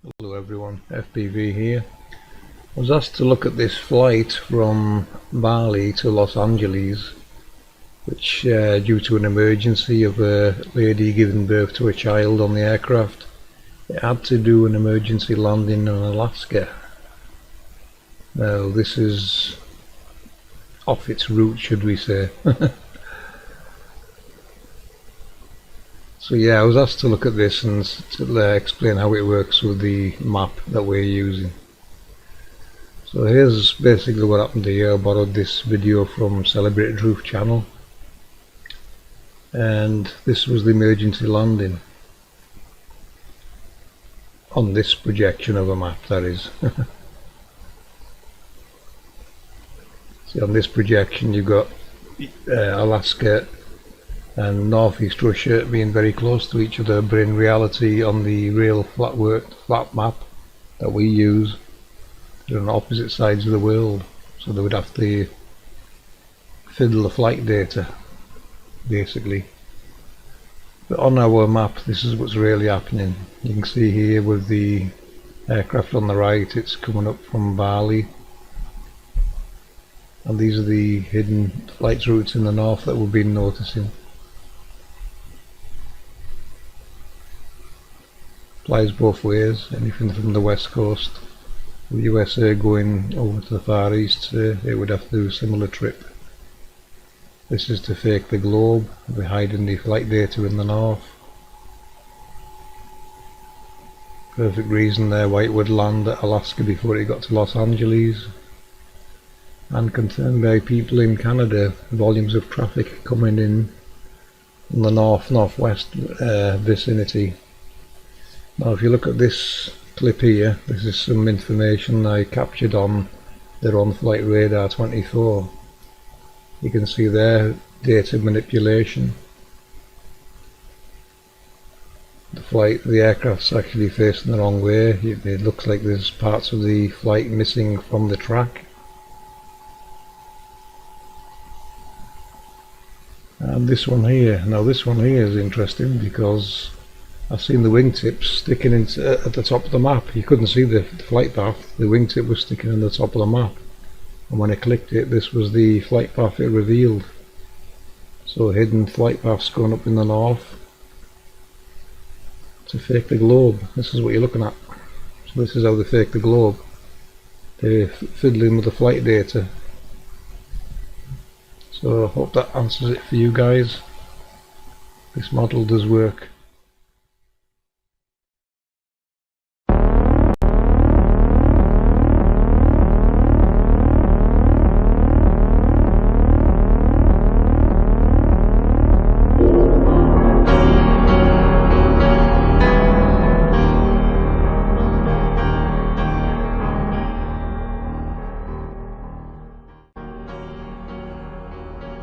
Hello everyone, FPV here. I was asked to look at this flight from Bali to Los Angeles, which due to an emergency of a lady giving birth to a child on the aircraft, it had to do an emergency landing in Alaska. Now this is off its route, should we say. So yeah, I was asked to look at this and to explain how it works with the map that we're using. So here's basically what happened here. I borrowed this video from Celebrate Truth channel, and this was the emergency landing on this projection of a map, that is. See, on this projection you've got Alaska and northeast Russia being very close to each other, but in reality on the real flat map that we use, they're on opposite sides of the world, so they would have to fiddle the flight data basically. But on our map this is what's really happening. You can see here with the aircraft on the right, it's coming up from Bali, and these are the hidden flight routes in the north that we've been noticing. Flies both ways, anything from the west coast of the USA going over to the far east, it would have to do a similar trip. This is to fake the globe. We're hiding the flight data in the north. Perfect reason there why it would land at Alaska before it got to Los Angeles. And concerned by people in Canada, volumes of traffic coming in the northwest vicinity. Now if you look at this clip here, this is some information I captured on their on-flight radar 24. You can see there data manipulation. The aircraft's actually facing the wrong way. It looks like there's parts of the flight missing from the track. And this one here, now this one here is interesting because I've seen the wingtips sticking at the top of the map. You couldn't see the flight path, the wingtip was sticking in the top of the map, and when I clicked it, this was the flight path it revealed. So hidden flight paths going up in the north to fake the globe. This is what you're looking at. So this is how they fake the globe. They're fiddling with the flight data. So I hope that answers it for you guys. This model does work.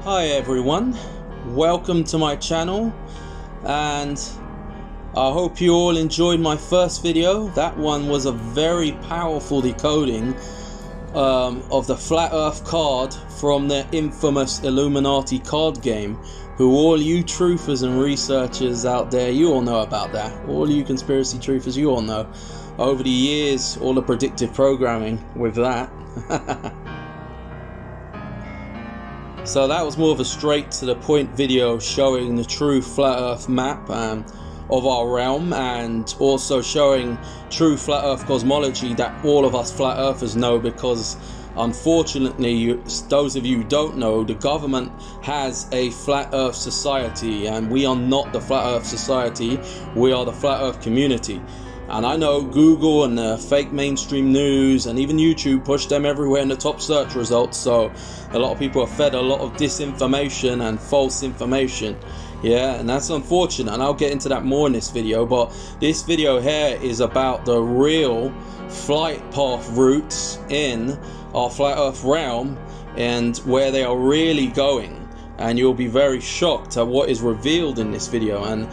Hi everyone, welcome to my channel, and I hope you all enjoyed my first video. That one was a very powerful decoding of the flat earth card from the infamous Illuminati card game, who all you truthers and researchers out there, you all know about that. All you conspiracy truthers, you all know. Over the years, all the predictive programming with that. So that was more of a straight to the point video showing the true flat earth map of our realm, and also showing true flat earth cosmology that all of us flat earthers know, because unfortunately, those of you who don't know, the government has a flat earth society, and we are not the flat earth society, we are the flat earth community. And I know Google and the fake mainstream news and even YouTube push them everywhere in the top search results, so a lot of people are fed a lot of disinformation and false information. Yeah, and that's unfortunate, and I'll get into that more in this video. But this video here is about the real flight path routes in our flat earth realm and where they are really going, and you'll be very shocked at what is revealed in this video. And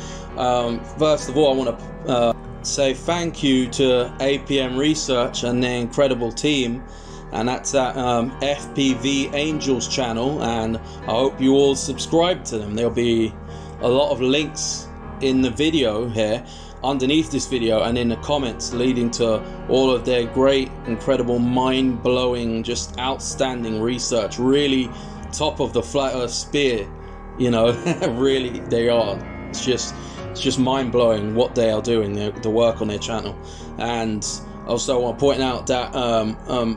first of all, I want to say thank you to APM Research and their incredible team, and that's at FPV Angels channel, and I hope you all subscribe to them. There'll be a lot of links in the video here, underneath this video and in the comments, leading to all of their great, incredible, mind-blowing, just outstanding research. Really top of the flat earth spear, you know. Really they are. It's just mind-blowing what they are doing, the work on their channel. And also I want to point out that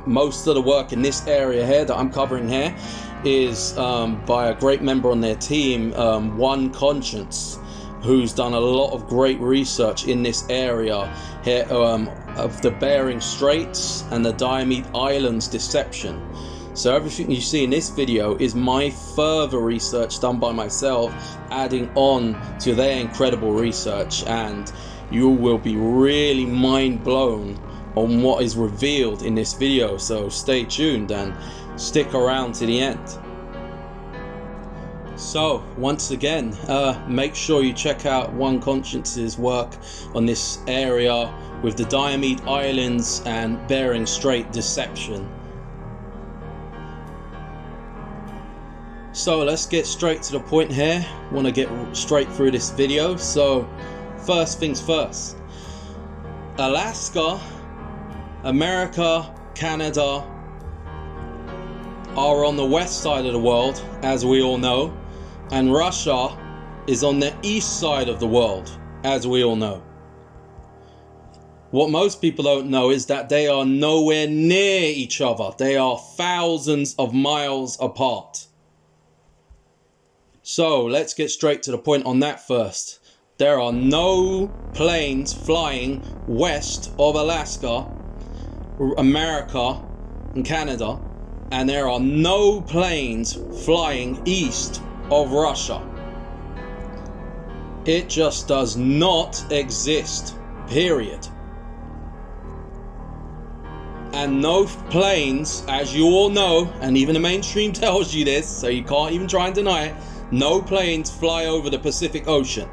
most of the work in this area here that I'm covering here is by a great member on their team, One Conscience, who's done a lot of great research in this area here of the Bering Straits and the Diomede Islands deception. So everything you see in this video is my further research done by myself, adding on to their incredible research, and you will be really mind blown on what is revealed in this video. So stay tuned and stick around to the end. So once again, make sure you check out One Conscience's work on this area with the Diomede Islands and Bering Strait deception. So let's get straight to the point here. Want to get straight through this video. So first things first, Alaska, America, Canada are on the west side of the world, as we all know, and Russia is on the east side of the world, as we all know. What most people don't know is that they are nowhere near each other. They are thousands of miles apart. So let's get straight to the point on that first. There are no planes flying west of Alaska, America and Canada, and there are no planes flying east of Russia. It just does not exist, period. And no planes, as you all know, and even the mainstream tells you this, so you can't even try and deny it, no planes fly over the Pacific Ocean.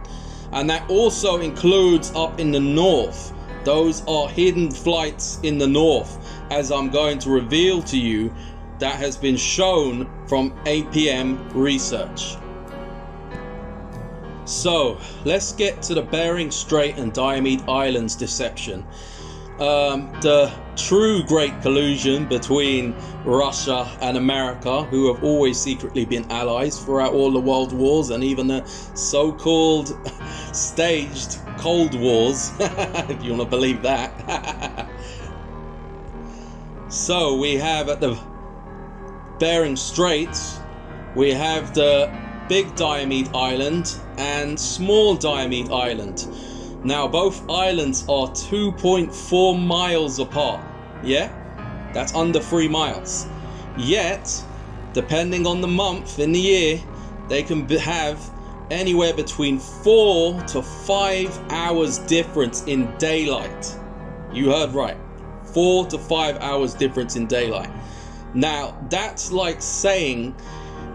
And that also includes up in the north. Those are hidden flights in the north, as I'm going to reveal to you, that has been shown from APM research. So let's get to the Bering Strait and Diomede Islands deception. The true great collusion between Russia and America, who have always secretly been allies throughout all the world wars and even the so-called staged Cold Wars, if you want to believe that. So we have at the Bering Straits, we have the Big Diomede Island and Small Diomede Island. Now both islands are 2.4 miles apart. Yeah, that's under 3 miles. Yet, depending on the month in the year, they can have anywhere between 4 to 5 hours difference in daylight. You heard right, 4 to 5 hours difference in daylight. Now that's like saying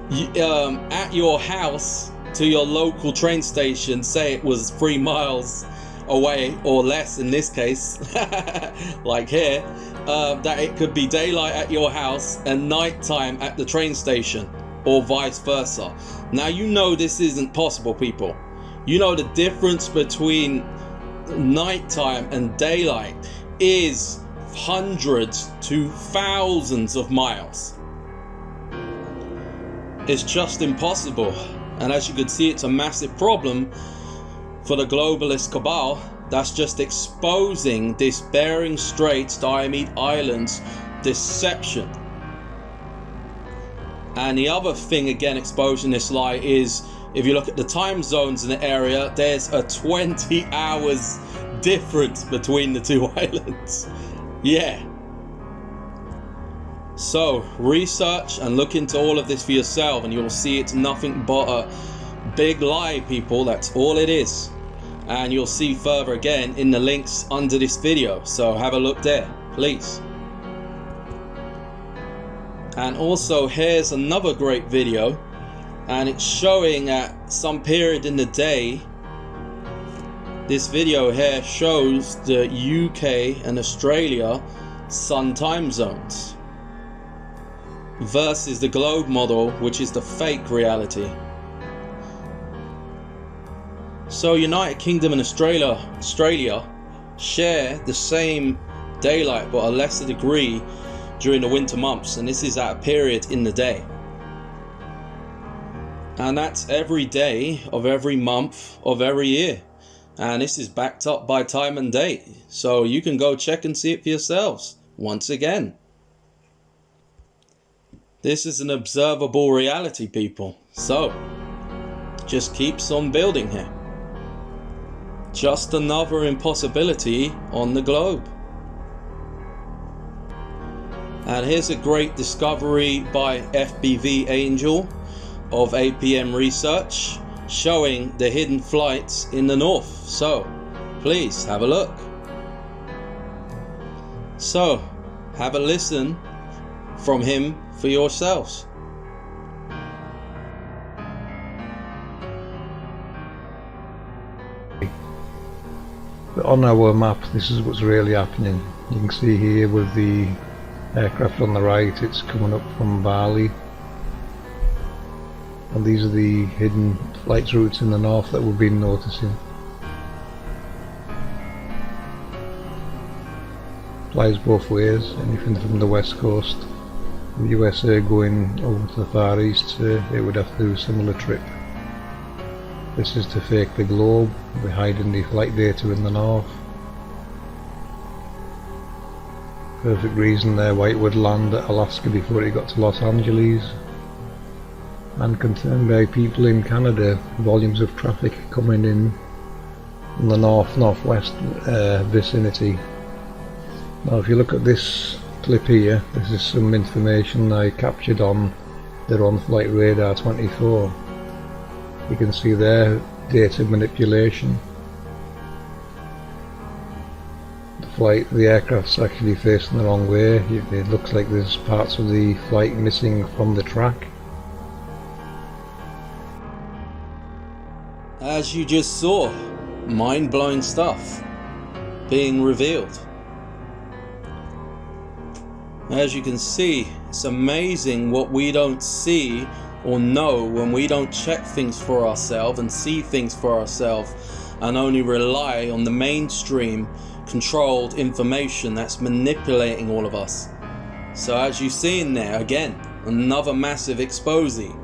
at your house to your local train station, say it was 3 miles away or less in this case, like here, that it could be daylight at your house and nighttime at the train station, or vice versa. Now you know this isn't possible, people. You know the difference between nighttime and daylight is hundreds to thousands of miles. It's just impossible. And as you can see, it's a massive problem for the globalist cabal that's just exposing this Bering Straits, Diomede Islands deception. And the other thing again exposing this lie is, if you look at the time zones in the area, there's a 20 hours difference between the two islands. Yeah. So research and look into all of this for yourself and you'll see it's nothing but a big lie, people. That's all it is. And you'll see further again in the links under this video, so have a look there, please. And also here's another great video, and it's showing at some period in the day. This video here shows the UK and Australia sun time zones versus the globe model, which is the fake reality. So United Kingdom and Australia share the same daylight but a lesser degree during the winter months, and this is at a period in the day, and that's every day of every month of every year, and this is backed up by time and date, so you can go check and see it for yourselves. Once again, this is an observable reality, people, so just keeps on building here. Just another impossibility on the globe. And here's a great discovery by FBV Angel of APM research, showing the hidden flights in the north. So please have a look. So have a listen from him for yourselves. But on our map, this is what's really happening. You can see here with the aircraft on the right, it's coming up from Bali, and these are the hidden flight routes in the north that we've been noticing. Flies both ways, anything from the west coast, the USA going over to the far east, it would have to do a similar trip. This is to fake the globe, we're hiding the flight data in the north. Perfect reason there why it would land at Alaska before it got to Los Angeles. And concerned by people in Canada, volumes of traffic coming in the northwest vicinity. Now if you look at this clip here, this is some information I captured on their on-flight radar 24. You can see there data manipulation. The aircraft's actually facing the wrong way. It looks like there's parts of the flight missing from the track. As you just saw, mind-blowing stuff being revealed. As you can see, it's amazing what we don't see or know when we don't check things for ourselves and see things for ourselves, and only rely on the mainstream controlled information that's manipulating all of us. So as you see in there, again, another massive exposé.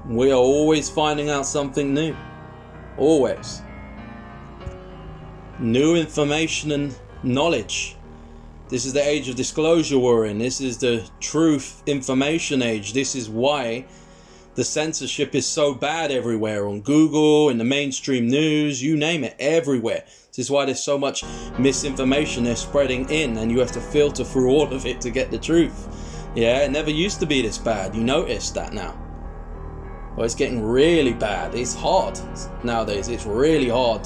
We are always finding out something new. Always. New information and knowledge. This is the age of disclosure we're in. This is the truth information age. This is why the censorship is so bad everywhere, on Google, in the mainstream news, you name it, everywhere. This is why there's so much misinformation they're spreading in, and you have to filter through all of it to get the truth. Yeah, it never used to be this bad. You notice that now. Well, it's getting really bad. It's hard nowadays. It's really hard.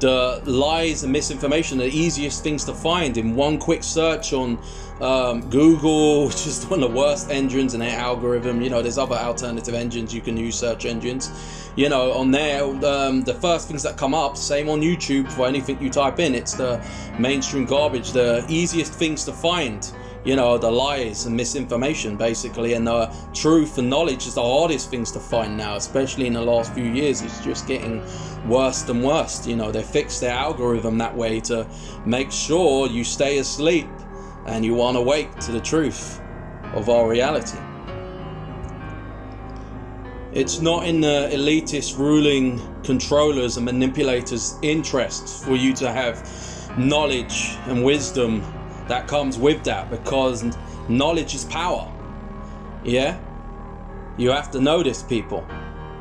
The lies and misinformation are the easiest things to find in one quick search on Google, which is one of the worst engines in their algorithm. You know, there's other alternative engines you can use, search engines. You know, on there, the first things that come up, same on YouTube for anything you type in, it's the mainstream garbage, the easiest things to find. You know, the lies and misinformation basically, and the truth and knowledge is the hardest things to find now, especially in the last few years. It's just getting worse and worse. You know, they fixed their algorithm that way to make sure you stay asleep and you aren't awake to the truth of our reality. It's not in the elitist ruling controllers and manipulators' interests for you to have knowledge and wisdom that comes with that, because knowledge is power. Yeah, you have to know this, people,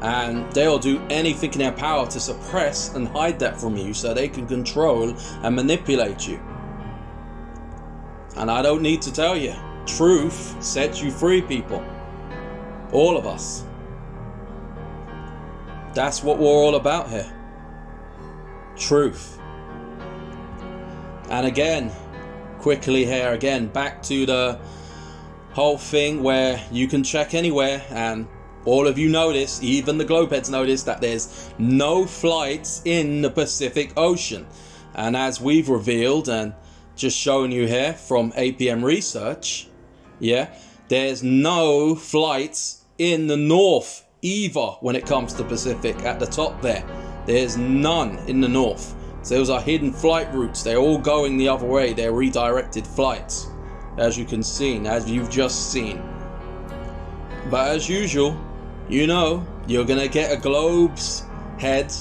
and they'll do anything in their power to suppress and hide that from you so they can control and manipulate you. And I don't need to tell you, truth sets you free, people. All of us. That's what we're all about here. Truth. And again, quickly here again, back to the whole thing where you can check anywhere, and all of you notice, even the globeheads notice, that there's no flights in the Pacific Ocean. And as we've revealed and just shown you here from APM research, yeah, there's no flights in the North either when it comes to Pacific at the top there. There's none in the north. So those are hidden flight routes. They're all going the other way. They're redirected flights, as you can see, as you've just seen. But as usual, you know, you're gonna get a globe's head,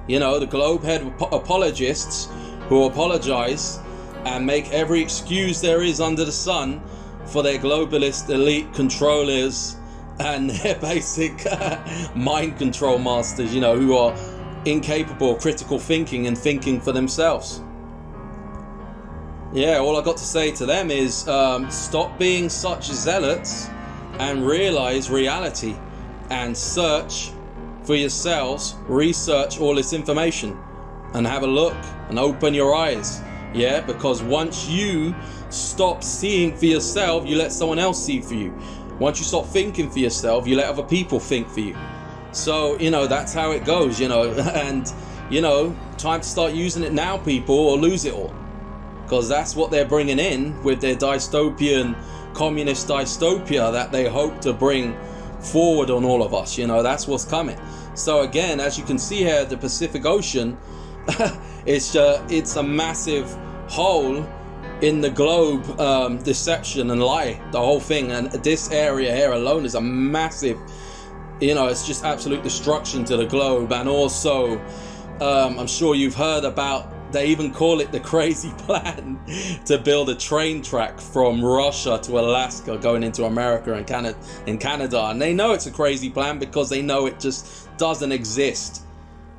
you know, the globe head apologists who apologize and make every excuse there is under the sun for their globalist elite controllers and their basic mind control masters, you know, who are incapable of critical thinking and thinking for themselves. Yeah, all I got to say to them is stop being such zealots and realize reality and search for yourselves, research all this information and have a look and open your eyes. Yeah, because once you stop seeing for yourself, you let someone else see for you. Once you stop thinking for yourself, you let other people think for you. So, you know, that's how it goes, you know, and, you know, time to start using it now, people, or lose it all. Because that's what they're bringing in with their dystopian, communist dystopia that they hope to bring forward on all of us, you know, that's what's coming. So again, as you can see here, the Pacific Ocean, it's a massive hole in the globe, deception and lie, the whole thing. And this area here alone is a massive, you know, it's just absolute destruction to the globe. And also, I'm sure you've heard about, they even call it the crazy plan to build a train track from Russia to Alaska going into America and Canada. And they know it's a crazy plan because they know it just doesn't exist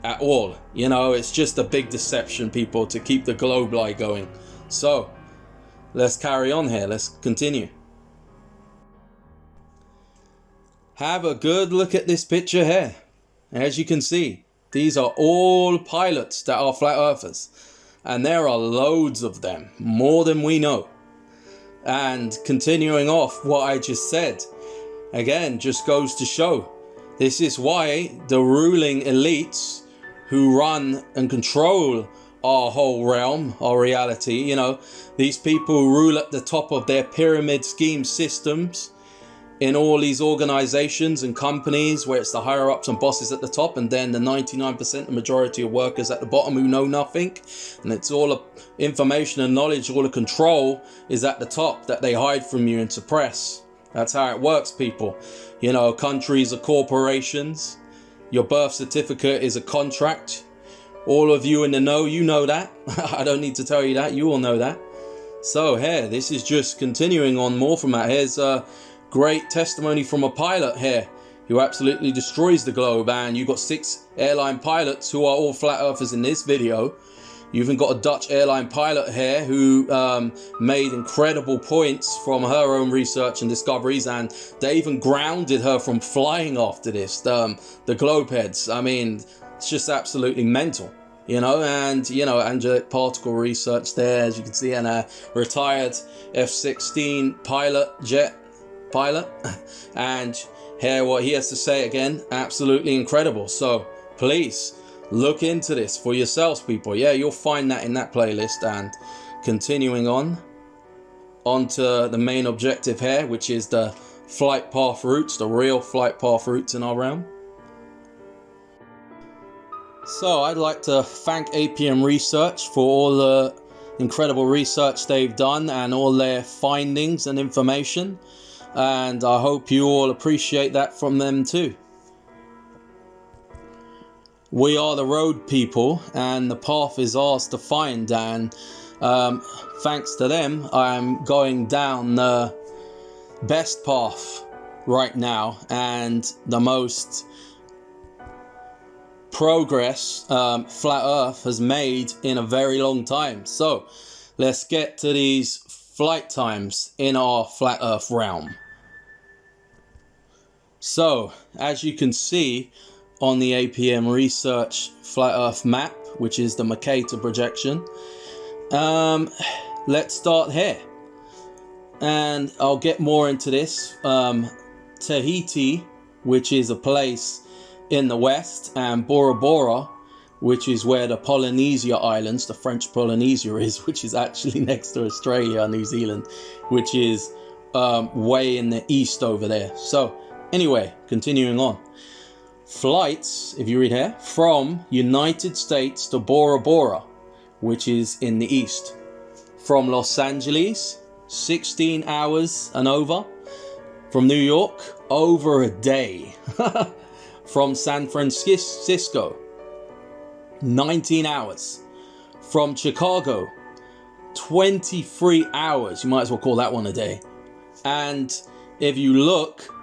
at all. You know, it's just a big deception, people, to keep the globe lie going. So let's carry on here. Let's continue. Have a good look at this picture here. As you can see, these are all pilots that are flat earthers, and there are loads of them, more than we know. And continuing off what I just said, again, just goes to show, this is why the ruling elites who run and control our whole realm, our reality, you know, these people who rule at the top of their pyramid scheme systems in all these organizations and companies where it's the higher ups and bosses at the top, and then the 99%, the majority of workers at the bottom who know nothing, and it's all information and knowledge, all the control is at the top that they hide from you and suppress. That's how it works, people. You know, countries are corporations. Your birth certificate is a contract. All of you in the know, you know that. I don't need to tell you that, you all know that. So here, this is just continuing on more from that. Here's great testimony from a pilot here who absolutely destroys the globe, and you've got 6 airline pilots who are all flat earthers in this video. You've even got a Dutch airline pilot here who made incredible points from her own research and discoveries, and they even grounded her from flying after this, the globe heads. I mean, it's just absolutely mental, you know. And, you know, angelic particle research there, as you can see, and a retired F-16 pilot, and hear what he has to say again. Absolutely incredible. So please look into this for yourselves, people. Yeah, you'll find that in that playlist. And continuing on to the main objective here, which is the flight path routes, the real flight path routes in our realm. So I'd like to thank APM Research for all the incredible research they've done and all their findings and information. And I hope you all appreciate that from them too. We are the road, people, and the path is ours to find. And thanks to them, I'm going down the best path right now and the most progress flat earth has made in a very long time. So let's get to these flight times in our flat earth realm. So as you can see on the APM Research flat earth map, which is the Mercator projection, let's start here, and I'll get more into this. Tahiti, which is a place in the west, and Bora Bora, which is where the Polynesia Islands, the French Polynesia is, which is actually next to Australia and New Zealand, which is way in the east over there. So anyway, continuing on. flights, if you read here, from United States to Bora Bora, which is in the east. From Los Angeles, 16 hours and over. From New York, over a day. From San Francisco, 19 hours. From Chicago, 23 hours. You might as well call that one a day. And if you look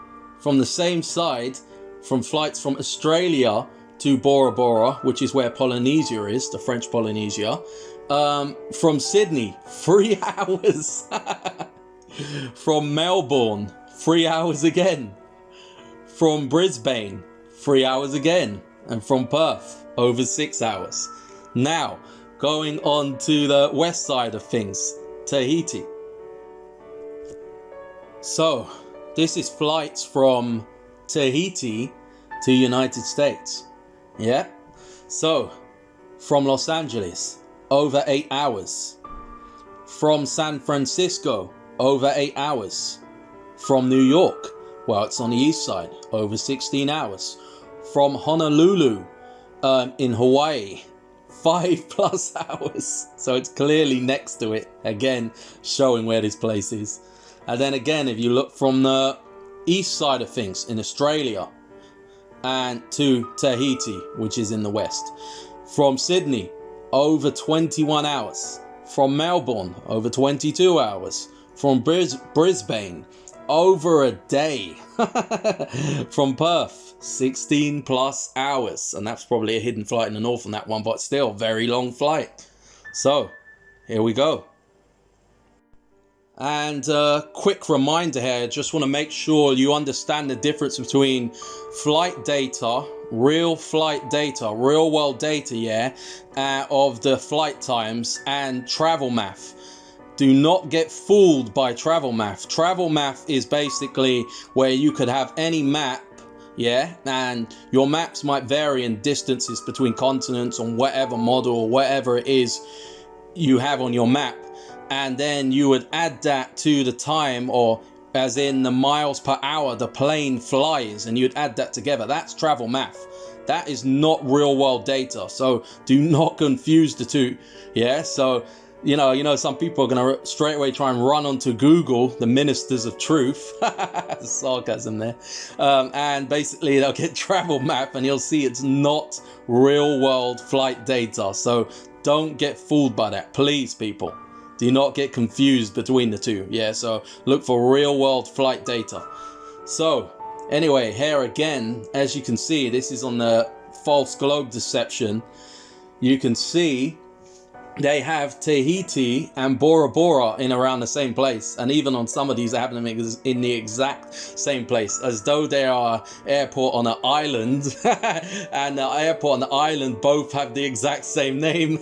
from the same side, from flights from Australia to Bora Bora, which is where Polynesia is, the French Polynesia, from Sydney, 3 hours. From Melbourne, 3 hours again. From Brisbane, 3 hours again. And from Perth, over 6 hours. Now, going on to the west side of things, Tahiti. So, this is flights from Tahiti to United States. Yeah? So, from Los Angeles, over 8 hours. From San Francisco, over 8 hours. From New York, well, it's on the east side, over 16 hours. From Honolulu, in Hawaii, 5+ hours. So it's clearly next to it, again, showing where this place is. And then again, if you look from the east side of things, in Australia, and to Tahiti, which is in the west. From Sydney, over 21 hours. From Melbourne, over 22 hours. From Brisbane, over a day. From Perth, 16+ hours. And that's probably a hidden flight in the north on that one, but still, very long flight. So, here we go. And a quick reminder here, just want to make sure you understand the difference between flight data, real flight data, real world data, yeah, of the flight times, and travel math. Do not get fooled by travel math. Travel math is basically where you could have any map, yeah, and your maps might vary in distances between continents on whatever model or whatever it is you have on your map. And then you would add that to the time, or as in the miles per hour the plane flies, and you'd add that together. That's travel math. That is not real world data. So do not confuse the two. Yeah. So, you know, some people are going to straight away try and run onto Google, the ministers of truth, sarcasm there. And basically they'll get travel map and you'll see it's not real world flight data. So don't get fooled by that. Please, people. Do not get confused between the two. Yeah, so look for real world flight data. So anyway, here again, as you can see, this is on the false globe deception. You can see they have Tahiti and Bora Bora in around the same place, and even on some of these they have them in the exact same place, as though they are airport on an island and the airport and the island both have the exact same name.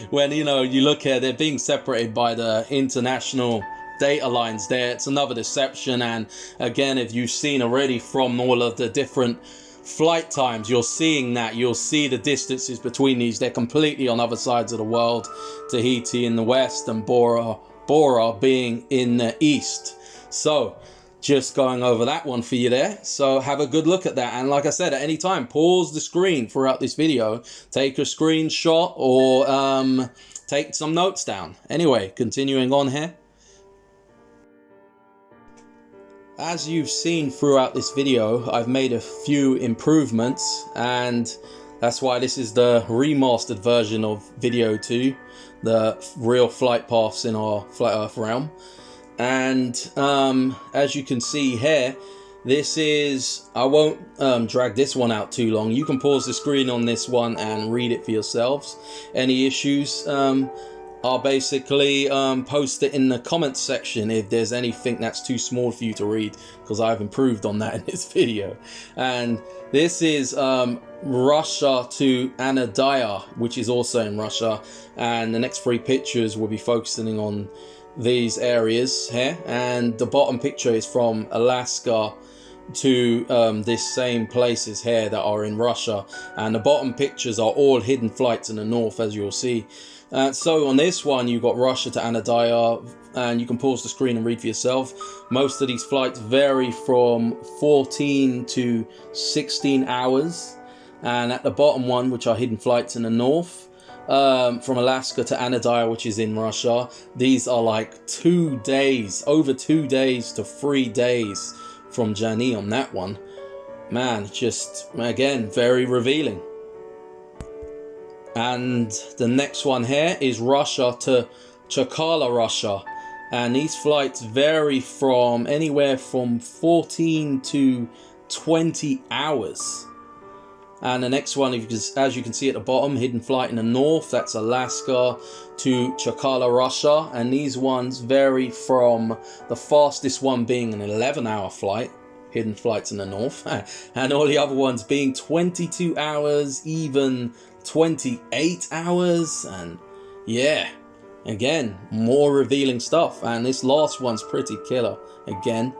When, you know, you look here, they're being separated by the international data lines there. It's another deception. And again, if you've seen already from all of the different flight times, you're seeing that, you'll see the distances between these. They're completely on other sides of the world. Tahiti in the west and Bora Bora being in the east. So just going over that one for you there. So have a good look at that. And like I said, at any time, pause the screen throughout this video, take a screenshot or take some notes down. Anyway, continuing on here. As you've seen throughout this video, I've made a few improvements, and that's why this is the remastered version of video 2, the real flight paths in our flat earth realm. And as you can see here, this is, I won't drag this one out too long. You can pause the screen on this one and read it for yourselves. Any issues, I'll basically post it in the comments section if there's anything that's too small for you to read, because I've improved on that in this video. And this is Russia to Anadaya, which is also in Russia, and the next 3 pictures will be focusing on these areas here. And the bottom picture is from Alaska to this same places here that are in Russia, and the bottom pictures are all hidden flights in the north, as you'll see. So on this one you've got Russia to Anadaya, and you can pause the screen and read for yourself. Most of these flights vary from 14 to 16 hours, and at the bottom one, which are hidden flights in the north, from Alaska to Anadaya, which is in Russia, these are like 2 days, over 2 days to 3 days from Jani on that one. Man, just again very revealing. And the next one here is Russia to Chakala, Russia, and these flights vary from anywhere from 14 to 20 hours. And the next one, as you can see at the bottom, hidden flight in the north, that's Alaska to Chakala, Russia, and these ones vary from the fastest one being an 11-hour flight, hidden flights in the north, and all the other ones being 22 hours, even 28 hours. And yeah, again, more revealing stuff, and this last one's pretty killer again.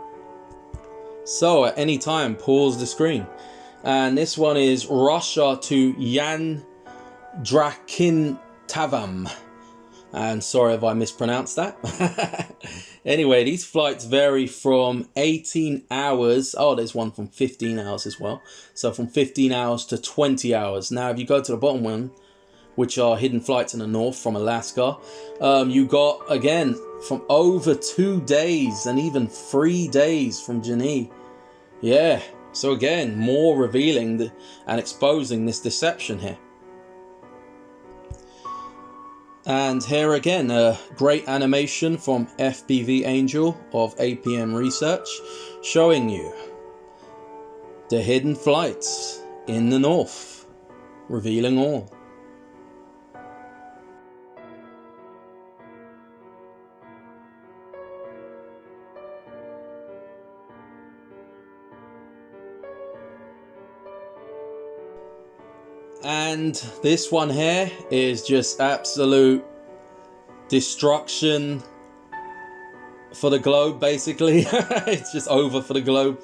So at any time, pause the screen. And this one is Russia to Yan Drakintavam, and sorry if I mispronounced that. Anyway, these flights vary from 18 hours. Oh, there's one from 15 hours as well. So from 15 hours to 20 hours. Now, if you go to the bottom one, which are hidden flights in the north from Alaska, you got, again, from over 2 days and even 3 days from Jani. Yeah, so again, more revealing and exposing this deception here. And here again, a great animation from FPV Angel of APM Research, showing you the hidden flights in the north, revealing all. And this one here is just absolute destruction for the globe, basically. It's just over for the globe.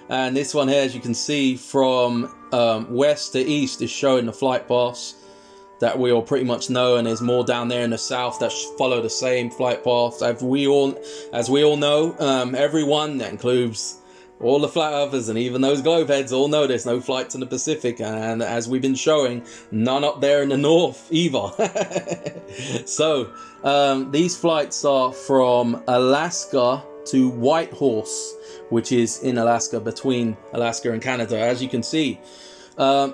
And this one here, as you can see, from west to east is showing the flight paths that we all pretty much know, and there's more down there in the south that follow the same flight paths. As we all know, everyone, that includes all the flat earthers and even those globe heads, all know there's no flights in the Pacific, and as we've been showing, none up there in the north either. So these flights are from Alaska to Whitehorse, which is in Alaska, between Alaska and Canada. As you can see,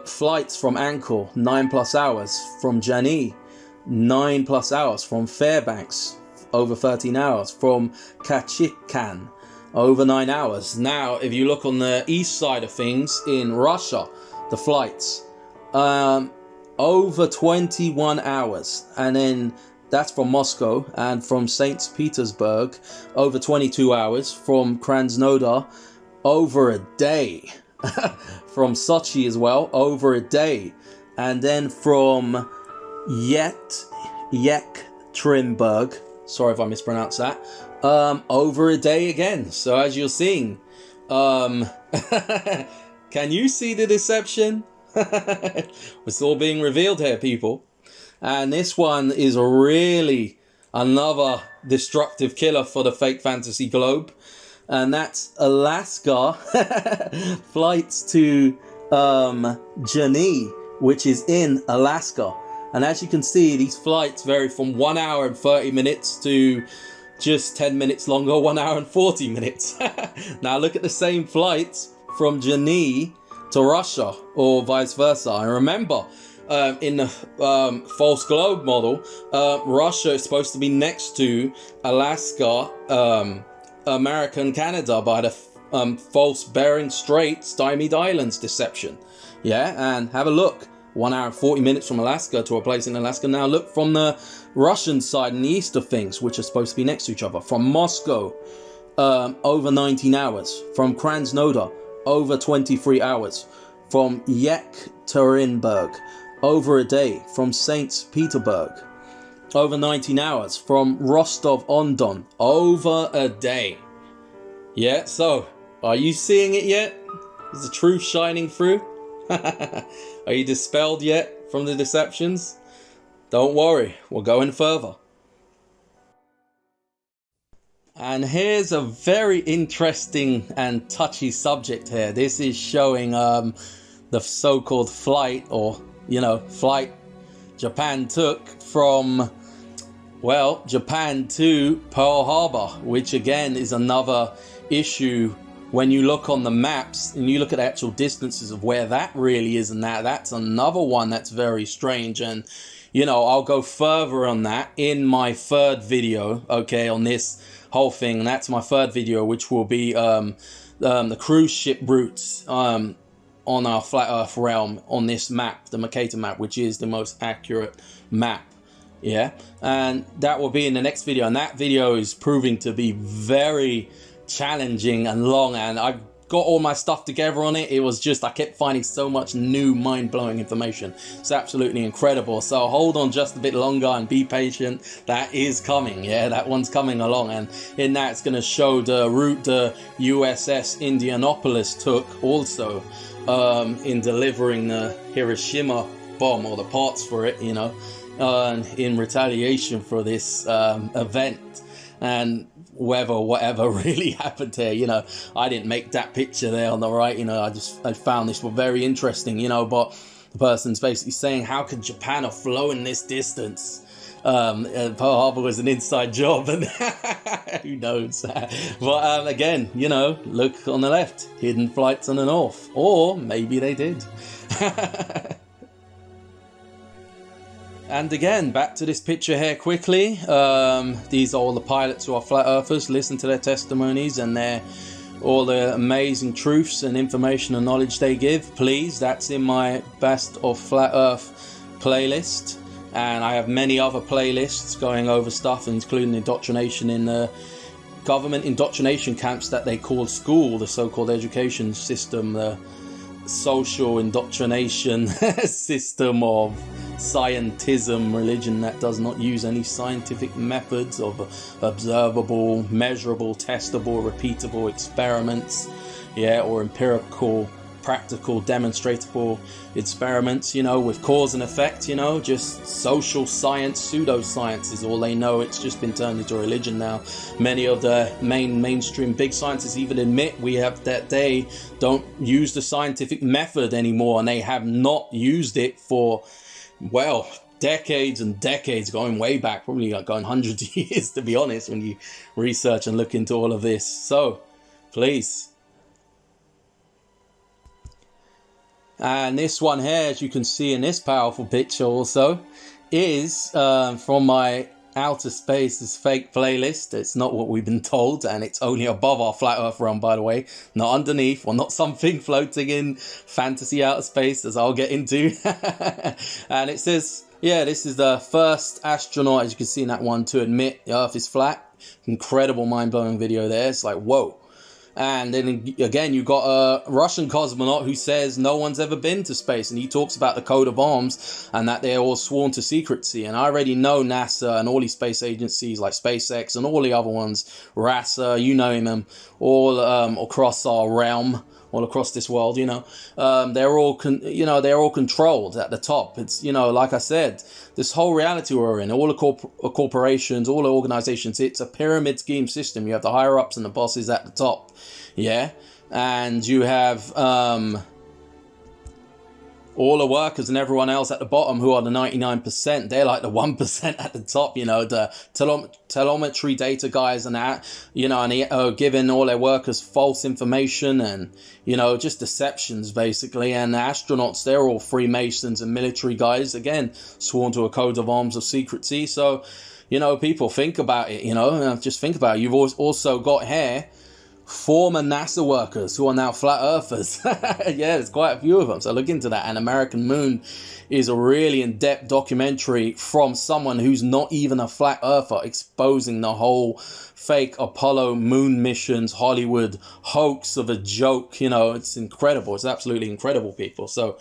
flights from Anchor, 9+ hours, from Jani, 9+ hours, from Fairbanks, over 13 hours, from Kachikan, over 9 hours. Now, if you look on the east side of things, in Russia, the flights, over 21 hours, and then that's from Moscow, and from St. Petersburg, over 22 hours, from Krasnodar, over a day, from Sochi as well, over a day, and then from Yekaterinburg, sorry if I mispronounced that, over a day again. So as you're seeing, can you see the deception? It's all being revealed here, people. And this one is really another destructive killer for the fake fantasy globe, and that's Alaska flights to Jani, which is in Alaska. And as you can see, these flights vary from 1 hour and 30 minutes to just 10 minutes longer, 1 hour and 40 minutes. Now look at the same flights from Jani to Russia, or vice versa. And remember, in the false globe model, Russia is supposed to be next to Alaska, America and Canada by the false Bering Strait, Stymied Islands deception. Yeah, and have a look. 1 hour and 40 minutes from Alaska to a place in Alaska. Now look from the Russian side and the east of things, which are supposed to be next to each other. From Moscow, over 19 hours. From Krasnodar, over 23 hours. From Yekaterinburg, over a day. From St. Petersburg, over 19 hours. From Rostov-on-Don, over a day. Yeah, so Are you seeing it yet? Is the truth shining through? Are you dispelled yet from the deceptions? Don't worry, we're going further. And here's a very interesting and touchy subject here. This is showing the so-called flight, or, flight Japan took from, well, Japan to Pearl Harbor, which again is another issue. When you look on the maps and you look at actual distances of where that really is, and that's another one that's very strange. And, I'll go further on that in my third video, okay, on this whole thing. And that's my third video, which will be the cruise ship routes on our flat earth realm on this map, the Mercator map, which is the most accurate map. Yeah, and that will be in the next video. And that video is proving to be very challenging and long, and I've got all my stuff together on it. It was just, I kept finding so much new mind-blowing information. It's absolutely incredible. So hold on just a bit longer and be patient. That is coming. Yeah, that one's coming along, and in that it's going to show the route the USS Indianapolis took also in delivering the Hiroshima bomb, or the parts for it, in retaliation for this event. And whatever really happened here, I didn't make that picture there on the right, I found this very interesting, but the person's basically saying, how could Japan have flown this distance? Pearl Harbor was an inside job, and who knows? But again, look on the left, hidden flights on the north, or maybe they did. And again, back to this picture here quickly. These are all the pilots who are flat earthers. Listen to their testimonies and all the amazing truths and information and knowledge they give. Please, that's in my Best of Flat Earth playlist. And I have many other playlists going over stuff, including indoctrination in the government indoctrination camps that they call school, the so-called education system, the social indoctrination system of scientism, religion that does not use any scientific methods of observable, measurable, testable, repeatable experiments, or empirical, practical, demonstratable experiments, with cause and effect, just social science, pseudoscience is all they know. It's just been turned into a religion now. Many of the mainstream big scientists even admit that they don't use the scientific method anymore, and they have not used it for, well, decades and decades, going way back, probably going hundreds of years, to be honest, when you research and look into all of this. So please. And this one here, as you can see in this powerful picture also, is from my Outer Space is Fake playlist. It's not what we've been told, and it's only above our flat earth realm, by the way, not underneath, or not something floating in fantasy outer space, as I'll get into. And it says, this is the first astronaut, as you can see in that one, to admit the earth is flat. Incredible, mind-blowing video there. It's like, whoa. And then again, you got a Russian cosmonaut who says no one's ever been to space, and he talks about the code of arms and that they're all sworn to secrecy. And I already know NASA and all these space agencies like SpaceX and all the other ones, RASA, you know them, all across our realm, all across this world, they're all controlled at the top. It's, like I said, this whole reality we're in, all the corporations, all the organizations, it's a pyramid scheme system. You have the higher ups and the bosses at the top, and you have all the workers and everyone else at the bottom, who are the 99%. They're like the 1% at the top, the telemetry data guys and that, and they are giving all their workers false information and, just deceptions basically. And the astronauts, they're all Freemasons and military guys, again, sworn to a code of arms of secrecy. So, people, think about it, just think about it. You've also got here former NASA workers who are now flat earthers. There's quite a few of them, so look into that. And American Moon is a really in-depth documentary from someone who's not even a flat earther, exposing the whole fake Apollo moon missions Hollywood hoax of a joke. It's incredible. It's absolutely incredible, people. So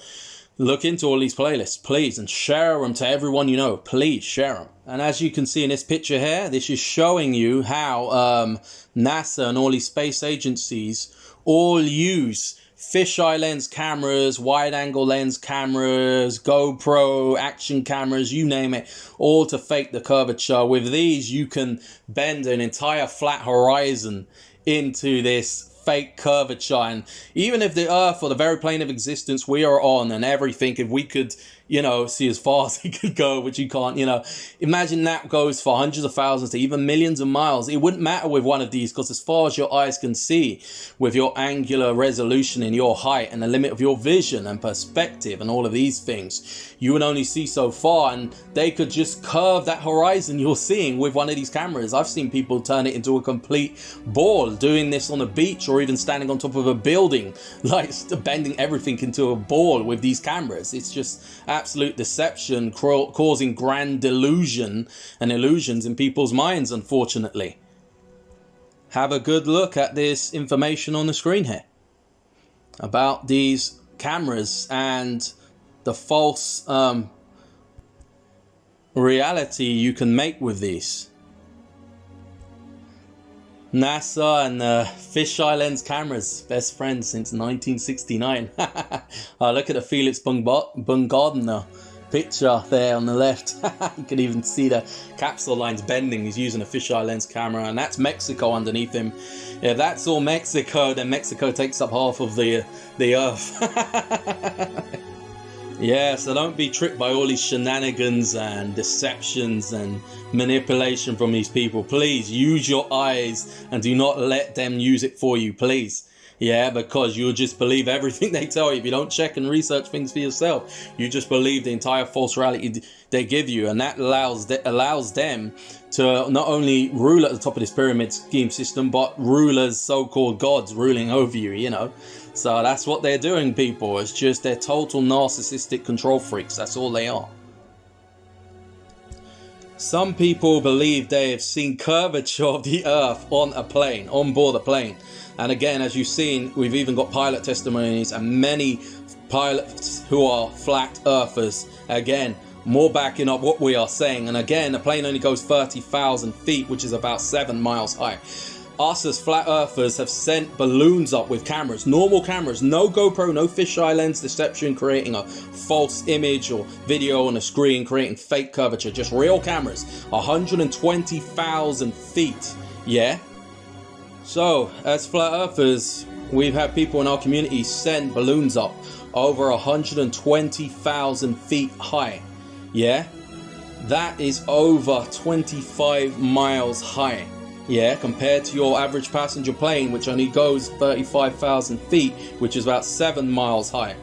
look into all these playlists, please, and share them to everyone you know. Please share them. And as you can see in this picture here, this is showing you how NASA and all these space agencies all use fisheye lens cameras, wide angle lens cameras, GoPro action cameras, you name it, all to fake the curvature. With these, you can bend an entire flat horizon into this fake curvature. And even if the earth, or the very plane of existence we are on, and everything, if we could, you know, see as far as it could go, which you can't, you know, imagine that goes for hundreds of thousands to even millions of miles. It wouldn't matter with one of these, because as far as your eyes can see, with your angular resolution and your height and the limit of your vision and perspective and all of these things, you would only see so far. And they could just curve that horizon you're seeing with one of these cameras. I've seen people turn it into a complete ball, doing this on a beach or even standing on top of a building, like bending everything into a ball with these cameras. It's just absolute deception, causing grand delusion and illusions in people's minds, unfortunately. Have a good look at this information on the screen here about these cameras and the false reality you can make with these. NASA and fisheye lens cameras, best friends since 1969. Look at the Felix Baumgartner picture there on the left. You can even see the capsule lines bending. He's using a fisheye lens camera, and that's Mexico underneath him. If that's all Mexico, then Mexico takes up half of the earth. Yeah, so don't be tricked by all these shenanigans and deceptions and manipulation from these people. Please use your eyes and do not let them use it for you, please. Yeah, because you'll just believe everything they tell you. If you don't check and research things for yourself, you just believe the entire false reality they give you. And that allows them to not only rule at the top of this pyramid scheme system, but rule as so-called gods ruling over you, you know. So that's what they're doing, people. It's just they're total narcissistic control freaks. That's all they are. Some people believe they have seen curvature of the earth on a plane, on board a plane. And again, as you've seen, we've even got pilot testimonies and many pilots who are flat earthers. Again, more backing up what we are saying. And again, the plane only goes 30,000 feet, which is about 7 miles high. Us as flat earthers have sent balloons up with cameras, normal cameras, no GoPro, no fisheye lens deception, creating a false image or video on a screen, creating fake curvature, just real cameras, 120,000 feet, yeah? So, as flat earthers, we've had people in our community send balloons up over 120,000 feet high, yeah? That is over 25 miles high. Yeah, compared to your average passenger plane, which only goes 35,000 feet, which is about 7 miles high.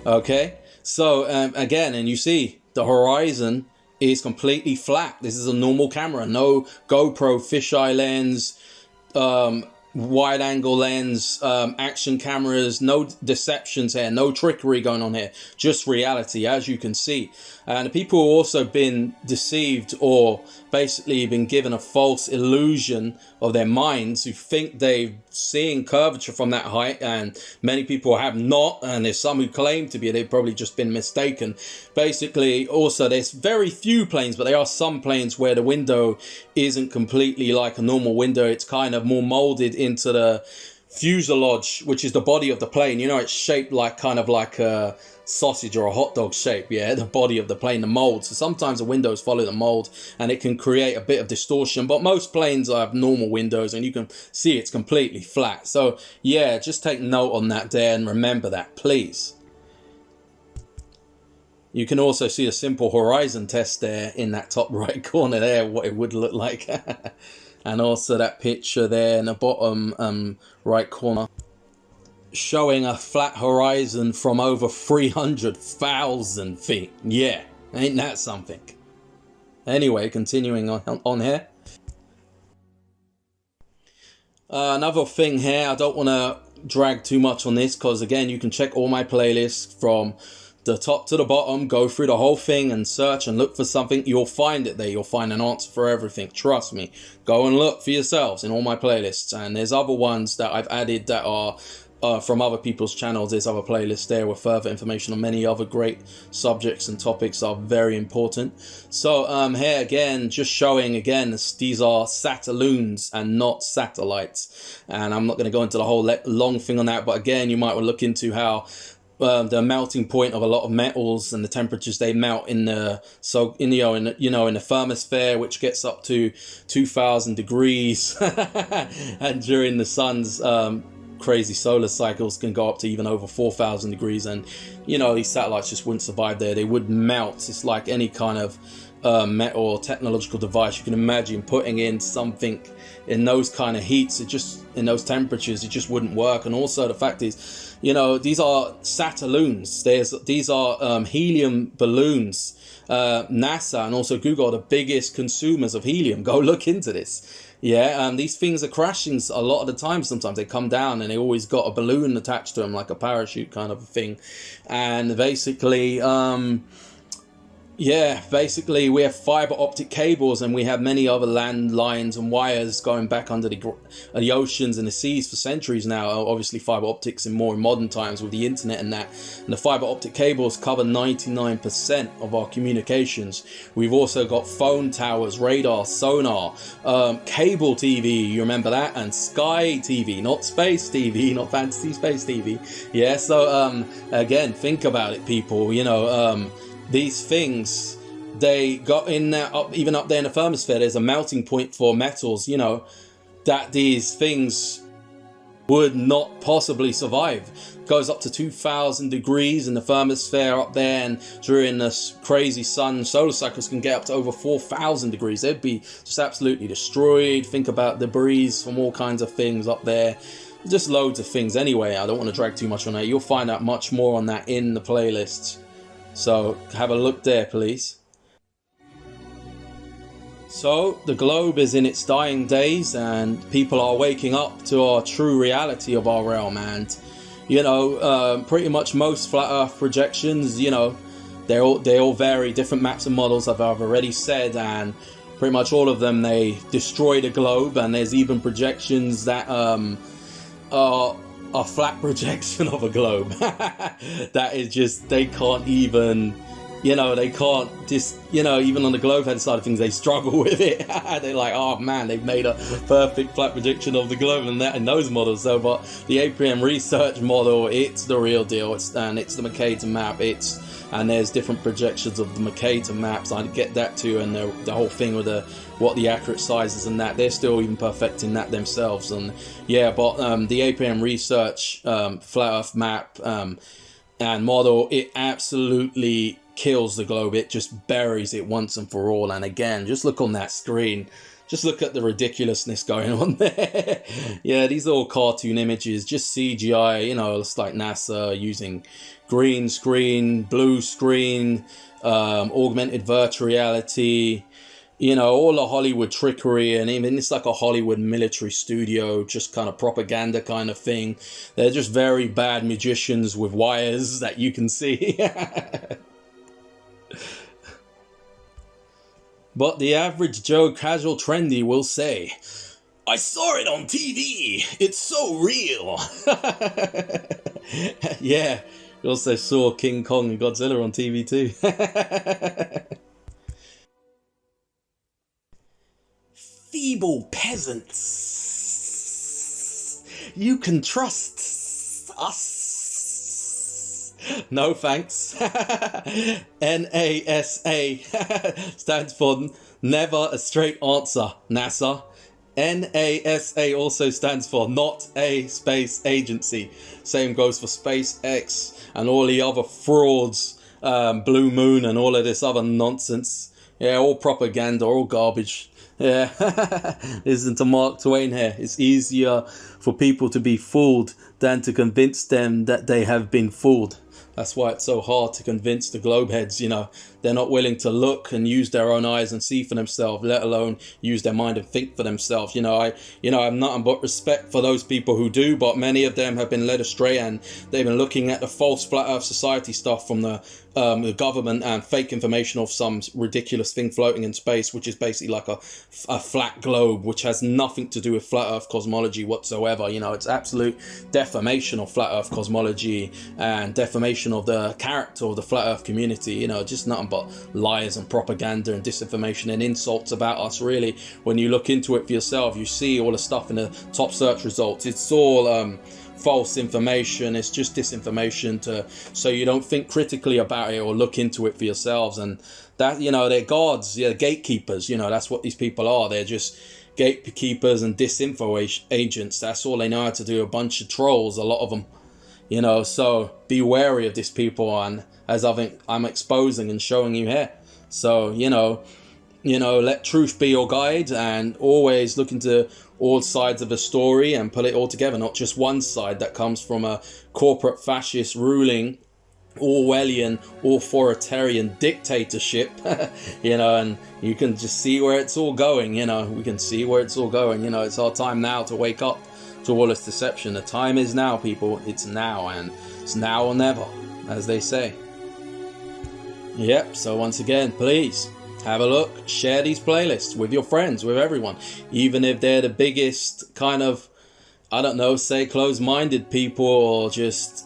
Okay, so again, and you see the horizon is completely flat. This is a normal camera, no GoPro, fisheye lens, wide angle lens, action cameras, no deceptions here, no trickery going on here, just reality, as you can see. And people have also been deceived, or basically been given a false illusion of their minds, who think they've seen curvature from that height, and many people have not, and there's some who claim to be. They've probably just been mistaken. Basically, also, there's very few planes, but there are some planes where the window isn't completely like a normal window. It's kind of more molded into the fuselage, which is the body of the plane. You know, it's shaped like kind of like a sausage or a hot dog shape, yeah, the body of the plane, the mold. So sometimes the windows follow the mold and it can create a bit of distortion, but most planes have normal windows and you can see it's completely flat. So yeah, just take note on that there and remember that, please. You can also see a simple horizon test there in that top right corner there, what it would look like. And also that picture there in the bottom right corner, showing a flat horizon from over 300,000 feet. Yeah, ain't that something? Anyway, continuing on here. Another thing here, I don't want to drag too much on this, because again, you can check all my playlists from the top to the bottom, go through the whole thing and search and look for something. You'll find it there. You'll find an answer for everything. Trust me. Go and look for yourselves in all my playlists. And there's other ones that I've added that are from other people's channels. There's other playlists there with further information on many other great subjects and topics that are very important. So here again, just showing again, these are satelloons and not satellites. And I'm not going to go into the whole long thing on that, but again, you might want to look into how the melting point of a lot of metals and the temperatures they melt in the in the thermosphere, which gets up to 2,000 degrees, and during the sun's crazy solar cycles can go up to even over 4,000 degrees, and these satellites just wouldn't survive there. They would melt. It's like any kind of metal or technological device you can imagine putting in something in those kind of heats, in those temperatures, it just wouldn't work. And also the fact is, these are satelloons. These are helium balloons. NASA and also Google are the biggest consumers of helium. Go look into this. Yeah, these things are crashing a lot of the time. Sometimes they come down and they always got a balloon attached to them, like a parachute kind of a thing. And basically, basically we have fiber optic cables, and we have many other land lines and wires going back under the oceans and the seas for centuries now. Obviously fiber optics in more modern times with the internet and that. And the fiber optic cables cover 99% of our communications. We've also got phone towers, radar, sonar, cable TV, you remember that? And Sky TV, not space TV, not fantasy space TV. Yeah, so again, think about it, people. These things, they got in there, even up there in the thermosphere, there's a melting point for metals, that these things would not possibly survive. It goes up to 2,000 degrees in the thermosphere up there, and during this crazy sun, solar cycles can get up to over 4,000 degrees. They'd be just absolutely destroyed. Think about debris from all kinds of things up there. Just loads of things. Anyway, I don't want to drag too much on that. You'll find out much more on that in the playlists. So have a look there, please. So the globe is in its dying days, and people are waking up to our true reality of our realm. And pretty much most flat Earth projections, they all vary. Different maps and models, I've already said, and pretty much all of them, they destroy the globe. And there's even projections that are a flat projection of a globe. That is just, they can't even, they can't just, even on the globe head side of things, they struggle with it. They're like, oh man, they've made a perfect flat projection of the globe and that in those models. So, but the APM research model, it's the real deal. It's the Mercator map. And there's different projections of the Mercator maps. I get that too, and the whole thing with what the accurate sizes and that, they're still even perfecting that themselves. And yeah, but the APM research flat Earth map and model, it absolutely kills the globe. It just buries it once and for all. And again, just look on that screen. Just look at the ridiculousness going on there. Yeah, these are all cartoon images, just CGI, it's like NASA using green screen, blue screen, augmented virtual reality, all the Hollywood trickery, and even it's like a Hollywood military studio, just kind of propaganda kind of thing. They're just very bad magicians with wires that you can see. But the average Joe casual trendy will say, I saw it on TV. It's so real. Yeah, you also saw King Kong and Godzilla on TV too. Feeble peasants. You can trust us. No thanks. NASA stands for never a straight answer, NASA. NASA also stands for not a space agency. Same goes for SpaceX and all the other frauds, Blue Moon and all of this other nonsense. Yeah, all propaganda, all garbage. Yeah, listen to Mark Twain here. It's easier for people to be fooled than to convince them that they have been fooled. That's why it's so hard to convince the globe heads, you know. They're not willing to look and use their own eyes and see for themselves, let alone use their mind and think for themselves. You know, I have nothing but respect for those people who do, but many of them have been led astray, and they've been looking at the false flat earth society stuff from the government and fake information of some ridiculous thing floating in space, which is basically like a flat globe, which has nothing to do with flat earth cosmology whatsoever. You know, it's absolute defamation of flat earth cosmology and defamation of the character of the flat earth community. You know, just nothing but lies and propaganda and disinformation and insults about us. Really, when you look into it for yourself, you see all the stuff in the top search results. It's all false information. It's just disinformation so you don't think critically about it or look into it for yourselves. And that, you know, they're gods, yeah, gatekeepers. You know, that's what these people are. They're just gatekeepers and disinfo agents. That's all they know how to do. A bunch of trolls, a lot of them. You know, so be wary of these people, and as I'm exposing and showing you here. So you know, let truth be your guide, and always look into all sides of a story and put it all together, not just one side that comes from a corporate fascist ruling Orwellian authoritarian dictatorship. You know, and you can just see where it's all going. You know, we can see where it's all going. You know, it's our time now to wake up to all this deception. The time is now, people. It's now, and it's now or never, as they say. Yep, so once again, please have a look, share these playlists with your friends, with everyone, even if they're the biggest kind of, I don't know, say closed-minded people, or just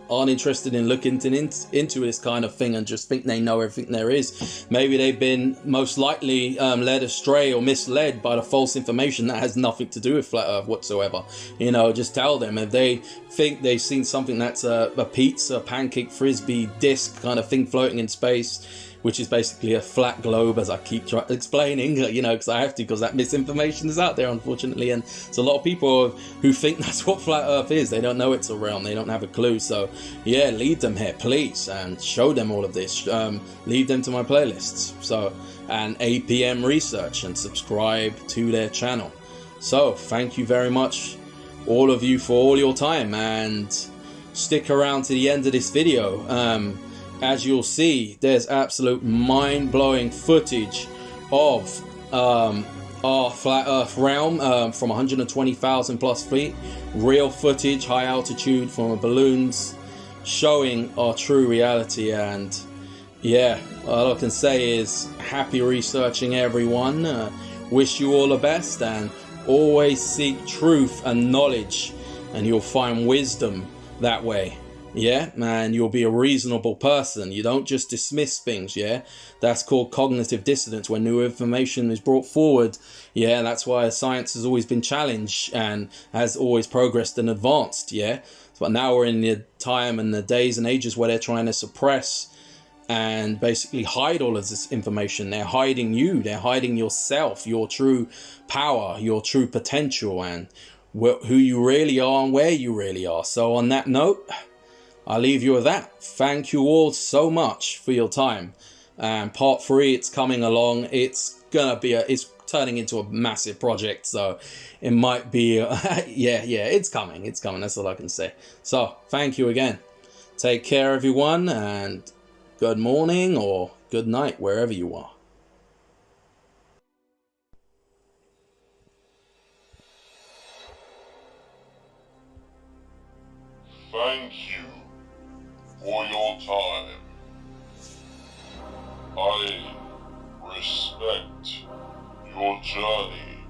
aren't interested in looking into this kind of thing and just think they know everything there is. Maybe they've been most likely led astray or misled by the false information that has nothing to do with flat earth whatsoever. You know, just tell them if they think they've seen something that's a pizza, pancake, frisbee, disc kind of thing floating in space, which is basically a flat globe, as I keep explaining, you know, because I have to, because that misinformation is out there, unfortunately. And there's a lot of people who think that's what flat earth is. They don't know it's a realm. They don't have a clue. So yeah, lead them here, please, and show them all of this. Lead them to my playlists. So, and APM research, and subscribe to their channel. So thank you very much, all of you, for all your time, and stick around to the end of this video. As you'll see, there's absolute mind-blowing footage of our flat earth realm from 120,000 plus feet. Real footage, high altitude from balloons, showing our true reality. And yeah, all I can say is happy researching, everyone. Wish you all the best, and always seek truth and knowledge, and you'll find wisdom that way. Yeah, and you'll be a reasonable person. You don't just dismiss things, yeah? That's called cognitive dissonance, when new information is brought forward. Yeah, that's why science has always been challenged and has always progressed and advanced, yeah? But now we're in the time and the days and ages where they're trying to suppress and basically hide all of this information. They're hiding you. They're hiding yourself, your true power, your true potential, and who you really are and where you really are. So on that note, I'll leave you with that. Thank you all so much for your time. And part 3, it's coming along. It's gonna be it's turning into a massive project, so it might be yeah, it's coming. It's coming. That's all I can say. So thank you again. Take care, everyone, and good morning or good night wherever you are. Thank you for your time. I respect your journey,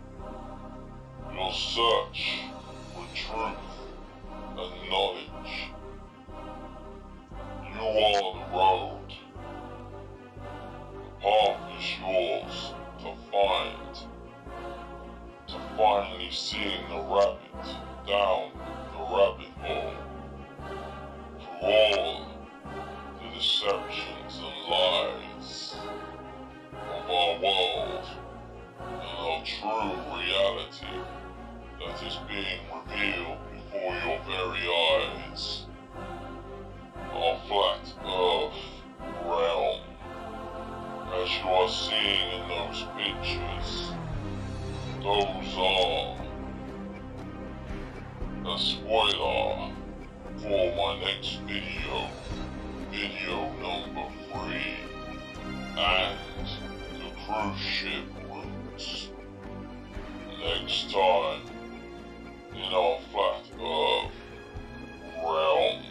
your search for truth and knowledge. You are the road. The path is yours to find. To finally seeing the rabbit down the rabbit hole. Through all the deceptions and lies of our world and our true reality that is being revealed before your very eyes. Our flat earth realm, as you are seeing in those pictures, those are a spoiler for my next video. video number 3 and the cruise ship routes. Next time in our flat earth realm.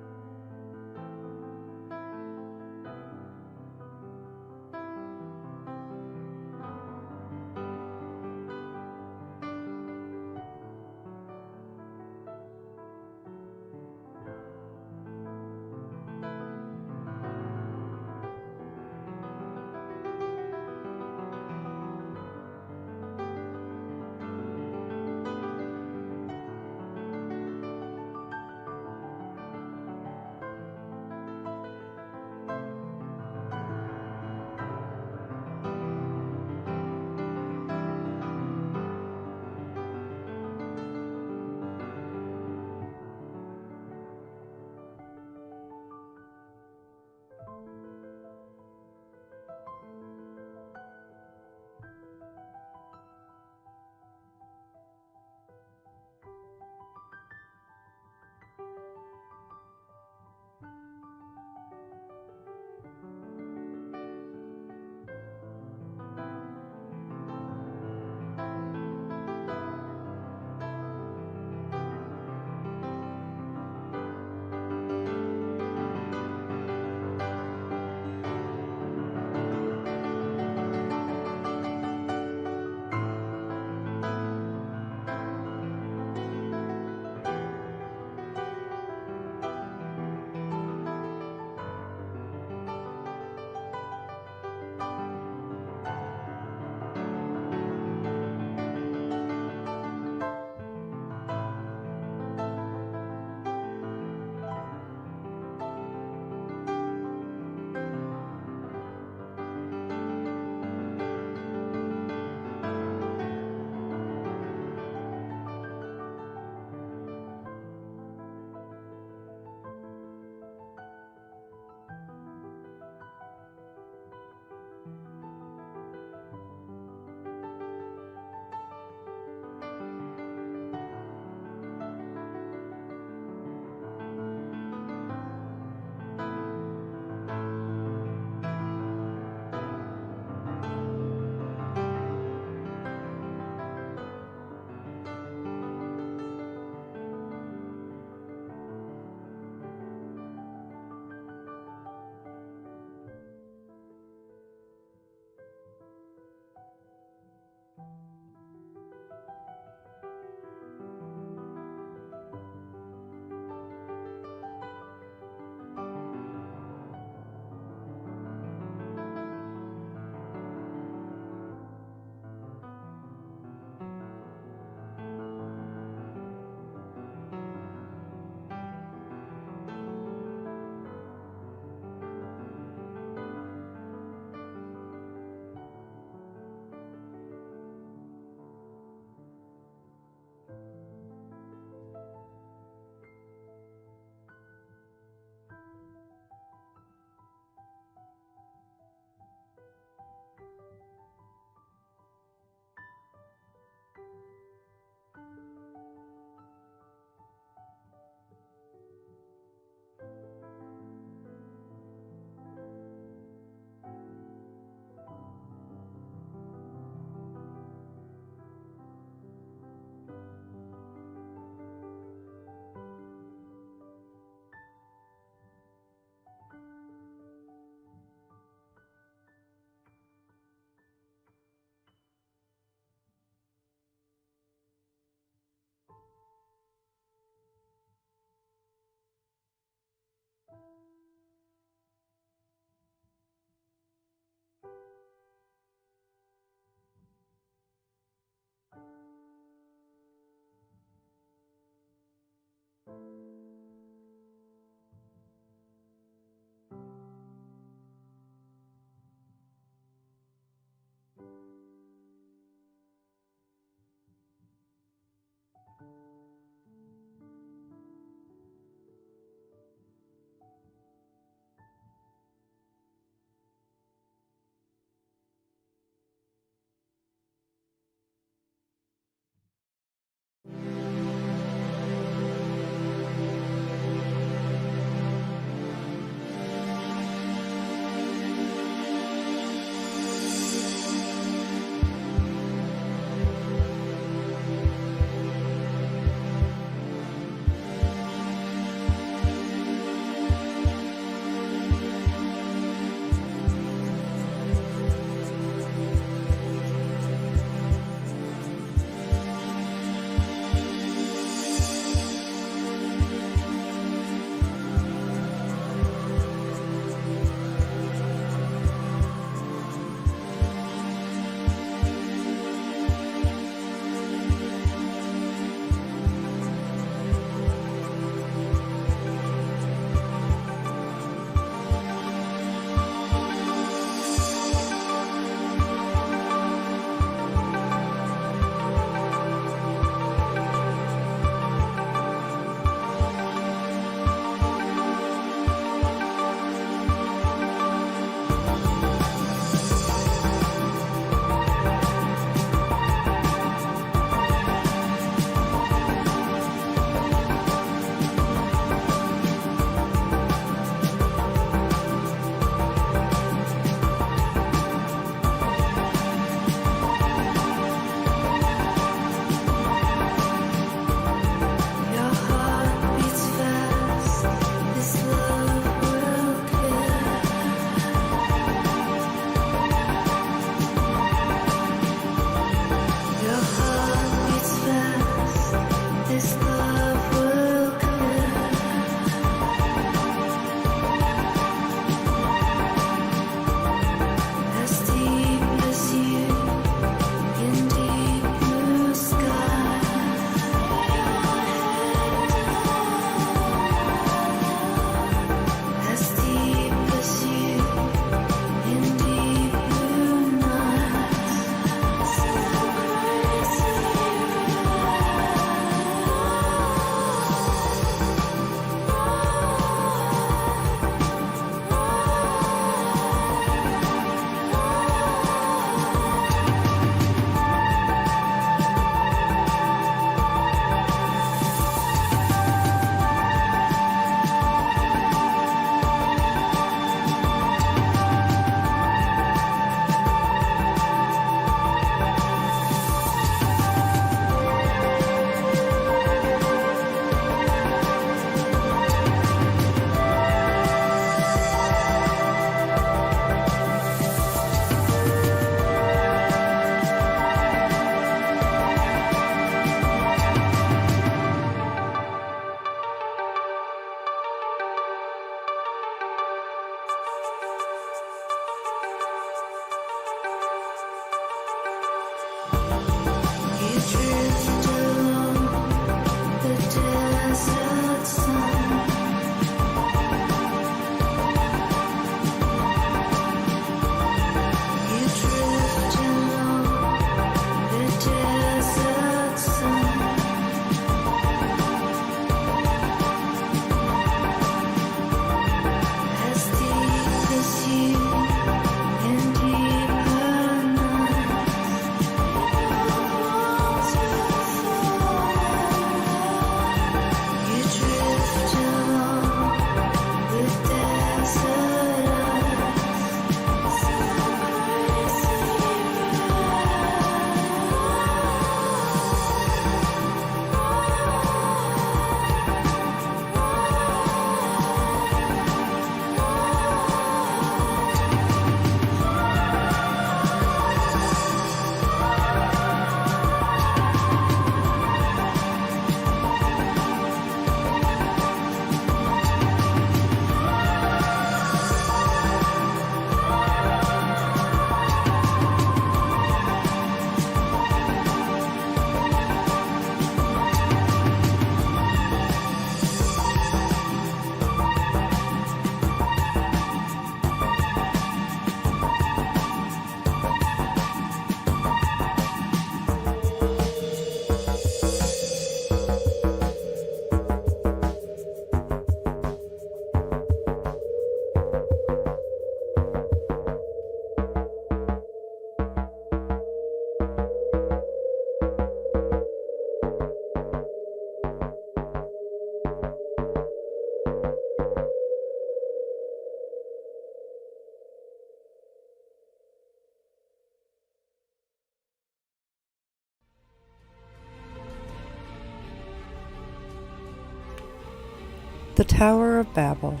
Tower of Babel.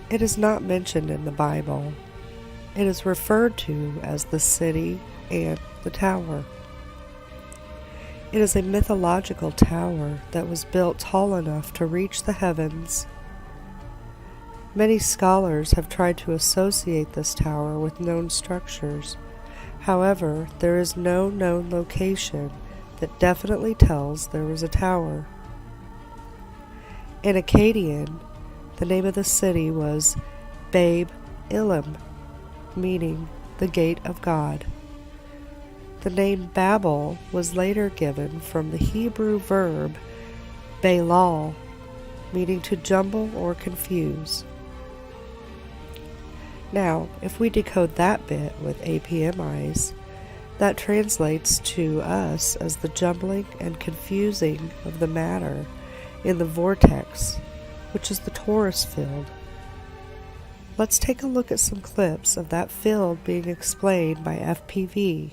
It is not mentioned in the Bible. It is referred to as the city and the tower. It is a mythological tower that was built tall enough to reach the heavens. Many scholars have tried to associate this tower with known structures. However, there is no known location that definitely tells there was a tower. In Akkadian, the name of the city was Babe Ilim, meaning the gate of God. The name Babel was later given from the Hebrew verb Balal, meaning to jumble or confuse. Now, if we decode that bit with APM eyes, that translates to us as the jumbling and confusing of the matter in the vortex, which is the torus field. Let's take a look at some clips of that field being explained by FPV.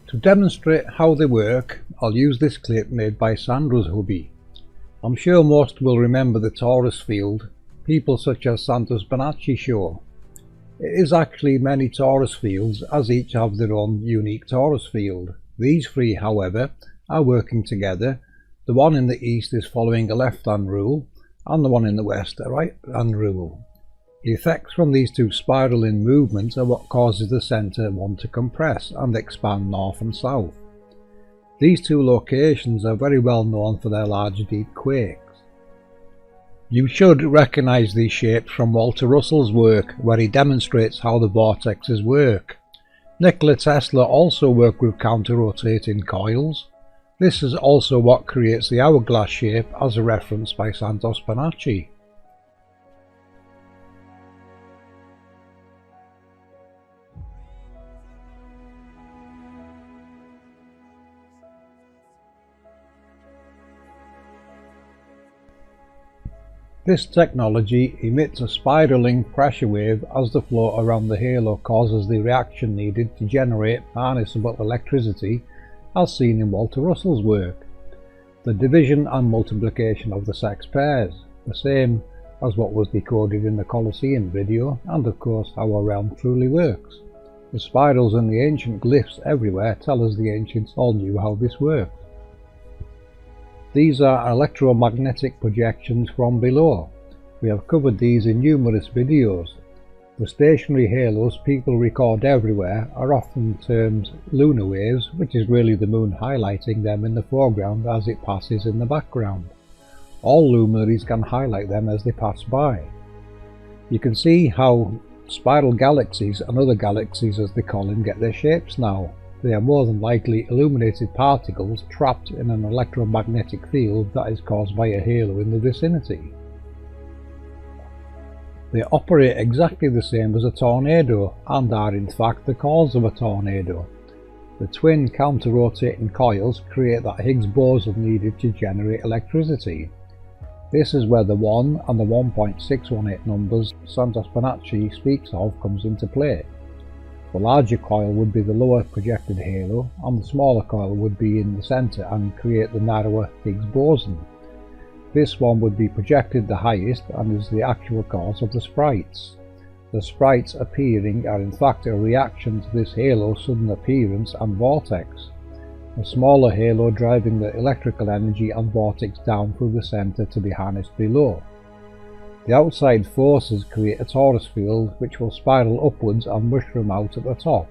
To demonstrate how they work, I'll use this clip made by Sandra's hubby. I'm sure most will remember the torus field people such as Santos Bonacci show. It is actually many torus fields, as each have their own unique torus field. These three, however, are working together. The one in the east is following a left-hand rule, and the one in the west a right-hand rule. The effects from these two spiraling movements are what causes the centre one to compress and expand north and south. These two locations are very well known for their large deep quakes. You should recognise these shapes from Walter Russell's work, where he demonstrates how the vortexes work. Nikola Tesla also worked with counter-rotating coils. This is also what creates the hourglass shape, as referenced by Santos Bonacci. This technology emits a spiraling pressure wave as the flow around the halo causes the reaction needed to generate harnessable electricity, as seen in Walter Russell's work. The division and multiplication of the sex pairs, the same as what was decoded in the Colosseum video, and of course how our realm truly works. The spirals and the ancient glyphs everywhere tell us the ancients all knew how this worked. These are electromagnetic projections from below. We have covered these in numerous videos. The stationary halos people record everywhere are often termed lunar waves, which is really the moon highlighting them in the foreground as it passes in the background. All luminaries can highlight them as they pass by. You can see how spiral galaxies and other galaxies, as they call them, get their shapes now. They are more than likely illuminated particles trapped in an electromagnetic field that is caused by a halo in the vicinity. They operate exactly the same as a tornado and are in fact the cause of a tornado. The twin counter-rotating coils create that Higgs boson needed to generate electricity. This is where the 1 and the 1.618 numbers Santos Bonacci speaks of comes into play. The larger coil would be the lower projected halo, and the smaller coil would be in the centre and create the narrower Higgs boson. This one would be projected the highest and is the actual cause of the sprites. The sprites appearing are in fact a reaction to this halo's sudden appearance and vortex. The smaller halo driving the electrical energy and vortex down through the centre to be harnessed below. The outside forces create a torus field which will spiral upwards and mushroom out at the top.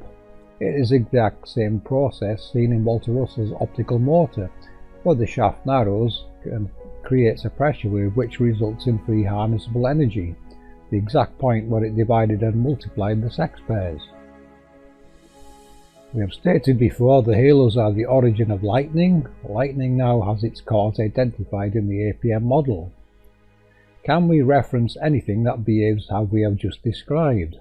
It is the exact same process seen in Walter Russell's optical motor, where the shaft narrows and creates a pressure wave which results in free harnessable energy, the exact point where it divided and multiplied the sex pairs. We have stated before the halos are the origin of lightning. Lightning now has its cause identified in the APM model. Can we reference anything that behaves how we have just described?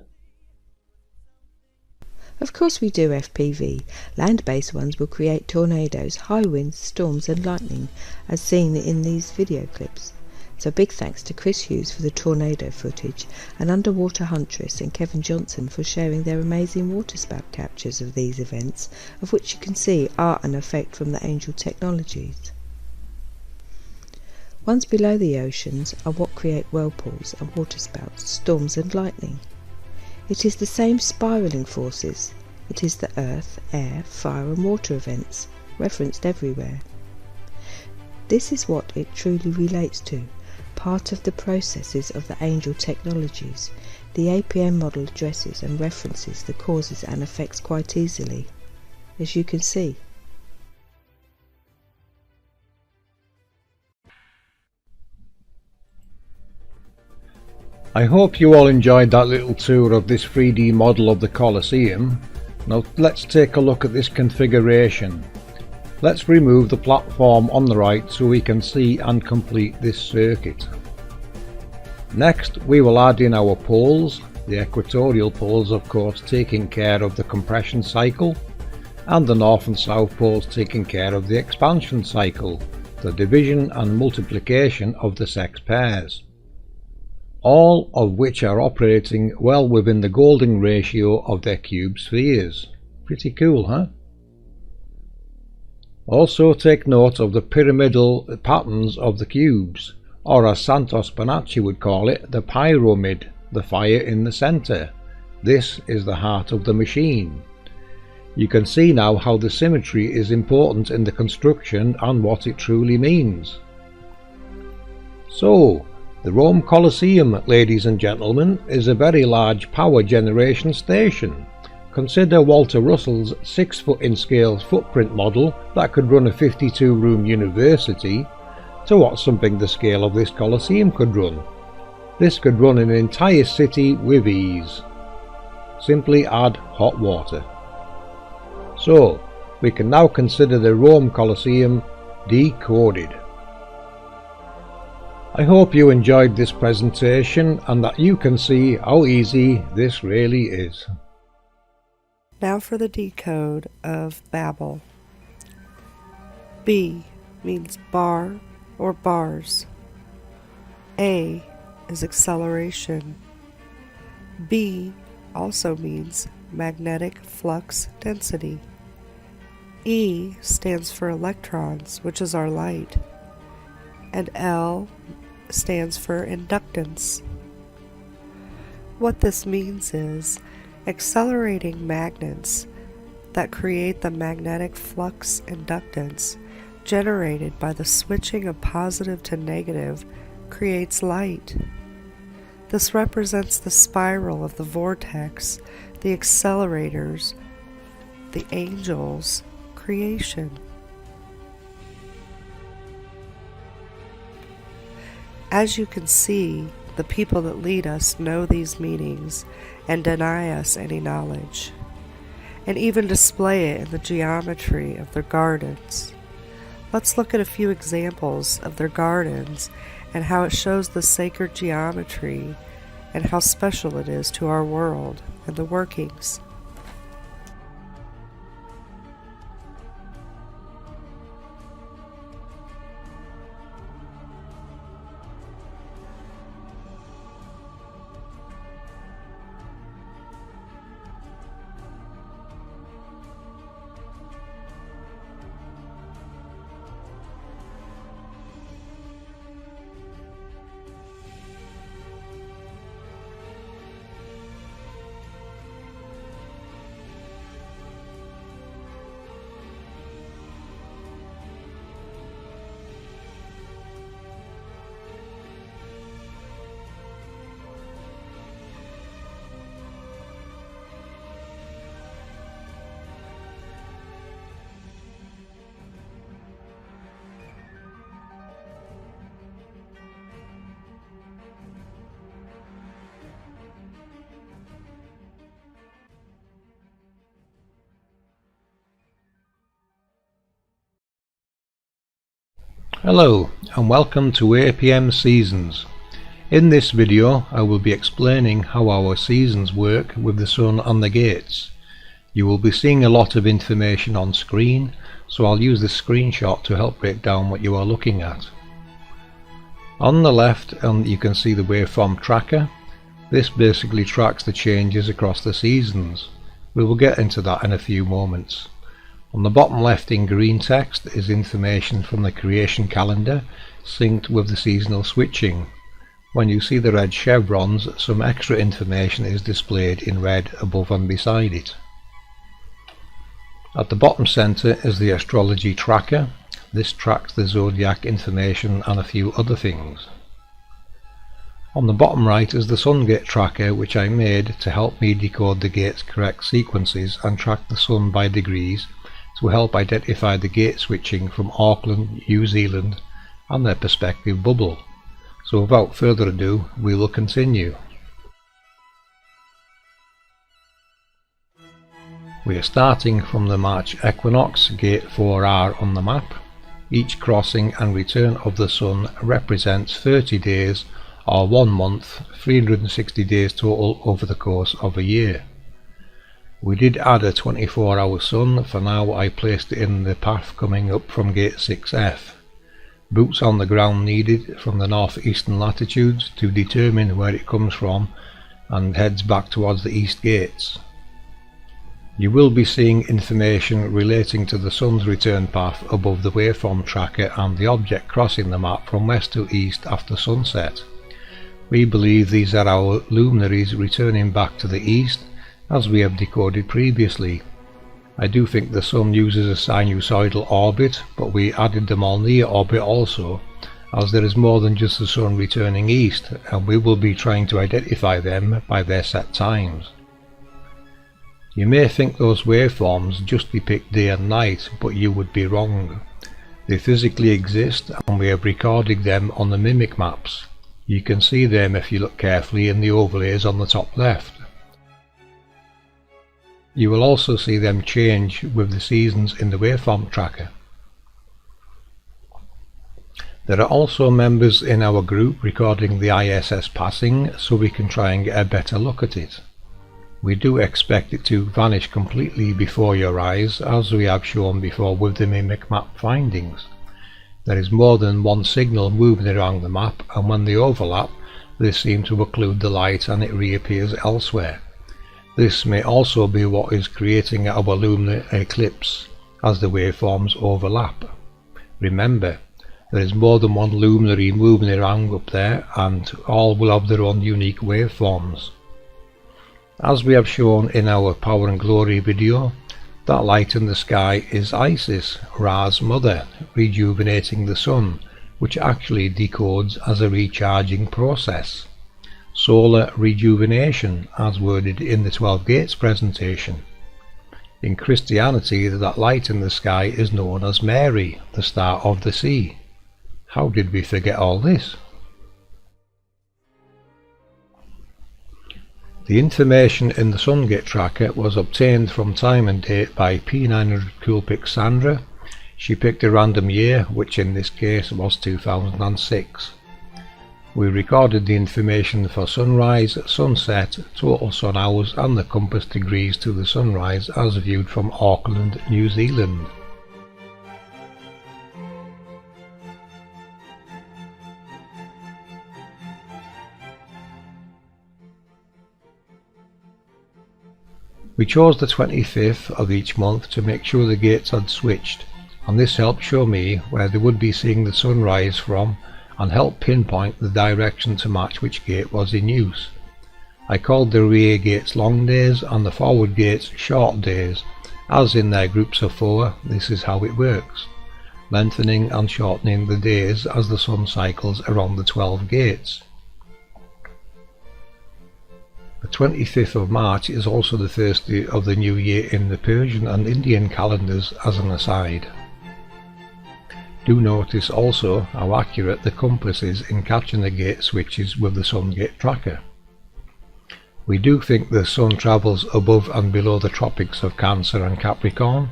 Of course we do, FPV. Land-based ones will create tornadoes, high winds, storms and lightning, as seen in these video clips. So big thanks to Chris Hughes for the tornado footage, and Underwater Huntress and Kevin Johnson for sharing their amazing waterspout captures of these events, of which you can see are an effect from the Angel technologies. Ones below the oceans are what create whirlpools and waterspouts, storms and lightning. It is the same spiralling forces. It is the earth, air, fire and water events, referenced everywhere. This is what it truly relates to, part of the processes of the angel technologies. The APM model addresses and references the causes and effects quite easily, as you can see. I hope you all enjoyed that little tour of this 3D model of the Colosseum. Now let's take a look at this configuration. Let's remove the platform on the right so we can see and complete this circuit. Next we will add in our poles, the equatorial poles of course taking care of the compression cycle, and the north and south poles taking care of the expansion cycle, the division and multiplication of the sex pairs. All of which are operating well within the golden ratio of their cube spheres. Pretty cool, huh? Also take note of the pyramidal patterns of the cubes, or as Santos Bonacci would call it, the pyramid, the fire in the centre. This is the heart of the machine. You can see now how the symmetry is important in the construction and what it truly means. So, the Rome Colosseum, ladies and gentlemen, is a very large power generation station. Consider Walter Russell's 6-foot in scale footprint model that could run a 52-room university, to what something the scale of this Colosseum could run. This could run an entire city with ease. Simply add hot water. So, we can now consider the Rome Colosseum decoded. I hope you enjoyed this presentation and that you can see how easy this really is. Now for the decode of Babel. B means bar or bars. A is acceleration. B also means magnetic flux density. E stands for electrons, which is our light. And L stands for inductance. What this means is accelerating magnets that create the magnetic flux inductance generated by the switching of positive to negative creates light. This represents the spiral of the vortex, the accelerators, the angels' creation. As you can see, the people that lead us know these meanings and deny us any knowledge, and even display it in the geometry of their gardens. Let's look at a few examples of their gardens and how it shows the sacred geometry and how special it is to our world and the workings. Hello and welcome to APM Seasons. In this video I will be explaining how our seasons work with the sun and the gates. You will be seeing a lot of information on screen, so I'll use this screenshot to help break down what you are looking at. On the left you can see the waveform tracker. This basically tracks the changes across the seasons. We will get into that in a few moments. On the bottom left in green text is information from the creation calendar, synced with the seasonal switching. When you see the red chevrons, some extra information is displayed in red above and beside it. At the bottom centre is the astrology tracker. This tracks the zodiac information and a few other things. On the bottom right is the sun gate tracker, which I made to help me decode the gate's correct sequences and track the sun by degrees to help identify the gate switching from Auckland, New Zealand and their perspective bubble. So without further ado, we will continue. We are starting from the March equinox, gate 4R on the map. Each crossing and return of the sun represents 30 days or 1 month, 360 days total over the course of a year. We did add a 24-hour sun. For now I placed it in the path coming up from gate 6F. Boots on the ground needed from the northeastern latitudes to determine where it comes from and heads back towards the east gates. You will be seeing information relating to the sun's return path above the waveform tracker and the object crossing the map from west to east after sunset. We believe these are our luminaries returning back to the east, as we have decoded previously. I do think the sun uses a sinusoidal orbit, but we added them all near orbit also, as there is more than just the sun returning east, and we will be trying to identify them by their set times. You may think those waveforms just depict day and night, but you would be wrong. They physically exist, and we have recorded them on the mimic maps. You can see them if you look carefully in the overlays on the top left. You will also see them change with the seasons in the waveform tracker. There are also members in our group recording the ISS passing, so we can try and get a better look at it. We do expect it to vanish completely before your eyes, as we have shown before with the mimic map findings. There is more than one signal moving around the map, and when they overlap, they seem to occlude the light and it reappears elsewhere. This may also be what is creating our lunar eclipse, as the waveforms overlap. Remember, there is more than one luminary moving around up there, and all will have their own unique waveforms. As we have shown in our Power and Glory video, that light in the sky is Isis, Ra's mother, rejuvenating the sun, which actually decodes as a recharging process. Solar rejuvenation, as worded in the 12 Gates presentation. In Christianity, that light in the sky is known as Mary, the star of the sea. How did we forget all this? The information in the Sungate tracker was obtained from time and date by P900 Coolpick Sandra. She picked a random year, which in this case was 2006. We recorded the information for sunrise, sunset, total sun hours and the compass degrees to the sunrise as viewed from Auckland, New Zealand. We chose the 25th of each month to make sure the gates had switched, and this helped show me where they would be seeing the sunrise from and helped pinpoint the direction to match which gate was in use. I called the rear gates long days and the forward gates short days, as in their groups of 4. This is how it works, lengthening and shortening the days as the sun cycles around the 12 gates. The 25th of March is also the first day of the new year in the Persian and Indian calendars, as an aside. Do notice also how accurate the compass is in catching the gate switches with the sun gate tracker. We do think the sun travels above and below the tropics of Cancer and Capricorn,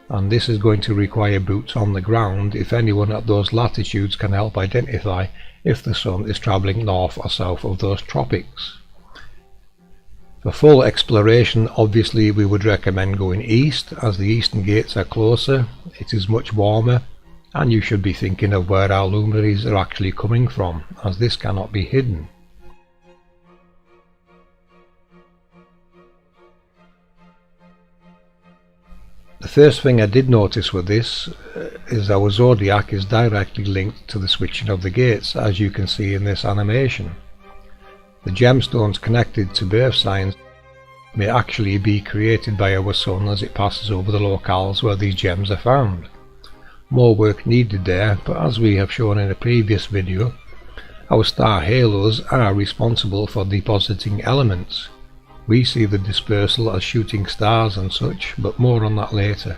and this is going to require boots on the ground if anyone at those latitudes can help identify if the sun is travelling north or south of those tropics. For full exploration, obviously we would recommend going east, as the eastern gates are closer, it is much warmer, and you should be thinking of where our luminaries are actually coming from, as this cannot be hidden. The first thing I did notice with this is our zodiac is directly linked to the switching of the gates, as you can see in this animation. The gemstones connected to birth signs may actually be created by our sun as it passes over the locales where these gems are found. More work needed there, but as we have shown in a previous video, our star halos are responsible for depositing elements. We see the dispersal as shooting stars and such, but more on that later.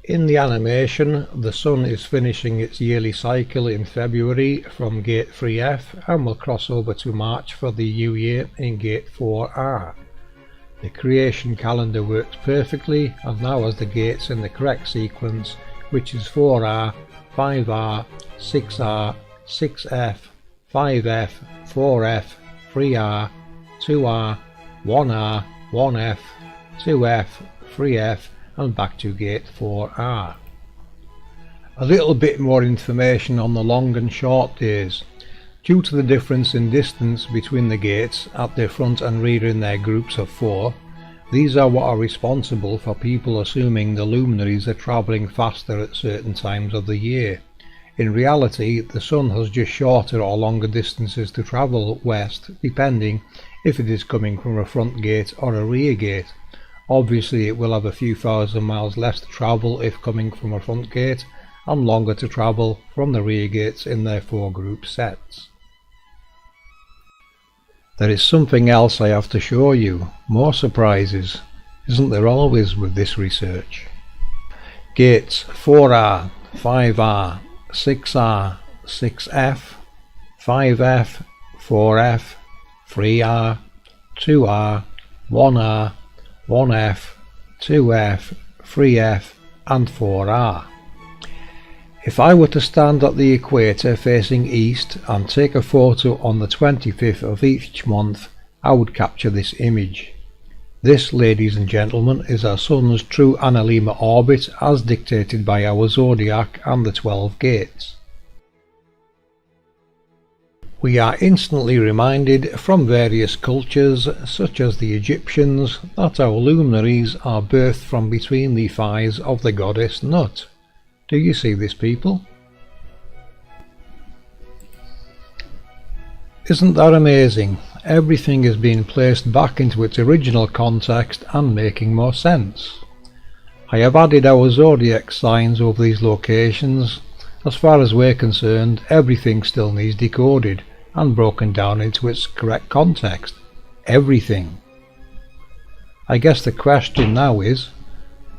In the animation, the Sun is finishing its yearly cycle in February from gate 3F and will cross over to March for the new year in gate 4R. The creation calendar works perfectly and now has the gates in the correct sequence, which is 4R, 5R, 6R, 6F, 5F, 4F, 3R, 2R, 1R, 1F, 2F, 3F and back to gate 4R. A little bit more information on the long and short days. Due to the difference in distance between the gates at their front and rear in their groups of 4, these are what are responsible for people assuming the luminaries are travelling faster at certain times of the year. In reality, the Sun has just shorter or longer distances to travel west, depending if it is coming from a front gate or a rear gate. Obviously it will have a few thousand miles less to travel if coming from a front gate, and longer to travel from the rear gates in their 4 group sets. There is something else I have to show you. More surprises, isn't there always with this research? Gates 4R, 5R, 6R, 6F, 5F, 4F, 3R, 2R, 1R, 1F, 2F, 3F and 4R. If I were to stand at the equator facing east and take a photo on the 25th of each month, I would capture this image. This, ladies and gentlemen, is our Sun's true analemma orbit as dictated by our zodiac and the 12 gates. We are instantly reminded from various cultures, such as the Egyptians, that our luminaries are birthed from between the thighs of the goddess Nut. Do you see this, people? Isn't that amazing? Everything is being placed back into its original context and making more sense. I have added our zodiac signs over these locations. As far as we're concerned, everything still needs decoded and broken down into its correct context. Everything. I guess the question now is,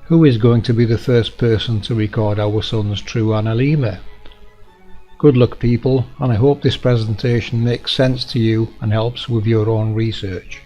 who is going to be the first person to record our Sun's true analemma? Good luck, people, and I hope this presentation makes sense to you and helps with your own research.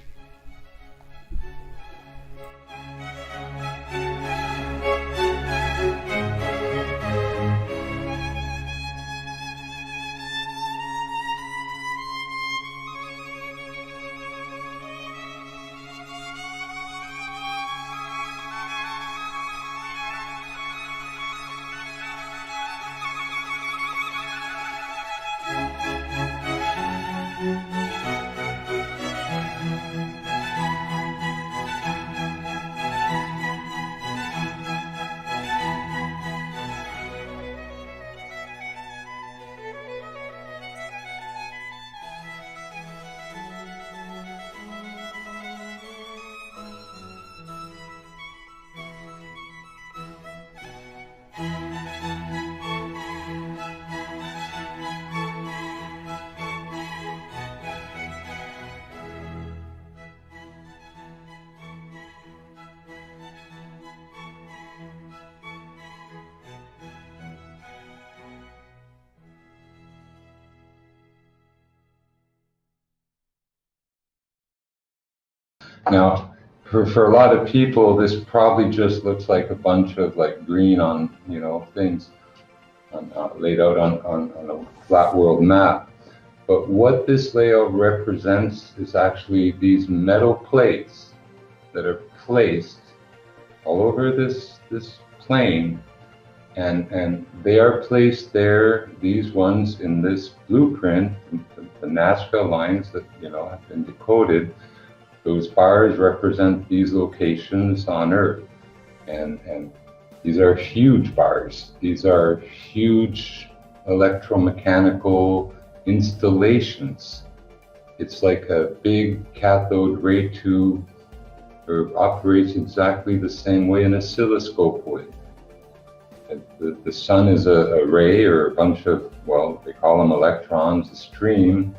Now, for a lot of people, this probably just looks like a bunch of like green on, things laid out on a flat world map. But what this layout represents is actually these metal plates that are placed all over this plane, and they are placed there, these ones in this blueprint, the Nazca lines that have been decoded. Those bars represent these locations on Earth. And these are huge bars. These are huge electromechanical installations. It's like a big cathode ray tube, or operates exactly the same way an oscilloscope would. The sun is a ray, or a bunch of, well, they call them electrons, a stream,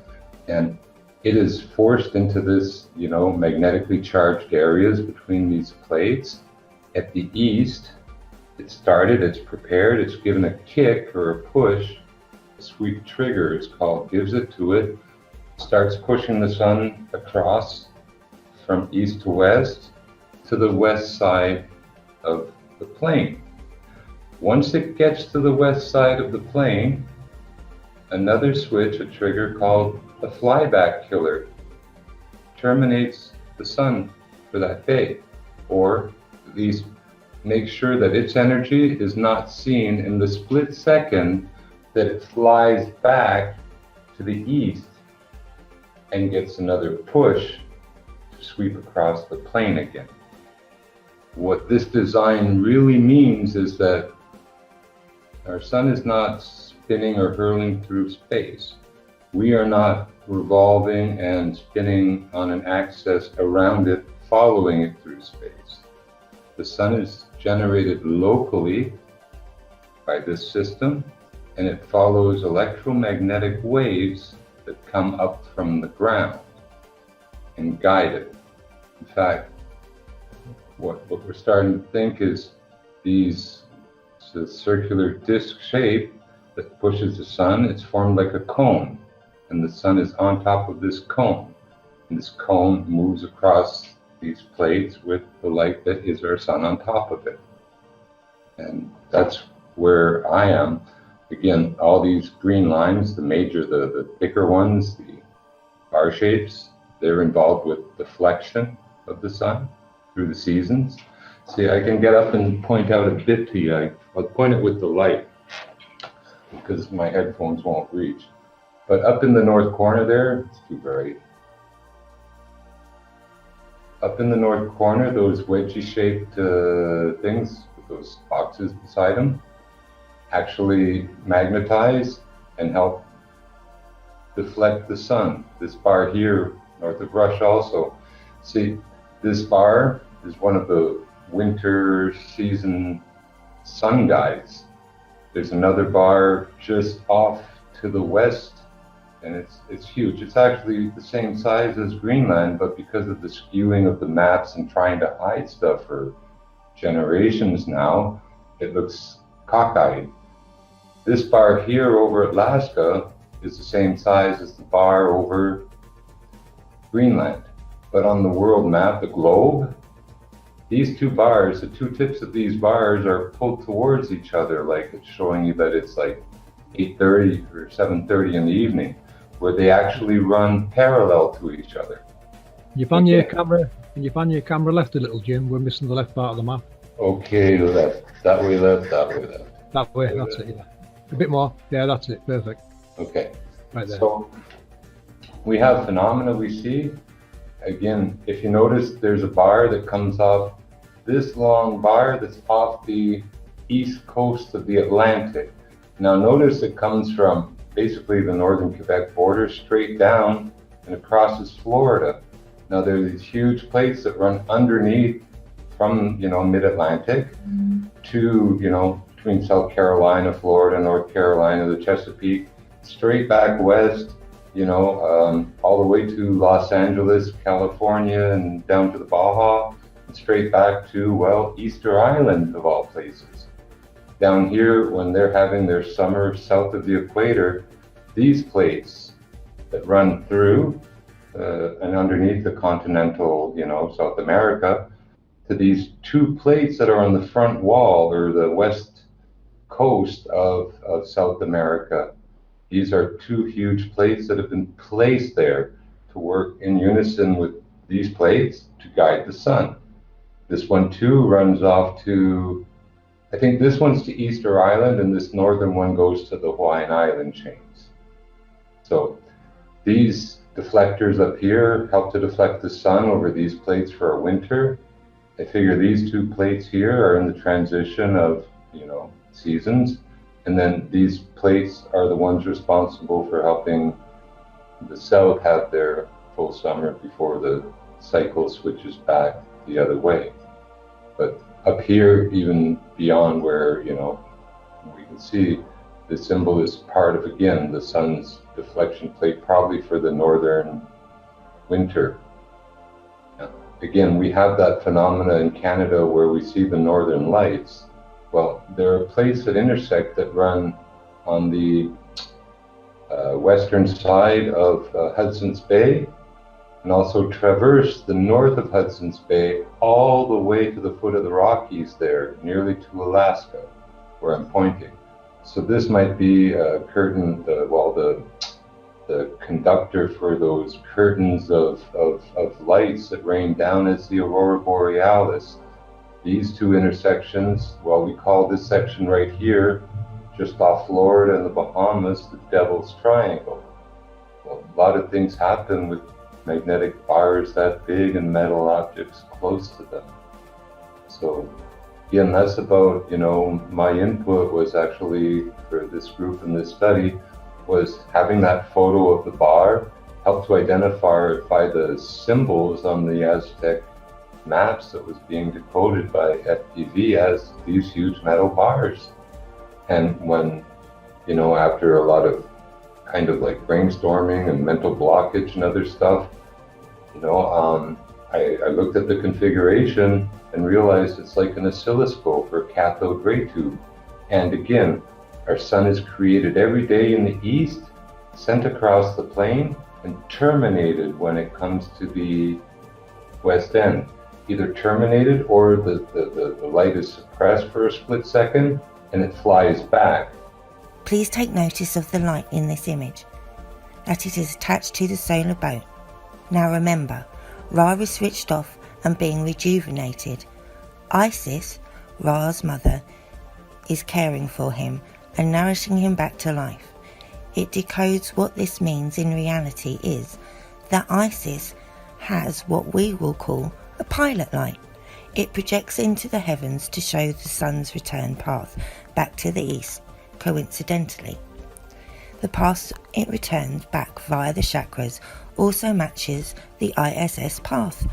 and it is forced into this, magnetically charged areas between these plates. At the east, it's prepared, it's given a kick or a push, a sweep trigger, it's called, gives it to it, starts pushing the sun across from east to west to the west side of the plane. Once it gets to the west side of the plane, another switch, a trigger called a flyback killer, terminates the sun for that day, or at least make sure that its energy is not seen in the split second that it flies back to the east and gets another push to sweep across the plane again. What this design really means is that our sun is not spinning or hurling through space. We are not revolving and spinning on an axis around it, following it through space. The sun is generated locally by this system, and it follows electromagnetic waves that come up from the ground and guide it. In fact, what we're starting to think is this circular disc shape that pushes the sun, it's formed like a cone, and the sun is on top of this cone. And this cone moves across these plates with the light that is our sun on top of it. And that's where I am. Again, all these green lines, the thicker ones, the bar shapes, they're involved with deflection of the sun through the seasons. See, I can get up and point out a bit to you. I'll point it with the light because my headphones won't reach. But up in the north corner there, it's too bright. Up in the north corner, those wedgie-shaped things with those boxes beside them actually magnetize and help deflect the sun. This bar here, north of Russia also. See, this bar is one of the winter season sun guides. There's another bar just off to the west, and it's huge. It's actually the same size as Greenland, but because of the skewing of the maps and trying to hide stuff for generations now, it looks cockeyed. This bar here over Alaska is the same size as the bar over Greenland. But on the world map, the globe, these two bars, the two tips of these bars are pulled towards each other, like it's showing you that it's like 8:30 or 7:30 in the evening, where they actually run parallel to each other. You pan your camera, and you pan your camera left a little, Jim. We're missing the left part of the map. Okay, left. That way left, that way left. That way, that's it, yeah. A bit more. Yeah, that's it. Perfect. Okay. Right there. So we have phenomena we see. Again, if you notice, there's a bar that comes off, this long bar that's off the east coast of the Atlantic. Now notice it comes from basically the northern Quebec border straight down and it crosses Florida. Now there are these huge plates that run underneath from, mid-Atlantic to, between South Carolina, Florida, North Carolina, the Chesapeake, straight back west, all the way to Los Angeles, California, and down to the Baja, and straight back to, Easter Island of all places. Down here, when they're having their summer south of the equator, these plates that run through and underneath the continental, South America, to these two plates that are on the front wall or the west coast of South America. These are two huge plates that have been placed there to work in unison with these plates to guide the sun. This one too runs off to, I think this one's to Easter Island, and this northern one goes to the Hawaiian Island chains. So these deflectors up here help to deflect the sun over these plates for a winter. I figure these two plates here are in the transition of, seasons. And then these plates are the ones responsible for helping the south have their full summer before the cycle switches back the other way. But up here, even beyond where, we can see, the symbol is part of, again, the sun's deflection plate, probably for the northern winter. Again, we have that phenomena in Canada where we see the northern lights. Well, there are plates that intersect that run on the western side of Hudson's Bay, and also traverse the north of Hudson's Bay all the way to the foot of the Rockies there, nearly to Alaska, where I'm pointing. So this might be a curtain, the conductor for those curtains of lights that rain down as the aurora borealis. These two intersections, well, we call this section right here, just off Florida and the Bahamas, the Devil's Triangle. Well, a lot of things happen with magnetic bars that big and metal objects close to them. So again, that's about, my input was actually for this group in this study was having that photo of the bar helped to identify the symbols on the Aztec maps that was being decoded by FPV as these huge metal bars. And when, after a lot of kind of like brainstorming and mental blockage and other stuff, I looked at the configuration and realized it's like an oscilloscope or cathode ray tube. And again, our sun is created every day in the east, sent across the plane, and terminated when it comes to the west end. Either terminated or the light is suppressed for a split second and it flies back. Please take notice of the light in this image, that it is attached to the solar boat. Now remember, Ra is switched off and being rejuvenated. Isis, Ra's mother, is caring for him and nourishing him back to life. It decodes what this means in reality is that Isis has what we will call a pilot light. It projects into the heavens to show the sun's return path back to the east, coincidentally. The path it returns back via the chakras also matches the ISS path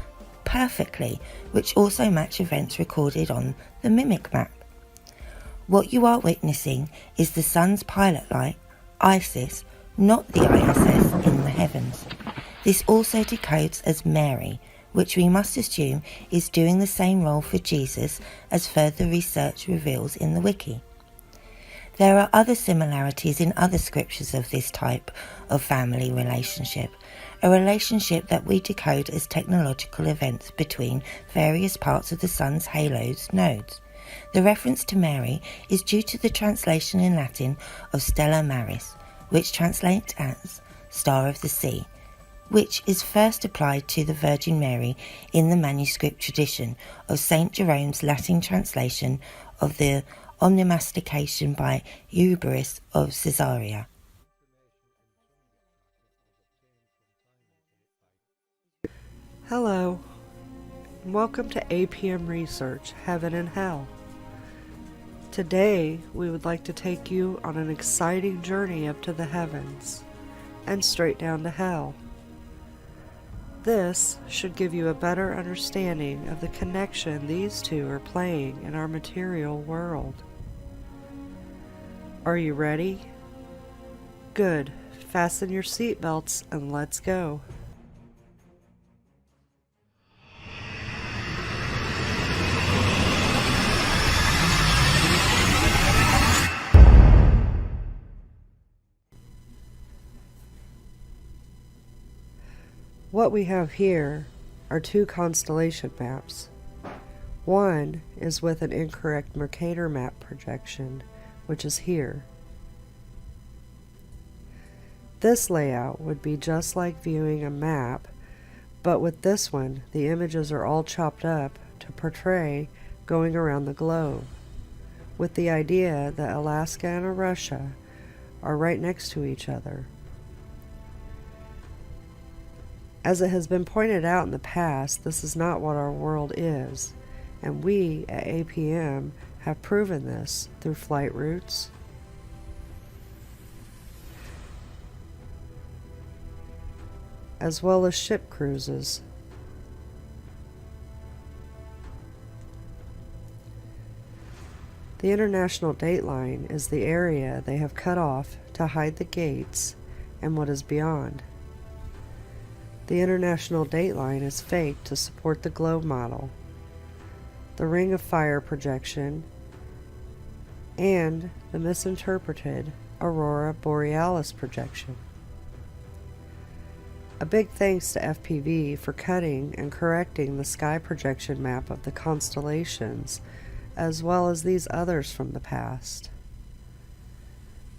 perfectly, which also match events recorded on the Mimic map. What you are witnessing is the sun's pilot light, Isis, not the ISS in the heavens. This also decodes as Mary, which we must assume is doing the same role for Jesus as further research reveals in the wiki. There are other similarities in other scriptures of this type of family relationship, a relationship that we decode as technological events between various parts of the sun's halo's nodes. The reference to Mary is due to the translation in Latin of Stella Maris, which translates as Star of the Sea, which is first applied to the Virgin Mary in the manuscript tradition of St. Jerome's Latin translation of the Omnimastication by Euberus of Caesarea. Hello, and welcome to APM Research, Heaven and Hell. Today, we would like to take you on an exciting journey up to the heavens and straight down to hell. This should give you a better understanding of the connection these two are playing in our material world. Are you ready? Good. Fasten your seatbelts and let's go. What we have here are two constellation maps. One is with an incorrect Mercator map projection, which is here. This layout would be just like viewing a map, but with this one, the images are all chopped up to portray going around the globe, with the idea that Alaska and Russia are right next to each other. As it has been pointed out in the past, this is not what our world is, and we at APM have proven this through flight routes, as well as ship cruises. The international dateline is the area they have cut off to hide the gates and what is beyond. The international dateline is faked to support the globe model, the ring of fire projection, and the misinterpreted aurora borealis projection. A big thanks to FPV for cutting and correcting the sky projection map of the constellations, as well as these others from the past.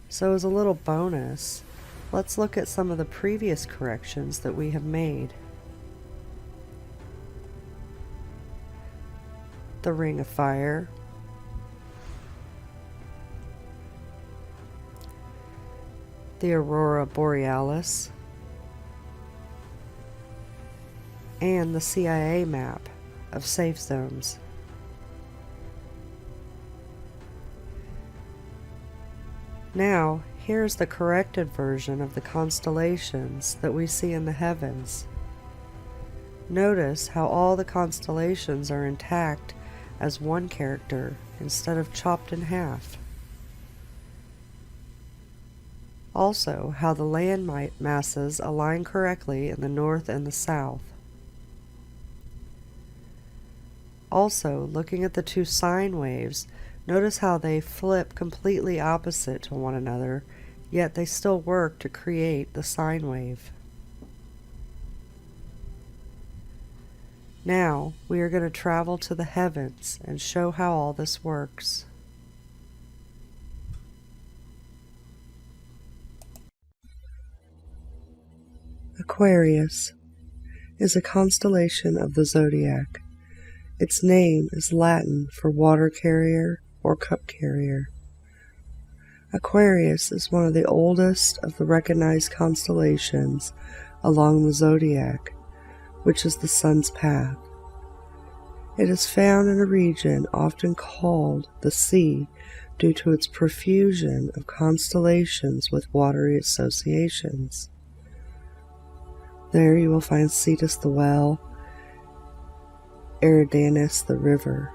So as a little bonus, let's look at some of the previous corrections that we have made. The ring of fire, the aurora borealis, and the CIA map of safe zones. Now, here's the corrected version of the constellations that we see in the heavens. Notice how all the constellations are intact as one character instead of chopped in half. Also, how the land masses align correctly in the north and the south. Also, looking at the two sine waves, notice how they flip completely opposite to one another, yet they still work to create the sine wave. Now, we are going to travel to the heavens and show how all this works. Aquarius is a constellation of the zodiac. Its name is Latin for water carrier or cup carrier. Aquarius is one of the oldest of the recognized constellations along the zodiac, which is the sun's path. It is found in a region often called the sea due to its profusion of constellations with watery associations. There you will find Cetus the well, Eridanus the river.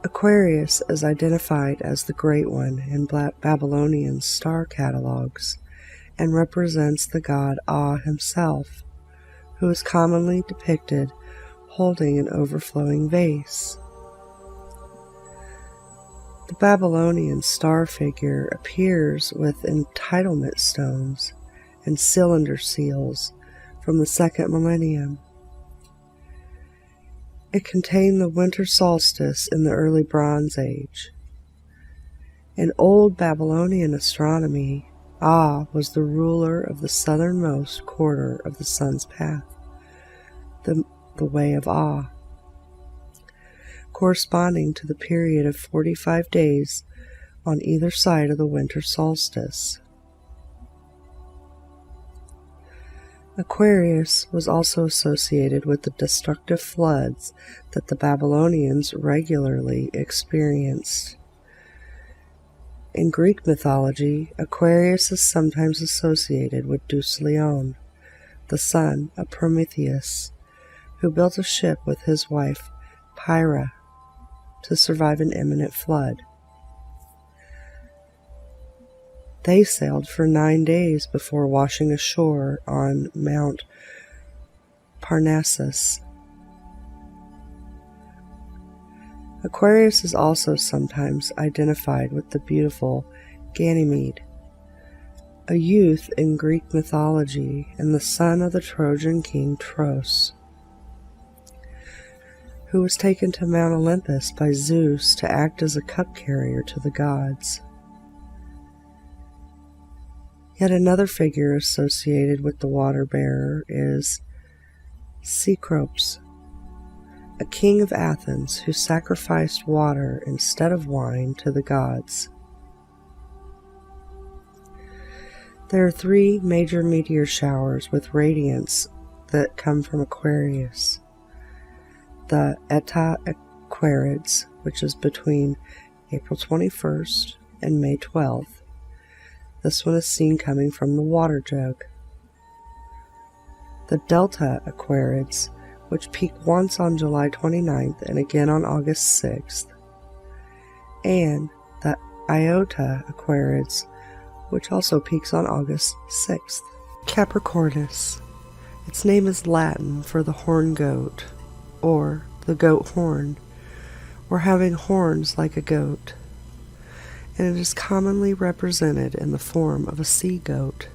Aquarius is identified as the Great One in Babylonian star catalogs and represents the god Ah himself, who is commonly depicted holding an overflowing vase. The Babylonian star figure appears with entitlement stones and cylinder seals from the second millennium. It contained the winter solstice in the early Bronze Age. In Old Babylonian astronomy, Ah was the ruler of the southernmost quarter of the sun's path, the way of Ah, corresponding to the period of 45 days on either side of the winter solstice. Aquarius was also associated with the destructive floods that the Babylonians regularly experienced. In Greek mythology, Aquarius is sometimes associated with Deus Leon, the son of Prometheus, who built a ship with his wife Pyrrha to survive an imminent flood. They sailed for 9 days before washing ashore on Mount Parnassus. Aquarius is also sometimes identified with the beautiful Ganymede, a youth in Greek mythology and the son of the Trojan king Tros, who was taken to Mount Olympus by Zeus to act as a cup carrier to the gods. Yet another figure associated with the water bearer is Cecropes, a king of Athens who sacrificed water instead of wine to the gods. There are 3 major meteor showers with radiance that come from Aquarius. The Eta Aquarids, which is between April 21st and May 12th. This one is seen coming from the water jug. The Delta Aquarids, which peak once on July 29th and again on August 6th. And the Iota Aquarids, which also peaks on August 6th. Capricornus. Its name is Latin for the horn goat, or the goat horn, or having horns like a goat, and it is commonly represented in the form of a sea goat.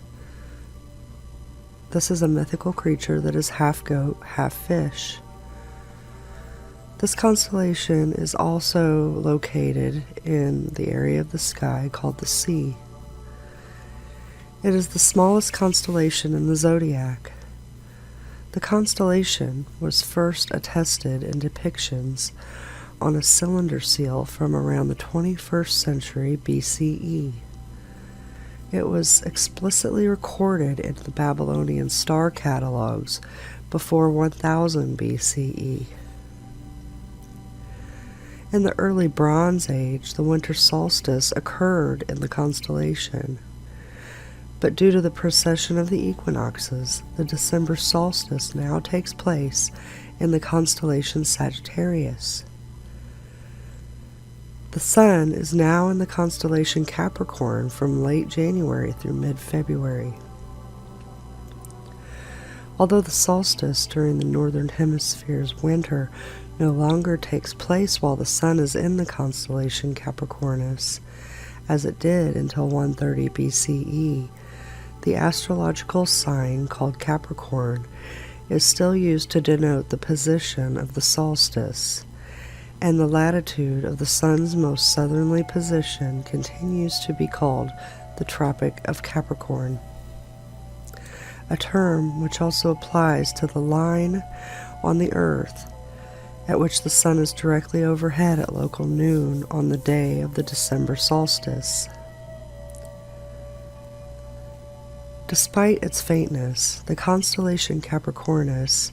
This is a mythical creature that is half goat, half fish. This constellation is also located in the area of the sky called the Sea. It is the smallest constellation in the zodiac. The constellation was first attested in depictions on a cylinder seal from around the 21st century BCE. It was explicitly recorded in the Babylonian star catalogs before 1000 BCE. In the early Bronze Age, the winter solstice occurred in the constellation. But due to the precession of the equinoxes, the December solstice now takes place in the constellation Sagittarius. The Sun is now in the constellation Capricorn from late January through mid-February. Although the solstice during the Northern Hemisphere's winter no longer takes place while the Sun is in the constellation Capricornus, as it did until 130 BCE, the astrological sign called Capricorn is still used to denote the position of the solstice, and the latitude of the Sun's most southerly position continues to be called the Tropic of Capricorn, a term which also applies to the line on the Earth at which the Sun is directly overhead at local noon on the day of the December solstice. Despite its faintness, the constellation Capricornus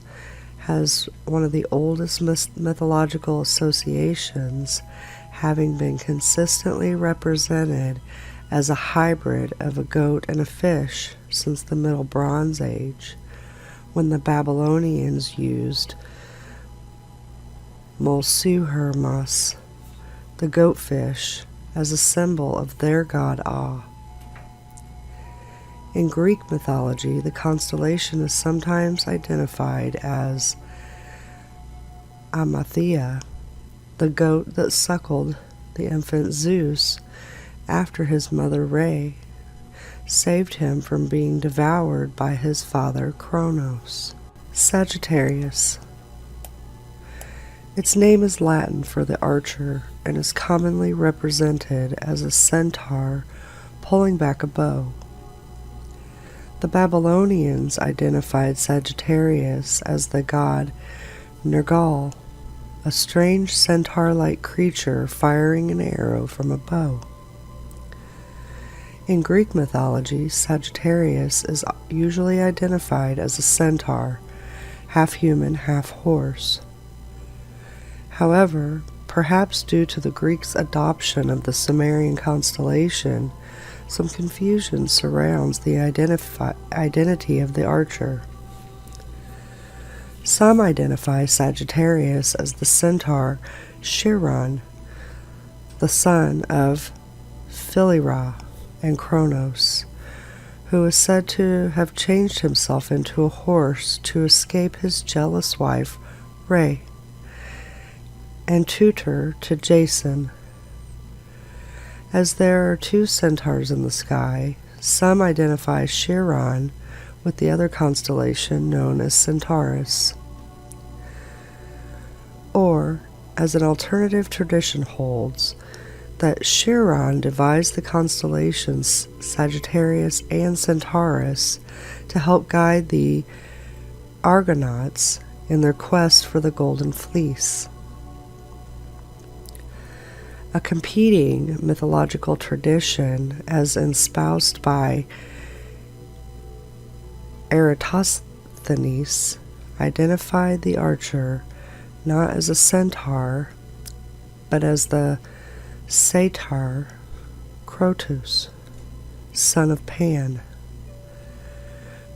has one of the oldest mythological associations, having been consistently represented as a hybrid of a goat and a fish since the Middle Bronze Age, when the Babylonians used Mulsuhermas, the goatfish, as a symbol of their god Ah. In Greek mythology, the constellation is sometimes identified as Amathia, the goat that suckled the infant Zeus after his mother Rhea saved him from being devoured by his father Kronos. Sagittarius. Its name is Latin for the archer and is commonly represented as a centaur pulling back a bow. The Babylonians identified Sagittarius as the god Nergal, a strange centaur-like creature firing an arrow from a bow. In Greek mythology, Sagittarius is usually identified as a centaur, half human, half horse. However, perhaps due to the Greeks' adoption of the Sumerian constellation, some confusion surrounds the identity of the archer. Some identify Sagittarius as the centaur Chiron, the son of Philyra and Kronos, who is said to have changed himself into a horse to escape his jealous wife Rhea, and tutor to Jason. As there are 2 centaurs in the sky, some identify Chiron with the other constellation known as Centaurus. Or, as an alternative tradition holds, that Chiron devised the constellations Sagittarius and Centaurus to help guide the Argonauts in their quest for the Golden Fleece. A competing mythological tradition, as espoused by Eratosthenes identified the archer not as a centaur, but as the satyr Crotus, son of Pan,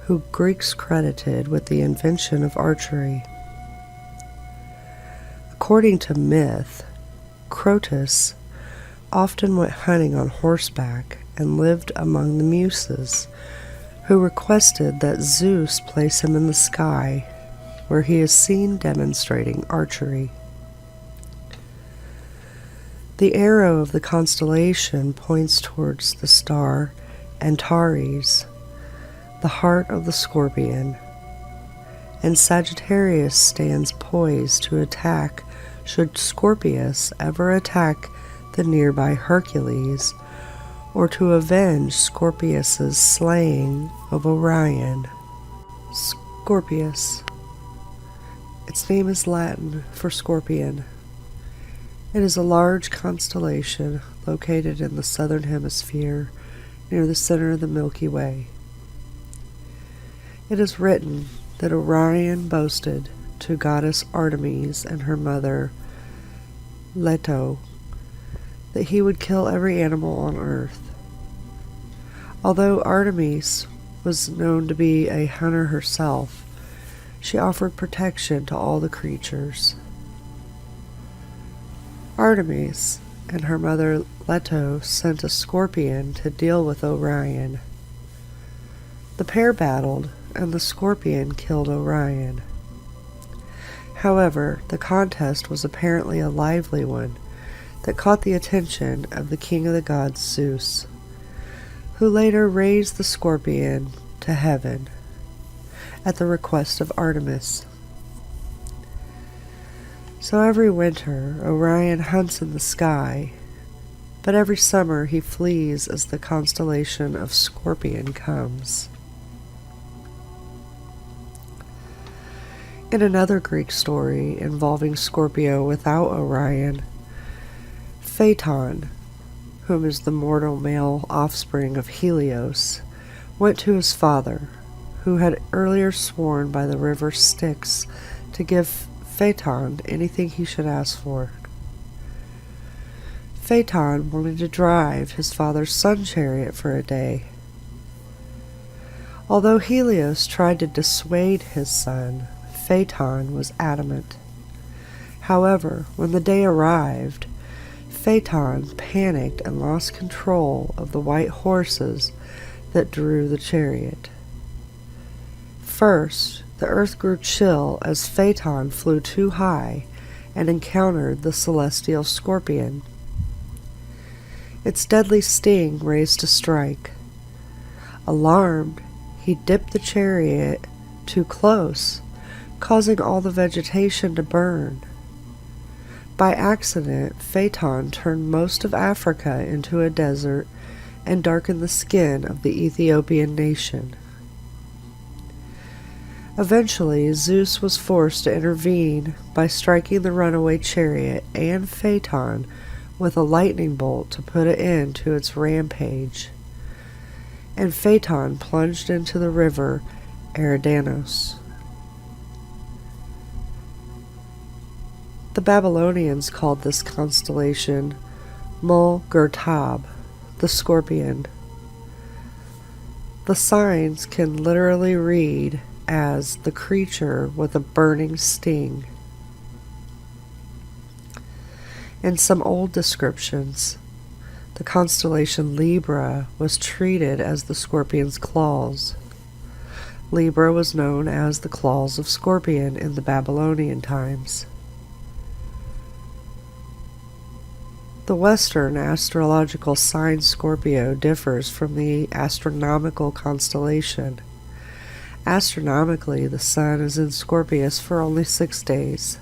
who Greeks credited with the invention of archery. According to myth, Crotus often went hunting on horseback and lived among the Muses, who requested that Zeus place him in the sky, where he is seen demonstrating archery. The arrow of the constellation points towards the star Antares, the heart of the scorpion, and Sagittarius stands poised to attack should Scorpius ever attack the nearby Hercules, or to avenge Scorpius's slaying of Orion. Scorpius. Its name is Latin for scorpion. It is a large constellation located in the southern hemisphere near the center of the Milky Way. It is written that Orion boasted to goddess Artemis and her mother Leto that he would kill every animal on earth. Although Artemis was known to be a hunter herself, she offered protection to all the creatures. Artemis and her mother Leto sent a scorpion to deal with Orion. The pair battled, and the scorpion killed Orion. However, the contest was apparently a lively one that caught the attention of the king of the gods, Zeus, who later raised the scorpion to heaven at the request of Artemis. So every winter, Orion hunts in the sky, but every summer he flees as the constellation of Scorpion comes. In another Greek story involving Scorpio without Orion, Phaeton, whom is the mortal male offspring of Helios, went to his father, who had earlier sworn by the river Styx to give Phaeton anything he should ask for. Phaeton wanted to drive his father's sun chariot for a day. Although Helios tried to dissuade his son, Phaeton was adamant. However, when the day arrived, Phaeton panicked and lost control of the white horses that drew the chariot. First, the earth grew chill as Phaeton flew too high and encountered the celestial scorpion. Its deadly sting raised a strike. Alarmed, he dipped the chariot too close, causing all the vegetation to burn. By accident, Phaeton turned most of Africa into a desert and darkened the skin of the Ethiopian nation. Eventually, Zeus was forced to intervene by striking the runaway chariot and Phaeton with a lightning bolt to put an end to its rampage, and Phaeton plunged into the river Eridanos. The Babylonians called this constellation Mul-Gurtab, the scorpion. The signs can literally read as the creature with a burning sting. In some old descriptions, the constellation Libra was treated as the scorpion's claws. Libra was known as the claws of Scorpion in the Babylonian times. The Western astrological sign Scorpio differs from the astronomical constellation. Astronomically, the Sun is in Scorpius for only 6 days,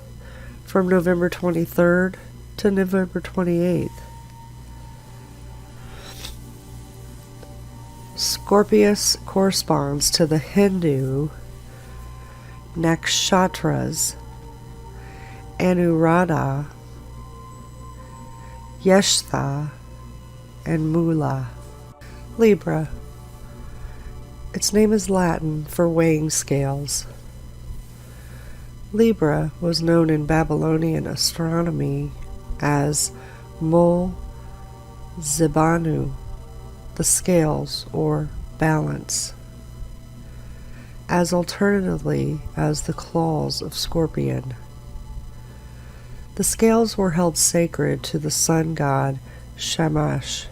from November 23rd to November 28th. Scorpius corresponds to the Hindu nakshatras Anuradha, Yeshtha, and Mula. Libra Its name is Latin for weighing scales. Libra was known in Babylonian astronomy as Mul Zibanu, the scales or balance, as alternatively as the claws of Scorpion. The scales were held sacred to the sun god Shamash,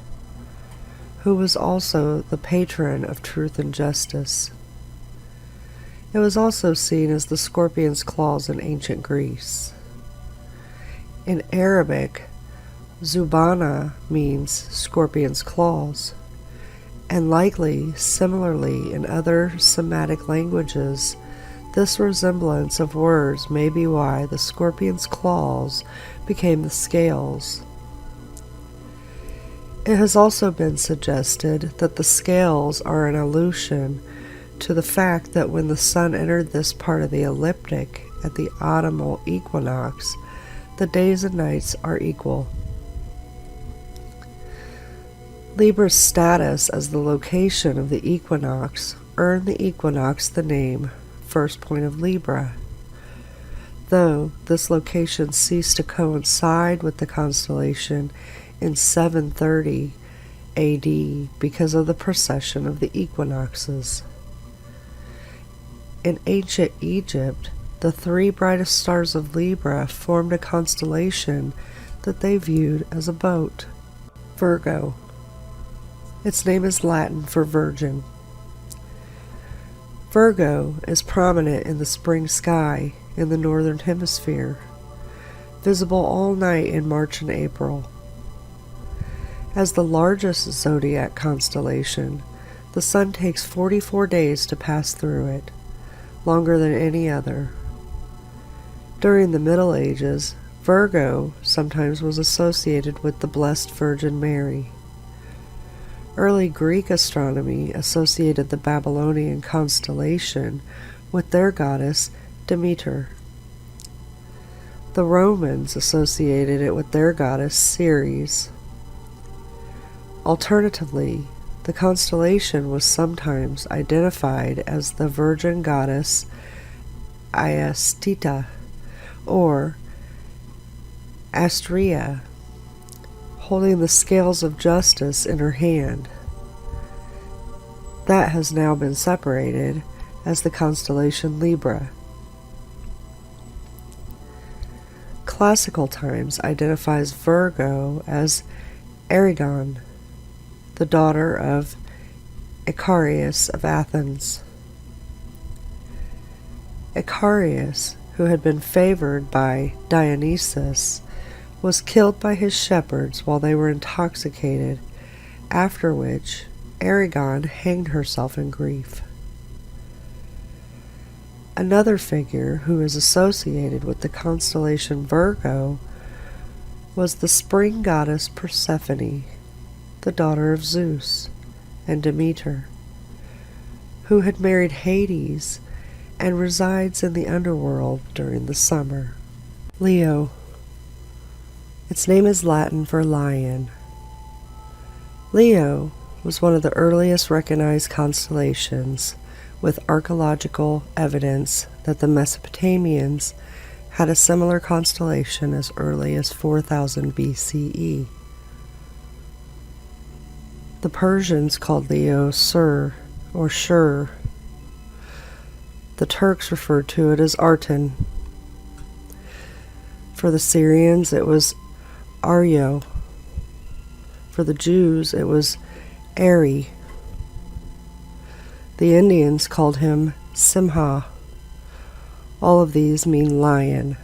who was also the patron of truth and justice. It was also seen as the scorpion's claws in ancient Greece. In Arabic, Zubana means scorpion's claws, and likely, similarly in other Semitic languages, this resemblance of words may be why the scorpion's claws became the scales. It has also been suggested that the scales are an allusion to the fact that when the sun entered this part of the ecliptic at the autumnal equinox, the days and nights are equal. Libra's status as the location of the equinox earned the equinox the name first point of Libra, though this location ceased to coincide with the constellation in 730 AD because of the precession of the equinoxes. In ancient Egypt, the three brightest stars of Libra formed a constellation that they viewed as a boat. Virgo. Its name is Latin for virgin. Virgo is prominent in the spring sky in the northern hemisphere, visible all night in March and April. As the largest zodiac constellation, the sun takes 44 days to pass through it, longer than any other. During the Middle Ages, Virgo sometimes was associated with the Blessed Virgin Mary. Early Greek astronomy associated the Babylonian constellation with their goddess Demeter. The Romans associated it with their goddess Ceres. Alternatively, the constellation was sometimes identified as the virgin goddess Iastita or Astrea, holding the scales of justice in her hand. That has now been separated as the constellation Libra. Classical Times identifies Virgo as Arigon, the daughter of Icarius of Athens. Icarius, who had been favored by Dionysus, was killed by his shepherds while they were intoxicated, after which Arigon hanged herself in grief. Another figure who is associated with the constellation Virgo was the spring goddess Persephone, the daughter of Zeus and Demeter, who had married Hades and resides in the underworld during the summer. Leo. Its name is Latin for lion. Leo was one of the earliest recognized constellations, with archaeological evidence that the Mesopotamians had a similar constellation as early as 4000 BCE. The Persians called Leo Sur or Shur. The Turks referred to it as Artan. For the Syrians, it was Aryo. For the Jews, it was Eri. The Indians called him Simha. All of these mean lion.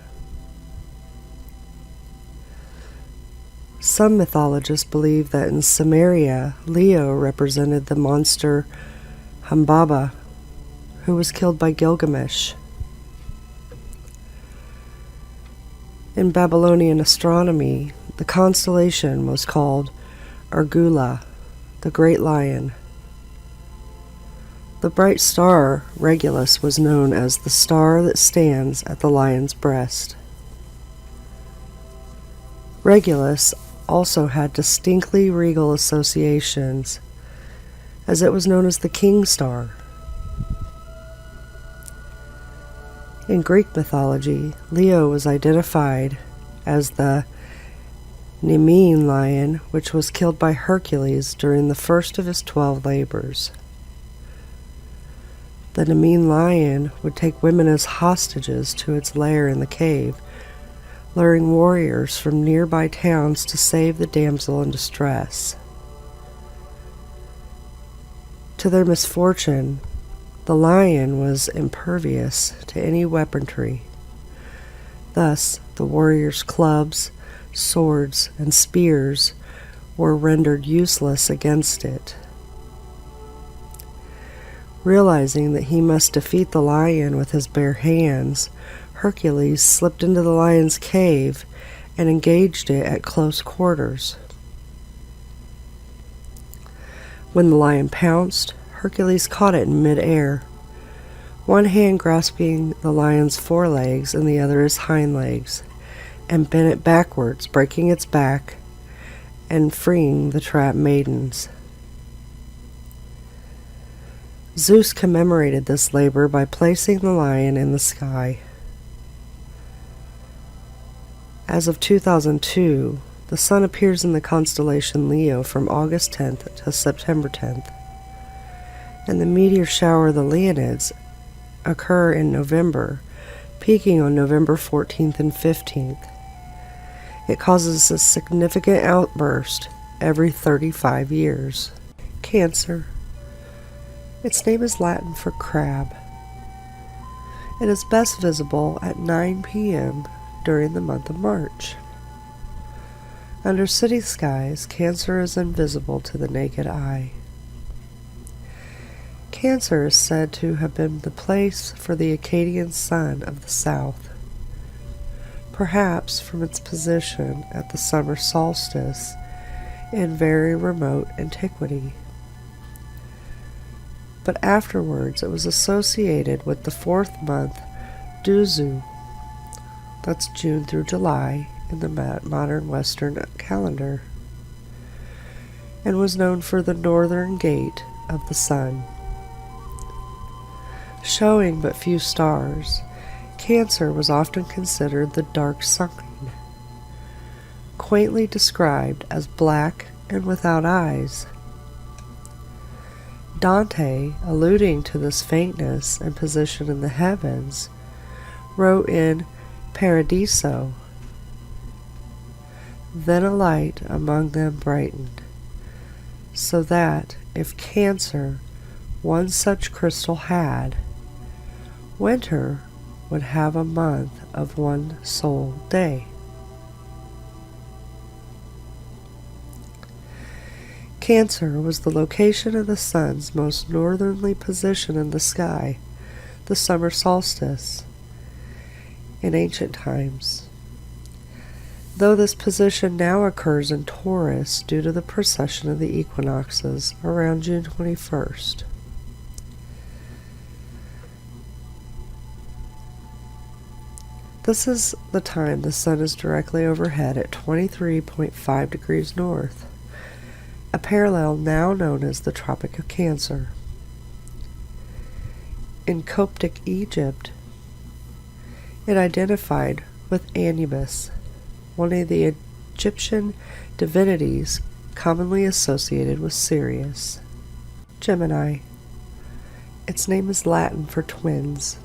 Some mythologists believe that in Samaria, Leo represented the monster Humbaba, who was killed by Gilgamesh. In Babylonian astronomy, the constellation was called Argula, the Great Lion. The bright star Regulus was known as the star that stands at the lion's breast. Regulus also had distinctly regal associations, as it was known as the King Star, In Greek mythology, Leo was identified as the Nemean lion, which was killed by Hercules during the first of his 12 labors. The Nemean lion would take women as hostages to its lair in the cave, luring warriors from nearby towns to save the damsel in distress. To their misfortune, the lion was impervious to any weaponry. Thus, the warriors' clubs, swords, and spears were rendered useless against it. Realizing that he must defeat the lion with his bare hands, Hercules slipped into the lion's cave and engaged it at close quarters. When the lion pounced, Hercules caught it in mid-air, one hand grasping the lion's forelegs and the other his hind legs, and bent it backwards, breaking its back and freeing the trapped maidens. Zeus commemorated this labor by placing the lion in the sky. As of 2002, the sun appears in the constellation Leo from August 10th to September 10th, and the meteor shower, the Leonids, occur in November, peaking on November 14th and 15th. It causes a significant outburst every 35 years. Cancer. Its name is Latin for crab. It is best visible at 9 p.m. during the month of March. Under city skies, Cancer is invisible to the naked eye. Cancer is said to have been the place for the Akkadian sun of the south, perhaps from its position at the summer solstice in very remote antiquity. But afterwards it was associated with the fourth month, Duzu, that's June through July in the modern Western calendar, and was known for the northern gate of the sun. Showing but few stars, Cancer was often considered the dark sign, quaintly described as black and without eyes. Dante, alluding to this faintness and position in the heavens, wrote in Paradiso, "Then a light among them brightened, so that if Cancer one such crystal had, winter would have a month of one sole day." Cancer was the location of the sun's most northerly position in the sky, the summer solstice, in ancient times, though this position now occurs in Taurus due to the precession of the equinoxes around June 21st. This is the time the sun is directly overhead at 23.5 degrees north, a parallel now known as the Tropic of Cancer. In Coptic Egypt, it identified with Anubis, one of the Egyptian divinities commonly associated with Sirius. Gemini. Its name is Latin for twins.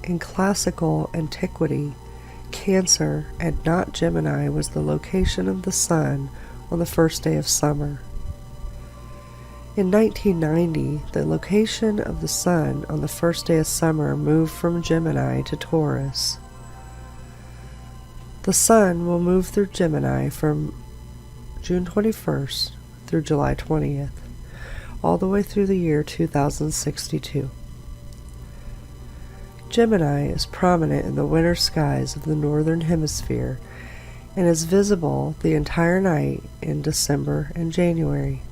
In classical antiquity, Cancer and not Gemini was the location of the sun on the first day of summer. In 1990, the location of the sun on the first day of summer moved from Gemini to Taurus. The sun will move through Gemini from June 21st through July 20th, all the way through the year 2062. Gemini is prominent in the winter skies of the northern hemisphere and is visible the entire night in December and January.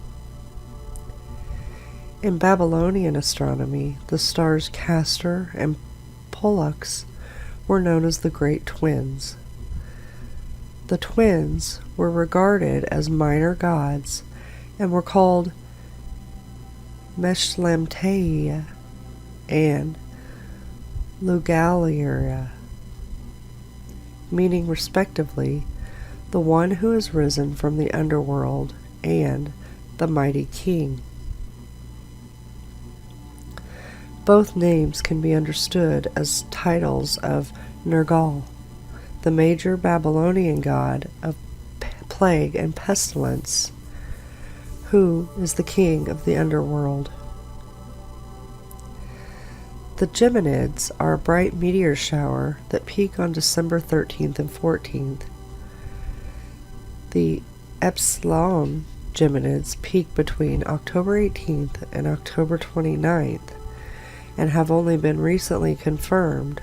In Babylonian astronomy, the stars Castor and Pollux were known as the Great Twins. The twins were regarded as minor gods and were called Meshlemteia and Luminaries, meaning respectively the one who has risen from the underworld and the mighty king. Both names can be understood as titles of Nergal, the major Babylonian god of plague and pestilence, who is the king of the underworld. The Geminids are a bright meteor shower that peak on December 13th and 14th. The Epsilon Geminids peak between October 18th and October 29th and have only been recently confirmed.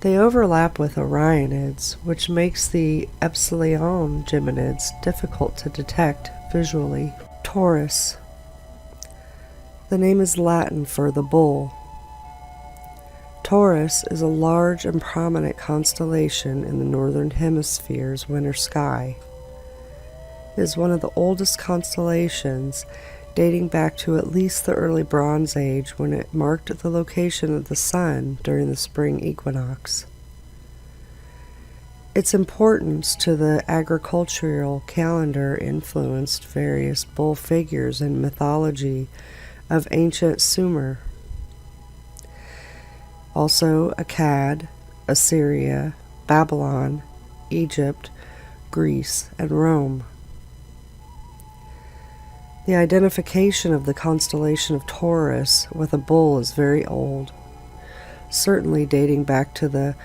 They overlap with Orionids, which makes the Epsilon Geminids difficult to detect visually. Taurus. The name is Latin for the bull. Taurus is a large and prominent constellation in the northern hemisphere's winter sky. It is one of the oldest constellations, dating back to at least the early Bronze Age, when it marked the location of the sun during the spring equinox. Its importance to the agricultural calendar influenced various bull figures in mythology of ancient Sumer. Also Akkad, Assyria, Babylon, Egypt, Greece, and Rome. The identification of the constellation of Taurus with a bull is very old, certainly dating back to the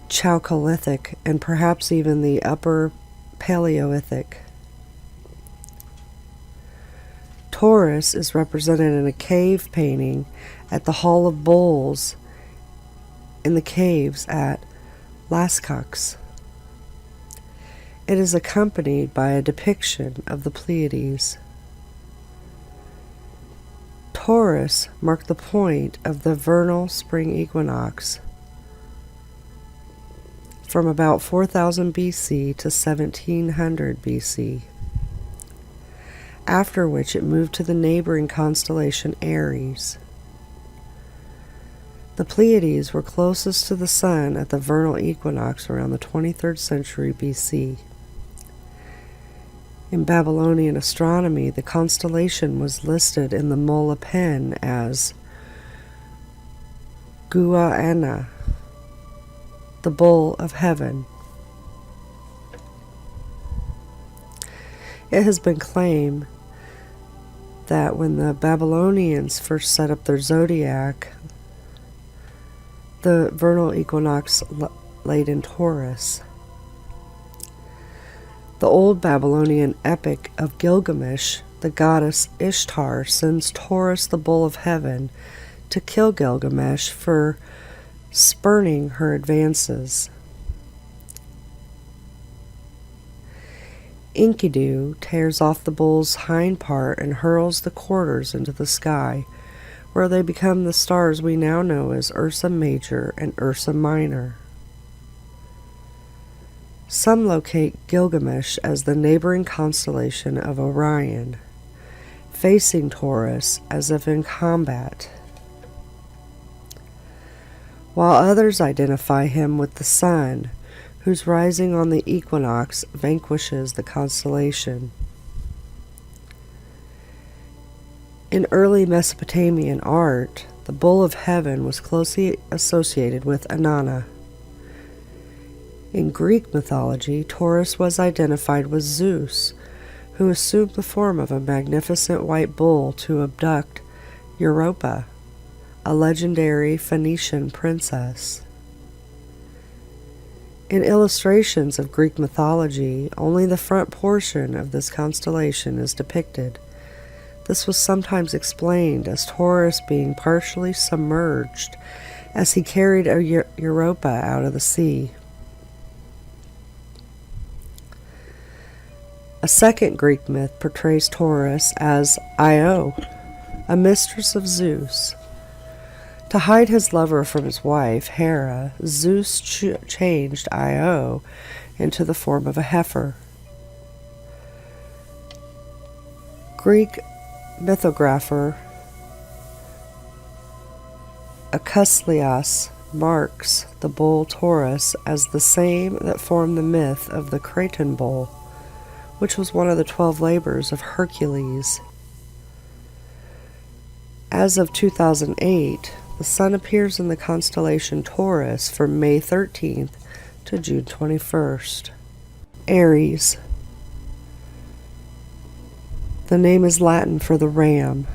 Chalcolithic and perhaps even the Upper Paleolithic. Taurus is represented in a cave painting at the Hall of Bulls in the caves at Lascaux. It is accompanied by a depiction of the Pleiades. Taurus marked the point of the vernal spring equinox from about 4000 BC to 1700 BC, after which it moved to the neighboring constellation Aries. The Pleiades were closest to the Sun at the vernal equinox around the 23rd century BC. In Babylonian astronomy, the constellation was listed in the Mola Pen as Gua'ana, the bull of heaven. It has been claimed that when the Babylonians first set up their zodiac, the vernal equinox laid in Taurus. The old Babylonian epic of Gilgamesh, the goddess Ishtar sends Taurus, the bull of heaven, to kill Gilgamesh for spurning her advances. Enkidu tears off the bull's hind part and hurls the quarters into the sky, where they become the stars we now know as Ursa Major and Ursa Minor. Some locate Gilgamesh as the neighboring constellation of Orion, facing Taurus as if in combat, while others identify him with the sun, whose rising on the equinox vanquishes the constellation. In early Mesopotamian art, the bull of heaven was closely associated with Inanna. In Greek mythology, Taurus was identified with Zeus, who assumed the form of a magnificent white bull to abduct Europa, a legendary Phoenician princess. In illustrations of Greek mythology, only the front portion of this constellation is depicted. This was sometimes explained as Taurus being partially submerged as he carried Europa out of the sea. A second Greek myth portrays Taurus as Io, a mistress of Zeus. To hide his lover from his wife, Hera, Zeus changed Io into the form of a heifer. Greek mythographer Acusilas marks the bull Taurus as the same that formed the myth of the Cretan bull, which was one of the 12 labors of Hercules. As of 2008, the Sun appears in the constellation Taurus from May 13th to June 21st. Aries. The name is Latin for the ram.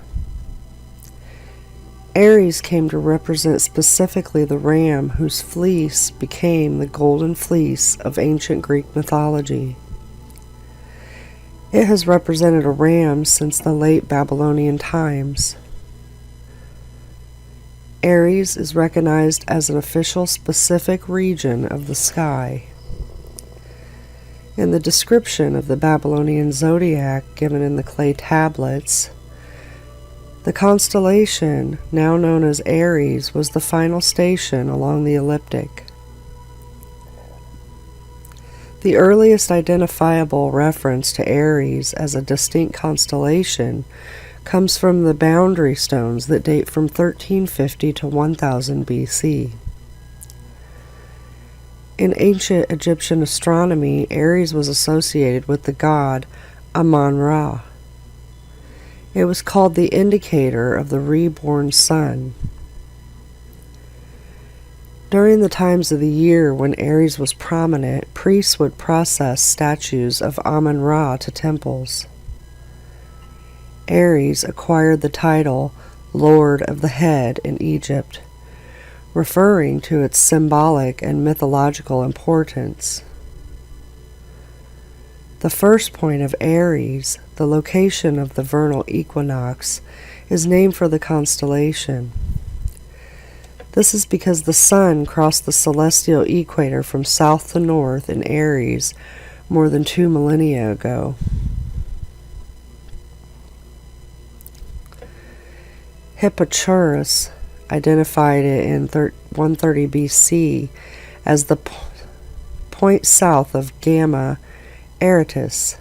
Aries came to represent specifically the ram whose fleece became the golden fleece of ancient Greek mythology. It has represented a ram since the late Babylonian times. Aries is recognized as an official specific region of the sky. In the description of the Babylonian zodiac given in the clay tablets, the constellation, now known as Aries, was the final station along the ecliptic. The earliest identifiable reference to Aries as a distinct constellation comes from the boundary stones that date from 1350 to 1000 BC. In ancient Egyptian astronomy, Aries was associated with the god Amun-Ra. It was called the indicator of the reborn sun. During the times of the year when Aries was prominent, priests would process statues of Amun-Ra to temples. Aries acquired the title Lord of the Head in Egypt, referring to its symbolic and mythological importance. The first point of Aries, the location of the vernal equinox, is named for the constellation. This is because the Sun crossed the celestial equator from south to north in Aries more than 2 millennia ago. Hipparchus identified it in 130 BC as the point south of Gamma Aratus.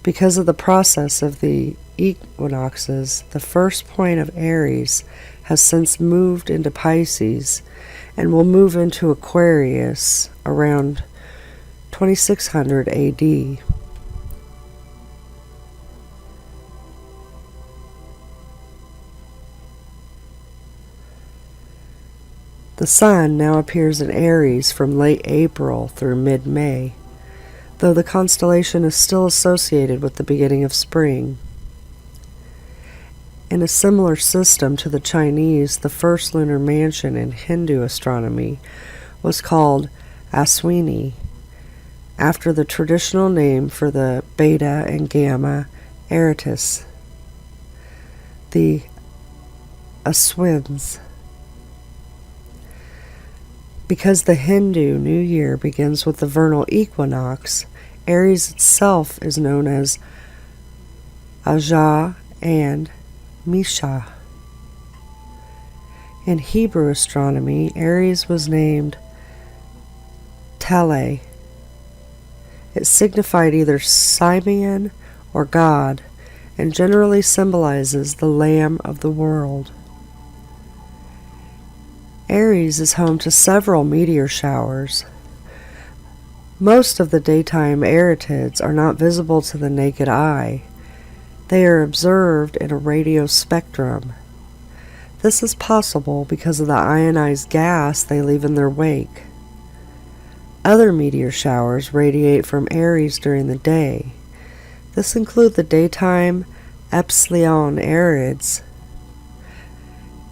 Because of the process of the equinoxes, the first point of Aries has since moved into Pisces and will move into Aquarius around 2600 AD. The Sun now appears in Aries from late April through mid-May, though the constellation is still associated with the beginning of spring. In a similar system to the Chinese, the first lunar mansion in Hindu astronomy was called Aswini, after the traditional name for the Beta and Gamma Aratus, the Aswins. Because the Hindu New Year begins with the vernal equinox, Aries itself is known as Ajah and Misha. In Hebrew astronomy, Aries was named Tale. It signified either Simeon or God, and generally symbolizes the Lamb of the world. Aries is home to several meteor showers. Most of the daytime Aretids are not visible to the naked eye. They are observed in a radio spectrum. This is possible because of the ionized gas they leave in their wake. Other meteor showers radiate from Aries during the day. This includes the daytime Epsilon Arids,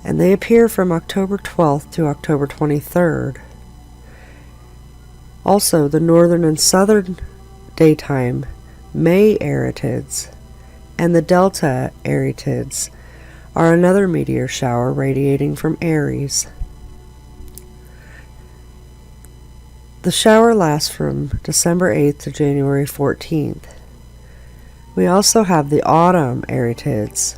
and they appear from October 12th to October 23rd. Also, the northern and southern daytime May Aretids and the Delta Aretids are another meteor shower radiating from Aries. The shower lasts from December 8th to January 14th. We also have the autumn Aretids,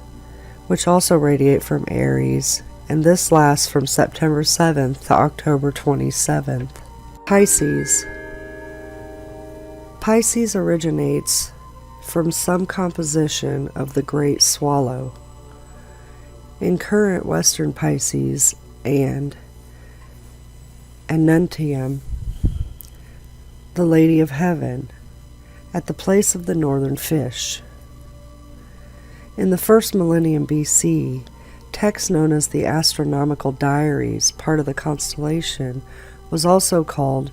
which also radiate from Aries, and this lasts from September 7th to October 27th. Pisces. Pisces originates from some composition of the Great Swallow. In current Western Pisces, and Anuntium, the Lady of Heaven, at the place of the northern fish. In the first millennium BC, text known as the Astronomical Diaries, part of the constellation, was also called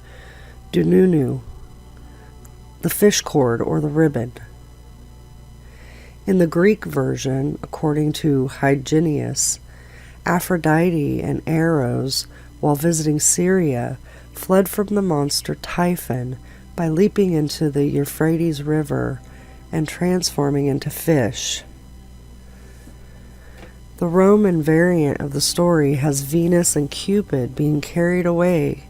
Dununu, the fish cord or the ribbon. In the Greek version, according to Hyginus, Aphrodite and Eros, while visiting Syria, fled from the monster Typhon by leaping into the Euphrates River and transforming into fish. The Roman variant of the story has Venus and Cupid being carried away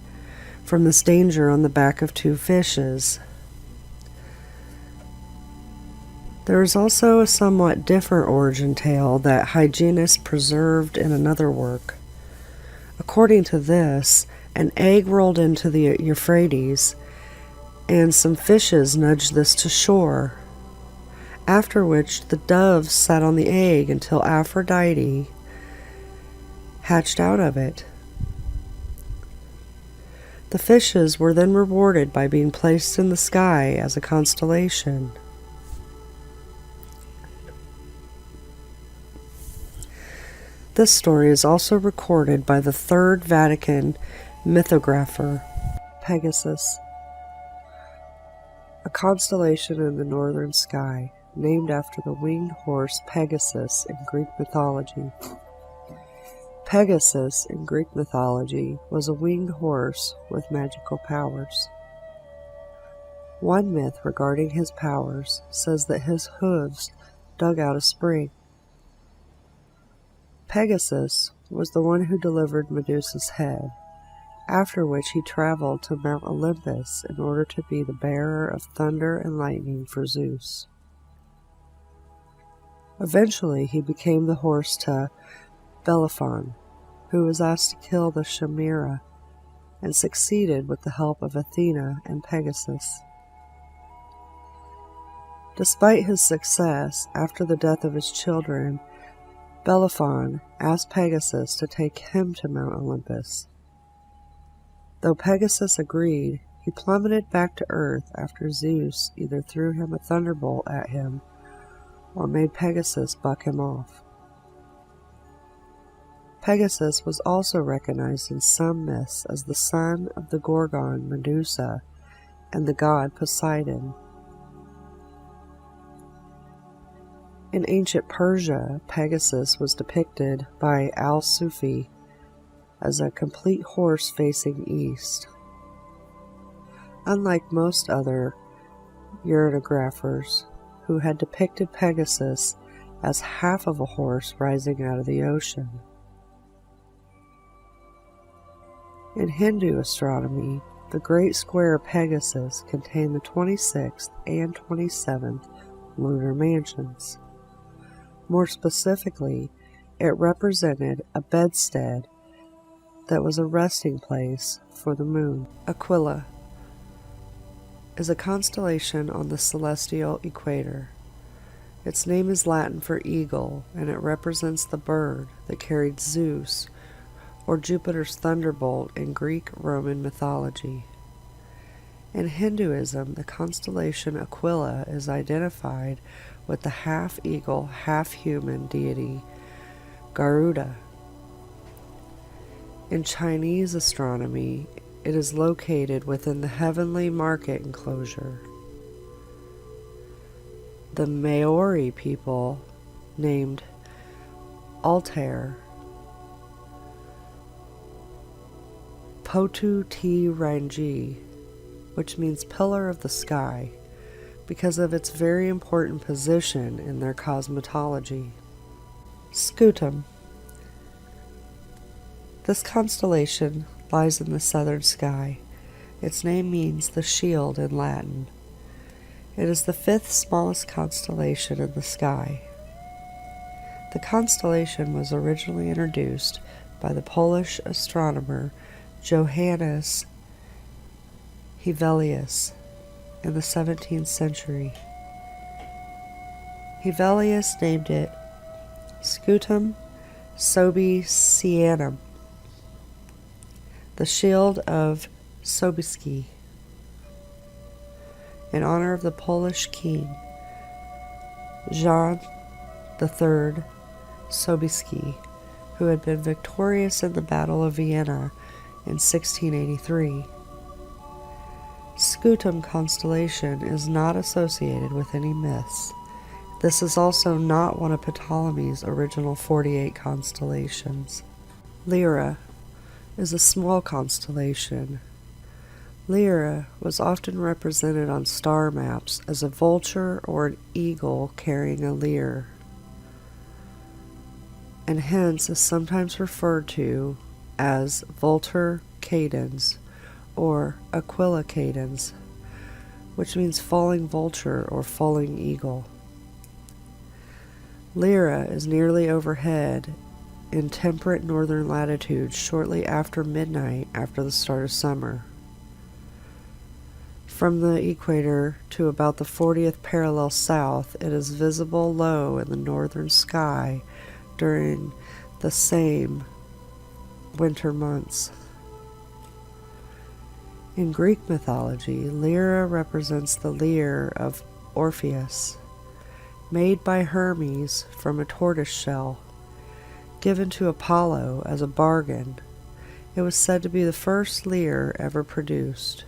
from this danger on the back of two fishes. There is also a somewhat different origin tale that Hyginus preserved in another work. According to this, an egg rolled into the Euphrates, and some fishes nudged this to shore, after which the doves sat on the egg until Aphrodite hatched out of it. The fishes were then rewarded by being placed in the sky as a constellation. This story is also recorded by the Third Vatican mythographer, Pegasus, a constellation in the northern sky, named after the winged horse Pegasus in Greek mythology. Pegasus in Greek mythology was a winged horse with magical powers. One myth regarding his powers says that his hooves dug out a spring. Pegasus was the one who delivered Medusa's head, after which he traveled to Mount Olympus in order to be the bearer of thunder and lightning for Zeus. Eventually, he became the horse to Bellerophon, who was asked to kill the Chimera, and succeeded with the help of Athena and Pegasus. Despite his success, after the death of his children, Bellerophon asked Pegasus to take him to Mount Olympus. Though Pegasus agreed, he plummeted back to earth after Zeus either threw him a thunderbolt at him or made Pegasus buck him off. Pegasus was also recognized in some myths as the son of the Gorgon Medusa and the god Poseidon. In ancient Persia, Pegasus was depicted by Al-Sufi as a complete horse facing east. Unlike most other ureographers who had depicted Pegasus as half of a horse rising out of the ocean. In Hindu astronomy, the Great Square Pegasus contained the 26th and 27th lunar mansions. More specifically, it represented a bedstead that was a resting place for the moon. Aquila is a constellation on the celestial equator. Its name is Latin for eagle, and it represents the bird that carried Zeus, or Jupiter's thunderbolt in Greek-Roman mythology. In Hinduism, the constellation Aquila is identified with the half-eagle, half-human deity Garuda. In Chinese astronomy, it is located within the heavenly market enclosure. The Maori people named Altair Potu Te Rangi, which means pillar of the sky, because of its very important position in their cosmology. Scutum. This constellation lies in the southern sky. Its name means the shield in Latin. It is the fifth smallest constellation in the sky. The constellation was originally introduced by the Polish astronomer Johannes Hevelius in the 17th century. Hevelius named it Scutum Sobesianum, the shield of Sobieski, in honor of the Polish king Jan III Sobieski, who had been victorious in the Battle of Vienna in 1683. Scutum constellation is not associated with any myths. This is also not one of Ptolemy's original 48 constellations. Lyra is a small constellation. Lyra was often represented on star maps as a vulture or an eagle carrying a lyre, and hence is sometimes referred to as Vultur cadens or Aquila cadens, which means falling vulture or falling eagle. Lyra is nearly overhead in temperate northern latitudes shortly after midnight after the start of summer. From the equator to about the 40th parallel south, it is visible low in the northern sky during the same winter months. In Greek mythology, Lyra represents the lyre of Orpheus, made by Hermes from a tortoise shell, given to Apollo as a bargain. It was said to be the first lyre ever produced.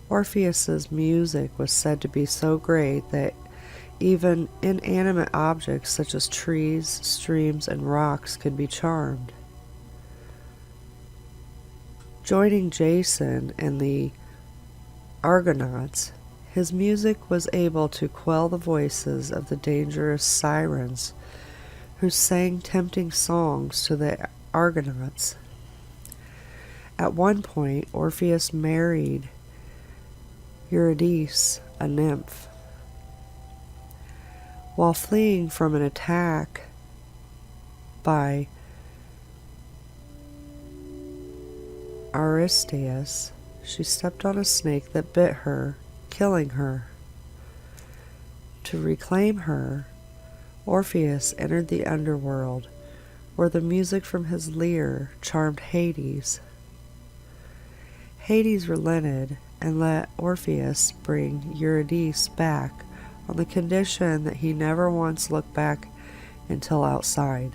Orpheus's music was said to be so great that even inanimate objects such as trees, streams, and rocks could be charmed. Joining Jason and the Argonauts, his music was able to quell the voices of the dangerous sirens who sang tempting songs to the Argonauts. At one point, Orpheus married Eurydice, a nymph. While fleeing from an attack by Aristeus, she stepped on a snake that bit her, killing her. To reclaim her, Orpheus entered the underworld, where the music from his lyre charmed Hades. Hades relented and let Orpheus bring Eurydice back on the condition that he never once looked back until outside.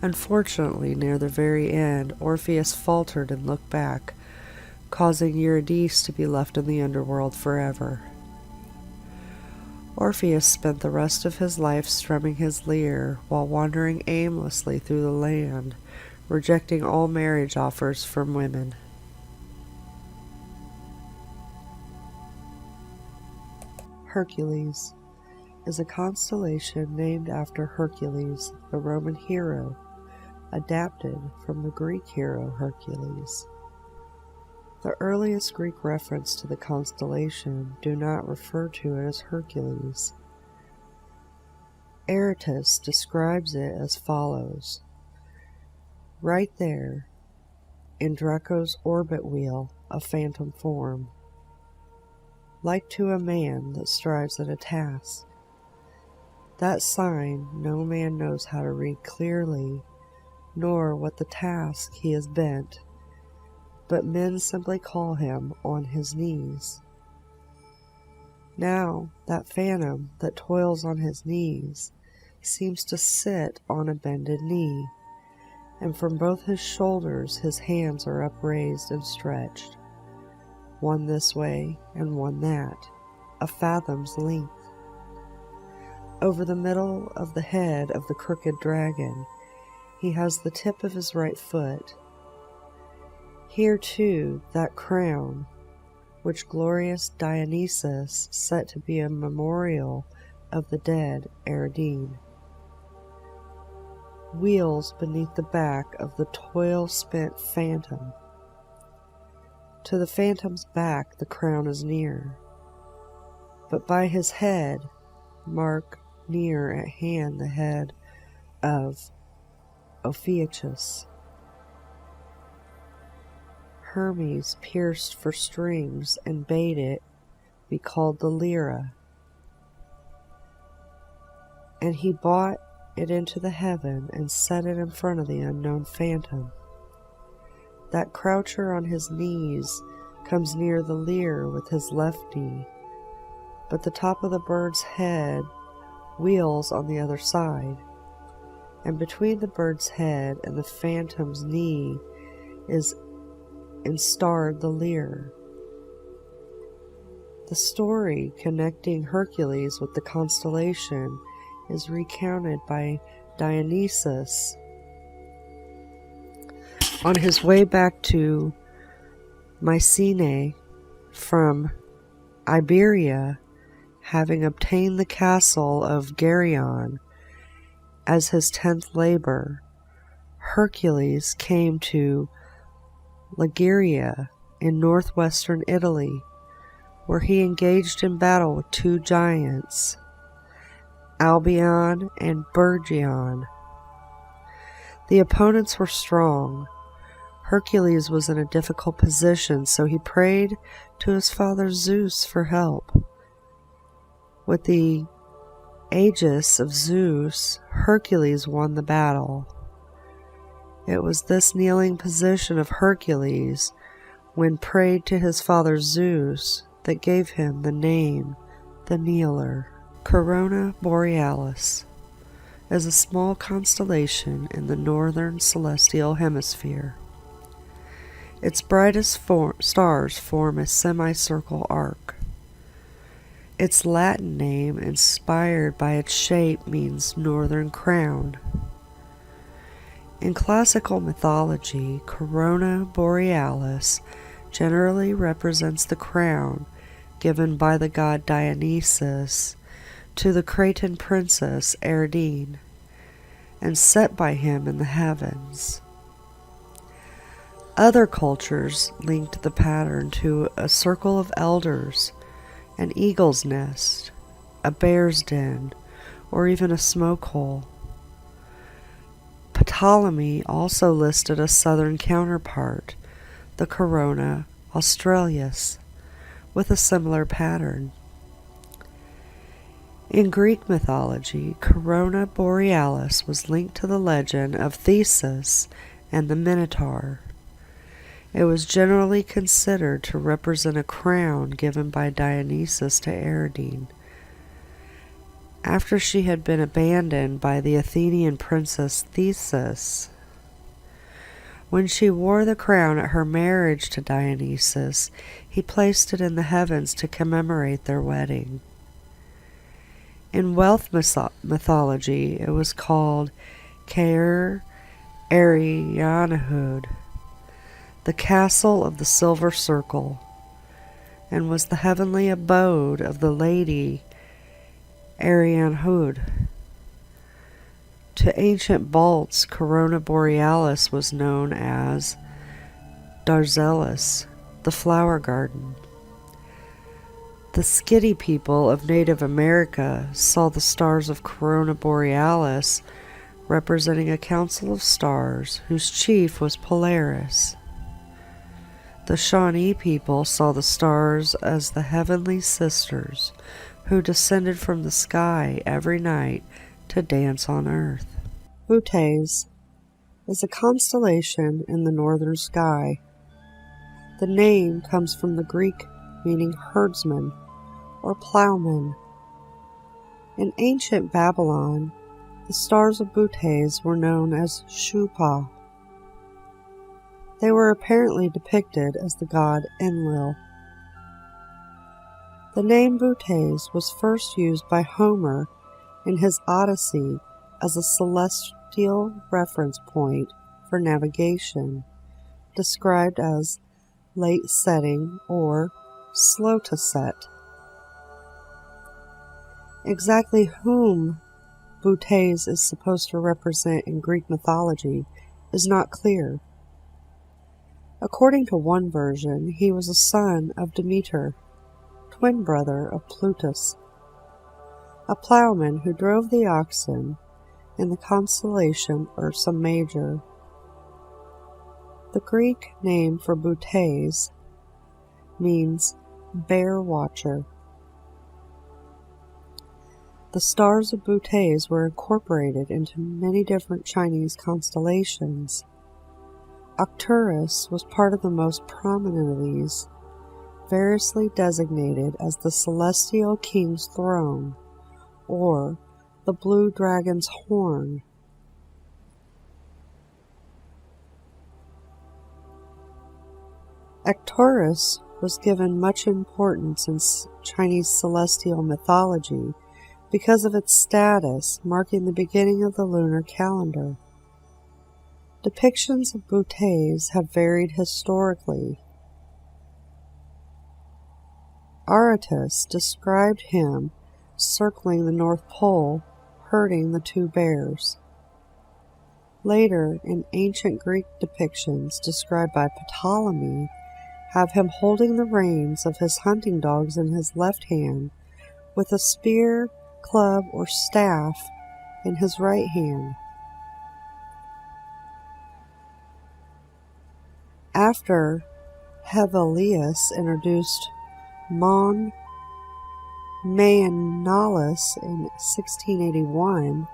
Unfortunately, near the very end, Orpheus faltered and looked back, causing Eurydice to be left in the underworld forever. Orpheus spent the rest of his life strumming his lyre while wandering aimlessly through the land, rejecting all marriage offers from women. Hercules is a constellation named after Hercules, the Roman hero, adapted from the Greek hero Hercules. The earliest Greek reference to the constellation do not refer to it as Hercules. Aratus describes it as follows: right there, in Draco's orbit wheel, a phantom form, like to a man that strives at a task. That sign no man knows how to read clearly, nor what the task he has bent, but men simply call him on his knees. Now that phantom that toils on his knees seems to sit on a bended knee, and from both his shoulders his hands are upraised and stretched, one this way and one that, a fathom's length. Over the middle of the head of the crooked dragon, he has the tip of his right foot. Here, too, that crown, which glorious Dionysus set to be a memorial of the dead Ariadne, wheels beneath the back of the toil-spent phantom. To the phantom's back the crown is near, but by his head mark near at hand the head of Ophiuchus. Hermes pierced for strings and bade it be called the lyra, and he bought it into the heaven and set it in front of the unknown phantom. That croucher on his knees comes near the lyre with his left knee, but the top of the bird's head wheels on the other side, and between the bird's head and the phantom's knee is installed the lyre. The story connecting Hercules with the constellation is recounted by Dionysus on his way back to Mycenae from Iberia, having obtained the castle of Geryon as his 10th labor. Hercules came to Liguria in northwestern Italy, where he engaged in battle with 2 giants, Albion and Bergion. The opponents were strong. Hercules was in a difficult position, so he prayed to his father Zeus for help. With the aegis of Zeus, Hercules won the battle. It was this kneeling position of Hercules, when prayed to his father Zeus, that gave him the name the Kneeler. Corona Borealis is a small constellation in the northern celestial hemisphere. Its brightest stars form a semicircle arc. Its Latin name, inspired by its shape, means northern crown. In classical mythology, Corona Borealis generally represents the crown given by the god Dionysus to the Cretan princess Erdine, and set by him in the heavens. Other cultures linked the pattern to a circle of elders, an eagle's nest, a bear's den, or even a smoke hole. Ptolemy also listed a southern counterpart, the Corona Australis, with a similar pattern. In Greek mythology, Corona Borealis was linked to the legend of Theseus and the Minotaur. It was generally considered to represent a crown given by Dionysus to Erdine, after she had been abandoned by the Athenian princess Theseus. When she wore the crown at her marriage to Dionysus, he placed it in the heavens to commemorate their wedding. In Welsh mythology, it was called Caer Arianrhod, the castle of the silver circle, and was the heavenly abode of the lady Arianrhod. To ancient Balts, Corona Borealis was known as Darzelis, the flower garden. The Skitty people of Native America saw the stars of Corona Borealis representing a council of stars whose chief was Polaris. The Shawnee people saw the stars as the heavenly sisters who descended from the sky every night to dance on earth. Bootes is a constellation in the northern sky. The name comes from the Greek meaning herdsman or plowman. In ancient Babylon, the stars of Bootes were known as Shupa. They were apparently depicted as the god Enlil. The name Bootes was first used by Homer in his Odyssey as a celestial reference point for navigation, described as late setting or slow to set. Exactly whom Bootes is supposed to represent in Greek mythology is not clear. According to one version, he was a son of Demeter, twin brother of Plutus, a plowman who drove the oxen in the constellation Ursa Major. The Greek name for Bootes means bear watcher. The stars of Bouteilles were incorporated into many different Chinese constellations. Arcturus was part of the most prominent of these, variously designated as the Celestial King's Throne, or the Blue Dragon's Horn. Arcturus was given much importance in Chinese celestial mythology because of its status marking the beginning of the lunar calendar. Depictions of Bouteilles have varied historically. Aratus described him circling the North Pole, herding the two bears. Later, in ancient Greek depictions described by Ptolemy, have him holding the reins of his hunting dogs in his left hand, with a spear, club, or staff in his right hand. After Hevelius introduced Mon Maenalus in 1681,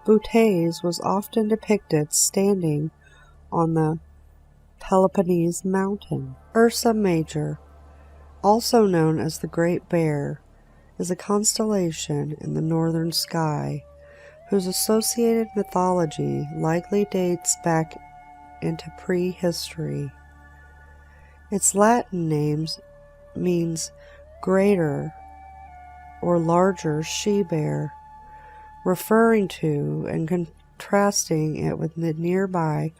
Bouteilles was often depicted standing on the Peloponnese mountain. Ursa Major, also known as the Great Bear, is a constellation in the northern sky, whose associated mythology likely dates back into prehistory. Its Latin name means greater or larger she-bear, referring to and contrasting it with the nearby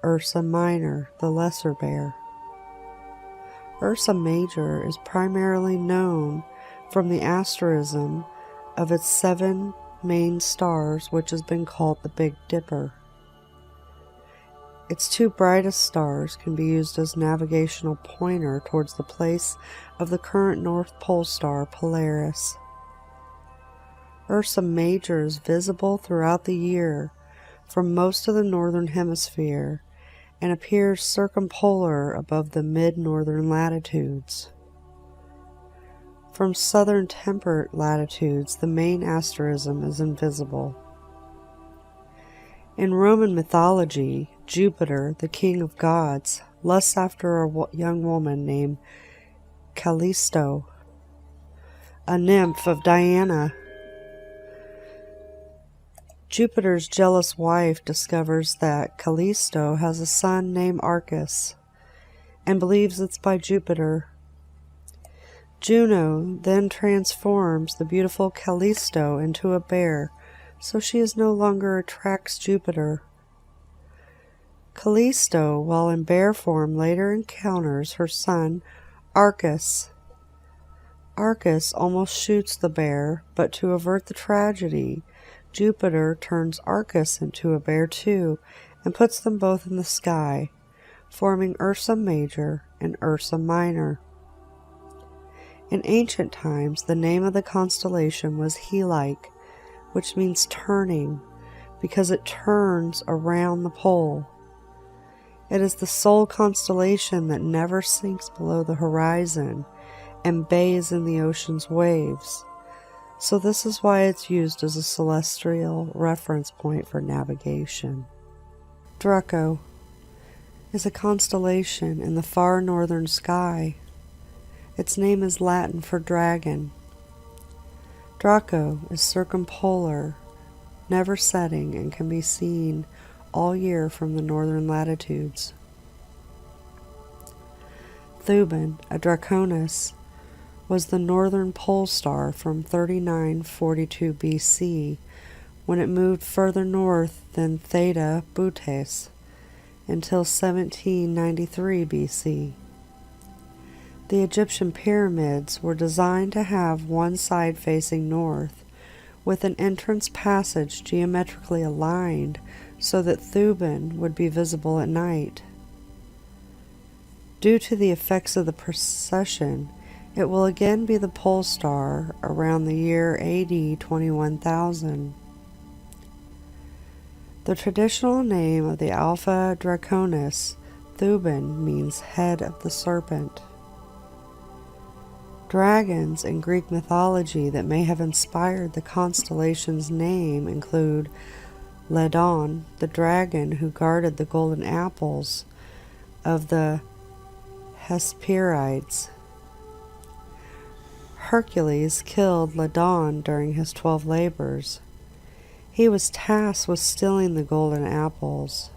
Ursa Minor, the lesser bear. Ursa Major is primarily known from the asterism of its 7 main stars, which has been called the Big Dipper. Its 2 brightest stars can be used as navigational pointer towards the place of the current North Pole star Polaris. Ursa Major is visible throughout the year from most of the northern hemisphere and appears circumpolar above the mid-northern latitudes. From southern temperate latitudes, the main asterism is invisible. In Roman mythology, Jupiter, the king of gods, lusts after a young woman named Callisto, a nymph of Diana. Jupiter's jealous wife discovers that Callisto has a son named Arcus and believes it's by Jupiter. Juno then transforms the beautiful Callisto into a bear, so she no longer attracts Jupiter. Callisto, while in bear form, later encounters her son Arcus. Arcus almost shoots the bear, but to avert the tragedy, Jupiter turns Arcus into a bear too, and puts them both in the sky, forming Ursa Major and Ursa Minor. In ancient times, the name of the constellation was Helike, which means turning, because it turns around the pole. It is the sole constellation that never sinks below the horizon and bathes in the ocean's waves. So this is why it's used as a celestial reference point for navigation. Draco is a constellation in the far northern sky. Its name is Latin for dragon. Draco is circumpolar, never setting, and can be seen all year from the northern latitudes. Thuban, a Draconis, was the northern pole star from 3942 BC, when it moved further north than Theta Butes until 1793 BC. The Egyptian pyramids were designed to have one side facing north, with an entrance passage geometrically aligned so that Thuban would be visible at night. Due to the effects of the precession, it will again be the pole star around the year AD 21,000. The traditional name of the Alpha Draconis, Thuban, means head of the serpent. Dragons in Greek mythology that may have inspired the constellation's name include Ledon, the dragon who guarded the golden apples of the Hesperides. Hercules killed Ledon during his 12 labors. He was tasked with stealing the golden apples.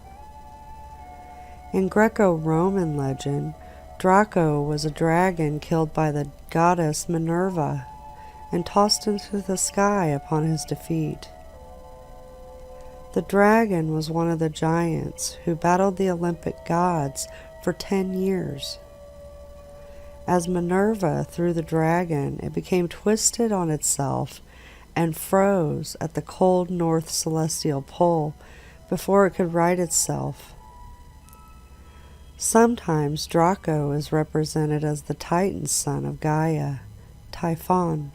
In Greco-Roman legend, Draco was a dragon killed by the goddess Minerva and tossed into the sky upon his defeat. The dragon was one of the giants who battled the Olympic gods for 10 years. As Minerva threw the dragon, it became twisted on itself and froze at the cold north celestial pole before it could right itself. Sometimes Draco is represented as the Titan son of Gaia, Typhon.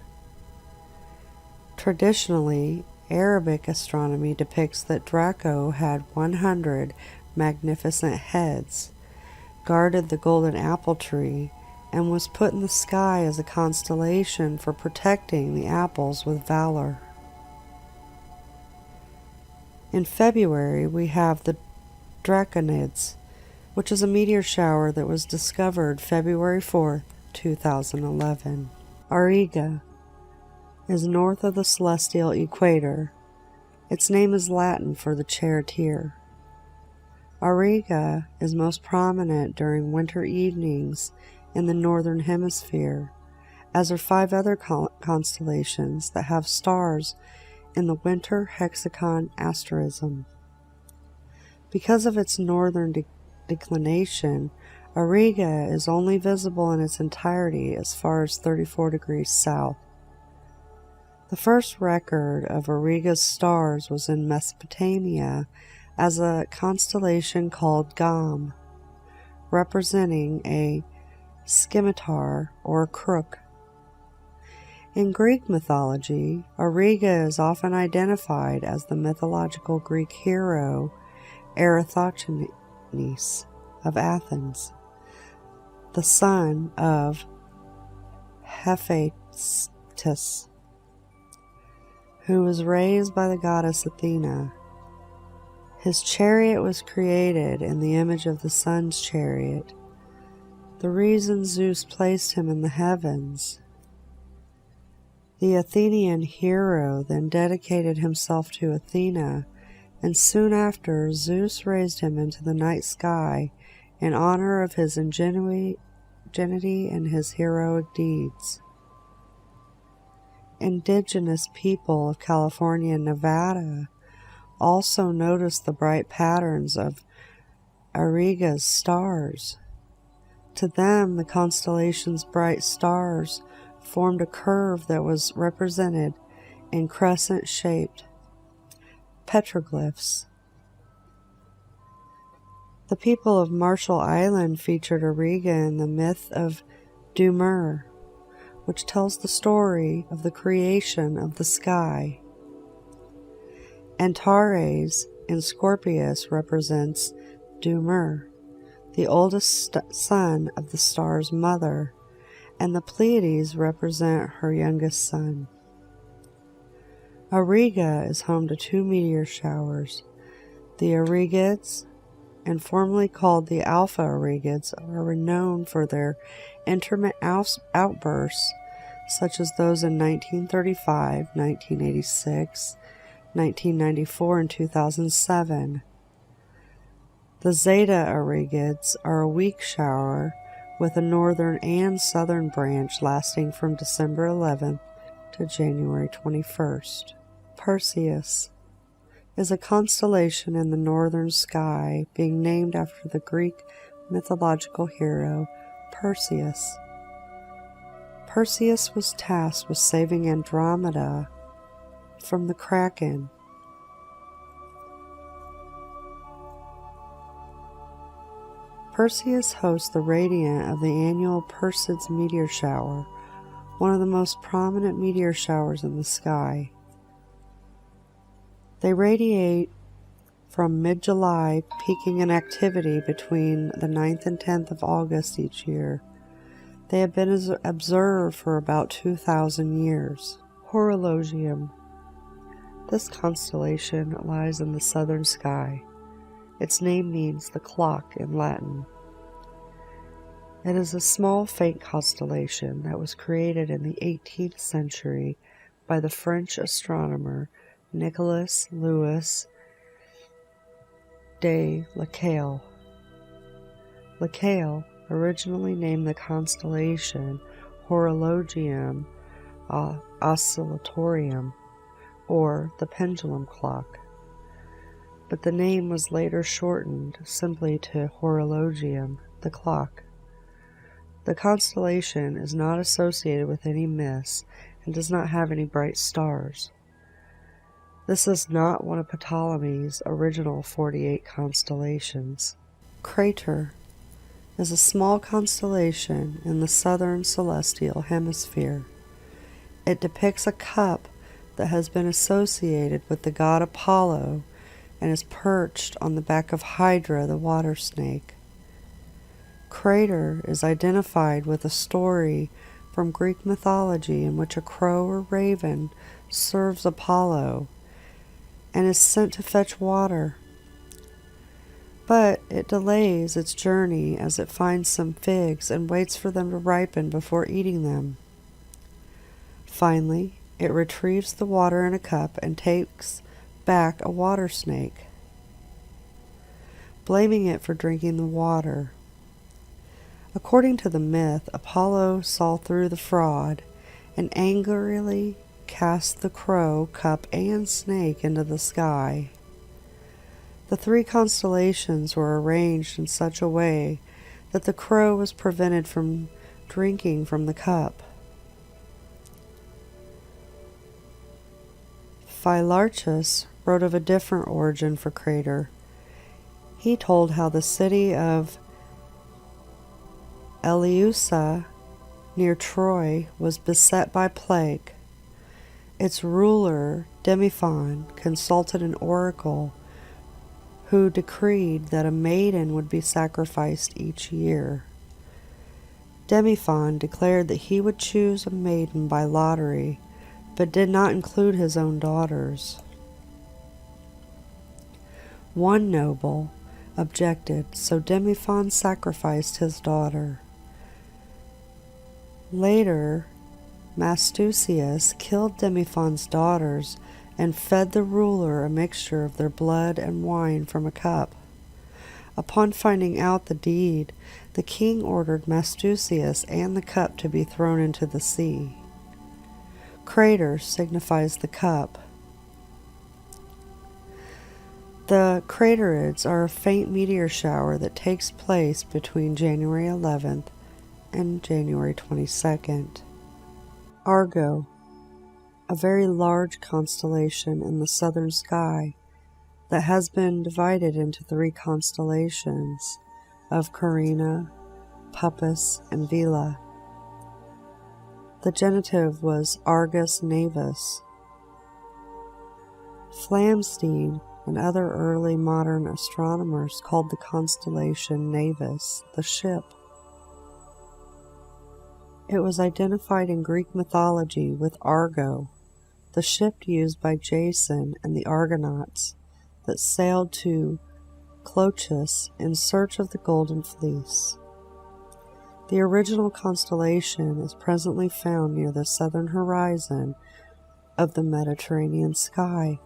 Traditionally, Arabic astronomy depicts that Draco had 100 magnificent heads, guarded the golden apple tree, and was put in the sky as a constellation for protecting the apples with valor. In February, we have the Draconids, which is a meteor shower that was discovered February 4, 2011. Auriga is north of the celestial equator. Its name is Latin for the charioteer. Auriga is most prominent during winter evenings in the northern hemisphere, as are 5 other constellations that have stars in the winter hexagon asterism. Because of its northern declination, Auriga is only visible in its entirety as far as 34 degrees south. The first record of Auriga's stars was in Mesopotamia as a constellation called Gam, representing a scimitar or crook. In Greek mythology, Auriga is often identified as the mythological Greek hero Eratosthenes of Athens, the son of Hephaestus, who was raised by the goddess Athena. His chariot was created in the image of the sun's chariot, the reason Zeus placed him in the heavens. The Athenian hero then dedicated himself to Athena, and soon after Zeus raised him into the night sky in honor of his ingenuity and his heroic deeds. Indigenous people of California and Nevada also noticed the bright patterns of Auriga's stars. To them, the constellation's bright stars formed a curve that was represented in crescent-shaped petroglyphs. The people of Marshall Island featured Auriga in the myth of Dumur, which tells the story of the creation of the sky. Antares in Scorpius represents Dumur, the oldest son of the star's mother, and the Pleiades represent her youngest son. Auriga is home to 2 meteor showers. The Aurigids, and formerly called the Alpha Aurigids, are renowned for their intermittent outbursts, such as those in 1935, 1986, 1994, and 2007. The Zeta Aurigids are a weak shower with a northern and southern branch lasting from December 11th to January 21st. Perseus is a constellation in the northern sky, being named after the Greek mythological hero Perseus. Perseus was tasked with saving Andromeda from the Kraken. Perseus hosts the radiant of the annual Perseids meteor shower, one of the most prominent meteor showers in the sky. They radiate from mid-July, peaking in activity between the 9th and 10th of August each year. They have been observed for about 2,000 years. Horologium. This constellation lies in the southern sky. Its name means the clock in Latin. It is a small, faint constellation that was created in the 18th century by the French astronomer Nicolas Louis de Lacaille. Lacaille originally named the constellation Horologium Oscillatorium, or the pendulum clock, but the name was later shortened simply to Horologium, the clock. The constellation is not associated with any myths and does not have any bright stars. This is not one of Ptolemy's original 48 constellations. Crater is a small constellation in the southern celestial hemisphere. It depicts a cup that has been associated with the god Apollo and is perched on the back of Hydra, the water snake. Crater is identified with a story from Greek mythology in which a crow or raven serves Apollo and is sent to fetch water. But it delays its journey as it finds some figs and waits for them to ripen before eating them. Finally, it retrieves the water in a cup and takes back a water snake, blaming it for drinking the water. According to the myth, Apollo saw through the fraud and angrily cast the crow, cup, and snake into the sky. The 3 constellations were arranged in such a way that the crow was prevented from drinking from the cup. Phylarchus wrote of a different origin for Crater. He told how the city of Eleusa near Troy was beset by plague. Its ruler, Demiphon, consulted an oracle who decreed that a maiden would be sacrificed each year. Demiphon declared that he would choose a maiden by lottery, but did not include his own daughters. One noble objected, so Demiphon sacrificed his daughter. Later, Mastusius killed Demiphon's daughters and fed the ruler a mixture of their blood and wine from a cup. Upon finding out the deed, the king ordered Mastusius and the cup to be thrown into the sea. Crater signifies the cup. The craterids are a faint meteor shower that takes place between January 11th and January 22nd. Argo, a very large constellation in the southern sky that has been divided into 3 constellations of Carina, Puppis, and Vela. The genitive was Argus Navis. Flamsteed and other early modern astronomers called the constellation Navis, the ship. It was identified in Greek mythology with Argo, the ship used by Jason and the Argonauts that sailed to Colossus in search of the Golden Fleece. The original constellation is presently found near the southern horizon of the Mediterranean sky,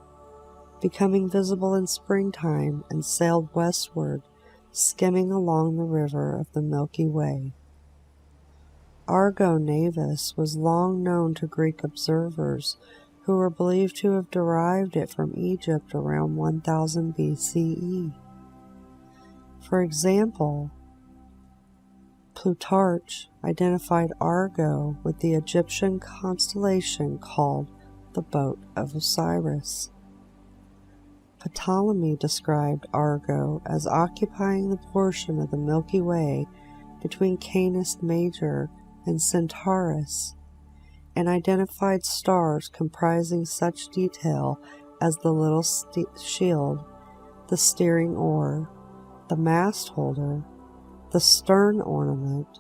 becoming visible in springtime and sailed westward, skimming along the river of the Milky Way. Argo Navis was long known to Greek observers who were believed to have derived it from Egypt around 1000 BCE. For example, Plutarch identified Argo with the Egyptian constellation called the Boat of Osiris. Ptolemy described Argo as occupying the portion of the Milky Way between Canis Major and Centaurus, and identified stars comprising such detail as the little shield, the steering oar, the mast holder, the stern ornament,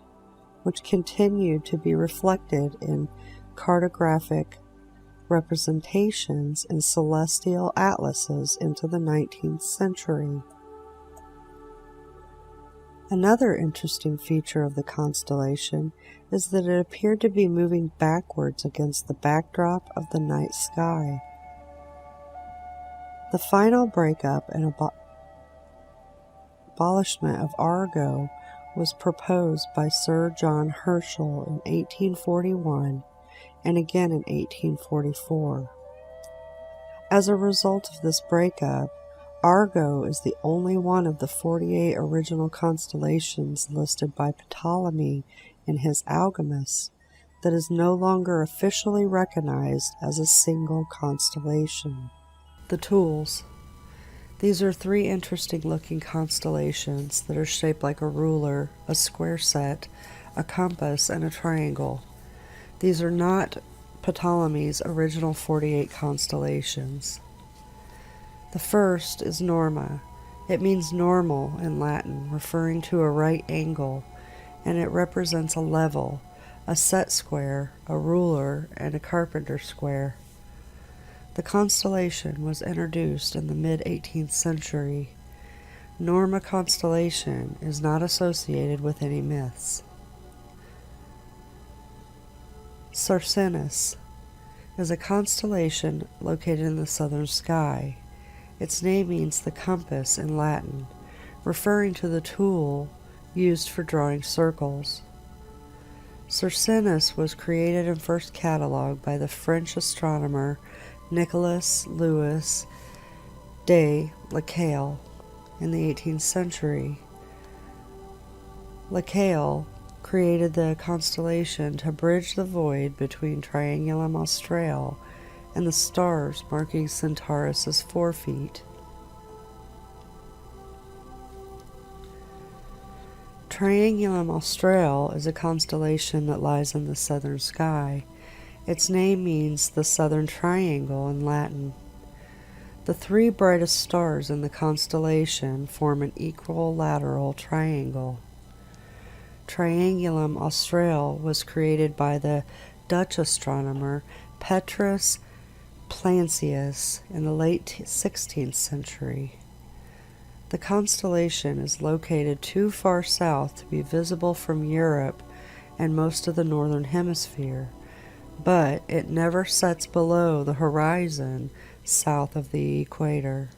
which continued to be reflected in cartographic representations in celestial atlases into the 19th century. Another interesting feature of the constellation is that it appeared to be moving backwards against the backdrop of the night sky. The final breakup and abolishment of Argo was proposed by Sir John Herschel in 1841 and again in 1844. As a result of this breakup, Argo is the only one of the 48 original constellations listed by Ptolemy in his Almagest that is no longer officially recognized as a single constellation. The tools. These are 3 interesting looking constellations that are shaped like a ruler, a square set, a compass, and a triangle. These are not Ptolemy's original 48 constellations. The first is Norma. It means normal in Latin, referring to a right angle, and it represents a level, a set square, a ruler, and a carpenter square. The constellation was introduced in the mid-18th century. Norma constellation is not associated with any myths. Sarcinus is a constellation located in the southern sky. Its name means the compass in Latin, referring to the tool used for drawing circles. Sarcinus was created and first catalogued by the French astronomer Nicolas Louis de Lacaille in the 18th century. Lacaille created the constellation to bridge the void between Triangulum Australe and the stars marking Centaurus's forefeet. Triangulum Australe is a constellation that lies in the southern sky. Its name means the southern triangle in Latin. The 3 brightest stars in the constellation form an equilateral triangle. Triangulum Australe was created by the Dutch astronomer Petrus Plancius in the late 16th century. The constellation is located too far south to be visible from Europe and most of the northern hemisphere, but it never sets below the horizon south of the equator.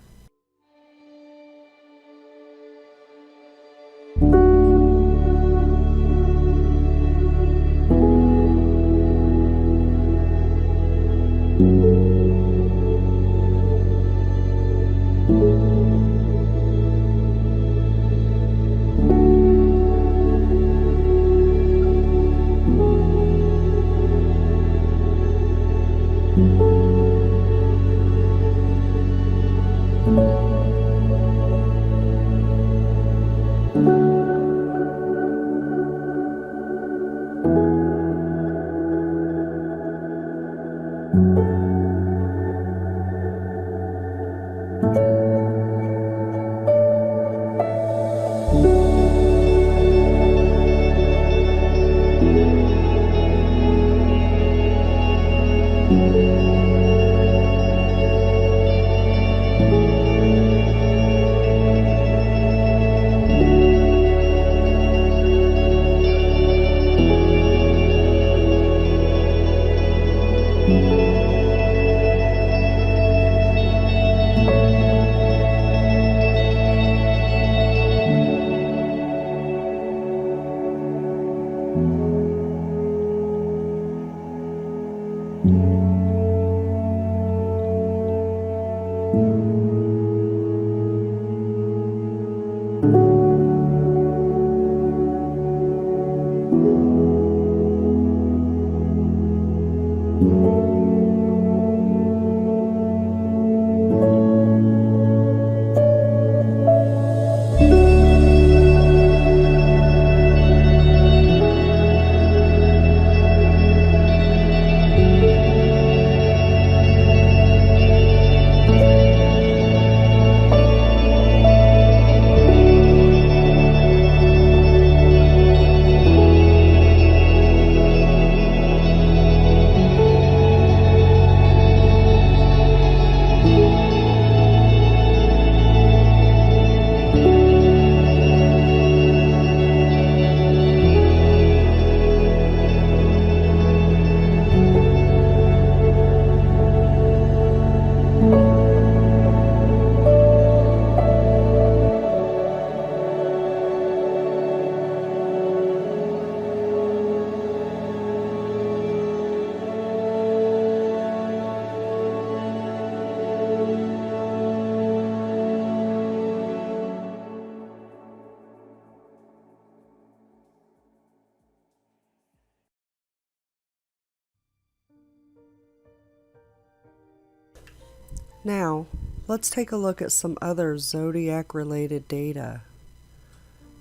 Now, let's take a look at some other zodiac-related data.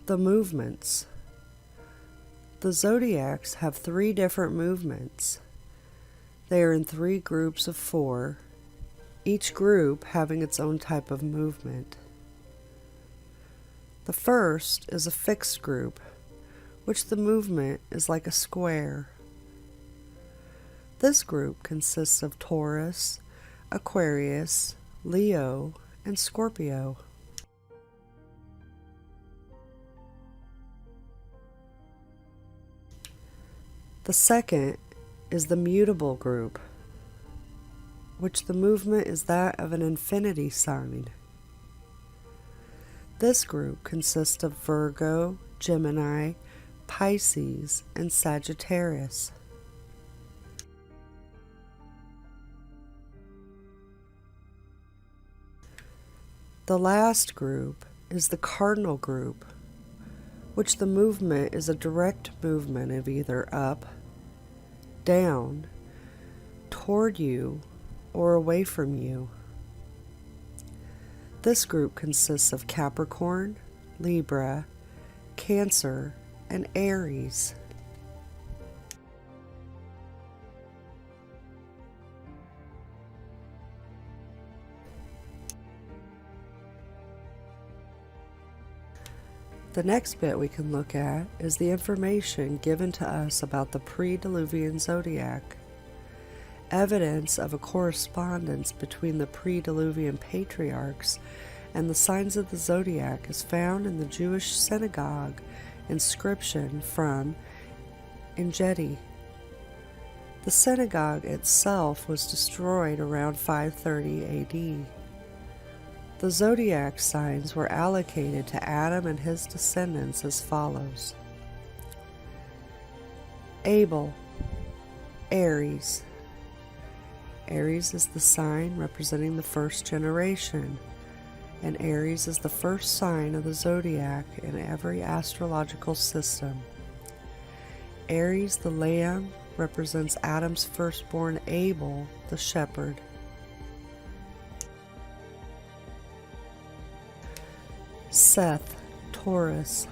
The movements. The zodiacs have 3 different movements. They are in 3 groups of 4, each group having its own type of movement. The first is a fixed group, which the movement is like a square. This group consists of Taurus, Aquarius, Leo, and Scorpio. The second is the mutable group, which the movement is that of an infinity sign. This group consists of Virgo, Gemini, Pisces, and Sagittarius. The last group is the cardinal group, which the movement is a direct movement of either up, down, toward you, or away from you. This group consists of Capricorn, Libra, Cancer, and Aries. The next bit we can look at is the information given to us about the pre-Diluvian zodiac. Evidence of a correspondence between the pre-Diluvian patriarchs and the signs of the zodiac is found in the Jewish synagogue inscription from Engedi. The synagogue itself was destroyed around 530 AD. The zodiac signs were allocated to Adam and his descendants as follows. Abel, Aries. Aries is the sign representing the first generation, and Aries is the first sign of the zodiac in every astrological system. Aries, the lamb, represents Adam's firstborn Abel, the shepherd. Seth, Taurus.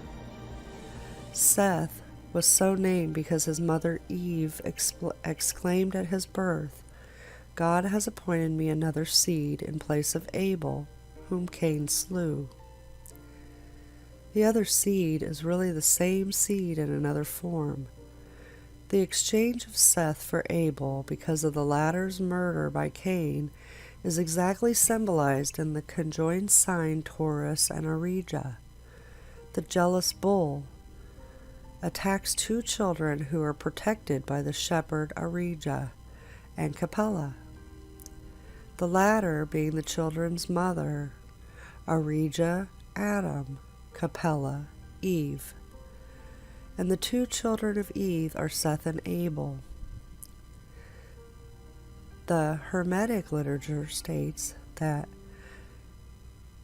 Seth was so named because his mother Eve exclaimed at his birth, "God has appointed me another seed in place of Abel, whom Cain slew." The other seed is really the same seed in another form. The exchange of Seth for Abel because of the latter's murder by Cain is exactly symbolized in the conjoined sign Taurus and Arija. The jealous bull attacks 2 children who are protected by the shepherd Arija and Capella, the latter being the children's mother, Arija, Adam, Capella, Eve. And the 2 children of Eve are Seth and Abel. The Hermetic literature states that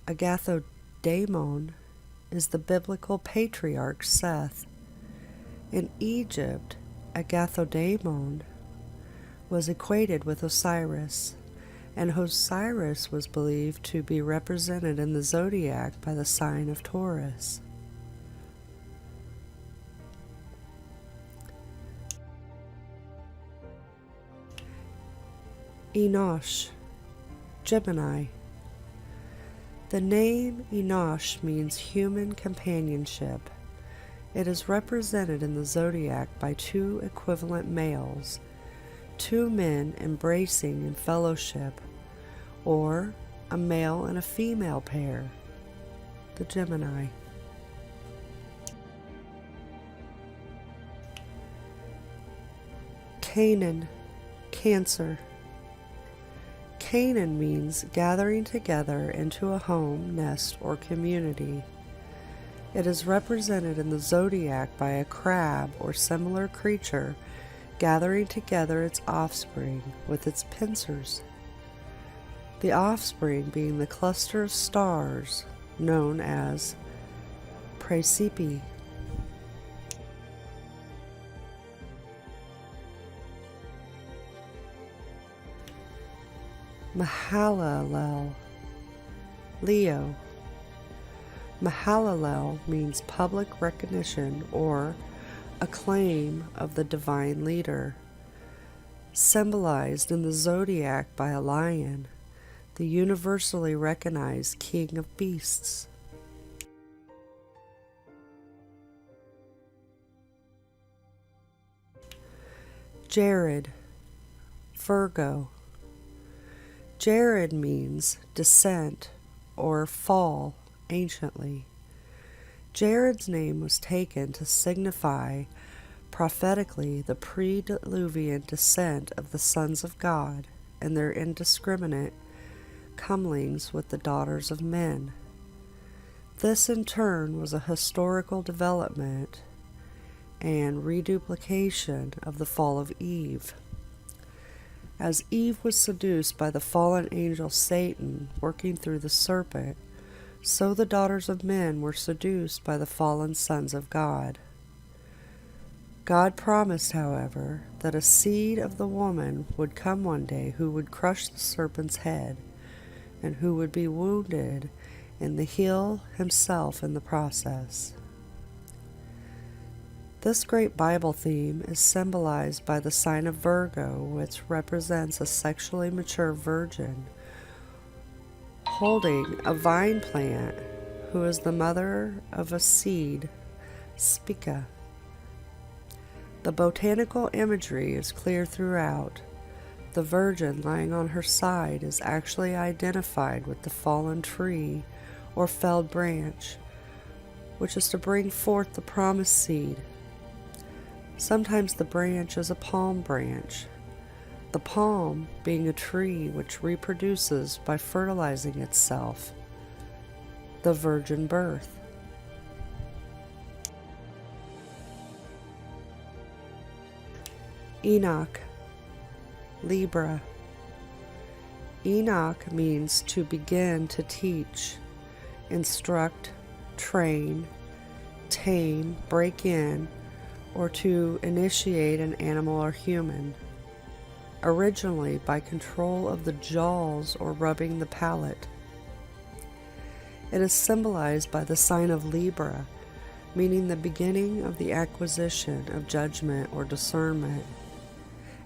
Agathodaimon is the biblical patriarch Seth. In Egypt, Agathodaimon was equated with Osiris, and Osiris was believed to be represented in the zodiac by the sign of Taurus. Enoch, Gemini. The name Enoch means human companionship. It is represented in the zodiac by 2 equivalent males, 2 men embracing in fellowship, or a male and a female pair, the Gemini. Canaan, Cancer. Canaan means gathering together into a home, nest, or community. It is represented in the zodiac by a crab or similar creature gathering together its offspring with its pincers. The offspring being the cluster of stars known as Praecipi. Mahalalel, Leo. Mahalalel means public recognition or acclaim of the divine leader, symbolized in the zodiac by a lion, the universally recognized king of beasts. Jared, Virgo. Jared means descent or fall anciently. Jared's name was taken to signify prophetically the pre-Diluvian descent of the sons of God and their indiscriminate comings with the daughters of men. This in turn was a historical development and reduplication of the fall of Eve. As Eve was seduced by the fallen angel Satan working through the serpent, so the daughters of men were seduced by the fallen sons of God. God promised, however, that a seed of the woman would come one day who would crush the serpent's head and who would be wounded in the heel himself in the process. This great Bible theme is symbolized by the sign of Virgo, which represents a sexually mature virgin holding a vine plant who is the mother of a seed, spica. The botanical imagery is clear throughout. The virgin lying on her side is actually identified with the fallen tree or felled branch, which is to bring forth the promised seed. Sometimes the branch is a palm branch, the palm being a tree which reproduces by fertilizing itself, the virgin birth. Enoch, Libra. Enoch means to begin to teach, instruct, train, tame, break in, or to initiate an animal or human, originally by control of the jaws or rubbing the palate. It is symbolized by the sign of Libra, meaning the beginning of the acquisition of judgment or discernment.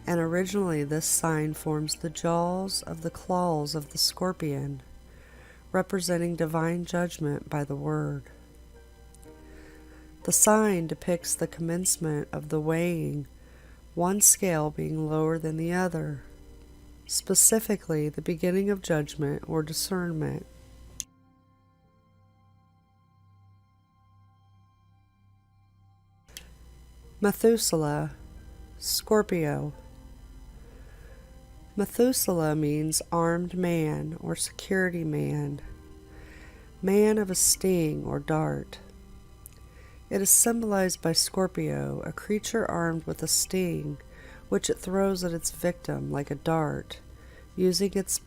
And originally this sign forms the jaws of the claws of the scorpion, representing divine judgment by the word. The sign depicts the commencement of the weighing, one scale being lower than the other, specifically the beginning of judgment or discernment. Methuselah, Scorpio. Methuselah means armed man or security man, man of a sting or dart. It is symbolized by Scorpio, a creature armed with a sting, which it throws at its victim like a dart, using its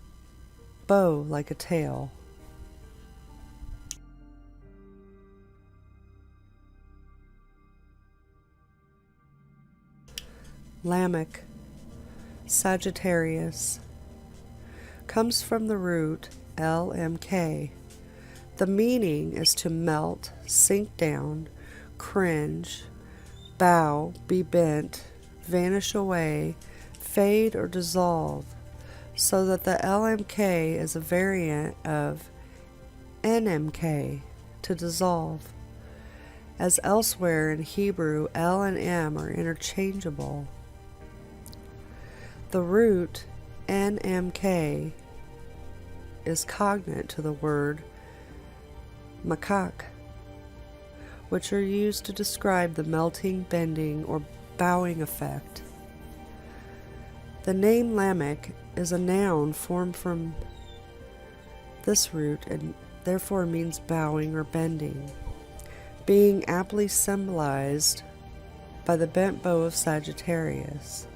bow like a tail. Lamech, Sagittarius. Comes from the root LMK. The meaning is to melt, sink down, cringe, bow, be bent, vanish away, fade or dissolve, so that the LMK is a variant of NMK, to dissolve. As elsewhere in Hebrew, L and M are interchangeable. The root NMK is cognate to the word makak, which are used to describe the melting, bending, or bowing effect. The name Lamech is a noun formed from this root and therefore means bowing or bending, being aptly symbolized by the bent bow of Sagittarius.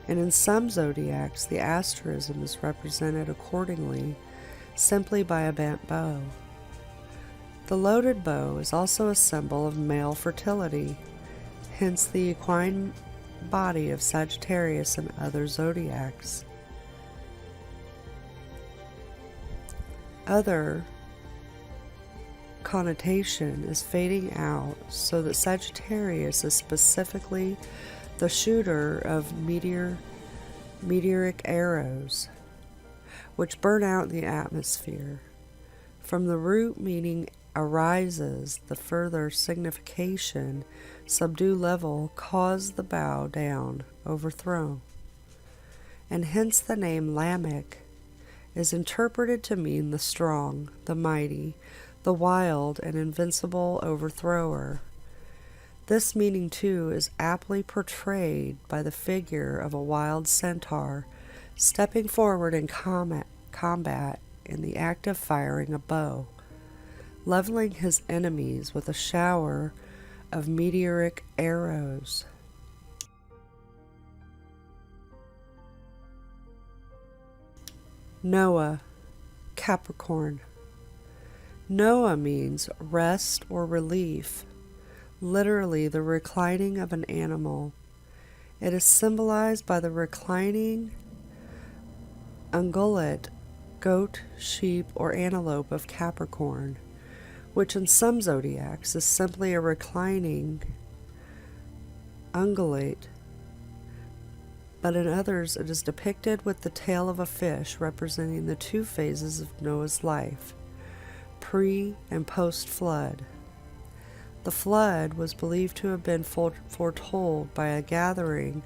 And in some zodiacs, the asterism is represented accordingly simply by a bent bow. The loaded bow is also a symbol of male fertility, hence the equine body of Sagittarius and other zodiacs. other connotation is fading out, so that Sagittarius is specifically the shooter of meteoric arrows, which burn out in the atmosphere. From the root meaning arises the further signification, subdue level, cause the bow down, overthrow. And hence the name Lamech is interpreted to mean the strong, the mighty, the wild and invincible overthrower. This meaning too is aptly portrayed by the figure of a wild centaur stepping forward in combat in the act of firing a bow, leveling his enemies with a shower of meteoric arrows. Noah, Capricorn. Noah means rest or relief, literally the reclining of an animal. It is symbolized by the reclining ungulate, goat, sheep, or antelope of Capricorn, which in some zodiacs is simply a reclining ungulate, but in others it is depicted with the tail of a fish representing the two phases of Noah's life, pre and post-flood. The flood was believed to have been foretold by a gathering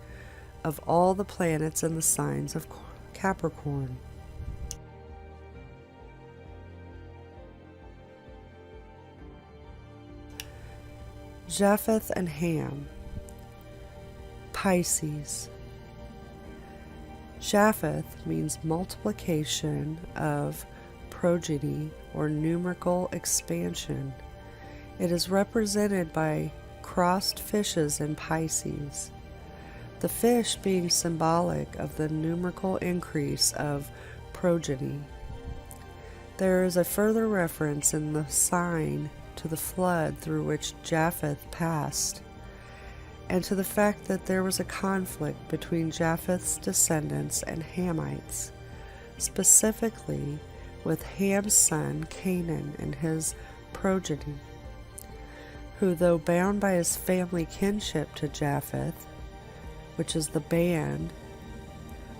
of all the planets in the signs of Capricorn. Japheth and Ham. Pisces. Japheth means multiplication of progeny or numerical expansion. It is represented by crossed fishes in Pisces, the fish being symbolic of the numerical increase of progeny. There is a further reference in the sign to the flood through which Japheth passed, and to the fact that there was a conflict between Japheth's descendants and Hamites, specifically with Ham's son Canaan and his progeny, who, though bound by his family kinship to Japheth, which is the band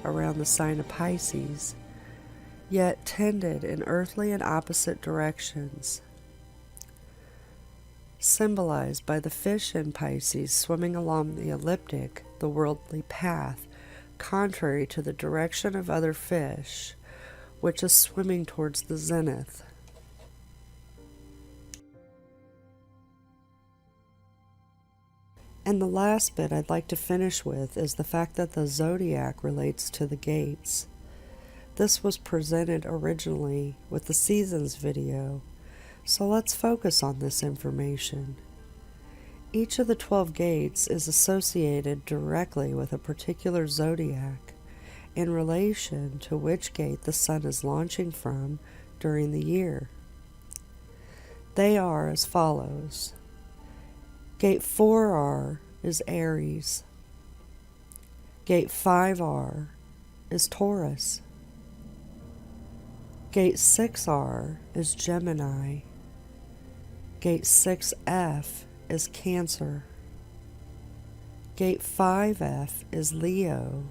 around the sign of Pisces, yet tended in earthly and opposite directions, symbolized by the fish in Pisces swimming along the elliptic, the worldly path, contrary to the direction of other fish, which is swimming towards the zenith. And the last bit I'd like to finish with is the fact that the zodiac relates to the gates. This was presented originally with the seasons video, so let's focus on this information. Each of the 12 gates is associated directly with a particular zodiac in relation to which gate the sun is launching from during the year. They are as follows. Gate 4R is Aries. Gate 5R is Taurus. Gate 6R is Gemini. Gate 6F is Cancer. Gate 5F is Leo.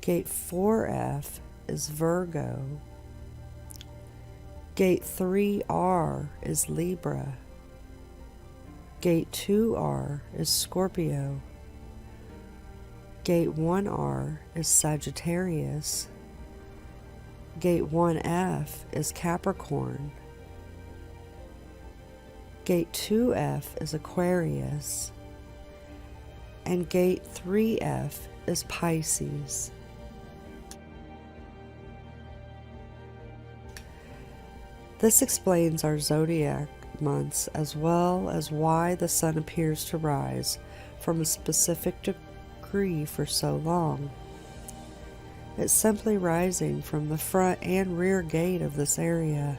Gate 4F is Virgo. Gate 3R is Libra. Gate 2R is Scorpio. Gate 1R is Sagittarius. Gate 1F is Capricorn. Gate 2F is Aquarius. And Gate 3F is Pisces. This explains our zodiac months as well as why the sun appears to rise from a specific degree for so long. It's simply rising from the front and rear gate of this area.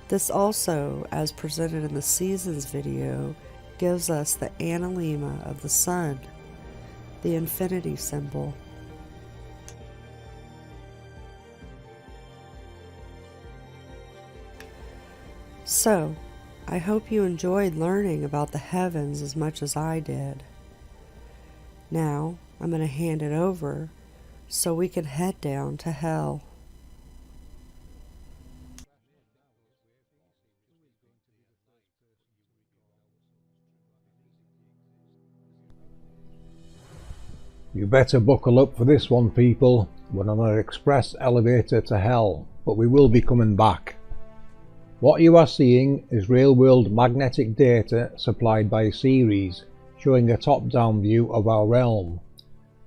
This also, as presented in the seasons video, gives us the analemma of the sun, the infinity symbol. So, I hope you enjoyed learning about the heavens as much as I did. Now, I'm going to hand it over so we can head down to hell. You better buckle up for this one, people. We're on an express elevator to hell, but we will be coming back. What you are seeing is real-world magnetic data supplied by Ceres, showing a top-down view of our realm.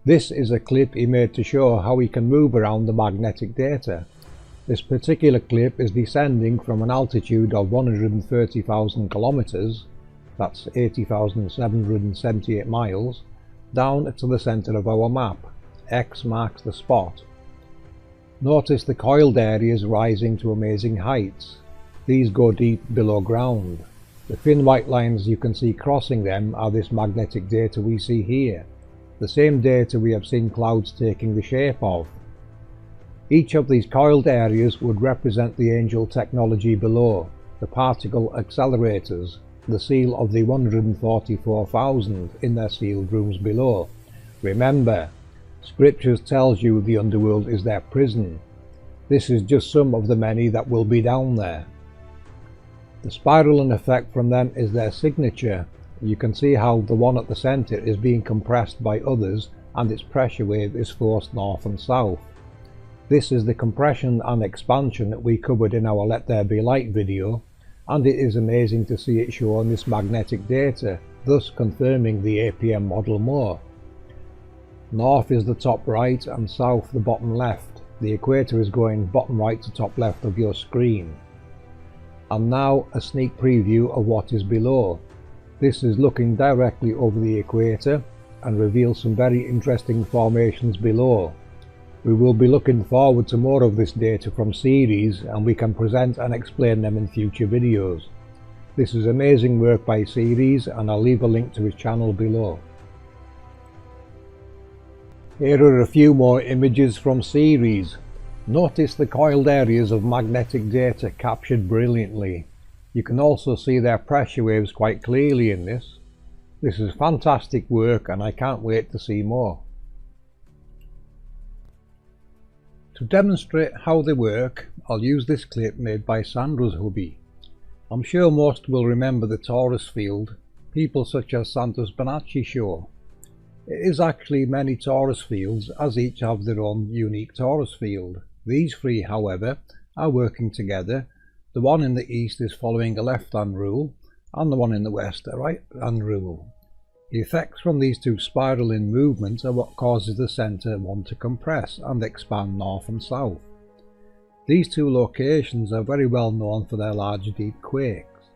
This is a clip he made to show how he can move around the magnetic data. This particular clip is descending from an altitude of 130,000 kilometers, that's 80,778 miles, down to the center of our map. X marks the spot. Notice the coiled areas rising to amazing heights. These go deep below ground. The thin white lines you can see crossing them are this magnetic data we see here, the same data we have seen clouds taking the shape of. Each of these coiled areas would represent the angel technology below, the particle accelerators, the seal of the 144,000 in their sealed rooms below. Remember, Scriptures tells you the underworld is their prison. This is just some of the many that will be down there. The spiraling effect from them is their signature. You can see how the one at the center is being compressed by others and its pressure wave is forced north and south. This is the compression and expansion that we covered in our Let There Be Light video, and it is amazing to see it show on this magnetic data, thus confirming the APM model more. North is the top right and south the bottom left. The equator is going bottom right to top left of your screen. And now a sneak preview of what is below. This is looking directly over the equator and reveals some very interesting formations below. We will be looking forward to more of this data from Ceres, and we can present and explain them in future videos. This is amazing work by Ceres, and I'll leave a link to his channel below. Here are a few more images from Ceres. Notice the coiled areas of magnetic data captured brilliantly. You can also see their pressure waves quite clearly in this. This is fantastic work and I can't wait to see more. To demonstrate how they work, I'll use this clip made by Sandra's hubby. I'm sure most will remember the torus field people such as Santos Bonacci show. It is actually many torus fields, as each have their own unique torus field. These three, however, are working together. The one in the east is following a left-hand rule, and the one in the west a right-hand rule. The effects from these two spiraling movements are what causes the centre one to compress and expand north and south. These two locations are very well known for their large deep quakes.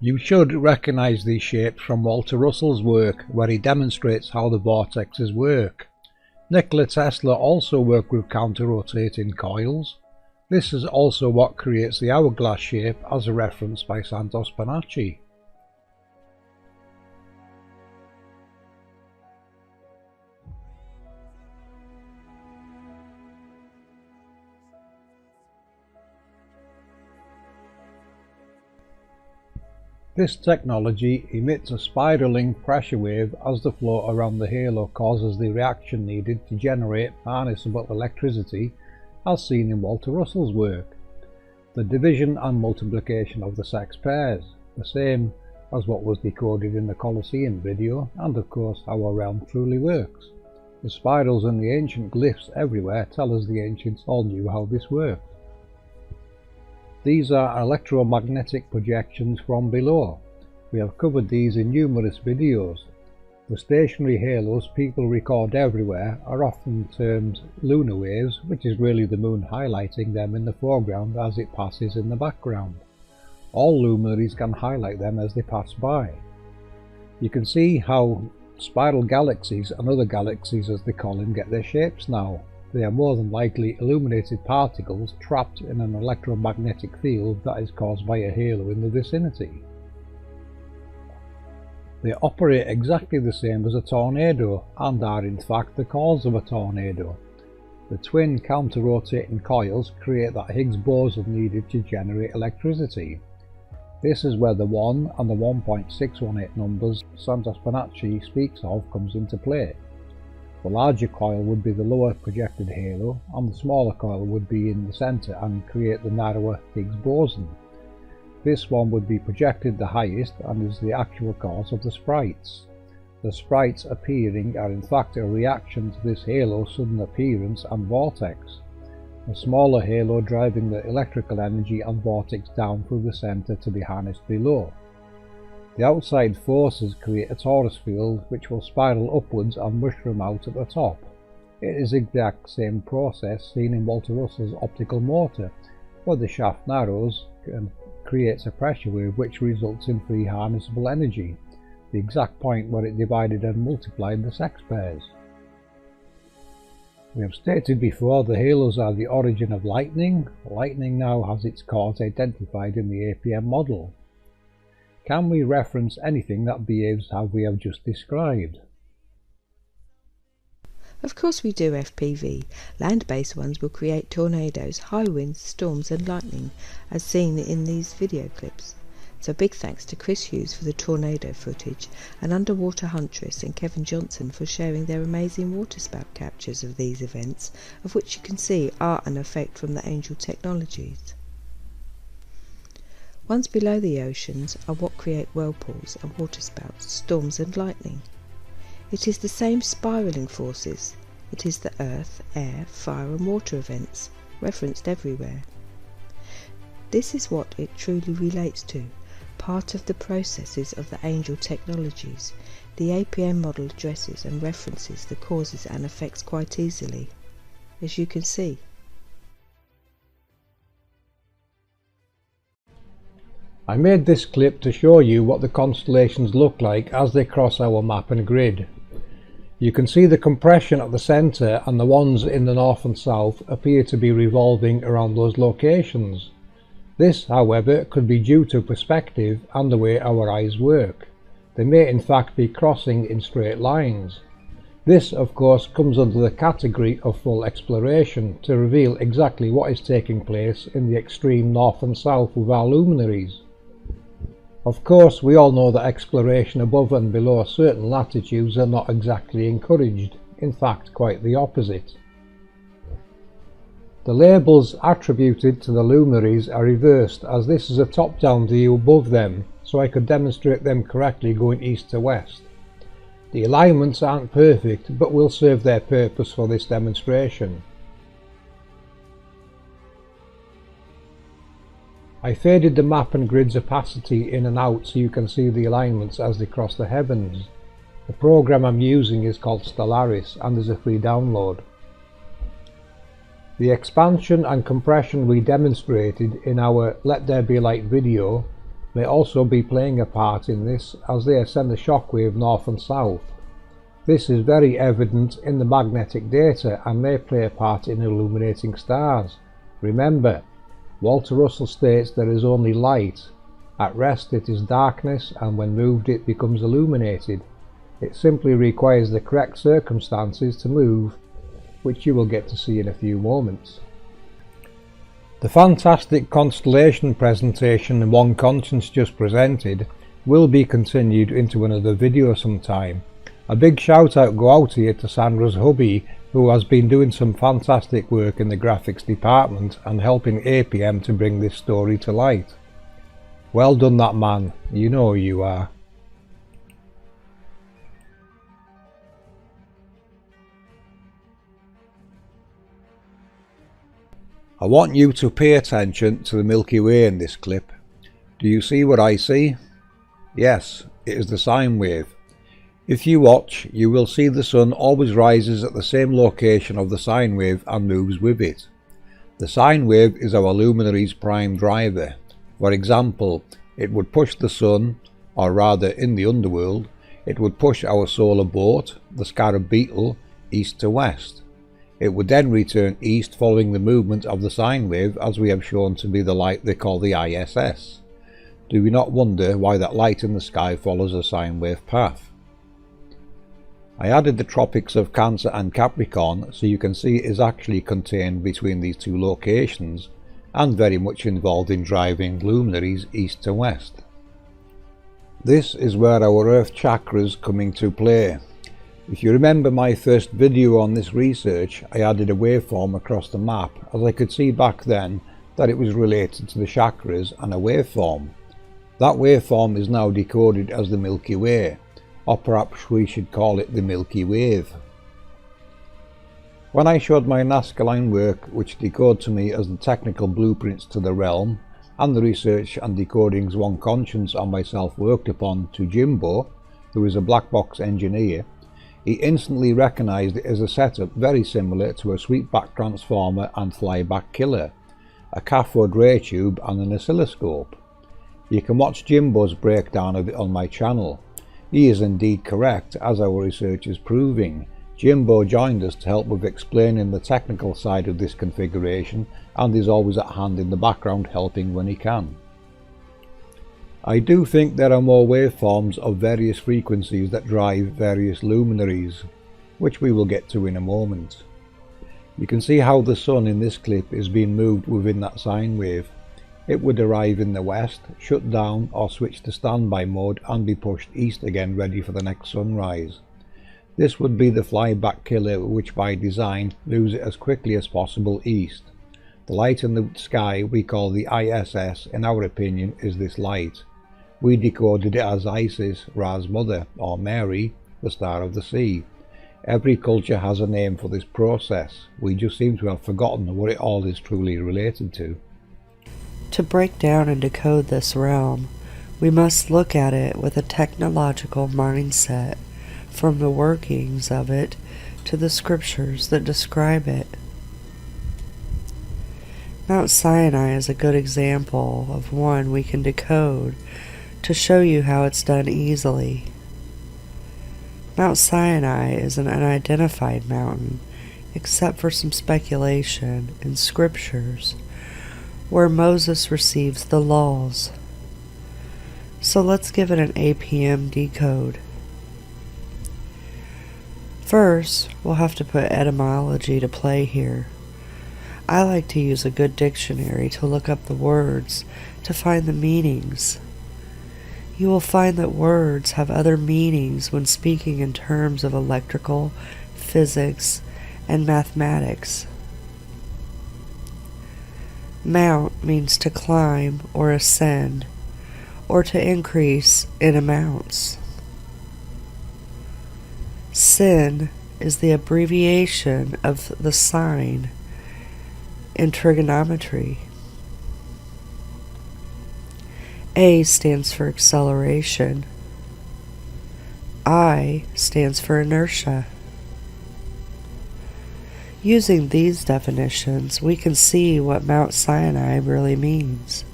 You should recognise these shapes from Walter Russell's work, where he demonstrates how the vortexes work. Nikola Tesla also worked with counter-rotating coils. This is also what creates the hourglass shape, as referenced by Santos Bonacci. This technology emits a spiraling pressure wave as the flow around the halo causes the reaction needed to generate harnessable electricity, as seen in Walter Russell's work. The division and multiplication of the sex pairs, the same as what was decoded in the Colosseum video, and of course how our realm truly works. The spirals and the ancient glyphs everywhere tell us the ancients all knew how this worked. These are electromagnetic projections from below. We have covered these in numerous videos. The stationary halos people record everywhere are often termed lunar waves, which is really the moon highlighting them in the foreground as it passes in the background. All luminaries can highlight them as they pass by. You can see how spiral galaxies and other galaxies, as they call them, get their shapes now. They are more than likely illuminated particles trapped in an electromagnetic field that is caused by a halo in the vicinity. They operate exactly the same as a tornado and are in fact the cause of a tornado. The twin counter-rotating coils create that Higgs boson needed to generate electricity. This is where the 1 and the 1.618 numbers Santos Bonacci speaks of comes into play. The larger coil would be the lower projected halo, and the smaller coil would be in the centre and create the narrower Higgs boson. This one would be projected the highest and is the actual cause of the sprites. The sprites appearing are in fact a reaction to this halo's sudden appearance and vortex. A smaller halo driving the electrical energy and vortex down through the centre to be harnessed below. The outside forces create a torus field which will spiral upwards and mushroom out at the top. It is the exact same process seen in Walter Russell's optical motor, where the shaft narrows and creates a pressure wave which results in free harnessable energy, the exact point where it divided and multiplied the sex pairs. We have stated before the halos are the origin of lightning. Lightning now has its cause identified in the APM model. Can we reference anything that behaves how we have just described? Of course we do, FPV. Land-based ones will create tornadoes, high winds, storms and lightning, as seen in these video clips. So big thanks to Chris Hughes for the tornado footage, and Underwater Huntress and Kevin Johnson for sharing their amazing waterspout captures of these events, of which you can see are an effect from the Angel technologies. Ones below the oceans are what create whirlpools and waterspouts, storms and lightning. It is the same spiralling forces. It is the earth, air, fire and water events, referenced everywhere. This is what it truly relates to, part of the processes of the Angel technologies. The APM model addresses and references the causes and effects quite easily, as you can see. I made this clip to show you what the constellations look like as they cross our map and grid. You can see the compression at the centre, and the ones in the north and south appear to be revolving around those locations. This, however, could be due to perspective and the way our eyes work. They may in fact be crossing in straight lines. This, of course, comes under the category of full exploration to reveal exactly what is taking place in the extreme north and south with our luminaries. Of course, we all know that exploration above and below certain latitudes are not exactly encouraged, in fact quite the opposite. The labels attributed to the luminaries are reversed, as this is a top-down view above them, so I could demonstrate them correctly going east to west. The alignments aren't perfect, but will serve their purpose for this demonstration. I faded the map and grid's opacity in and out so you can see the alignments as they cross the heavens. The program I'm using is called Stellaris and is a free download. The expansion and compression we demonstrated in our Let There Be Light video may also be playing a part in this, as they send a shockwave north and south. This is very evident in the magnetic data and may play a part in illuminating stars. Remember, Walter Russell states there is only light. At rest it is darkness, and when moved it becomes illuminated. It simply requires the correct circumstances to move, which you will get to see in a few moments. The fantastic constellation presentation One Conscience just presented will be continued into another video sometime. A big shout out go out here to Sandra's hubby, who has been doing some fantastic work in the graphics department and helping APM to bring this story to light. Well done that man, you know who you are. I want you to pay attention to the Milky Way in this clip. Do you see what I see? Yes, it is the sine wave. If you watch, you will see the sun always rises at the same location of the sine wave and moves with it. The sine wave is our luminary's prime driver. For example, it would push the sun, or rather in the underworld, it would push our solar boat, the scarab beetle, east to west. It would then return east following the movement of the sine wave, as we have shown to be the light they call the ISS. Do we not wonder why that light in the sky follows a sine wave path? I added the tropics of Cancer and Capricorn so you can see it is actually contained between these two locations and very much involved in driving luminaries east to west. This is where our earth chakras come into play. If you remember my first video on this research, I added a waveform across the map as I could see back then that it was related to the chakras and a waveform. That waveform is now decoded as the Milky Way, or perhaps we should call it the Milky Wave. When I showed my Nazca line work, which decode to me as the technical blueprints to the realm, and the research and decodings one conscience and myself worked upon to Jimbo, who is a black box engineer, he instantly recognised it as a setup very similar to a sweepback transformer and flyback killer, a cathode ray tube and an oscilloscope. You can watch Jimbo's breakdown of it on my channel. He is indeed correct, as our research is proving. Jimbo joined us to help with explaining the technical side of this configuration and is always at hand in the background helping when he can. I do think there are more waveforms of various frequencies that drive various luminaries, which we will get to in a moment. You can see how the sun in this clip is being moved within that sine wave. It would arrive in the west, shut down or switch to standby mode and be pushed east again ready for the next sunrise. This would be the flyback killer, which by design moves it as quickly as possible east. The light in the sky we call the ISS, in our opinion, is this light. We decoded it as Isis, Ra's mother, or Mary, the star of the sea. Every culture has a name for this process. We just seem to have forgotten what it all is truly related to. To break down and decode this realm, we must look at it with a technological mindset, from the workings of it to the scriptures that describe it. Mount Sinai is a good example of one we can decode to show you how it's done easily. Mount Sinai is an unidentified mountain, except for some speculation in scriptures, where Moses receives the laws. So let's give it an APM decode. First, we'll have to put etymology to play here. I like to use a good dictionary to look up the words to find the meanings. You will find that words have other meanings when speaking in terms of electrical, physics, and mathematics. Mount means to climb or ascend, or to increase in amounts. Sin is the abbreviation of the sign in trigonometry. A stands for acceleration. I stands for inertia. Using these definitions, we can see what Mount Sinai really means.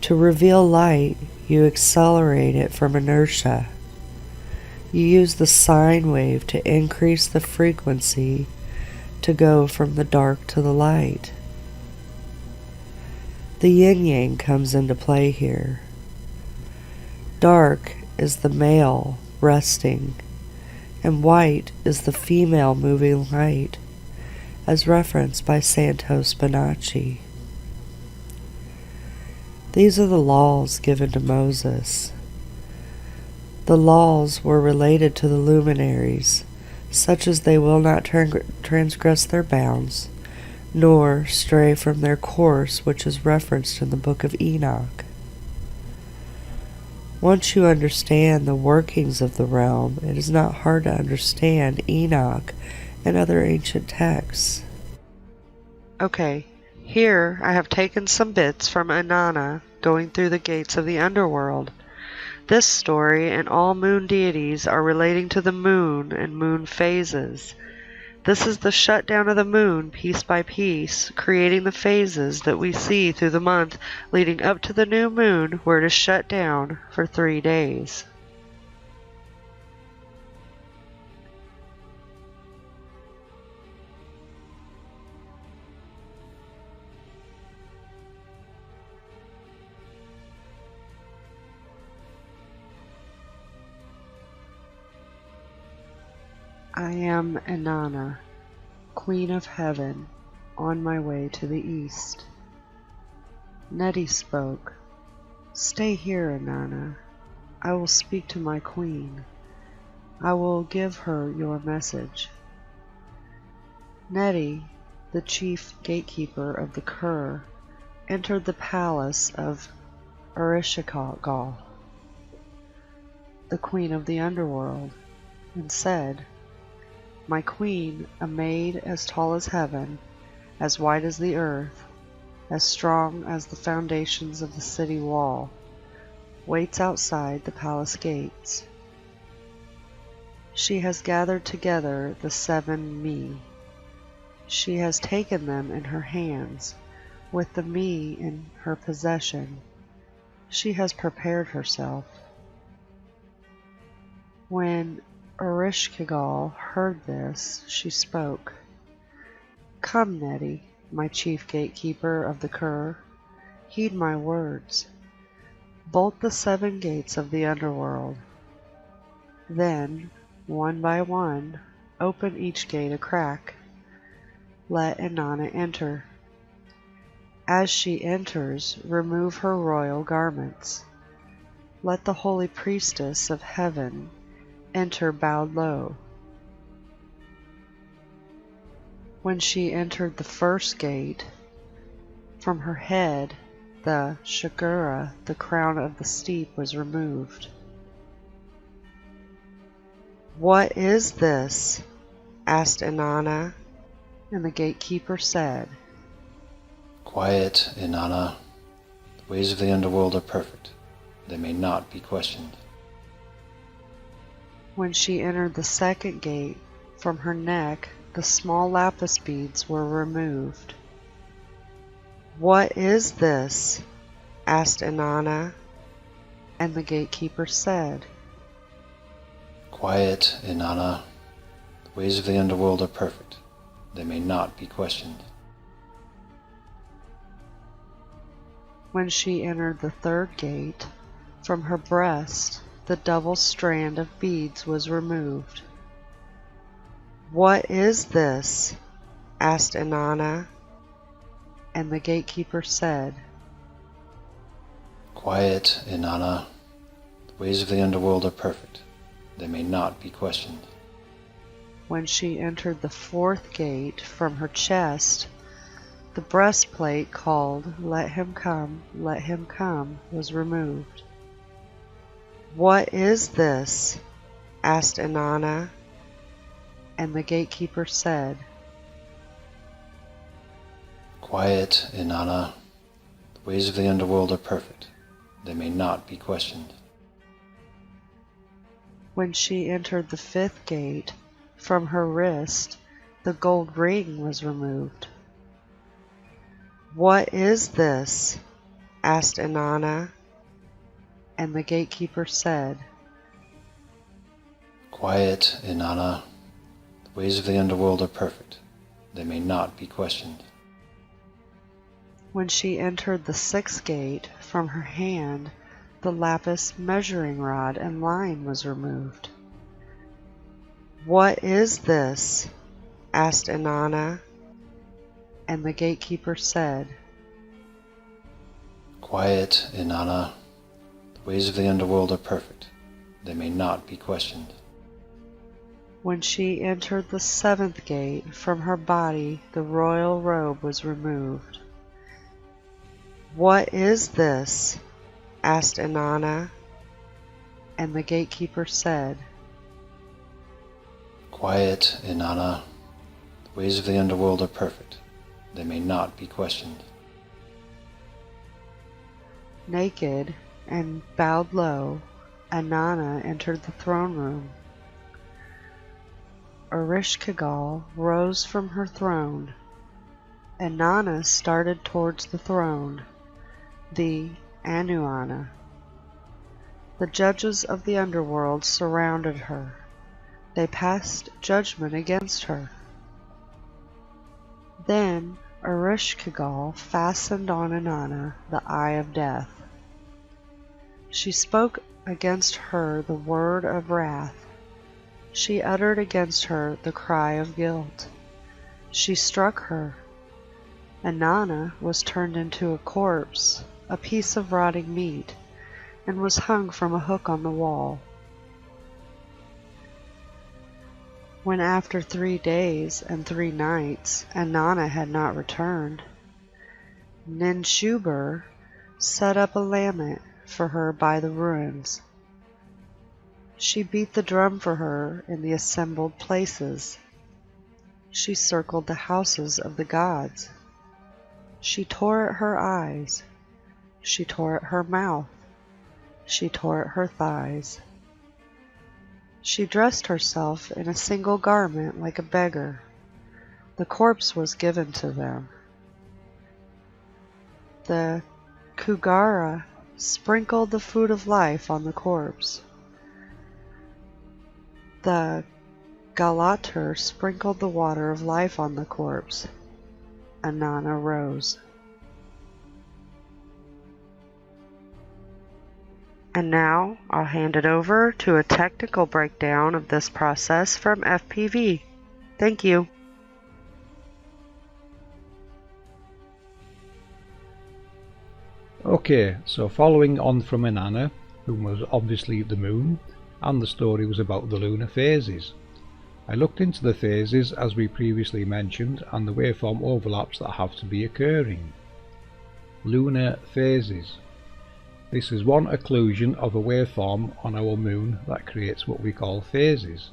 To reveal light, you accelerate it from inertia. You use the sine wave to increase the frequency to go from the dark to the light. The yin-yang comes into play here. Dark is the male resting, and white is the female moving light, as referenced by Santos Bonacci. These are the laws given to Moses. The laws were related to the luminaries, such as they will not transgress their bounds, nor stray from their course, which is referenced in the book of Enoch. Once you understand the workings of the realm, it is not hard to understand Enoch and other ancient texts. Okay, here I have taken some bits from Inanna going through the gates of the underworld. This story and all moon deities are relating to the moon and moon phases. This is the shutdown of the moon piece by piece, creating the phases that we see through the month leading up to the new moon, where it is shut down for 3 days. I am Inanna, Queen of Heaven, on my way to the east. Neti spoke. Stay here, Inanna. I will speak to my queen. I will give her your message. Neti, the chief gatekeeper of the Kur, entered the palace of Ereshkigal, the queen of the underworld, and said, My queen, a maid as tall as heaven, as wide as the earth, as strong as the foundations of the city wall, waits outside the palace gates. She has gathered together the 7 Mi. She has taken them in her hands, with the Mi in her possession. She has prepared herself. When Ereshkigal heard this, she spoke. Come, Neti, my chief gatekeeper of the Kur, heed my words. Bolt the 7 gates of the underworld. Then, one by one, open each gate a crack. Let Inanna enter. As she enters, remove her royal garments. Let the holy priestess of heaven enter bowed low. When she entered the first gate, from her head the shagura, the crown of the steep, was removed. What is this? Asked Inanna, and the gatekeeper said, Quiet, Inanna. The ways of the underworld are perfect. They may not be questioned. When she entered the second gate, from her neck the small lapis beads were removed. What is this? Asked Inanna, and the gatekeeper said, Quiet, Inanna. The ways of the underworld are perfect. They may not be questioned. When she entered the third gate, from her breast the double strand of beads was removed. What is this? Asked Inanna, and the gatekeeper said, Quiet, Inanna. The ways of the underworld are perfect. They may not be questioned. When she entered the fourth gate, from her chest the breastplate called Let Him Come, was removed. What is this? Asked Inanna, and the gatekeeper said, Quiet, Inanna. The ways of the underworld are perfect. They may not be questioned. When she entered the fifth gate, from her wrist the gold ring was removed. What is this? Asked Inanna, and the gatekeeper said, Quiet, Inanna. The ways of the underworld are perfect. They may not be questioned. When she entered the sixth gate, from her hand the lapis measuring rod and line was removed. What is this? Asked Inanna, and the gatekeeper said, Quiet, Inanna. The ways of the underworld are perfect. They may not be questioned. When she entered the seventh gate, from her body the royal robe was removed. What is this? Asked Inanna, and the gatekeeper said, Quiet, Inanna. The ways of the underworld are perfect. They may not be questioned. Naked and bowed low, Inanna entered the throne room. Ereshkigal rose from her throne. Inanna started towards the throne, the Anuanna. The judges of the underworld surrounded her. They passed judgment against her. Then Ereshkigal fastened on Inanna the eye of death. She spoke against her the word of wrath. She uttered against her the cry of guilt. She struck her. Inanna was turned into a corpse, a piece of rotting meat, and was hung from a hook on the wall. When after 3 days and 3 nights Inanna had not returned, Ninshubur set up a lament for her by the ruins. She beat the drum for her in the assembled places. She circled the houses of the gods. She tore at her eyes. She tore at her mouth. She tore at her thighs. She dressed herself in a single garment like a beggar. The corpse was given to them. The Kugara sprinkled the food of life on the corpse. The Galater sprinkled the water of life on the corpse. Inanna rose. And now I'll hand it over to a technical breakdown of this process from FPV. Thank you. Okay, so following on from Inanna, who was obviously the moon, and the story was about the lunar phases. I looked into the phases as we previously mentioned and the waveform overlaps that have to be occurring. Lunar phases. This is one occlusion of a waveform on our moon that creates what we call phases.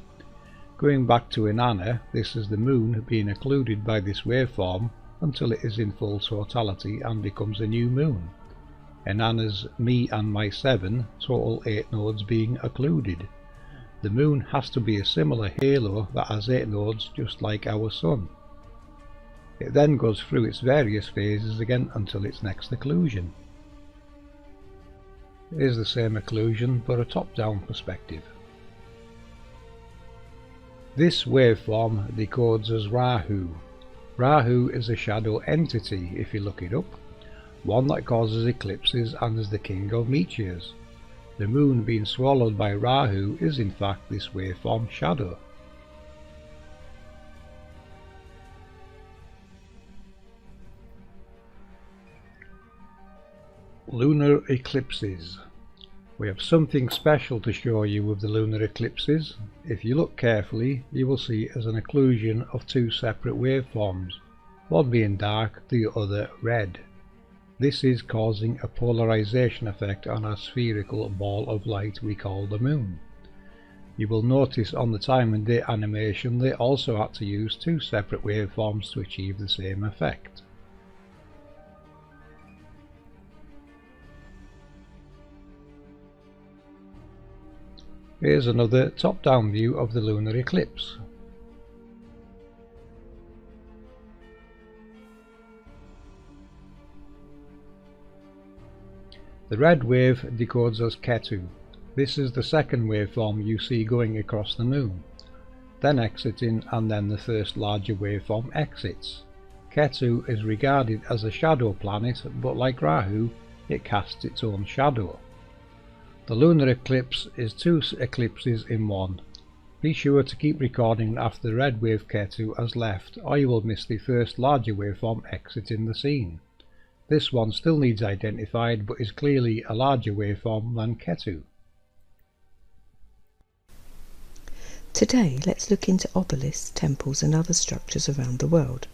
Going back to Inanna, this is the moon being occluded by this waveform until it is in full totality and becomes a new moon. Inanna's me and my 7, total 8 nodes being occluded. The moon has to be a similar halo that has 8 nodes just like our sun. It then goes through its various phases again until its next occlusion. It is the same occlusion but a top-down perspective. This waveform decodes as Rahu. Rahu is a shadow entity if you look it up, one that causes eclipses and is the king of meteors. The moon being swallowed by Rahu is in fact this waveform shadow. Lunar eclipses. We have something special to show you with the lunar eclipses. If you look carefully, you will see it as an occlusion of 2 separate waveforms, one being dark, the other red. This is causing a polarization effect on our spherical ball of light we call the moon. You will notice on the time and date animation they also had to use 2 separate waveforms to achieve the same effect. Here's another top-down view of the lunar eclipse. The red wave decodes as Ketu. This is the second waveform you see going across the moon, then exiting, and then the first larger waveform exits. Ketu is regarded as a shadow planet, but like Rahu, it casts its own shadow. The lunar eclipse is 2 eclipses in one. Be sure to keep recording after the red wave Ketu has left, or you will miss the first larger waveform exiting the scene. This one still needs identified but is clearly a larger waveform than Ketu. Today let's look into obelisks, temples and other structures around the world.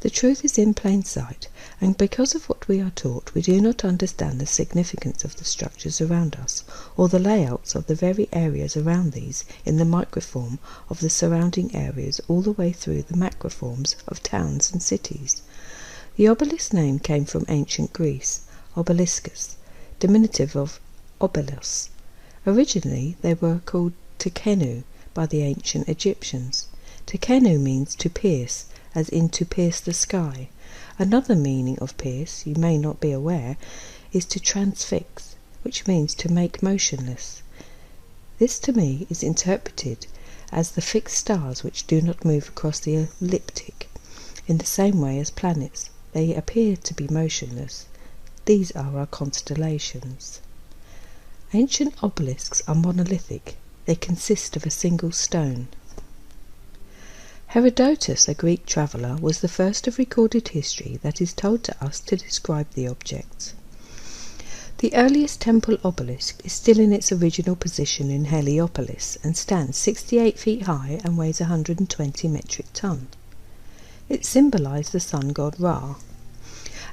The truth is in plain sight, and because of what we are taught we do not understand the significance of the structures around us, or the layouts of the very areas around these in the microform of the surrounding areas all the way through the macroforms of towns and cities. The obelisk name came from ancient Greece, obeliscus, diminutive of obelos. Originally they were called tekenu by the ancient Egyptians. Tekenu means to pierce, as in to pierce the sky. Another meaning of pierce, you may not be aware, is to transfix, which means to make motionless. This to me is interpreted as the fixed stars which do not move across the ecliptic, in the same way as planets. They appear to be motionless. These are our constellations. Ancient obelisks are monolithic. They consist of a single stone. Herodotus, a Greek traveller, was the first of recorded history that is told to us to describe the objects. The earliest temple obelisk is still in its original position in Heliopolis and stands 68 feet high and weighs 120 metric ton. It symbolised the sun god Ra.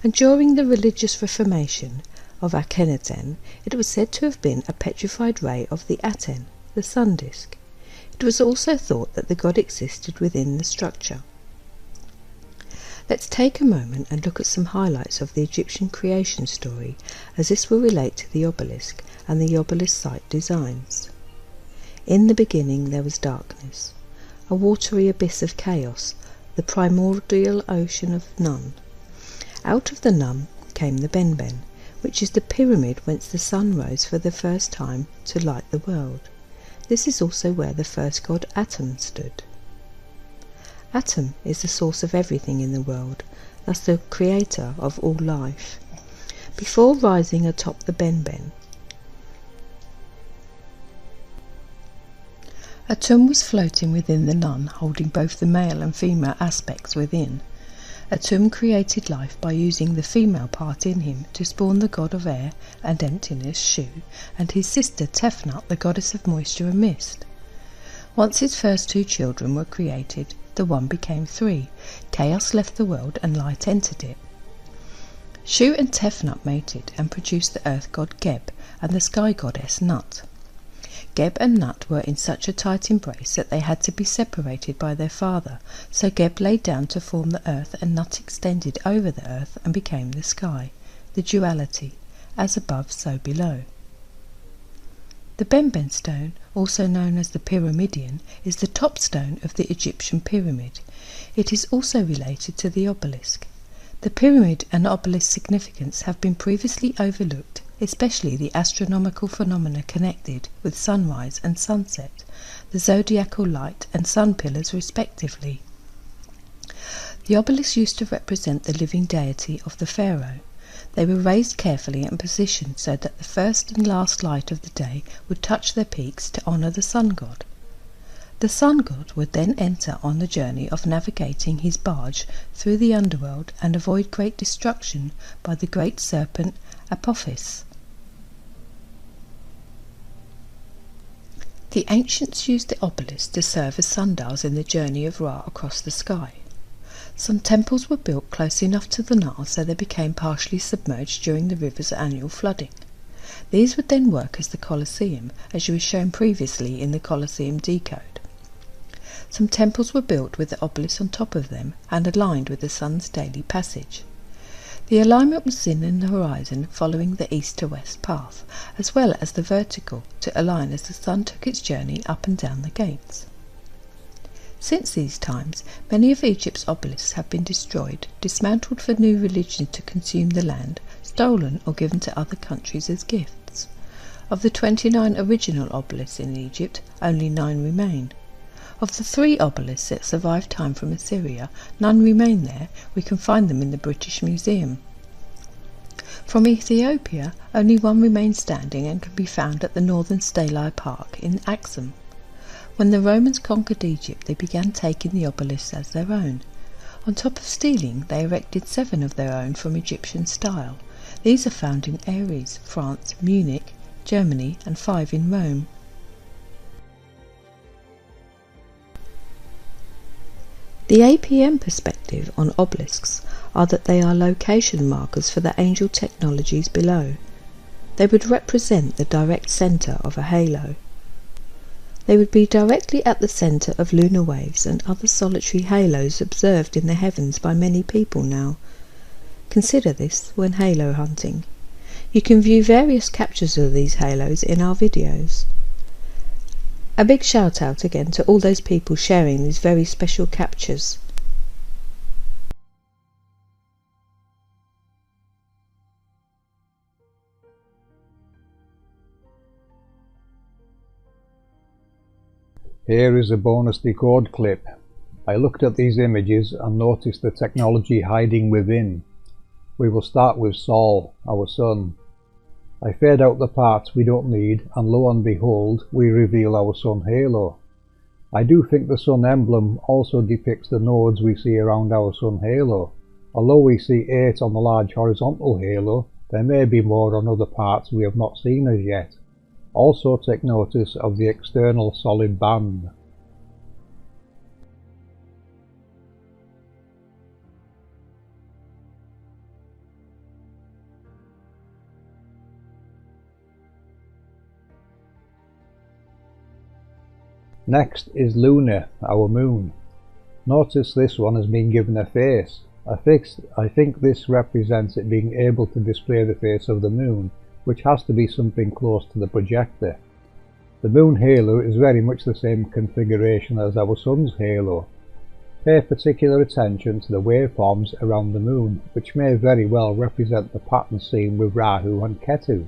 And during the religious reformation of Akhenaten, it was said to have been a petrified ray of the Aten, the sun disk. It was also thought that the god existed within the structure. Let's take a moment and look at some highlights of the Egyptian creation story, as this will relate to the obelisk and the obelisk site designs. In the beginning there was darkness, a watery abyss of chaos, the primordial ocean of Nun. Out of the Nun came the Benben, which is the pyramid whence the sun rose for the first time to light the world. This is also where the first god Atum stood. Atum is the source of everything in the world, thus the creator of all life. Before rising atop the Benben, Atum was floating within the Nun, holding both the male and female aspects within. Atum created life by using the female part in him to spawn the god of air and emptiness, Shu, and his sister Tefnut, the goddess of moisture and mist. Once his first two children were created, the one became three. Chaos left the world and light entered it. Shu and Tefnut mated and produced the earth god Geb and the sky goddess Nut. Geb and Nut were in such a tight embrace that they had to be separated by their father, so Geb lay down to form the earth and Nut extended over the earth and became the sky, the duality, as above so below. The Benben stone, also known as the Pyramidion, is the top stone of the Egyptian pyramid. It is also related to the obelisk. The pyramid and obelisk significance have been previously overlooked, especially the astronomical phenomena connected with sunrise and sunset, the zodiacal light and sun pillars respectively. The obelisks used to represent the living deity of the pharaoh. They were raised carefully and positioned so that the first and last light of the day would touch their peaks to honour the sun god. The sun god would then enter on the journey of navigating his barge through the underworld and avoid great destruction by the great serpent Apophis. The ancients used the obelisks to serve as sundials in the journey of Ra across the sky. Some temples were built close enough to the Nile so they became partially submerged during the river's annual flooding. These would then work as the colosseum, as was shown previously in the colosseum decode. Some temples were built with the obelisk on top of them and aligned with the sun's daily passage. The alignment was seen in the horizon following the east to west path, as well as the vertical to align as the sun took its journey up and down the gates. Since these times, many of Egypt's obelisks have been destroyed, dismantled for new religions to consume the land, stolen or given to other countries as gifts. Of the 29 original obelisks in Egypt, only 9 remain. Of the 3 obelisks that survived time from Assyria, none remain there. We can find them in the British Museum. From Ethiopia, only one remains standing and can be found at the Northern Stelae Park in Axum. When the Romans conquered Egypt, they began taking the obelisks as their own. On top of stealing, they erected 7 of their own from Egyptian style. These are found in Aries, France, Munich, Germany, and 5 in Rome. The APM perspective on obelisks are that they are location markers for the angel technologies below. They would represent the direct centre of a halo. They would be directly at the centre of lunar waves and other solitary halos observed in the heavens by many people now. Consider this when halo hunting. You can view various captures of these halos in our videos. A big shout out again to all those people sharing these very special captures. Here is a bonus decode clip. I looked at these images and noticed the technology hiding within. We will start with Sol, our son. I fade out the parts we don't need, and lo and behold, we reveal our sun halo. I do think the sun emblem also depicts the nodes we see around our sun halo. Although we see 8 on the large horizontal halo, there may be more on other parts we have not seen as yet. Also take notice of the external solid band. Next is Luna, our moon. Notice this one has been given a face. I think this represents it being able to display the face of the moon, which has to be something close to the projector. The moon halo is very much the same configuration as our sun's halo. Pay particular attention to the waveforms around the moon, which may very well represent the pattern seen with Rahu and Ketu,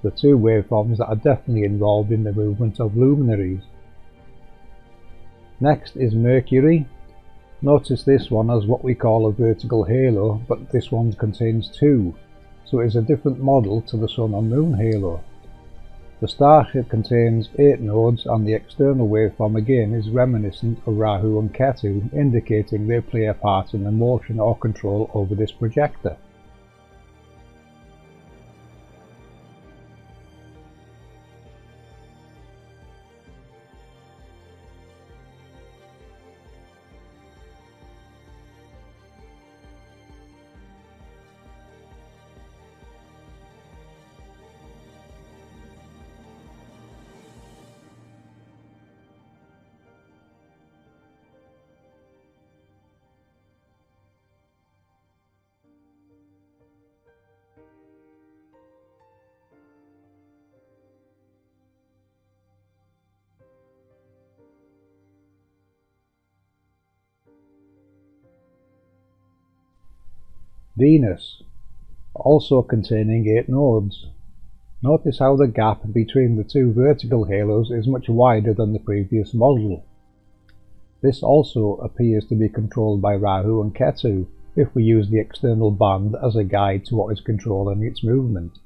the two waveforms that are definitely involved in the movement of luminaries. Next is Mercury. Notice this one has what we call a vertical halo, but this one contains 2, so it is a different model to the Sun and Moon halo. The star contains 8 nodes, and the external waveform again is reminiscent of Rahu and Ketu, indicating they play a part in the motion or control over this projector. Venus, also containing 8 nodes. Notice how the gap between the two vertical halos is much wider than the previous model. This also appears to be controlled by Rahu and Ketu, if we use the external band as a guide to what is controlling its movement.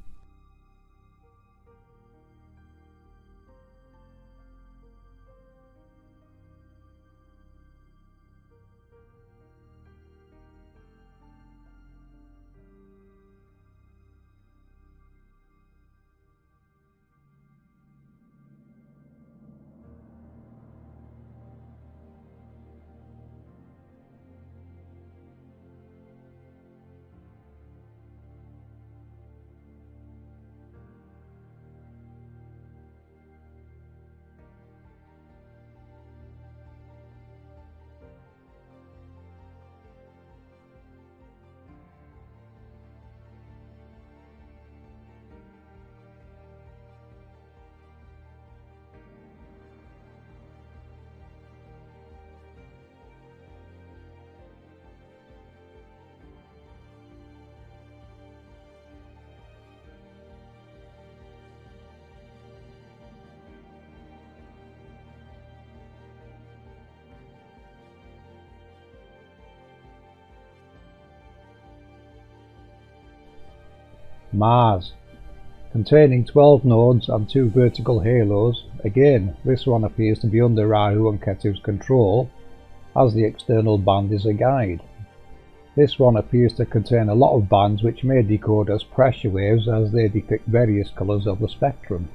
Mars, containing 12 nodes and 2 vertical halos. Again, this one appears to be under Rahu and Ketu's control, as the external band is a guide. This one appears to contain a lot of bands which may decode as pressure waves, as they depict various colours of the spectrum.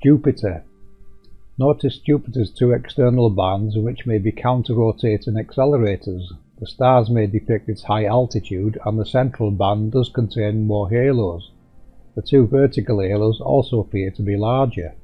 Jupiter. Notice Jupiter's two external bands, which may be counter-rotating accelerators. The stars may depict its high altitude, and the central band does contain more halos. The two vertical halos also appear to be larger.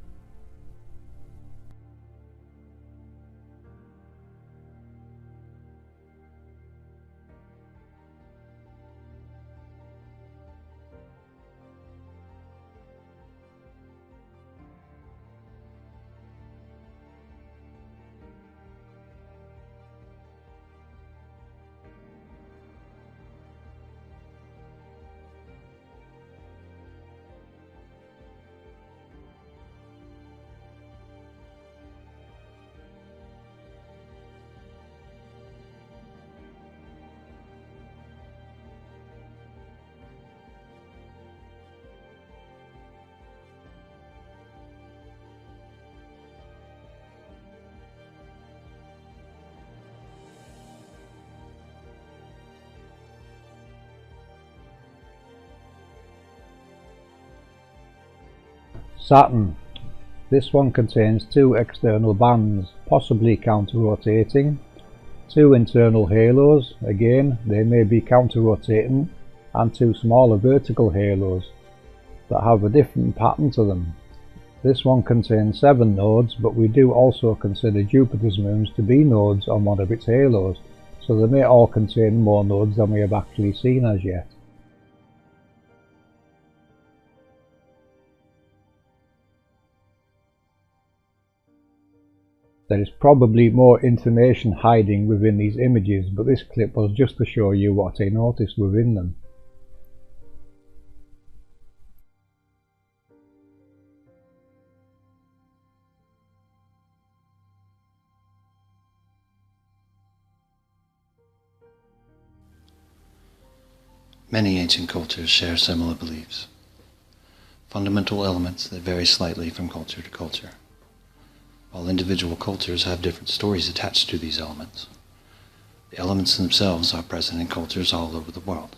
Saturn. This one contains two external bands, possibly counter-rotating, two internal halos, again they may be counter-rotating, and two smaller vertical halos that have a different pattern to them. This one contains 7 nodes, but we do also consider Jupiter's moons to be nodes on one of its halos, so they may all contain more nodes than we have actually seen as yet. There is probably more information hiding within these images, but this clip was just to show you what I noticed within them. Many ancient cultures share similar beliefs, fundamental elements that vary slightly from culture to culture. While individual cultures have different stories attached to these elements, the elements themselves are present in cultures all over the world.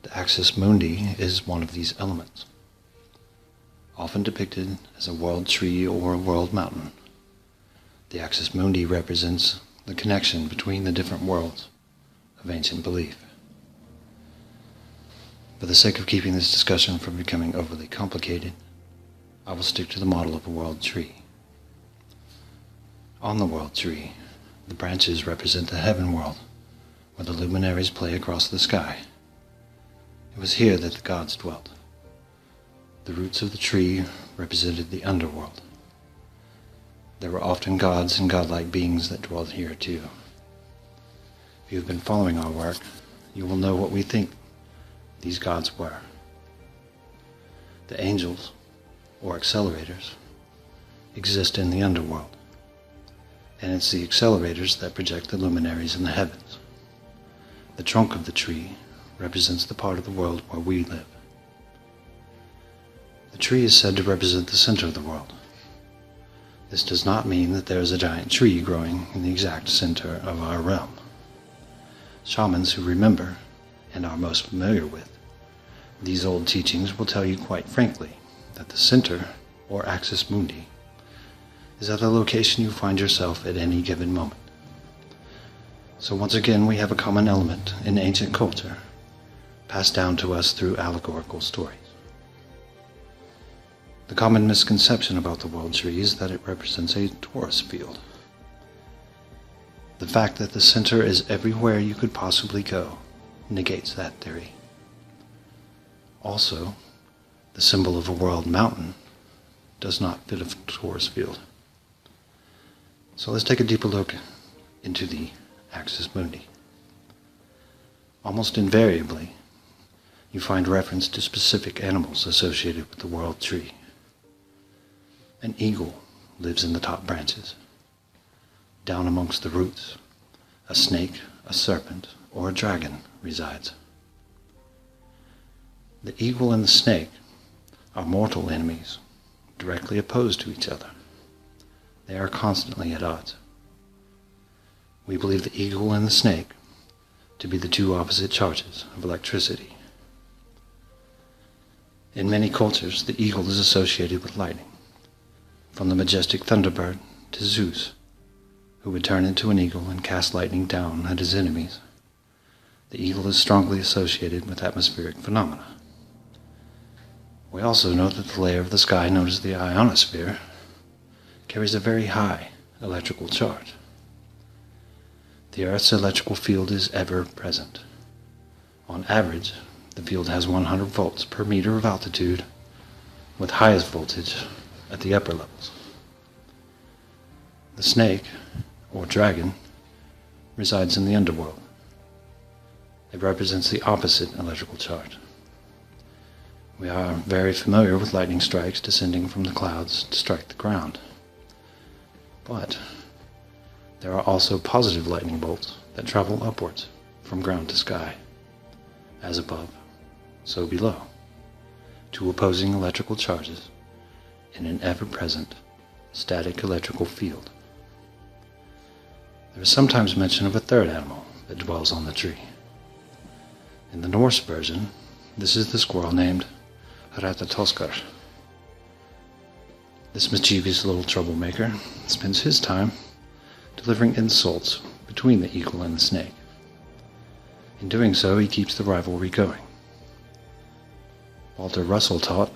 The axis mundi is one of these elements. Often depicted as a world tree or a world mountain, the axis mundi represents the connection between the different worlds of ancient belief. For the sake of keeping this discussion from becoming overly complicated, I will stick to the model of a world tree. On the world tree, the branches represent the heaven world, where the luminaries play across the sky. It was here that the gods dwelt. The roots of the tree represented the underworld. There were often gods and godlike beings that dwelt here too. If you have been following our work, you will know what we think these gods were. The angels, or accelerators, exist in the underworld, and it's the accelerators that project the luminaries in the heavens. The trunk of the tree represents the part of the world where we live. The tree is said to represent the center of the world. This does not mean that there is a giant tree growing in the exact center of our realm. Shamans who remember, and are most familiar with, these old teachings will tell you quite frankly that the center, or axis mundi, is at the location you find yourself at any given moment. So once again we have a common element in ancient culture, passed down to us through allegorical stories. The common misconception about the world tree is that it represents a torus field. The fact that the center is everywhere you could possibly go negates that theory. Also, the symbol of a world mountain does not fit a torus field. So let's take a deeper look into the axis mundi. Almost invariably, you find reference to specific animals associated with the world tree. An eagle lives in the top branches. Down amongst the roots, a snake, a serpent, or a dragon resides. The eagle and the snake are mortal enemies, directly opposed to each other. They are constantly at odds. We believe the eagle and the snake to be the two opposite charges of electricity. In many cultures, the eagle is associated with lightning, from the majestic thunderbird to Zeus, who would turn into an eagle and cast lightning down at his enemies. The eagle is strongly associated with atmospheric phenomena. We also know that the layer of the sky known as the ionosphere carries a very high electrical charge. The Earth's electrical field is ever present. On average, the field has 100 volts per meter of altitude, with highest voltage at the upper levels. The snake, or dragon, resides in the underworld. It represents the opposite electrical charge. We are very familiar with lightning strikes descending from the clouds to strike the ground. But there are also positive lightning bolts that travel upwards from ground to sky, as above, so below, two opposing electrical charges in an ever-present static electrical field. There is sometimes mention of a third animal that dwells on the tree. In the Norse version, this is the squirrel named Ratatoskar. This mischievous little troublemaker spends his time delivering insults between the eagle and the snake. In doing so, he keeps the rivalry going. Walter Russell taught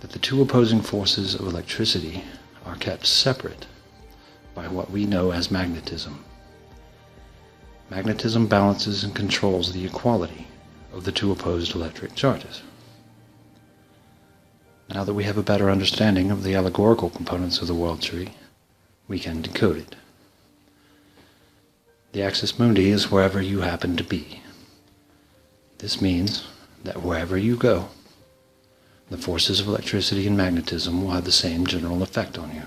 that the two opposing forces of electricity are kept separate by what we know as magnetism. Magnetism balances and controls the equality of the two opposed electric charges. Now that we have a better understanding of the allegorical components of the world tree, we can decode it. The axis mundi is wherever you happen to be. This means that wherever you go, the forces of electricity and magnetism will have the same general effect on you.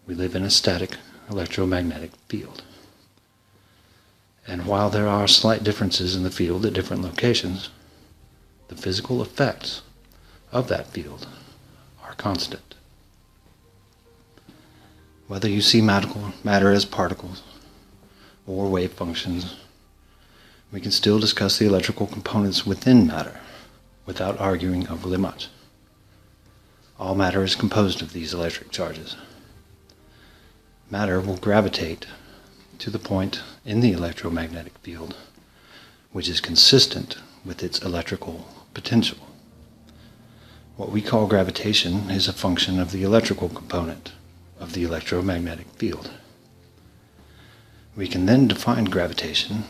We live in a static electromagnetic field. And while there are slight differences in the field at different locations, the physical effects of that field are constant. Whether you see matter as particles or wave functions, we can still discuss the electrical components within matter without arguing overly much. All matter is composed of these electric charges. Matter will gravitate to the point in the electromagnetic field which is consistent with its electrical potential. What we call gravitation is a function of the electrical component of the electromagnetic field. We can then define gravitation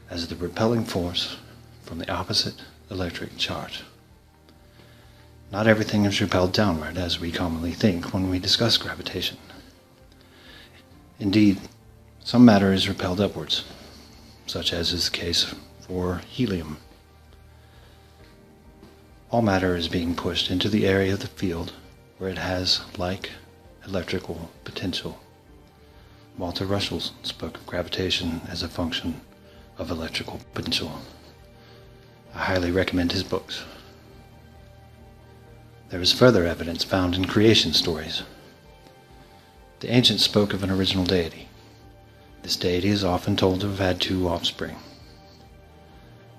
as the repelling force from the opposite electric charge. Not everything is repelled downward as we commonly think when we discuss gravitation. Indeed, some matter is repelled upwards, such as is the case for helium. All matter is being pushed into the area of the field where it has like electrical potential. Walter Russell spoke of gravitation as a function of electrical potential. I highly recommend his books. There is further evidence found in creation stories. The ancients spoke of an original deity. This deity is often told to have had two offspring.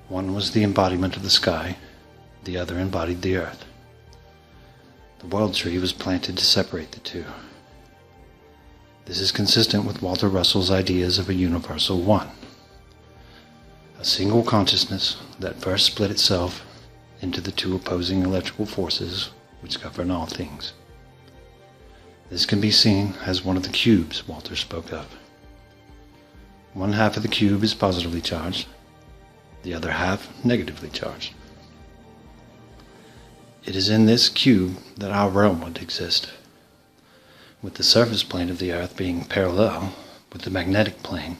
One was the embodiment of the sky, the other embodied the earth. The world tree was planted to separate the two. This is consistent with Walter Russell's ideas of a universal one, a single consciousness that first split itself into the two opposing electrical forces which govern all things. This can be seen as one of the cubes Walter spoke of. One half of the cube is positively charged, the other half negatively charged. It is in this cube that our realm would exist, with the surface plane of the earth being parallel with the magnetic plane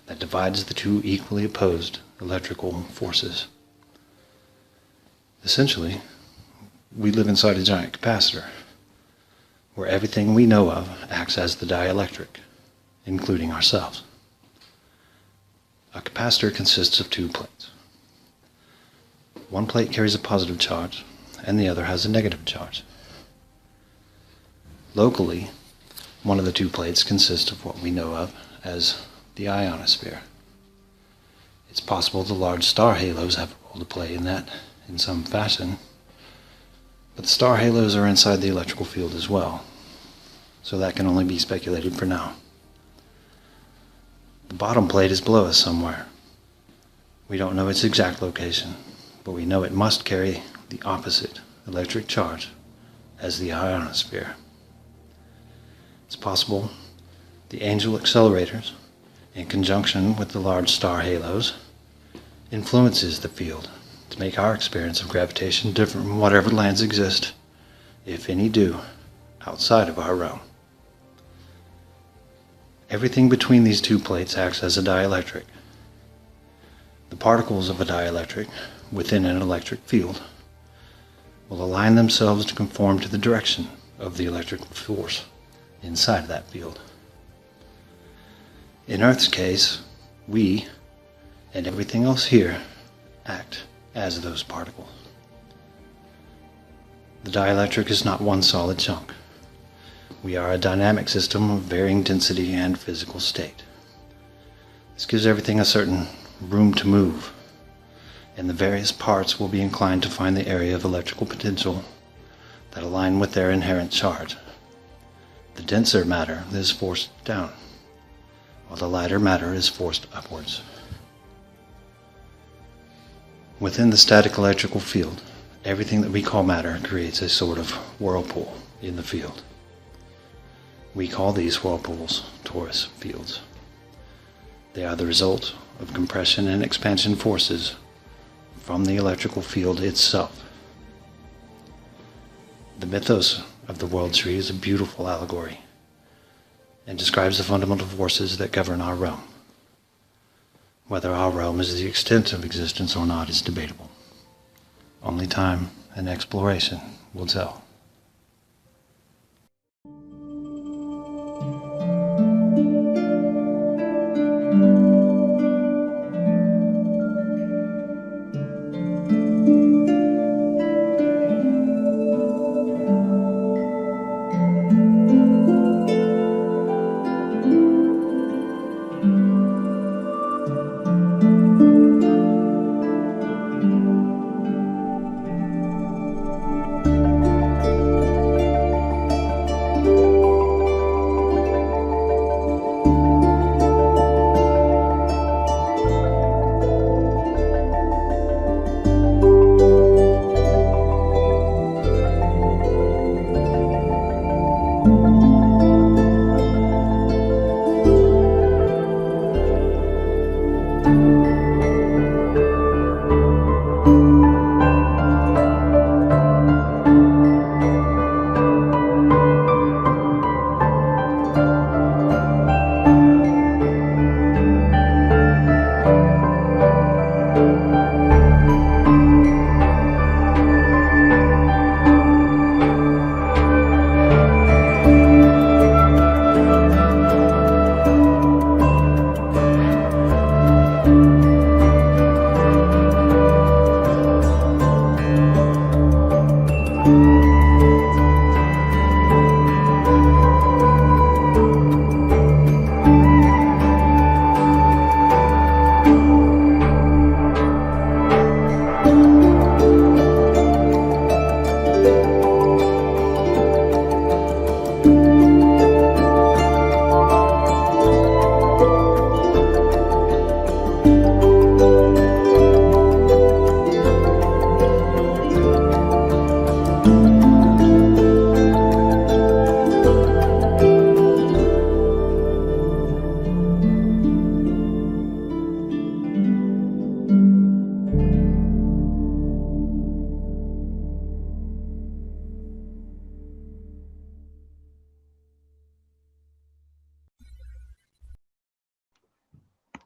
that divides the two equally opposed electrical forces. Essentially, we live inside a giant capacitor, where everything we know of acts as the dielectric, including ourselves. A capacitor consists of two plates. One plate carries a positive charge, and the other has a negative charge. Locally, one of the two plates consists of what we know of as the ionosphere. It's possible the large star halos have a role to play in that in some fashion, but the star halos are inside the electrical field as well, so that can only be speculated for now. The bottom plate is below us somewhere. We don't know its exact location, but we know it must carry the opposite electric charge as the ionosphere. It's possible the angel accelerators, in conjunction with the large star halos, influences the field to make our experience of gravitation different from whatever lands exist, if any do, outside of our realm. Everything between these two plates acts as a dielectric. The particles of a dielectric within an electric field will align themselves to conform to the direction of the electrical force inside that field. In Earth's case, we and everything else here act as those particles. The dielectric is not one solid chunk. We are a dynamic system of varying density and physical state. This gives everything a certain room to move, and the various parts will be inclined to find the area of electrical potential that align with their inherent charge. The denser matter is forced down, while the lighter matter is forced upwards. Within the static electrical field, everything that we call matter creates a sort of whirlpool in the field. We call these whirlpools torus fields. They are the result of compression and expansion forces from the electrical field itself. The mythos of the world tree is a beautiful allegory and describes the fundamental forces that govern our realm. Whether our realm is the extent of existence or not is debatable. Only time and exploration will tell.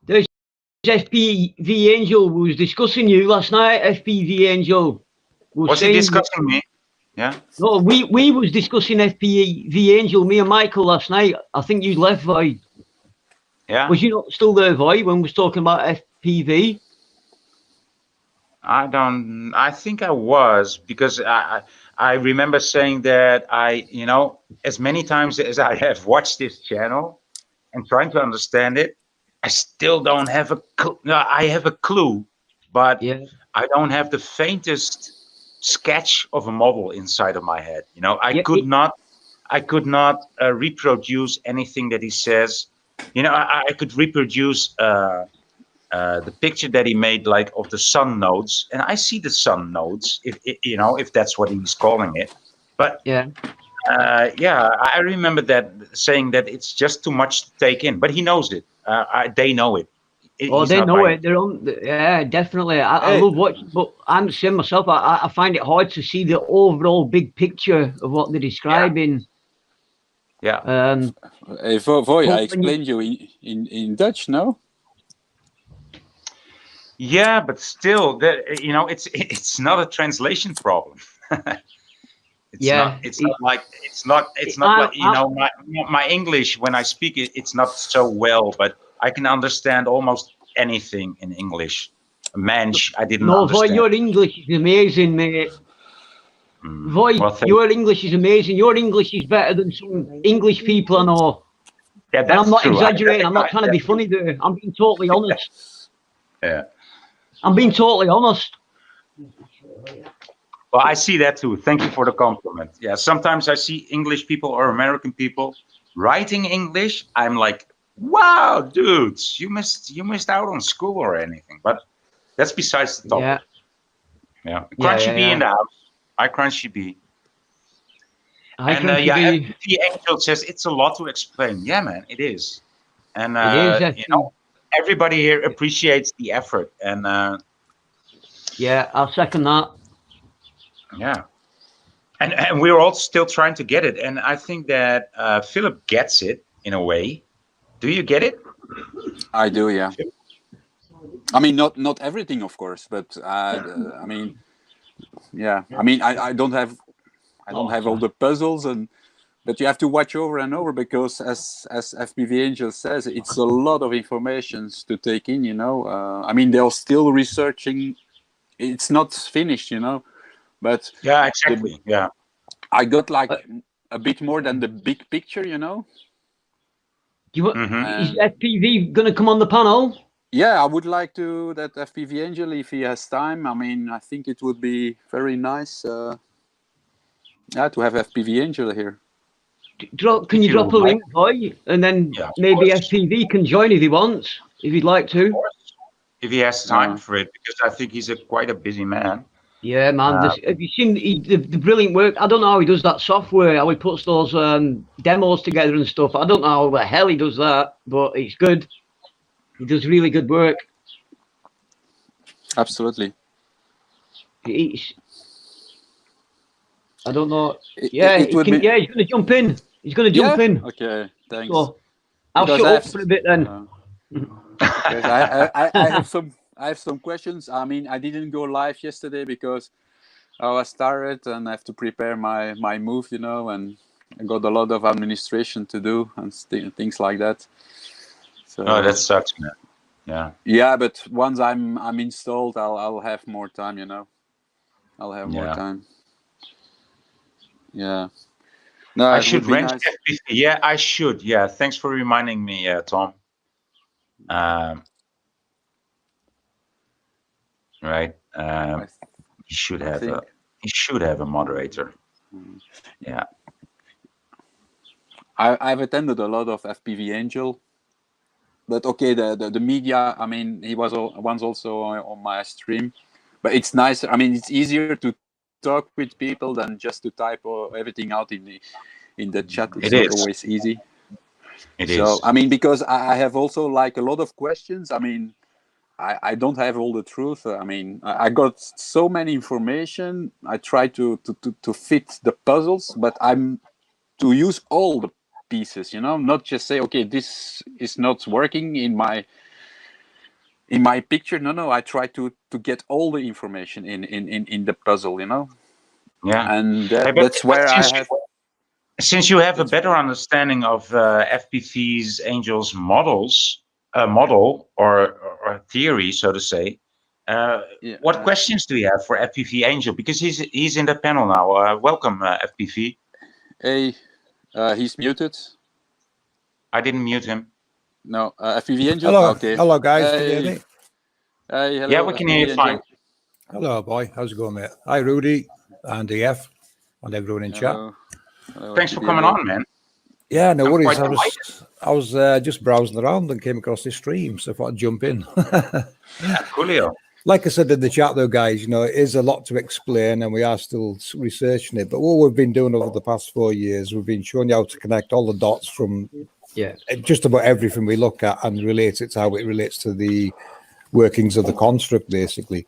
There's FPV Angel was discussing you last night. FPV Angel was he discussing me? Yeah. No, we was discussing FPV Angel, me and Michael last night. I think you left, Vi. Yeah. Was you not still there, Vi, when we was talking about FPV? I think I was, because I remember saying that as many times as I have watched this channel and trying to understand it, I still don't have a clue. No, I have a clue, but Yeah. I don't have the faintest sketch of a model inside of my head. You know, I Yeah, could not reproduce anything that he says. You know, I could reproduce the picture that he made, like of the sun nodes, and I see the sun nodes, if you know, if that's what he's calling it. But yeah. yeah, I remember that saying that it's just too much to take in. But he knows it. They know it. Oh, He's they not know my. it. They're on. Yeah, definitely. I Hey. love watching, but I'm the same myself. I find it hard to see the overall big picture of what they're describing. Yeah. Hey, Voy, I When you- explained you in Dutch, no? Yeah, but still, you know, it's not a translation problem. It's Yeah, not. It's not like. It's not like, you know, my English when I speak it. It's not so well, but I can understand almost anything in English. Mensch, I didn't No, Voy, understand. your English is amazing, mate. Voy, Well, your English is amazing. Your English is better than some English people I know. yeah, And I'm that's not true. exaggerating. I'm not trying to be funny there. I'm being totally honest. Yeah. I'm being totally honest. Well, I see that too. Thank you for the compliment. Yeah, sometimes I see English people or American people writing English. I'm like, wow, dudes, you missed out on school or anything. But that's besides the topic. Yeah. Crunchy Bee in the house. Hi, Crunchy Bee. Hi, And Crunchy yeah, Bee. FPV Angel says it's a lot to explain. Yeah, man, it is. And It is, you know, everybody here appreciates the effort. And yeah, I'll second that. yeah. And we're all still trying to get it. And I think that Philip gets it in a way. Do you get it? I do, yeah. I mean, not everything, of course, but I mean, yeah. I mean, I don't have all the puzzles, but you have to watch over and over, because as FPV Angel says, it's a lot of information to take in. You know, I mean, they're still researching. It's not finished, you know. But yeah, exactly. Yeah, I got like a bit more than the big picture, you know. Is FPV going to come on the panel? Yeah, I would like to that FPV Angel, if he has time. I mean, I think it would be very nice, yeah, to have FPV Angel here. Can you drop a link, boy, and then maybe FPV can join if he wants, if he'd like to. If he has time for it, because I think he's quite a busy man. Yeah, man. Have you seen the brilliant work? I don't know how he does that software, how he puts those demos together and stuff. I don't know how the hell he does that, but it's good. He does really good work. Absolutely. I don't know. Yeah, he's going to jump in. He's going to jump in. Okay, thanks. So I'll shut up for a bit then. I have some questions. I mean, I didn't go live yesterday because I was tired and I have to prepare my move, you know, and I got a lot of administration to do and things like that. So, oh, that sucks, man. Yeah. Yeah, but once I'm installed, I'll have more time, you know. I'll have more time. Yeah. No, I should rent FPV. Yeah, I should. Yeah, thanks for reminding me, Tom. Right. He should have a moderator. Yeah. I've attended a lot of FPV Angel, but okay, the media. I mean, he was once also on my stream, but it's nicer. I mean, it's easier to talk with people than just to type everything out in the chat. It's not always easy. It is. So I mean, because I have also like a lot of questions. I mean, I don't have all the truth. I mean, I got so many information. I try to fit the puzzles, but I'm to use all the pieces, you know, not just say, okay, this is not working in my picture. No, I try to get all the information in the puzzle, you know. Yeah, and that's where I have. Since you have a better understanding of FPV's Angel's model or theory, so to say, what questions do you have for FPV Angel? Because he's in the panel now. Welcome, FPV. Hey, he's muted. I didn't mute him. No, FPV Angel. Hello, okay. hello guys. Can you hear me? Hey, hello. Yeah, we can hear you fine. Hello, boy. How's it going, mate? Hi, Rudy and DF and everyone in chat. Hello, Thanks for coming on, man. Yeah, no I'm worries. quite I was just browsing around and came across this stream, so I thought I'd jump in. Yeah, coolio. Like I said in the chat, though, guys, you know, it is a lot to explain, and we are still researching it. But what we've been doing over the past 4 years, we've been showing you how to connect all the dots from just about everything we look at and relate it to how it relates to the workings of the construct, basically.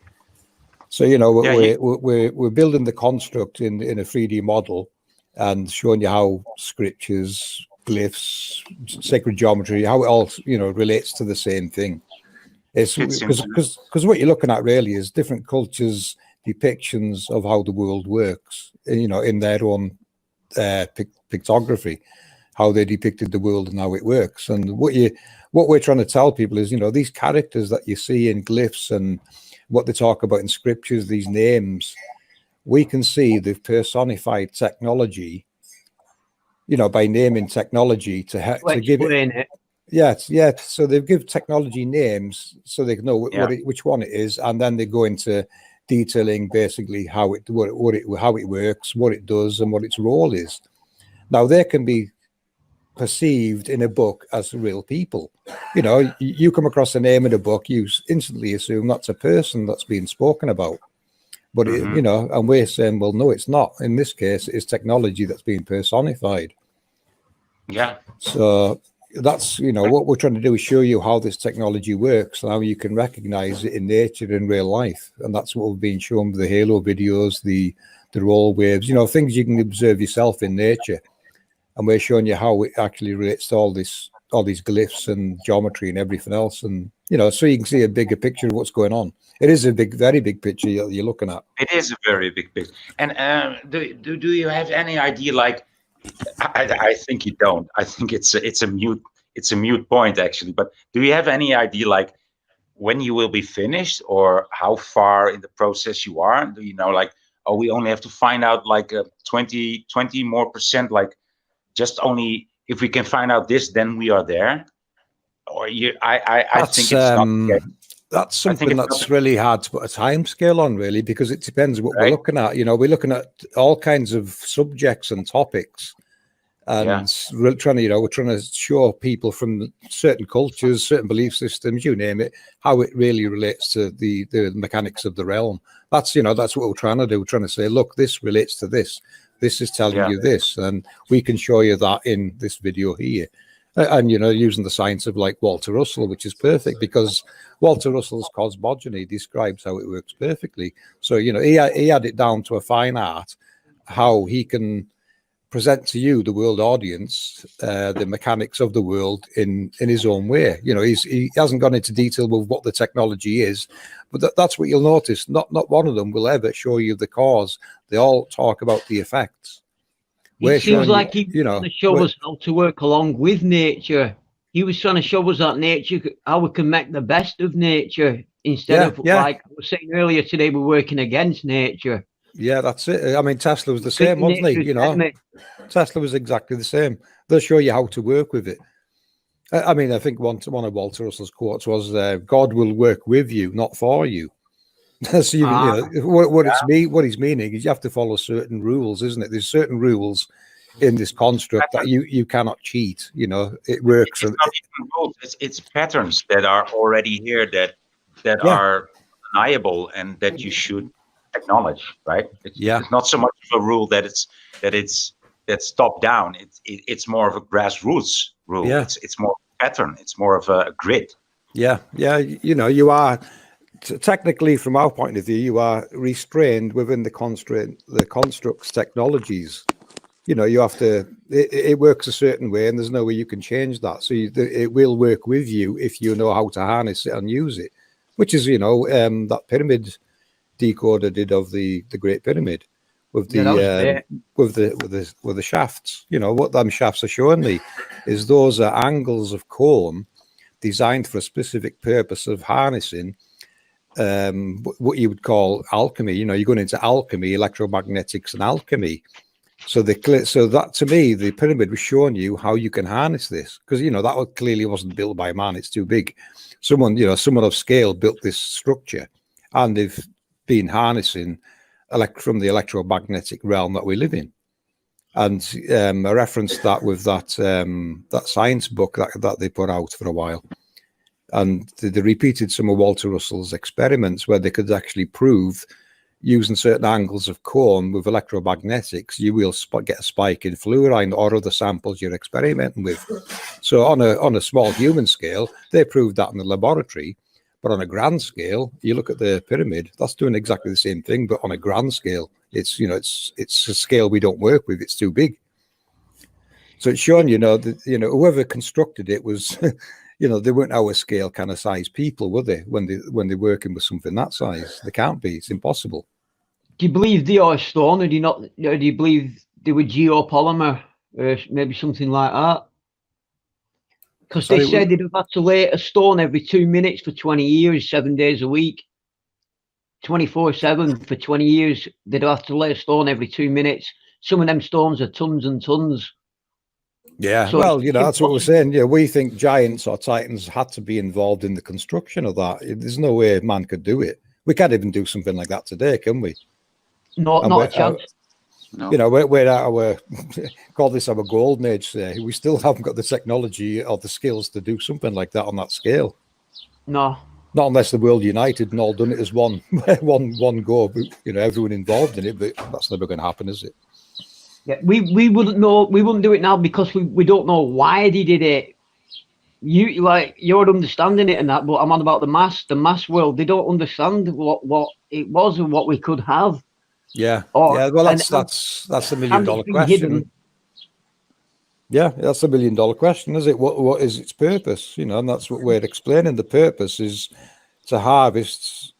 So, you know, we're building the construct in a 3D model and showing you how scriptures, glyphs, sacred geometry, how it all, you know, relates to the same thing. It's because what you're looking at really is different cultures' depictions of how the world works, you know, in their own pictography, how they depicted the world and how it works. And what we're trying to tell people is, you know, these characters that you see in glyphs and what they talk about in scriptures, these names, we can see they've personified technology, you know, by naming technology to give it. Yeah. So they give technology names so they can know which one it is, and then they go into detailing basically how it works, what it does, and what its role is. Now they can be perceived in a book as real people. You know, you come across a name in a book, you instantly assume that's a person that's being spoken about. But you know, and we're saying, well, no, it's not. In this case, it's technology that's being personified. Yeah. So that's, you know, what we're trying to do is show you how this technology works and how you can recognize it in nature, in real life. And that's what we've been shown with the Halo videos, the roll waves, you know, things you can observe yourself in nature. And we're showing you how it actually relates to all these glyphs and geometry and everything else. And, you know, so you can see a bigger picture of what's going on. It is a very big picture you're looking at. It is a very big picture. And do you have any idea? Like, I think you don't. I think it's a mute point actually. But do you have any idea, like, when you will be finished or how far in the process you are? Do you know, like, oh, we only have to find out like 20 more percent, like, just only if we can find out this, then we are there? Or I think it's not. That's something that's really hard to put a time scale on, really, because it depends what we're looking at. You know, we're looking at all kinds of subjects and topics, and we're trying to show people from certain cultures, certain belief systems, you name it, how it really relates to the mechanics of the realm. That's, you know, that's what we're trying to do. We're trying to say, look, this relates to this. This is telling you this, and we can show you that in this video here. And, you know, using the science of like Walter Russell, which is perfect because Walter Russell's cosmogony describes how it works perfectly. So, you know, he had it down to a fine art, how he can present to you, the world audience, the mechanics of the world in his own way. You know, he hasn't gone into detail with what the technology is, but that's what you'll notice. Not one of them will ever show you the cause. They all talk about the effects. It seems like he was trying to show us how to work along with nature. He was trying to show us that nature, how we can make the best of nature instead of, like I was saying earlier today, we're working against nature. Yeah, that's it. I mean, Tesla was the same, wasn't he? You know, Tesla was exactly the same. They'll show you how to work with it. I mean, I think one of Walter Russell's quotes was, "God will work with you, not for you." So you know, what he's meaning is you have to follow certain rules, isn't it? There's certain rules in this construct that you cannot cheat. You know, it works. It's not even rules. It's patterns that are already here that are undeniable and that you should acknowledge, right? It's not so much of a rule that's top down. It's more of a grassroots rule. It's more of a pattern. It's more of a grid. Yeah. You know, you are technically, from our point of view, you are restrained within the construct's technologies. You know, you have to. It works a certain way, and there's no way you can change that. So it will work with you if you know how to harness it and use it, which is, you know, that pyramid decoder did of the Great Pyramid with the with the shafts. You know, what them shafts are showing me is those are angles of cone designed for a specific purpose of harnessing what you would call alchemy. You know, you're going into alchemy, electromagnetics and alchemy. So so that, to me, the pyramid was showing you how you can harness this, because that clearly wasn't built by man. It's too big. Someone of scale built this structure, and they've been harnessing from the electromagnetic realm that we live in. And I referenced that with that science book that they put out for a while. And they repeated some of Walter Russell's experiments where they could actually prove, using certain angles of cone with electromagnetics, you will get a spike in fluorine or other samples you're experimenting with. So on a small human scale, they proved that in the laboratory. But on a grand scale, you look at the pyramid, that's doing exactly the same thing, but on a grand scale, it's a scale we don't work with. It's too big. So it's showing, that whoever constructed it was, they weren't our scale kind of size people, were they? When they're working with something that size, they can't be. It's impossible. Do you believe they are stone, or do you not? Or do you believe they were geopolymer, or maybe something like that? Because they said they'd have had to lay a stone every 2 minutes for 20 years, 7 days a week, 24/7 for 20 years. They'd have to lay a stone every 2 minutes. Some of them stones are tons and tons. Yeah, so well, that's what we're saying. Yeah, we think giants or titans had to be involved in the construction of that. There's no way man could do it. We can't even do something like that today, can we? Not a chance. No. We're at our call this our golden age. We still haven't got the technology or the skills to do something like that on that scale. No, not unless the world united and all done it as one go. Everyone involved in it, but that's never going to happen, is it? Yeah, we wouldn't know. We wouldn't do it now because we don't know why they did it. You're understanding it and that, but I'm on about the mass world. They don't understand what it was and what we could have. Yeah. Well, that's the $1 million question. Yeah, that's the $1 million question, is it? What is its purpose? And that's what we're explaining. The purpose is to harvest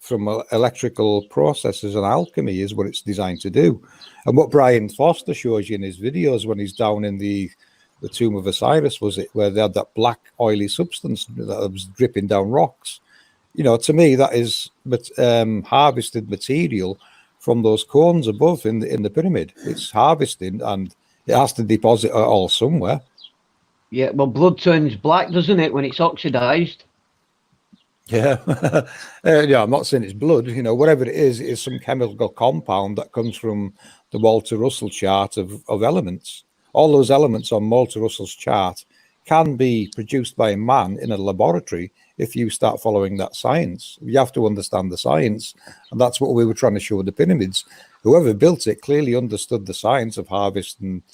from electrical processes and alchemy is what it's designed to do. And what Brian Foster shows you in his videos when he's down in the tomb of Osiris, was it, where they had that black oily substance that was dripping down rocks. To me, that is harvested material from those cones above in the pyramid. It's harvesting, and it has to deposit it all somewhere. Yeah, well, blood turns black, doesn't it, when it's oxidized? Yeah. I'm not saying it's blood. Whatever it is some chemical compound that comes from the Walter Russell chart of elements. All those elements on Walter Russell's chart can be produced by a man in a laboratory if you start following that science. You have to understand the science, and that's what we were trying to show with the pyramids. Whoever built it clearly understood the science of harvesting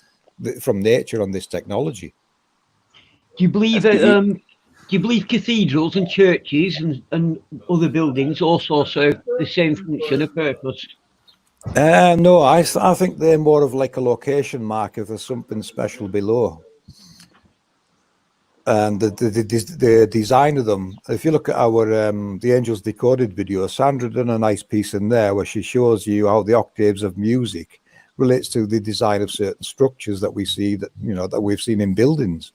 from nature on this technology. Do you believe cathedrals and churches and other buildings also serve the same function or purpose? No, I think they're more of like a location marker for something special below. And the design of them, if you look at our the Angels Decoded video, Sandra done a nice piece in there where she shows you how the octaves of music relates to the design of certain structures that we see, that we've seen in buildings.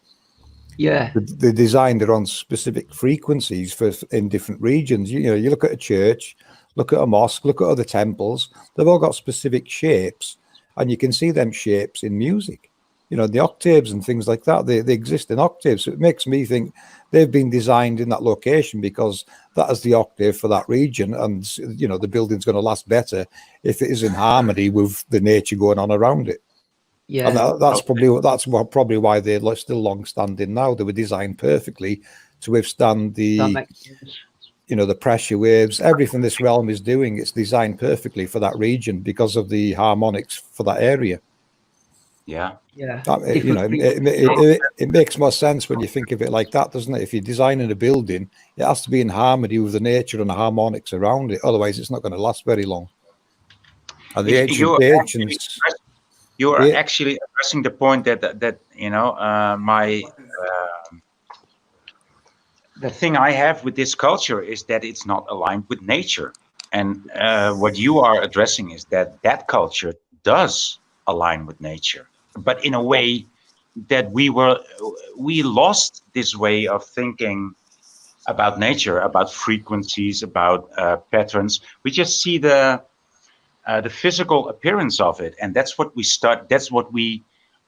Yeah, they designed it on specific frequencies in different regions. You look at a church, look at a mosque, look at other temples. They've all got specific shapes, and you can see them shapes in music. The octaves and things like that, they exist in octaves. So it makes me think they've been designed in that location because that is the octave for that region, and the building's going to last better if it is in harmony with the nature going on around it. Yeah, and that's probably why they're still long standing now. They were designed perfectly to withstand the the pressure waves, everything this realm is doing. It's designed perfectly for that region because of the harmonics for that area. Yeah. It makes more sense when you think of it like that, doesn't it? If you're designing a building, it has to be in harmony with the nature and the harmonics around it. Otherwise, it's not going to last very long. And the ancients. You are actually addressing the point that the thing I have with this culture is that it's not aligned with nature. And what you are addressing is that culture does align with nature, but in a way that we lost this way of thinking about nature, about frequencies, about patterns. We just see the the physical appearance of it, and that's what we that's what we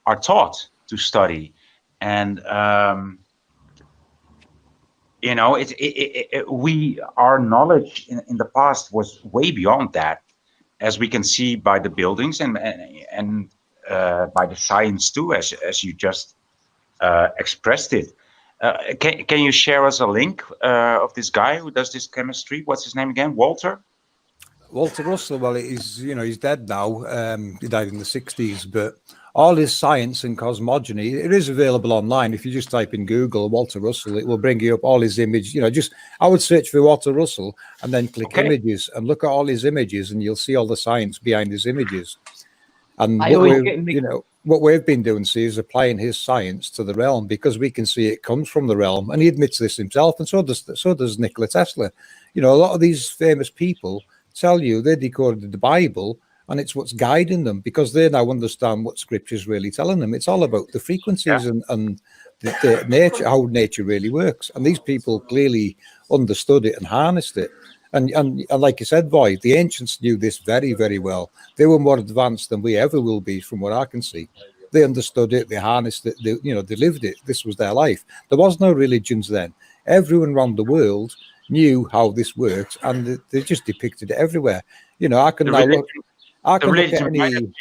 are taught to study. And you know, our knowledge in the past was way beyond that, as we can see by the buildings and by the science too, as you just expressed it. Can you share us a link of this guy who does this chemistry? What's his name again? Walter Russell. Well, he's dead now. He died in the 60s, but all his science and cosmogony, it is available online. If you just type in Google Walter Russell, it will bring you up all his images. I would search for Walter Russell and then click images and look at all his images, and you'll see all the science behind his images. And what we've been doing, is applying his science to the realm, because we can see it comes from the realm, and he admits this himself, and so does Nikola Tesla. A lot of these famous people tell you they decoded the Bible, and it's what's guiding them, because they now understand what Scripture's really telling them. It's all about the frequencies and the nature, how nature really works. And these people clearly understood it and harnessed it. And like you said, Boy, the ancients knew this very, very well. They were more advanced than we ever will be, from what I can see. They understood it, they harnessed it, they lived it. This was their life. There was no religions then. Everyone around the world knew how this works, and they just depicted it everywhere. I can now look. The religion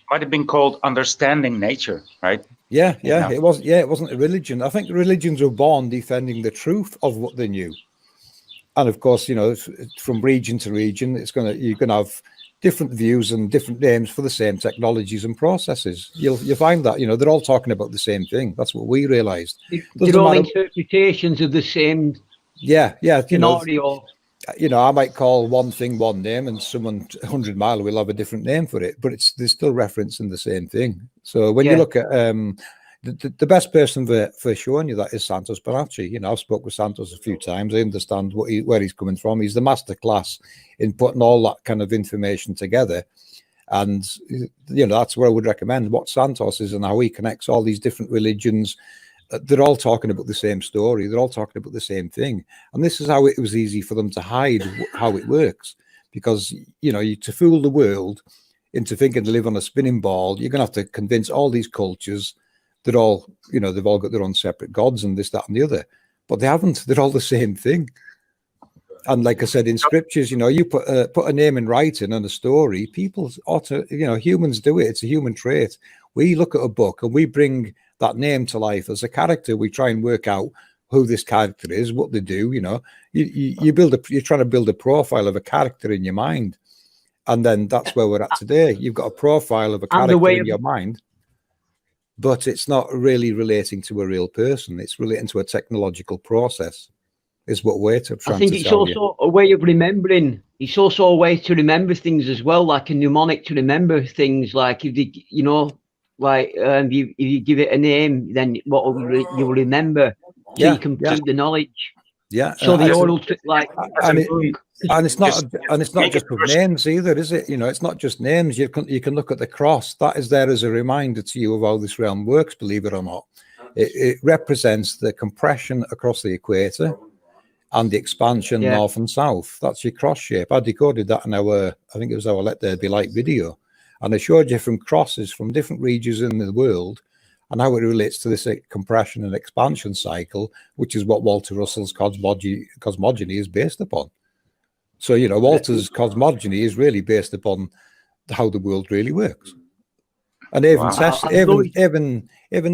might have been called understanding nature, right? Yeah. It wasn't a religion. I think religions were born defending the truth of what they knew. And of course, from region to region, you're gonna have different views and different names for the same technologies and processes. You'll find that they're all talking about the same thing. That's what we realized. They're all interpretations of the same. Yeah. Scenario. I might call one thing one name, and someone 100 miles will have a different name for it, but they're still referencing the same thing. So when you look at the best person for showing you that is Santos Bonacci. I've spoke with Santos a few times. I understand where he's coming from. He's the master class in putting all that kind of information together. And, that's where I would recommend what Santos is and how he connects all these different religions. They're all talking about the same story. They're all talking about the same thing. And this is how it was easy for them to hide how it works. Because, to fool the world into thinking they live on a spinning ball, you're going to have to convince all these cultures that all, they've all got their own separate gods and this, that, and the other. But they haven't. They're all the same thing. And like I said, in scriptures, you put a name in writing and a story, people humans do it. It's a human trait. We look at a book and we bring that name to life as a character. We try and work out who this character is, what they do. You're trying to build a profile of a character in your mind, and then that's where we're at today. You've got a profile of a character in your mind, but it's not really relating to a real person. It's relating to a technological process. Is what we're trying to tell you. I think it's also a way of remembering. It's also a way to remember things as well, like a mnemonic to remember things. Like if you give it a name, then you'll remember, so you can keep the knowledge. Yeah. So the oral and it's not just with names either, is it? It's not just names. You can look at the cross. That is there as a reminder to you of how this realm works. Believe it or not, it represents the compression across the equator and the expansion north and south. That's your cross shape. I decoded that in I think it was our Let There Be Light video. And I showed you from crosses from different regions in the world and how it relates to this compression and expansion cycle, which is what Walter Russell's cosmogony is based upon. So, Walter's cosmogony is really based upon how the world really works. And even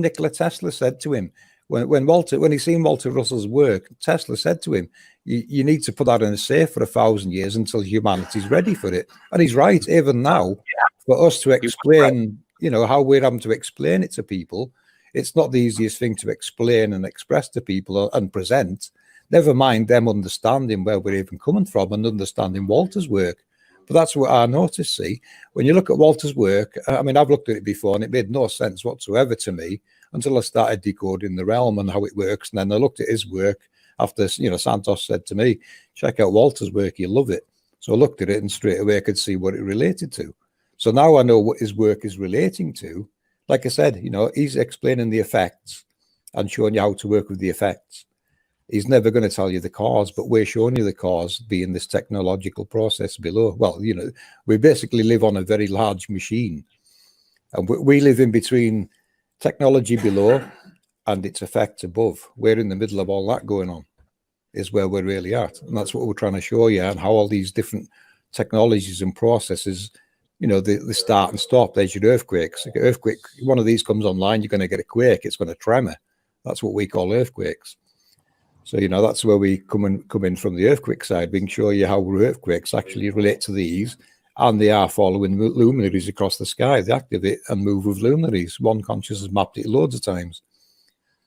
Nikola Tesla said to him, when he seen Walter Russell's work, Tesla said to him, you need to put that in a safe for 1,000 years until humanity's ready for it. And he's right. Even now, for us to explain, how we're having to explain it to people, it's not the easiest thing to explain and express to people and present. Never mind them understanding where we're even coming from and understanding Walter's work. But that's what I noticed, see. When you look at Walter's work, I've looked at it before and it made no sense whatsoever to me until I started decoding the realm and how it works. And then I looked at his work after, Santos said to me, check out Walter's work, you'll love it. So I looked at it and straight away I could see what it related to. So now I know what his work is relating to. Like I said, he's explaining the effects and showing you how to work with the effects. He's never going to tell you the cause, but we're showing you the cause being this technological process below. Well, you know, we basically live on a very large machine, and we live in between technology below and its effects above. We're in the middle of all that going on, is where we're really at. And that's what we're trying to show you, and how all these different technologies and processes, you know, they start and stop. There's your earthquakes. Like earthquake, one of these comes online, you're going to get a quake. It's going to tremor. That's what we call earthquakes. So, you know, that's where we come in from the earthquake side. We can show you how earthquakes actually relate to these, and they are following luminaries across the sky. They activate and move with luminaries. One conscious has mapped it loads of times.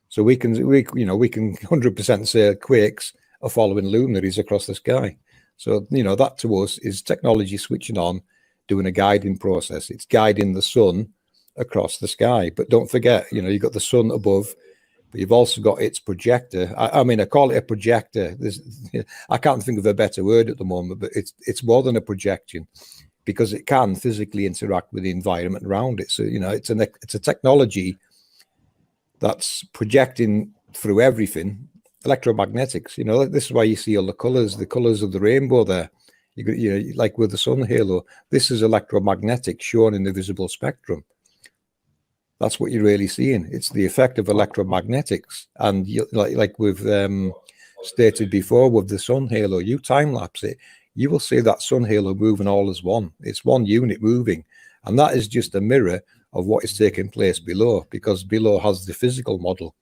So we can 100% say quakes are following luminaries across the sky. So, you know, that to us is technology switching on, doing a guiding process. It's guiding the sun across the sky. But don't forget, you know, you've got the sun above, but you've also got its projector. I mean, I call it a projector. I can't think of a better word at the moment, but it's more than a projection, because it can physically interact with the environment around it. So, you know, it's a technology that's projecting through everything. Electromagnetics, you know, this is why you see all the colors of the rainbow there. You know, like with the sun halo, this is electromagnetic shown in the visible spectrum. That's what you're really seeing. It's the effect of electromagnetics. And like we've stated before with the sun halo, you time lapse it, you will see that sun halo moving all as one. It's one unit moving, and that is just a mirror of what is taking place below, because below has the physical model.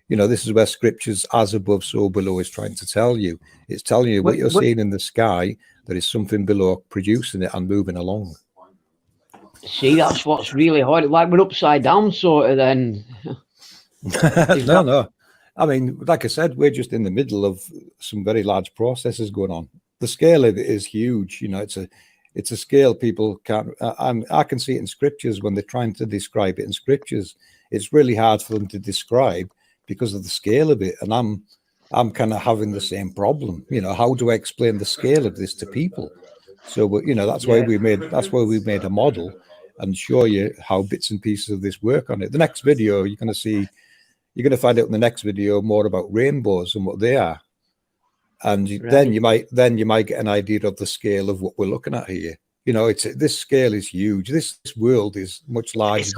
You know, this is where scriptures as above, so below is trying to tell you. It's telling you what you're seeing in the sky, there is something below producing it and moving along. See, that's what's really hard. Like we're upside down, sort of. Then no. I mean, like I said, we're just in the middle of some very large processes going on. The scale of it is huge. You know, it's a scale people can't. I can see it in scriptures when they're trying to describe it in scriptures. It's really hard for them to describe because of the scale of it. And I'm kind of having the same problem. You know, how do I explain the scale of this to people? So, you know, that's why we made a model and show you how bits and pieces of this work on it. The next video you're going to find out in the next video more about rainbows and what they are, and then you might get an idea of the scale of what we're looking at here. You know, this scale is huge. This world is much larger.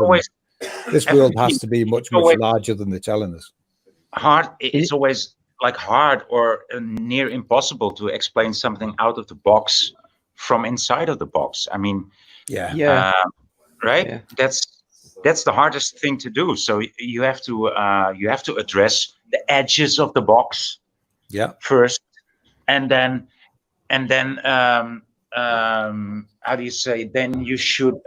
This world has to be much larger than they're telling us. Hard. It's always like hard or near impossible to explain something out of the box from inside of the box. I mean, right? Yeah. That's the hardest thing to do. So you have to address the edges of the box, first, and then how do you say? Then you should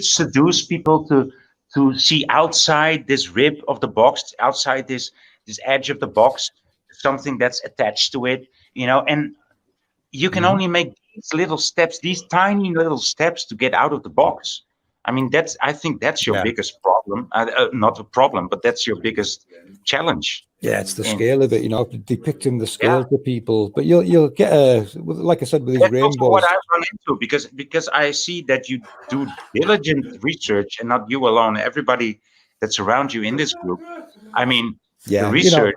seduce people to see outside this rib of the box, outside this edge of the box, something that's attached to it, you know, and you can only make these little steps, these tiny little steps to get out of the box. I mean, I think that's your biggest problem. Not a problem, but that's your biggest challenge. Yeah, it's the scale of it, you know, depicting the scale to people. But you'll get like I said, with these rainbows. That's what I run into, because I see that you do diligent research, and not you alone. Everybody that's around you in this group. I mean, the research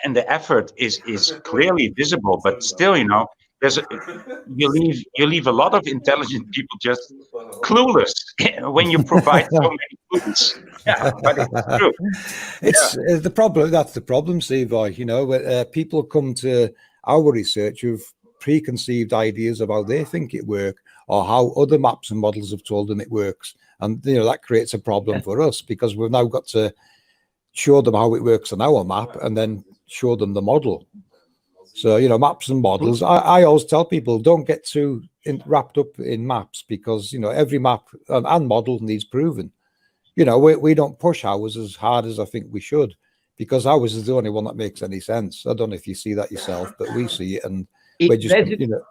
and the effort is clearly visible, but still, you know, you leave a lot of intelligent people just clueless when you provide so many clues. Yeah, but it's true. It's the problem. That's the problem, Sevoy. You know, people come to our research with preconceived ideas of how they think it works, or how other maps and models have told them it works, and you know that creates a problem for us, because we've now got to show them how it works on our map and then show them the model. So, you know, maps and models, I always tell people, don't get too wrapped up in maps, because, you know, every map and model needs proving. You know, we don't push ours as hard as I think we should, because ours is the only one that makes any sense. I don't know if you see that yourself, but we see it, and we're just, you know.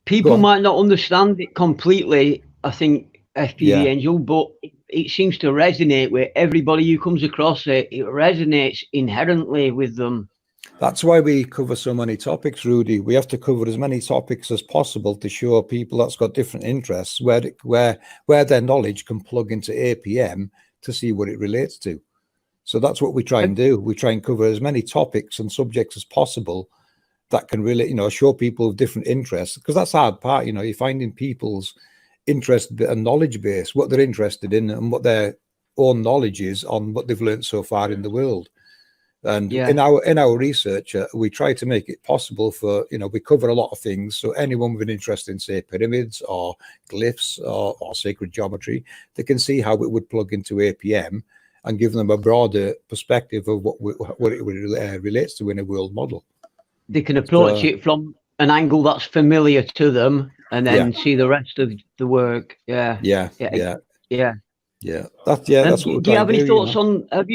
People might not understand it completely, I think, FPV Angel, but it seems to resonate with everybody who comes across it. It resonates inherently with them. That's why we cover so many topics, Rudy. We have to cover as many topics as possible to show people that's got different interests where their knowledge can plug into APM to see what it relates to. So that's what we try and do. We try and cover as many topics and subjects as possible that can really, you know, show people different interests, because that's the hard part. You know, you're finding people's interest and knowledge base, what they're interested in, and what their own knowledge is on what they've learned so far in the world. And in our research, we try to make it possible for, you know, we cover a lot of things. So anyone with an interest in, say, pyramids or glyphs or sacred geometry, they can see how it would plug into APM and give them a broader perspective of what it relates to in a world model. They can approach it from an angle that's familiar to them, and then see the rest of the work. That's what we're do you have any thoughts on? Have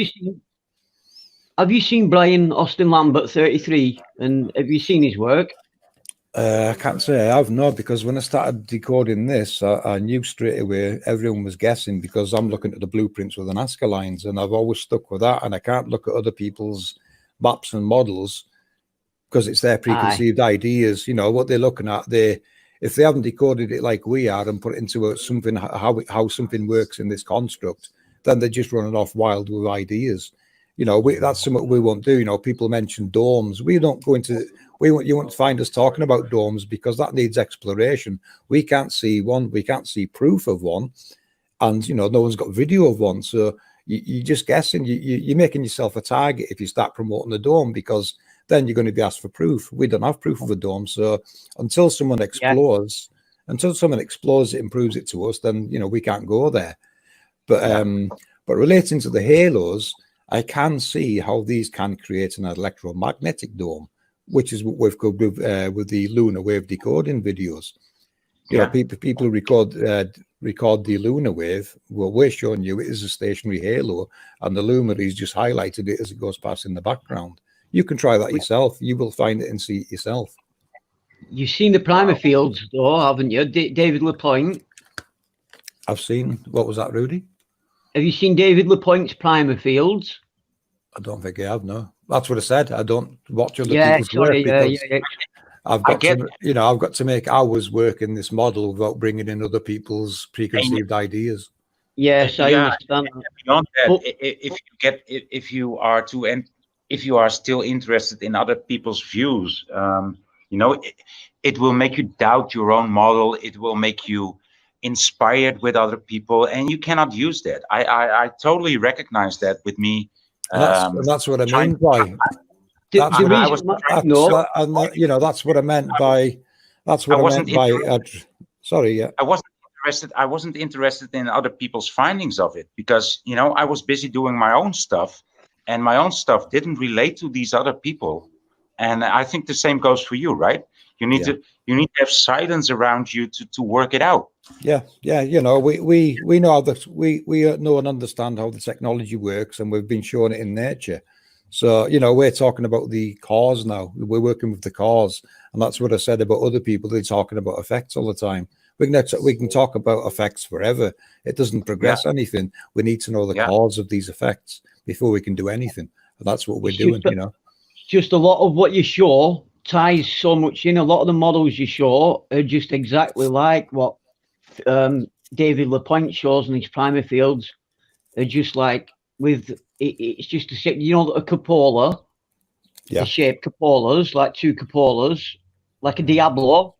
you seen Brian Austin Lambert 33, and have you seen his work? I can't say I have, no, because when I started decoding this, I knew straight away everyone was guessing, because I'm looking at the blueprints with the Nazca Lines, and I've always stuck with that, and I can't look at other people's maps and models because it's their preconceived ideas. You know, what they're looking at, if they haven't decoded it like we are and put it into something, how something works in this construct, then they're just running off wild with ideas. You know, that's something we won't do. You know, people mention domes. We don't go into, you won't find us talking about domes, because that needs exploration. We can't see one. We can't see proof of one. And, you know, no one's got video of one. So you're just guessing. You're making yourself a target if you start promoting the dome, because then you're going to be asked for proof. We don't have proof of a dome. So until someone explores, it and proves it to us, then, you know, we can't go there. But relating to the halos, I can see how these can create an electromagnetic dome, which is what we've covered with the lunar wave decoding videos. You know, people record the lunar wave. Well, we're showing you it is a stationary halo, and the luminaries just highlighted it as it goes past in the background. You can try that yourself. You will find it and see it yourself. You've seen the primer fields, though, haven't you? David Lapointe. I've seen. What was that, Rudy? Have you seen David Lapointe's primer fields? I don't think I have, no. That's what I said. I don't watch other people's work, because I've got to make ours work in this model without bringing in other people's preconceived ideas. Yes, I understand. Beyond that, if you are still interested in other people's views, you know, it will make you doubt your own model. It will make you inspired with other people, and you cannot use that. I totally recognize that with me. That's what I mean by that's what I meant by sorry, yeah. I wasn't interested in other people's findings of it, because, you know, I was busy doing my own stuff, and my own stuff didn't relate to these other people. And I think the same goes for you, right? You need to have silence around you to work it out. Yeah. You know, we know that we know and understand how the technology works, and we've been showing it in nature. So, you know, we're talking about the cause now. We're working with the cause, and that's what I said about other people. They're talking about effects all the time. We can talk about effects forever. It doesn't progress anything. We need to know the cause of these effects before we can do anything. And that's what we're doing. You know, just a lot of what you show ties so much in. A lot of the models you show are just exactly like what David Lapointe shows in his primer fields. They're just like it's just a shape, you know, a cupola, the shape cupolas, like two cupolas, like a Diablo.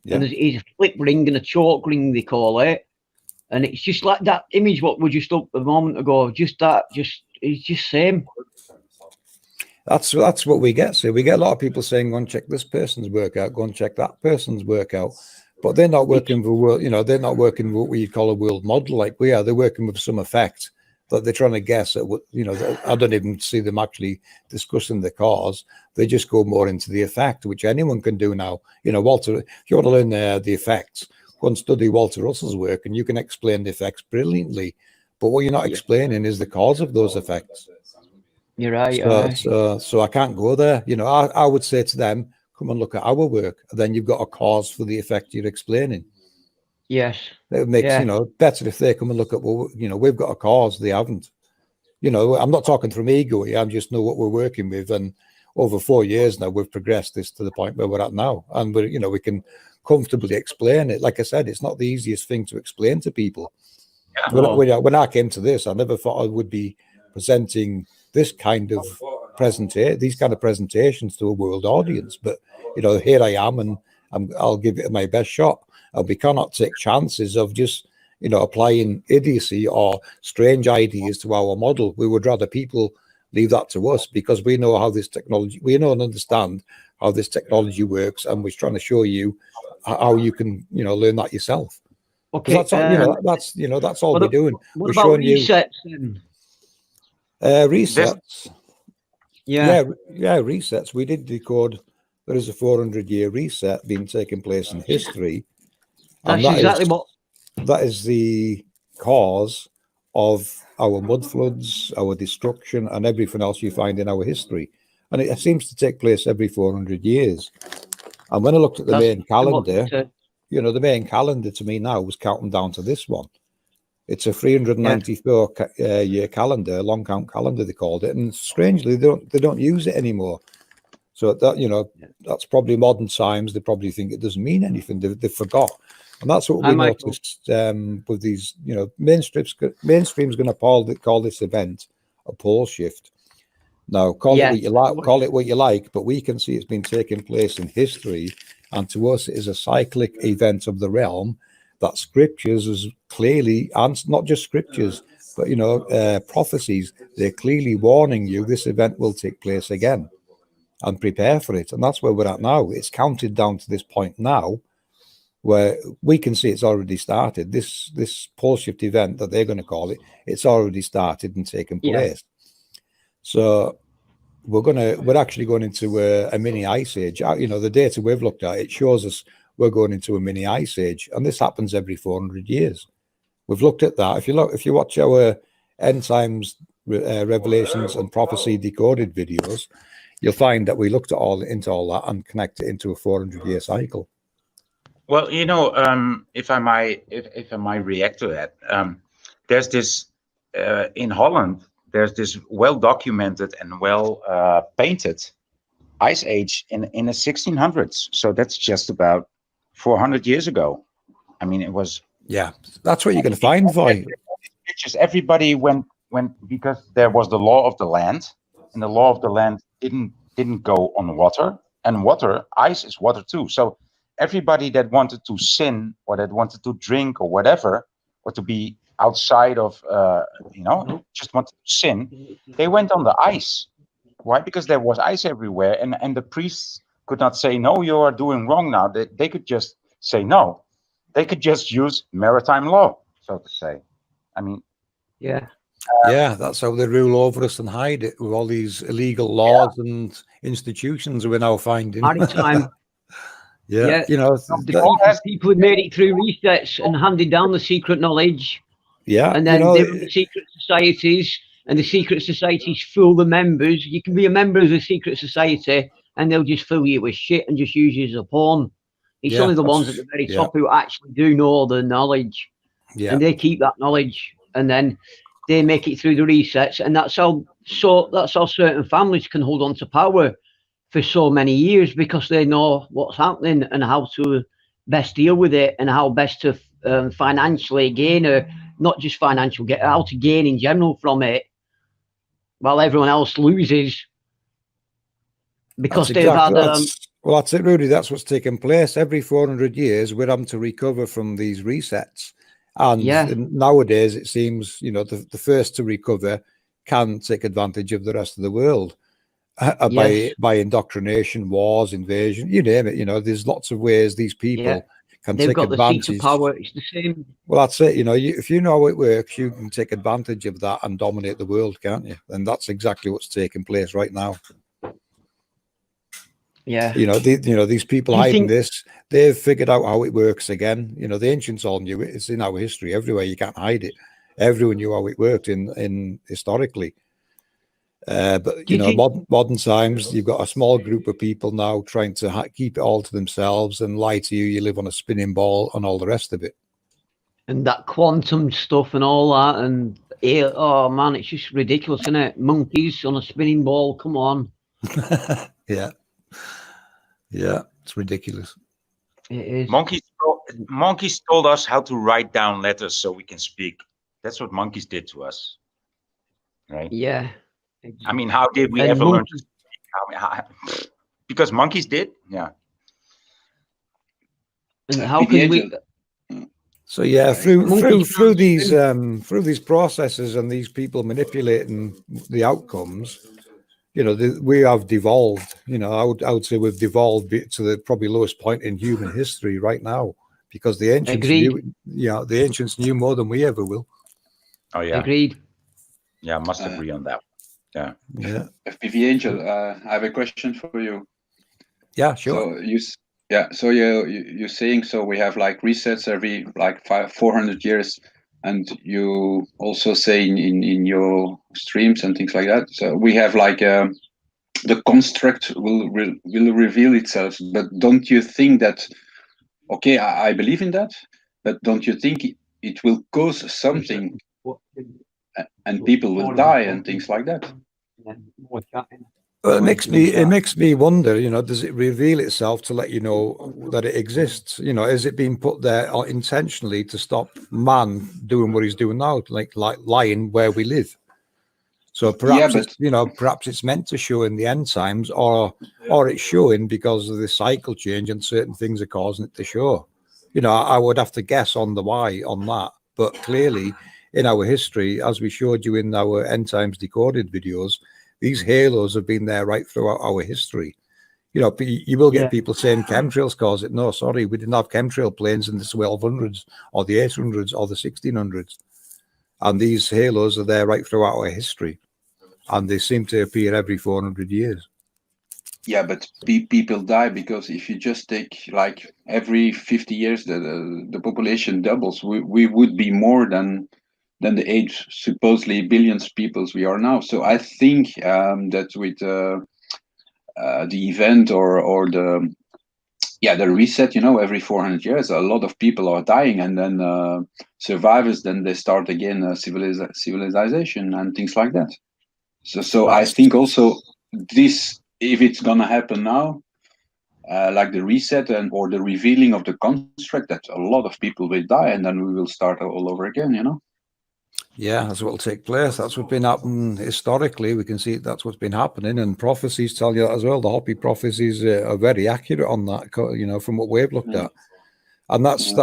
And there's a flip ring and a choke ring, they call it. And it's just like that image what we just up a moment ago. It's just same. That's what we get. So we get a lot of people saying, go and check this person's work out, go and check that person's work out. But they're not working for world, you know, they're not working what we call a world model like we are. They're working with some effect that they're trying to guess at what, you know, I don't even see them actually discussing the cause. They just go more into the effect, which anyone can do now. You know, Walter, if you want to learn the effects, go and study Walter Russell's work, and you can explain the effects brilliantly. But what you're not explaining is the cause of those effects. You're right. So I can't go there. You know, I would say to them, come and look at our work. And then you've got a cause for the effect you're explaining. Yes. It makes, you know, better if they come and look at, well, you know, we've got a cause, they haven't. You know, I'm not talking from ego here, I just know what we're working with. And over 4 years now, we've progressed this to the point where we're at now. And we're, you know, we can comfortably explain it. Like I said, it's not the easiest thing to explain to people. Yeah, when I came to this, I never thought I would be presenting this kind of these kind of presentations to a world audience. But here I am, and I'll give it my best shot. And we cannot take chances of just applying idiocy or strange ideas to our model. We would rather people leave that to us, because we know how this technology, we know and understand how this technology works, and we're trying to show you how you can learn that yourself. Okay, that's all, that's all we're doing. What We're about showing resets then? Resets. Yeah, Resets. We did decode. There is a 400-year reset being taken place in history. That's exactly what. That is the cause of our mud floods, our destruction, and everything else you find in our history. And it seems to take place every 400 years. And when I looked at the main calendar, the main calendar to me now was counting down to this one. It's a 394-year calendar, long count calendar they called it, and strangely they don't use it anymore. So that that's probably modern times. They probably think it doesn't mean anything. They forgot, and that's what we noticed with these. Mainstream's going to call this event a pole shift. Now, call it what you like, but we can see it's been taking place in history, and to us, it is a cyclic event of the realm that scriptures is clearly, and not just scriptures, but prophecies. They're clearly warning you this event will take place again, and prepare for it. And that's where we're at now. It's counted down to this point now, where we can see it's already started. This pole shift event that they're going to call it, it's already started and taken place. So we're actually going into a mini ice age. The data we've looked at, it shows us we're going into a mini ice age, and this happens every 400 years. We've looked at that. If you watch our end times revelations and prophecy decoded videos, you'll find that we looked into all that and connect it into a 400-year cycle. Well, if I might react to that, there's this in Holland. There's this well-documented and well-painted ice age in the 1600s. So that's just about 400 years ago. I mean, it was. Yeah, that's what you're going to find, Vi. Pictures. Everybody went because there was the law of the land, and the law of the land didn't go on water, and ice is water too. So everybody that wanted to sin or that wanted to drink or whatever, or to be outside of, just wanted to sin, they went on the ice. Why? Because there was ice everywhere, and the priests could not say, no, you are doing wrong now. They could just say no. They could just use maritime law, so to say. I mean, that's how they rule over us and hide it with all these illegal laws and institutions we're now finding. Maritime. The people who made it through resets and handed down the secret knowledge. Yeah, and then there were the secret societies, and the secret societies fool the members. You can be a member of a secret society, and they'll just fool you with shit and just use you as a pawn. It's only the ones at the very top who actually do know the knowledge, and they keep that knowledge, and then they make it through the resets, and that's how certain families can hold on to power for so many years, because they know what's happening and how to best deal with it, and how best to financially gain, or not just financial, how to gain in general from it, while everyone else loses, because they've had. Well, that's it, Rudy. That's what's taking place every 400 years. We're having to recover from these resets, and nowadays it seems the first to recover can take advantage of the rest of the world. By indoctrination, wars, invasion, you name it. There's lots of ways these people can take advantage. The power. It's the same. Well, that's it. If you know how it works, you can take advantage of that and dominate the world, can't you? And that's exactly what's taking place right now. Yeah. These people hiding this, they've figured out how it works again. The ancients all knew it. It's in our history everywhere. You can't hide it. Everyone knew how it worked in historically. But modern times, you've got a small group of people now trying to keep it all to themselves and lie to you. You live on a spinning ball and all the rest of it. And that quantum stuff and all that, and oh man, it's just ridiculous, isn't it? Monkeys on a spinning ball. Come on. Yeah, it's ridiculous. It is. Monkeys told us how to write down letters so we can speak. That's what monkeys did to us. right? Yeah. I mean, how did we And ever learn to monkeys. speak? Because monkeys did, yeah. And how can we? So yeah, Monkeys through can't these processes and these people manipulating the outcomes, you know, we have devolved. You know, I would say we've devolved to the probably lowest point in human history right now, because the ancients Agreed. knew, the ancients knew more than we ever will. Oh yeah. Agreed. Yeah, must agree on that. Yeah. Yeah. FPV Angel, I have a question for you. Yeah, sure. So you're saying, so we have like resets every like 400 years, and you also say in your streams and things like that. So we have like the construct will reveal itself. But don't you think that? Okay, I believe in that, but don't you think it will cause something, and people will die and things like that? Well, it makes me wonder, you know, does it reveal itself to let you know that it exists? You know, is it being put there intentionally to stop man doing what he's doing now, like lying where we live? So perhaps perhaps it's meant to show in the end times, or it's showing because of the cycle change and certain things are causing it to show. You know, I would have to guess on the why on that, but clearly in our history, as we showed you in our end times decoded videos, these halos have been there right throughout our history. You know, you will get people saying chemtrails cause it. No, sorry, we didn't have chemtrail planes in the 1200s or the 800s or the 1600s. And these halos are there right throughout our history. And they seem to appear every 400 years. Yeah, but people die because if you just take like every 50 years, the population doubles. We would be more than the age supposedly billions peoples we are now. So I think that with the event or the reset, you know, every 400 years, a lot of people are dying, and then survivors, then they start again civilization and things like that. So I think also this, if it's gonna happen now, like the reset or the revealing of the construct, that a lot of people will die, and then we will start all over again, you know. Yeah, that's what will take place. That's what's been happening historically. We can see that's what's been happening, and prophecies tell you that as well. The Hopi prophecies are very accurate on that, you know, from what we've looked at. And that's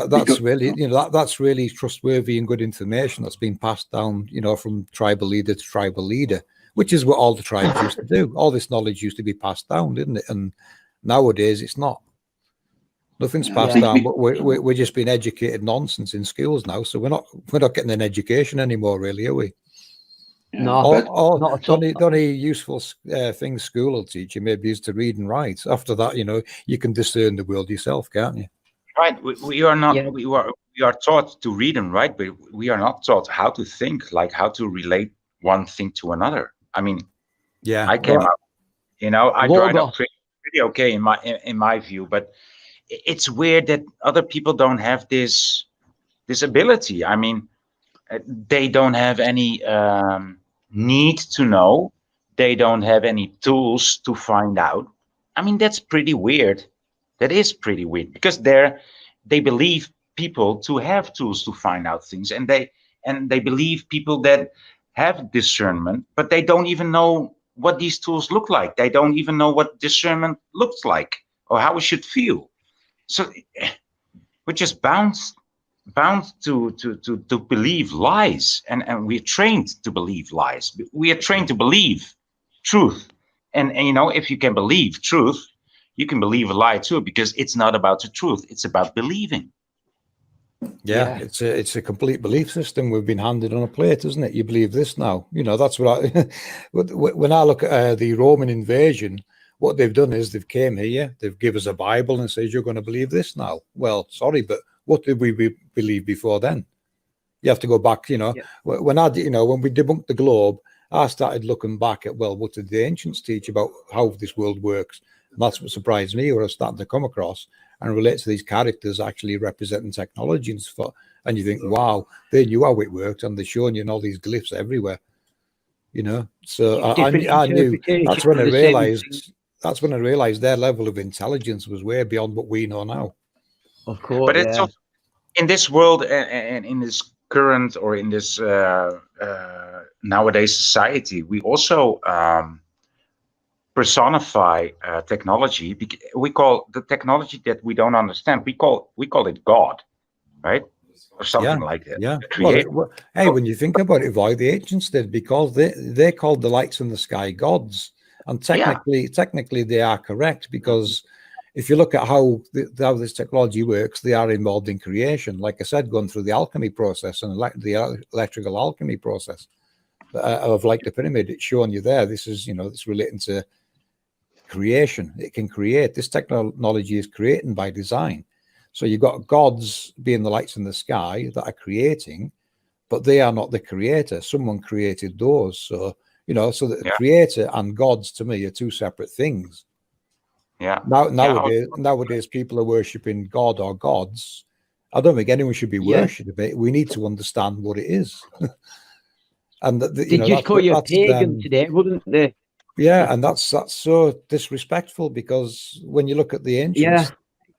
really, you know, that's really trustworthy and good information that's been passed down, you know, from tribal leader to tribal leader, which is what all the tribes used to do. All this knowledge used to be passed down, didn't it? And nowadays it's not. Nothing's passed down, but we're just being educated nonsense in schools now. So we're not getting an education anymore, really, are we? No, not at all. The only useful thing school will teach you maybe is to read and write. After that, you know, you can discern the world yourself, can't you? Right. We are not. We are taught to read and write, but we are not taught how to think, like how to relate one thing to another. I mean, I came up, you know, I dried up pretty okay in my view, but it's weird that other people don't have this ability. I mean, they don't have any need to know. They don't have any tools to find out. I mean, that's pretty weird. That is pretty weird, because they believe people to have tools to find out things, and they believe people that have discernment, but they don't even know what these tools look like. They don't even know what discernment looks like or how it should feel. So we're just bound to believe lies, and we're trained to believe lies. We are trained to believe truth, and you know, if you can believe truth, you can believe a lie too, because it's not about the truth, it's about believing. Yeah, it's a complete belief system we've been handed on a plate, isn't it? You believe this now. You know, that's what when I look at the Roman invasion, what they've done is they've came here, they've given us a Bible and says, you're going to believe this now. Well, sorry, but what did we believe before then? You have to go back, you know, when we debunked the globe, I started looking back at, well, what did the ancients teach about how this world works? And that's what surprised me, or I was starting to come across and relate to these characters actually representing technology and stuff. And you think, wow, they knew how it worked, and they're showing you in all these glyphs everywhere, you know. So I knew, that's when I realized their level of intelligence was way beyond what we know now. Of course, but it's also, in this world and in this current or in this nowadays society, we also personify technology. We call the technology that we don't understand, we call it God, right? Or something like that. Yeah. Hey, when you think about it, why the ancients did, because they called the lights in the sky gods, and technically they are correct, because if you look at how this technology works, they are involved in creation. Like I said, going through the alchemy process and the electrical alchemy process of like the pyramid, it's showing you there. This is, it's relating to creation. It can create. This technology is creating by design. So you've got gods being the lights in the sky that are creating, but they are not the creator. Someone created those. So, so the creator and gods to me are two separate things. Yeah. Nowadays, people are worshipping God or gods. I don't think anyone should be worshipping it. We need to understand what it is. And they just call you a pagan today, wouldn't they? Yeah, and that's so disrespectful, because when you look at the ancients,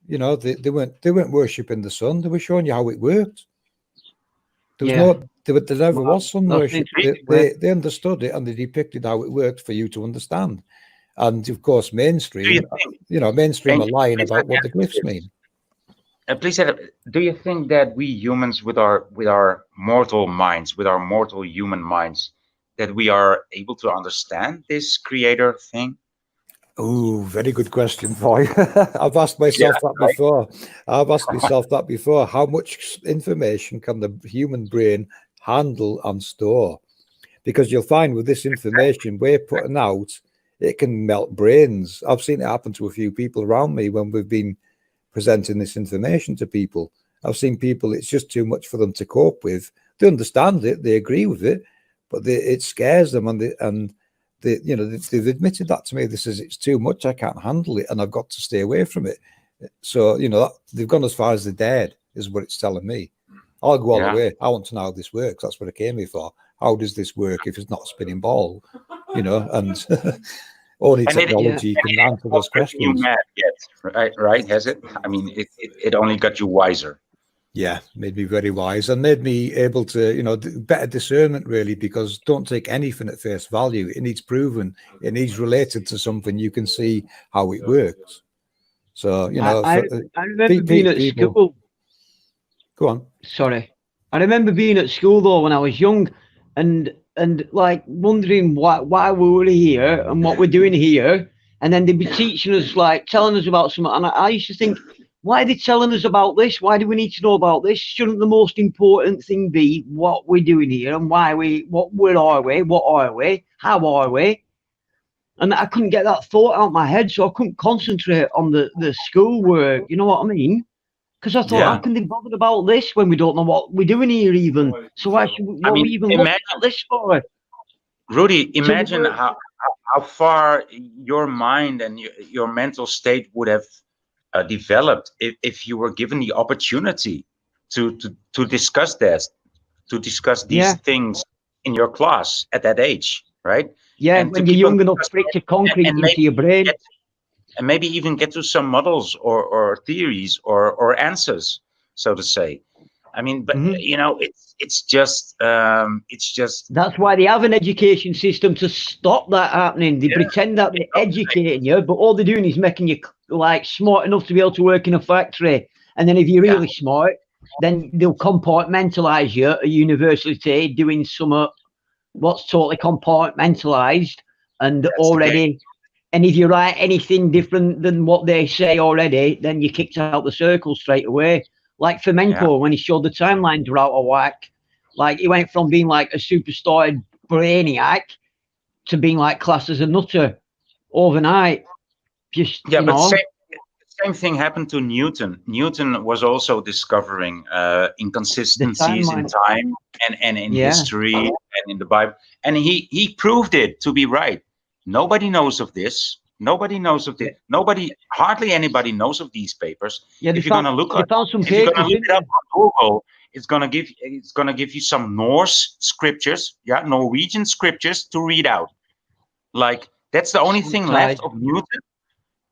they weren't worshipping the sun. They were showing you how it worked. There never was sun worship. They understood it, and they depicted how it worked for you to understand. And of course, mainstream are lying about what the glyphs mean. Please, do you think that we humans, with our mortal minds, with our mortal human minds, that we are able to understand this creator thing? Oh, very good question, boy. I've asked myself that before. How much information can the human brain handle and store? Because you'll find with this information we're putting out, it can melt brains. I've seen it happen to a few people around me when we've been presenting this information to people. I've seen people, it's just too much for them to cope with. They understand it, they agree with it, but it scares them, and they've admitted that to me. They says, it's too much, I can't handle it, and I've got to stay away from it. So, they've gone as far as they're dead, is what it's telling me. I'll go all the way. I want to know how this works. That's what I came here for. How does this work if it's not a spinning ball? And only technology can answer those questions. You mad yet, right? Has it? I mean, it only got you wiser. Yeah, made me very wise, and made me able to, better discernment, really, because don't take anything at face value. It needs proven. It needs related to something. You can see how it works. So, I remember being at school. Go on. Sorry. I remember being at school, though, when I was young, and like wondering why we were here and what we're doing here. And then they'd be teaching us, like telling us about something. And I used to think, why are they telling us about this? Why do we need to know about this? Shouldn't the most important thing be what we're doing here and where are we, what are we, how are we? And I couldn't get that thought out of my head, so I couldn't concentrate on the schoolwork. You know what I mean? Because I thought, how can they bother about this when we don't know what we're doing here even? So why should we even look at this for? Rudy, imagine how far your mind and your mental state would have developed if you were given the opportunity to discuss this, to discuss these things in your class at that age, right? Yeah, and when you're young enough for it to concrete into your brain. And maybe even get to some models or theories or answers, so to say. I mean, but it's just that's why they have an education system to stop that happening. They pretend that they're educating you, but all they're doing is making you like smart enough to be able to work in a factory. And then if you're really smart, then they'll compartmentalize you at a university doing some what's totally compartmentalized and already. And if you write anything different than what they say already, then you're kicked out the circle straight away. Like Flamenco, when he showed the timelines were out of whack, like he went from being like a superstar brainiac to being like classed as a nutter overnight. Just same thing happened to Newton. Newton was also discovering inconsistencies in time and in history and in the Bible, and he proved it to be right. Nobody knows of this. Nobody knows of this. Hardly anybody knows of these papers. Yeah, if you're gonna look it up on Google, it's gonna give you some Norse scriptures, Norwegian scriptures to read out. Like that's the only thing left of Newton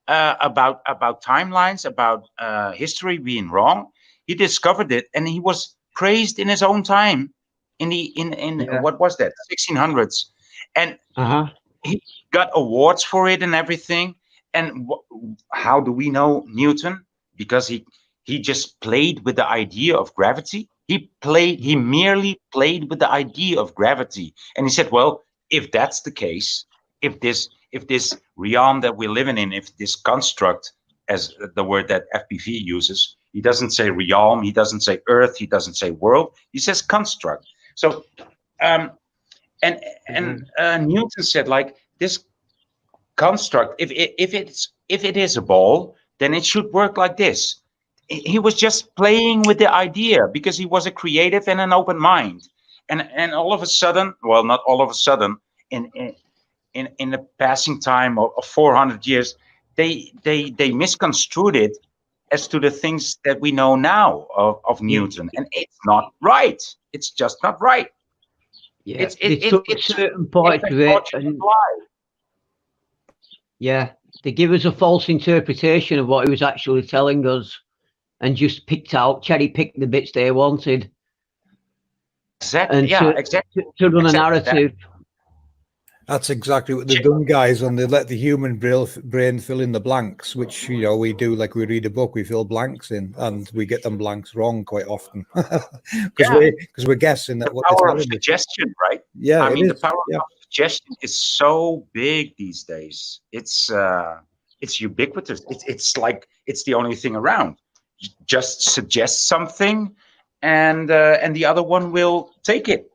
about timelines, about history being wrong. He discovered it, and he was praised in his own time in what was that, 1600s, and he got awards for it and everything. And how do we know Newton? Because he just played with the idea of gravity. He merely played with the idea of gravity, and he said, well, if that's the case, if this realm that we're living in, if this construct, as the word that FPV uses, he doesn't say realm, he doesn't say earth, he doesn't say world, he says construct. So Newton said, like, this construct, if it is a ball, then it should work like this. He was just playing with the idea because he was a creative and an open mind. And all of a sudden, well, not all of a sudden, in the passing time of 400 years, they misconstrued it as to the things that we know now of Newton, and it's not right. It's just not right. Yeah, it's certain parts of it, and yeah, they give us a false interpretation of what he was actually telling us, and just cherry picked the bits they wanted. Exactly. And yeah, to run a narrative. That's exactly what they've done, guys, and they let the human brain fill in the blanks, which, you know, we do. Like, we read a book, we fill blanks in, and we get them blanks wrong quite often because we're guessing that what the power of suggestion, right? Yeah, I mean, the power of suggestion is so big these days. It's ubiquitous. It's like it's the only thing around. Just suggest something, and the other one will take it.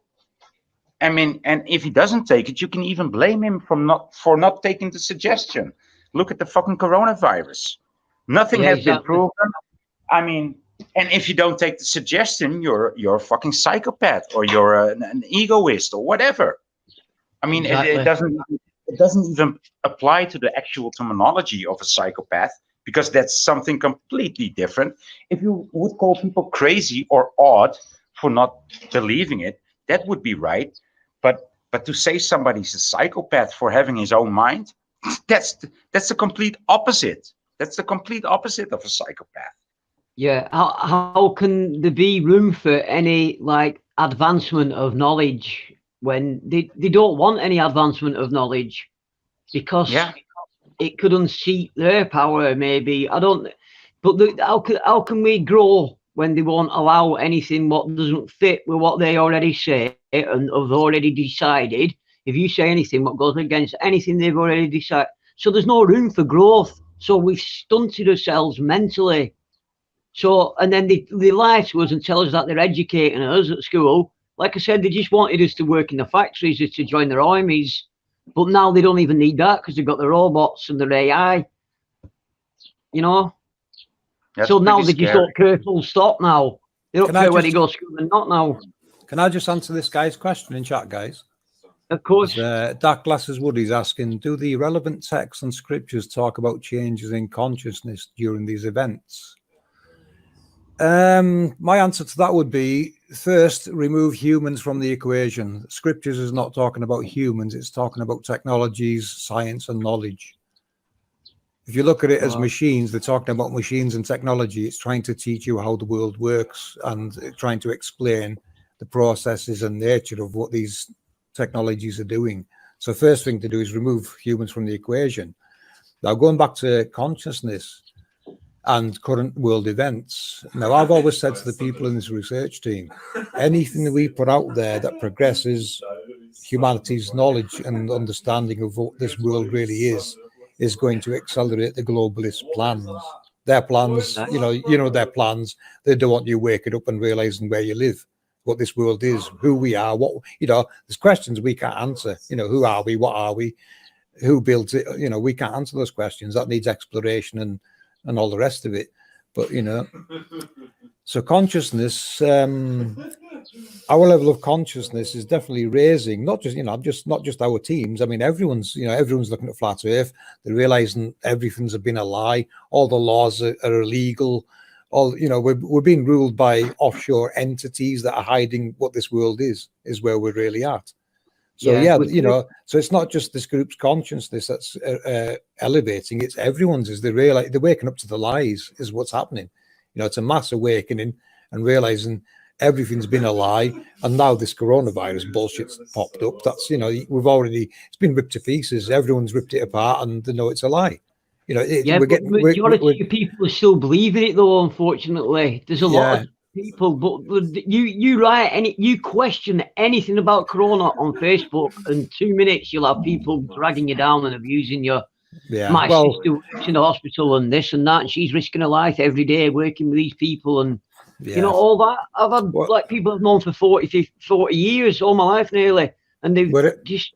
I mean, and if he doesn't take it, you can even blame him for not taking the suggestion. Look at the fucking coronavirus. Nothing has been proven. I mean, and if you don't take the suggestion, you're a fucking psychopath, or you're an egoist, or whatever. I mean, it doesn't even apply to the actual terminology of a psychopath, because that's something completely different. If you would call people crazy or odd for not believing it, that would be right. But to say somebody's a psychopath for having his own mind, that's the complete opposite. That's the complete opposite of a psychopath. Yeah, how can there be room for any, like, advancement of knowledge when they don't want any advancement of knowledge, because it could unseat their power, maybe. I don't. But how can we grow when they won't allow anything what doesn't fit with what they already say and have already decided? If you say anything what goes against anything they've already decided, so there's no room for growth. So we've stunted ourselves mentally. So, and then they lie to us and tell us that they're educating us at school. Like I said, they just wanted us to work in the factories, just to join their armies. But now they don't even need that, because they've got the robots and their AI. You know? That's so now they just don't care, full stop now. They don't care whether they go to school or not now. Can I just answer this guy's question in chat, guys? Of course. Dark Glasses Woody's asking, do the relevant texts and scriptures talk about changes in consciousness during these events? My answer to that would be, first, remove humans from the equation. Scriptures is not talking about humans, it's talking about technologies, science, and knowledge. If you look at it as machines, they're talking about machines and technology. It's trying to teach you how the world works and trying to explain the processes and nature of what these technologies are doing. So first thing to do is remove humans from the equation. Now, going back to consciousness and current world events. Now, I've always said to the people in this research team, anything that we put out there that progresses humanity's knowledge and understanding of what this world really is going to accelerate the globalist plans. Their plans, you know their plans. They don't want you waking up and realizing where you live, what this world is, who we are, what, there's questions we can't answer. Who are we? What are we? Who built it? We can't answer those questions. That needs exploration and all the rest of it. But so consciousness, our level of consciousness is definitely raising. Not just our teams. I mean, everyone's looking at flat Earth. They're realizing everything's been a lie. All the laws are illegal. We're being ruled by offshore entities that are hiding what this world is where we're really at. So so it's not just this group's consciousness that's elevating, it's everyone's. They're waking up to the lies is what's happening. It's a mass awakening and realizing everything's been a lie, and now this coronavirus bullshit's popped up. That's, you know, it's been ripped to pieces. Everyone's ripped it apart, and they know it's a lie. You know, but majority of people are still believing it, though. Unfortunately, there's a lot of people. But you write you question anything about Corona on Facebook, and 2 minutes you'll have people dragging you down and abusing you. Yeah, my sister works in the hospital and this and that, and she's risking her life every day working with these people, and you know, all that. I've had like people I've known for 40 years, all my life nearly, and they've just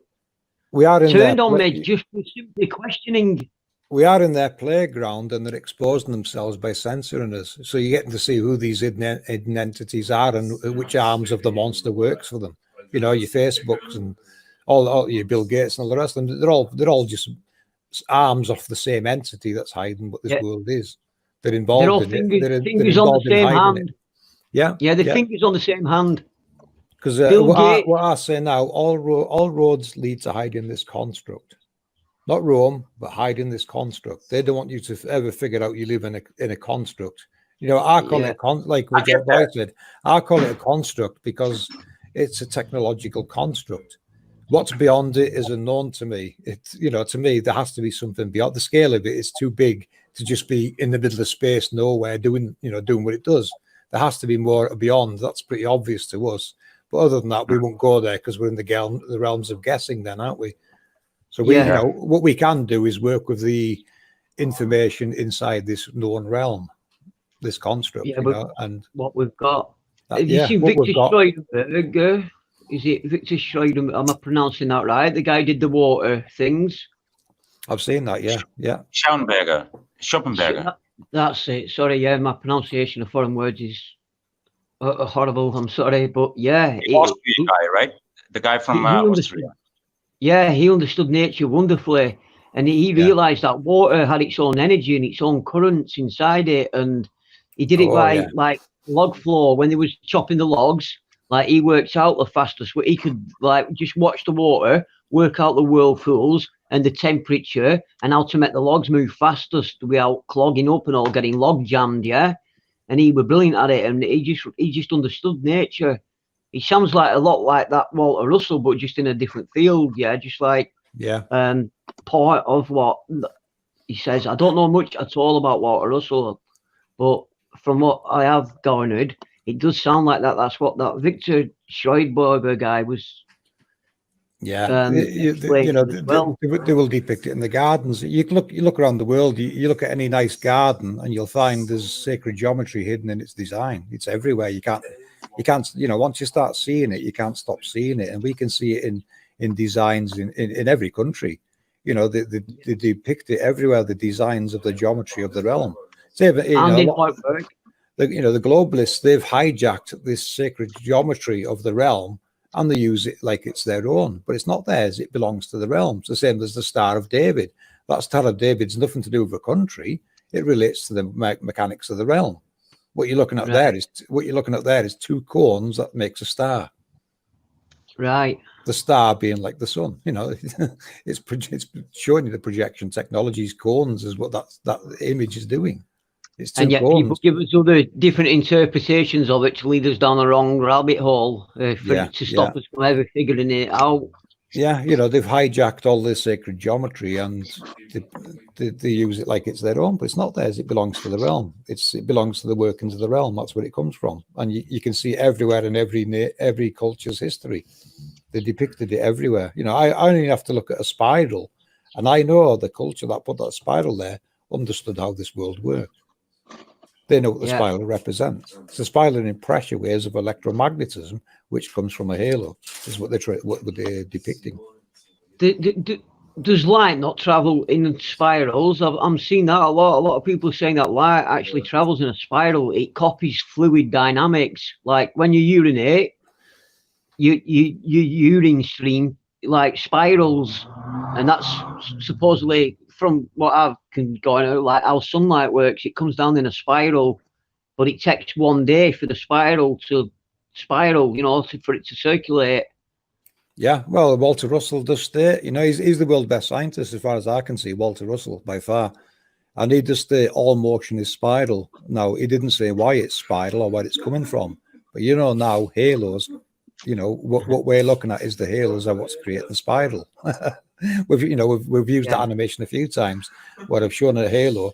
turned on me just for simply questioning. We are in their playground, and they're exposing themselves by censoring us. So you're getting to see who these hidden entities are and which arms of the monster works for them. You know, your Facebooks and all your Bill Gates and all the rest of them. They're all just arms of the same entity that's hiding what this world is. They're involved in it. They're fingers on the same hand. Yeah, the fingers on the same hand. Because what I say now, all roads lead to hiding this construct. Not Rome, but hiding this construct. They don't want you to ever figure out you live in a construct. You know, I call it like what Boy said. I call it a construct because it's a technological construct. What's beyond it is unknown to me. It's, you know, to me there has to be something beyond. The scale of it is too big to just be in the middle of space, nowhere, doing what it does. There has to be more beyond. That's pretty obvious to us. But other than that, we won't go there because we're in the realms of guessing, then, aren't we? So we, you know, what we can do is work with the information inside this known realm, this construct. Yeah, you know, and what we've got. Have you seen Victor Schreidenberg? Is it Victor Schreidenberg? Am I pronouncing that right? The guy did the water things. I've seen that. Yeah. Schoppenberger. That's it. Sorry, yeah, my pronunciation of foreign words is horrible. I'm sorry, but yeah, the Austrian guy, right? The guy from Austria. Yeah, he understood nature wonderfully, and he realised that water had its own energy and its own currents inside it, and he did it by like log flow when they was chopping the logs. Like he worked out the fastest. He could like just watch the water, work out the whirlpools and the temperature, and how to make the logs move fastest without clogging up and all getting log jammed. Yeah, and he was brilliant at it, and he just understood nature. He sounds like a lot like that Walter Russell, but just in a different field. Yeah, just like part of what he says. I don't know much at all about Walter Russell, but from what I have garnered, it does sound like that. That's what that Victor Schreidenberger guy was. Yeah, you know, they will depict it in the gardens. You look around the world. You look at any nice garden, and you'll find there's sacred geometry hidden in its design. It's everywhere. You can't. You know, once you start seeing it, you can't stop seeing it, and we can see it in designs in every country. You know, they depict it everywhere. The designs of the geometry of the realm. So, you know, the globalists, they've hijacked this sacred geometry of the realm, and they use it like it's their own, but it's not theirs. It belongs to the realm. It's the same as the Star of David. That Star of David's nothing to do with a country. It relates to the mechanics of the realm. What you're looking at there is two cones that makes a star. Right. The star being like the sun. You know, it's showing you the projection technology's cones is what that image is doing. It's two and yet cones. People give us other different interpretations of it to lead us down the wrong rabbit hole to stop us from ever figuring it out. Yeah, you know, they've hijacked all this sacred geometry and they use it like it's their own, but it's not theirs. It belongs to the realm. It belongs to the workings of the realm. That's where it comes from. And you can see everywhere in every culture's history. They depicted it everywhere. You know, I only have to look at a spiral, and I know the culture that put that spiral there understood how this world worked. They know what the spiral represents. It's a spiral in pressure waves of electromagnetism, which comes from a halo. Is what they're depicting. Does light not travel in spirals? I'm seeing that a lot. A lot of people are saying that light actually travels in a spiral. It copies fluid dynamics. Like when you urinate, your urine stream like spirals, and that's supposedly from what I've gone out, like how sunlight works. It comes down in a spiral, but it takes 1 day for the spiral to spiral, you know, for it to circulate. Yeah, well, Walter Russell does state, you know, he's the world's best scientist as far as I can see, Walter Russell, by far. And he does state all motion is spiral. Now, he didn't say why it's spiral or where it's coming from, But you know now halos, you know what we're looking at is the halos are what's creating the spiral. we've used that animation a few times where I've shown a halo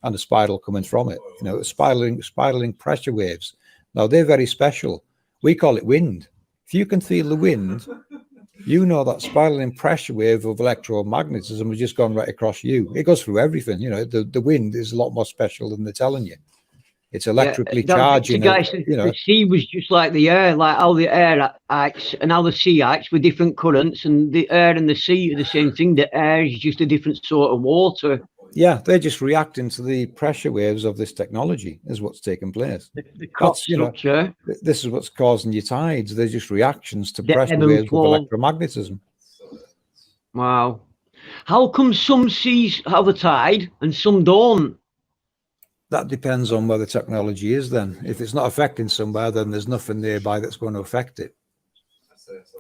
and a spiral coming from it. You know, spiraling pressure waves. Now they're very special. We call it wind. If you can feel the wind, you know that spiraling pressure wave of electromagnetism has just gone right across you. It goes through everything. You know, the wind is a lot more special than they're telling you. It's electrically charging. The sea was just like the air, like how the air acts and how the sea acts with different currents, and the air and the sea are the same thing. The air is just a different sort of water. Yeah, they're just reacting to the pressure waves of this technology is what's taking place. The crop structure. This is what's causing your tides. They're just reactions to pressure waves of electromagnetism. Wow. How come some seas have a tide and some don't? That depends on where the technology is then. If it's not affecting somewhere, then there's nothing nearby that's going to affect it.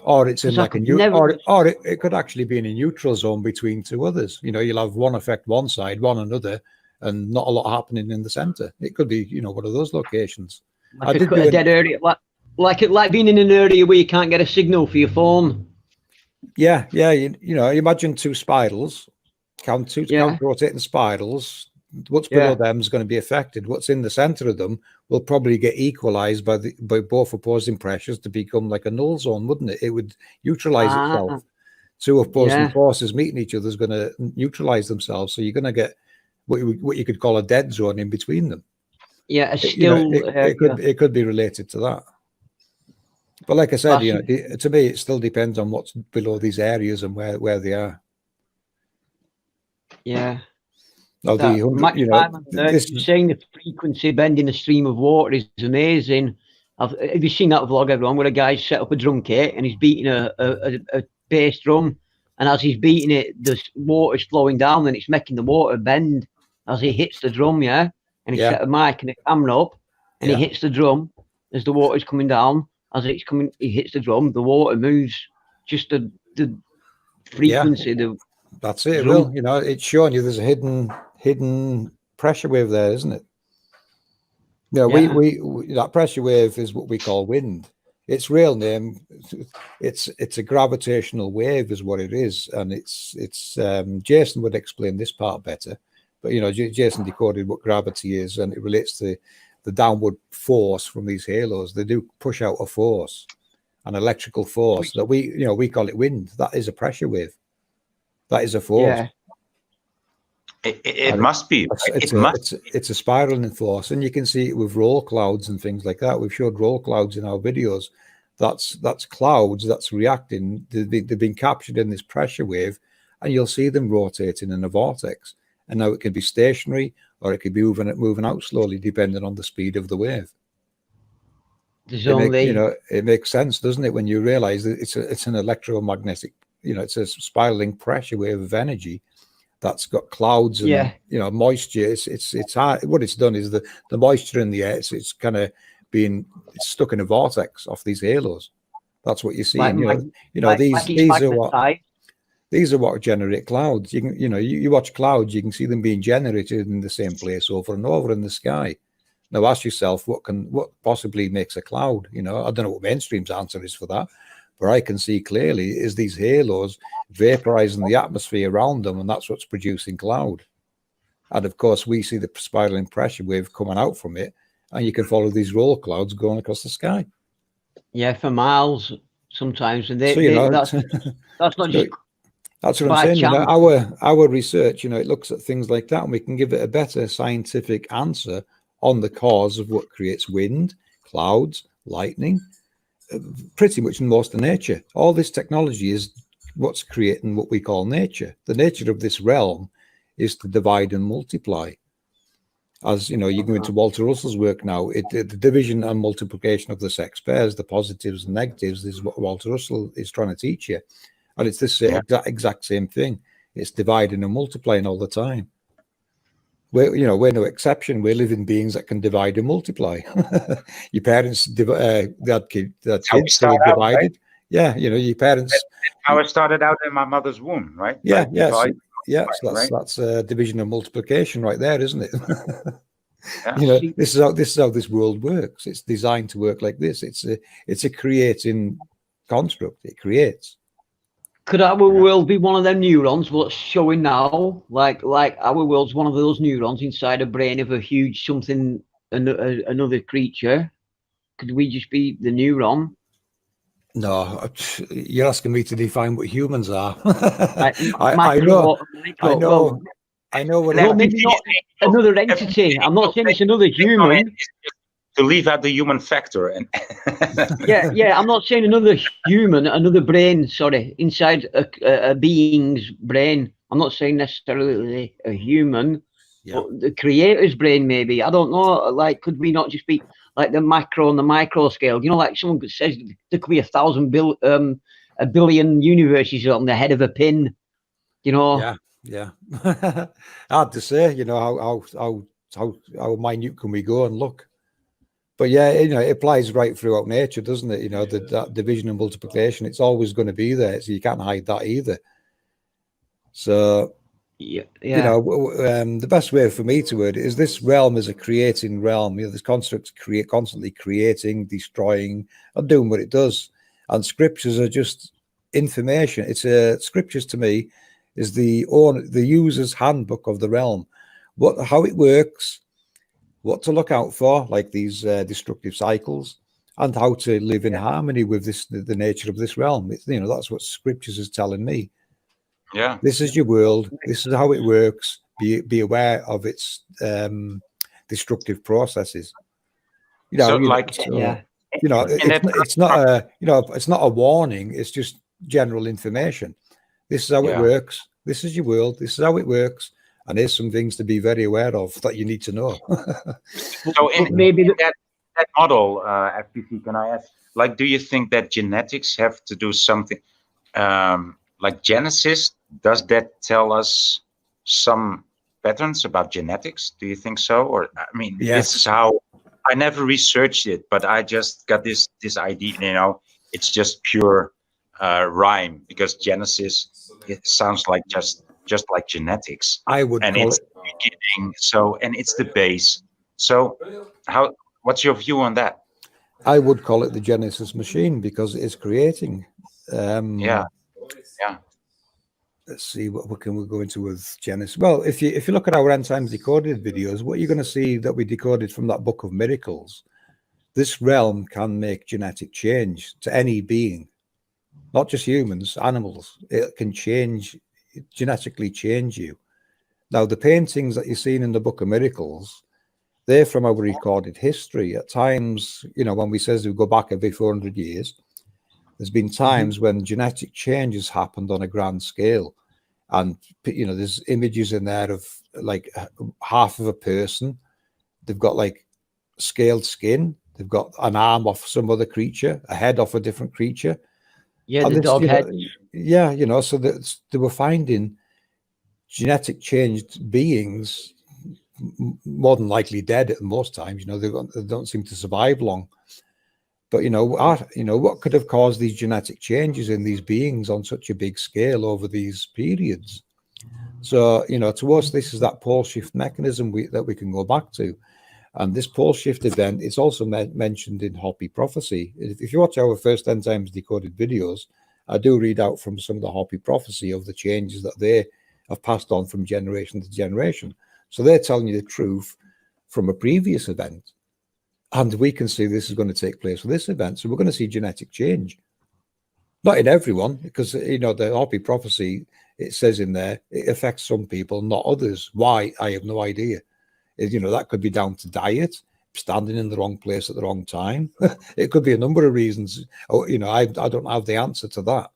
Or it's in like it could actually be in a neutral zone between two others. You know, you'll have one affect one side, one another, and not a lot happening in the center. It could be, you know, one of those locations. Like a dead area, like being in an area where you can't get a signal for your phone. Yeah. You know, imagine two spirals, count rotating spirals. What's below them is going to be affected. What's in the center of them will probably get equalized by both opposing pressures to become like a null zone, wouldn't it? It would neutralize itself. Two opposing forces meeting each other is going to neutralize themselves. So you're going to get what you could call a dead zone in between them. Yeah, it could be related to that. But like I said, you know, to me, it still depends on what's below these areas and where they are. Yeah. Now, saying the frequency bending a stream of water is amazing. Have you seen that vlog, everyone, where a guy's set up a drum kit and he's beating a bass drum, and as he's beating it, the water's flowing down and it's making the water bend as he hits the drum, and he set a mic and a camera up, and he hits the drum as the water's coming down. As it's coming, he hits the drum, the water moves. Just the frequency. That's it. Well, you know, it's showing you there's a hidden pressure wave there, isn't it? No, we that pressure wave is what we call wind. Its real name, it's a gravitational wave, is what it is, and it's Jason would explain this part better, but you know, Jason decoded what gravity is, and it relates to the downward force from these halos. They do push out a force, an electrical force that we call it wind. That is a pressure wave. That is a force. Yeah. It must be. It's a spiraling force, and you can see it with roll clouds and things like that. We've showed roll clouds in our videos. That's clouds that's reacting. They've been captured in this pressure wave, and you'll see them rotating in a vortex. And now it can be stationary, or it could be moving out slowly, depending on the speed of the wave. It makes sense, doesn't it, when you realize that it's an electromagnetic. You know, it's a spiraling pressure wave of energy that's got clouds and moisture. It's hard. What it's done is the moisture in the air. It's kind of being stuck in a vortex off these halos. That's what you see. These are what generate clouds. You can you watch clouds. You can see them being generated in the same place over and over in the sky. Now ask yourself what possibly makes a cloud. You know, I don't know what mainstream's answer is for that. But I can see clearly is these halos vaporizing the atmosphere around them, and that's what's producing cloud. And of course, we see the spiraling pressure wave coming out from it, and you can follow these roll clouds going across the sky. Yeah, for miles sometimes, and that's not just. That's what I'm saying. You know, our research, it looks at things like that, and we can give it a better scientific answer on the cause of what creates wind, clouds, lightning. Pretty much in most of nature. All this technology is what's creating what we call nature. The nature of this realm is to divide and multiply. As you know, you go into Walter Russell's work now, the division and multiplication of the sex pairs, the positives and negatives, is what Walter Russell is trying to teach you. And it's this exact same thing. It's dividing and multiplying all the time. We're no exception. We're living beings that can divide and multiply. Your parents, that kids still divided. Right? Yeah, your parents. How it started out in my mother's womb, right? Yeah, that's division and multiplication right there, isn't it? Yeah. You know, this is how this world works. It's designed to work like this. It's a creating construct. It creates. Could our world be one of them neurons what's showing now? Like our world's one of those neurons inside a brain of a huge something, another creature. Could we just be the neuron? No, you're asking me to define what humans are. I know. Well, maybe not another entity. I'm not saying it's another human. To leave out the human factor, and yeah. I'm not saying another human, another brain. Sorry, inside a being's brain. I'm not saying necessarily a human, but the creator's brain. Maybe, I don't know. Like, could we not just be like the macro and the micro scale? You know, like someone says there could be 1,000 billion universes on the head of a pin. You know. Yeah. Hard to say. You know how minute can we go and look? But yeah, you know, it applies right throughout nature, doesn't it? You know, that division and multiplication, it's always going to be there, so you can't hide that either. So, you know, the best way for me to word it is this realm is a creating realm. You know, this construct constantly creating, destroying, and doing what it does. And scriptures are just information. It's scriptures to me is the user's handbook of the realm, how it works, what to look out for, like these destructive cycles, and how to live in harmony with the nature of this realm. You know, that's what scriptures is telling me. Yeah, this is your world. This is how it works. Be aware of its destructive processes. You know, it's not a warning. It's just general information. This is how it works. This is your world. This is how it works. And here's some things to be very aware of that you need to know. So maybe that model, FPV, can I ask, like, do you think that genetics have to do something, like Genesis, does that tell us some patterns about genetics? Do you think so? Or, I mean, This is how, I never researched it, but I just got this idea, you know, it's just pure rhyme, because Genesis, it sounds like just like genetics. I would call it's it. The beginning, so, and it's the base. So what's your view on that? I would call it the Genesis machine, because it is creating. Yeah. Let's see, what can we go into with Genesis? Well, if you look at our End Times Decoded videos, what you're going to see that we decoded from that Book of Miracles, this realm can make genetic change to any being, not just humans, animals. It can genetically change you. Now, the paintings that you've seen in the Book of Miracles, they're from our recorded history. At times, you know, when we says we go back every 400 years, there's been times when genetic changes happened on a grand scale. And, you know, there's images in there of like half of a person. They've got like scaled skin. They've got an arm off some other creature, a head off a different creature. Yeah, the dog head. Yeah, you know, so that they were finding genetic changed beings, more than likely dead at most times. You know, they don't seem to survive long. But you know, what could have caused these genetic changes in these beings on such a big scale over these periods? So, you know, to us, this is that pole shift mechanism that we can go back to. And this pole shift event is also mentioned in Hopi prophecy. If you watch our first End Times Decoded videos, I do read out from some of the Hopi prophecy of the changes that they have passed on from generation to generation. So they're telling you the truth from a previous event. And we can see this is going to take place with this event. So we're going to see genetic change. Not in everyone, because, you know, the Hopi prophecy, it says in there, it affects some people, not others. Why? I have no idea. You know, that could be down to diet, standing in the wrong place at the wrong time. It could be a number of reasons. Oh, you know, I don't have the answer to that.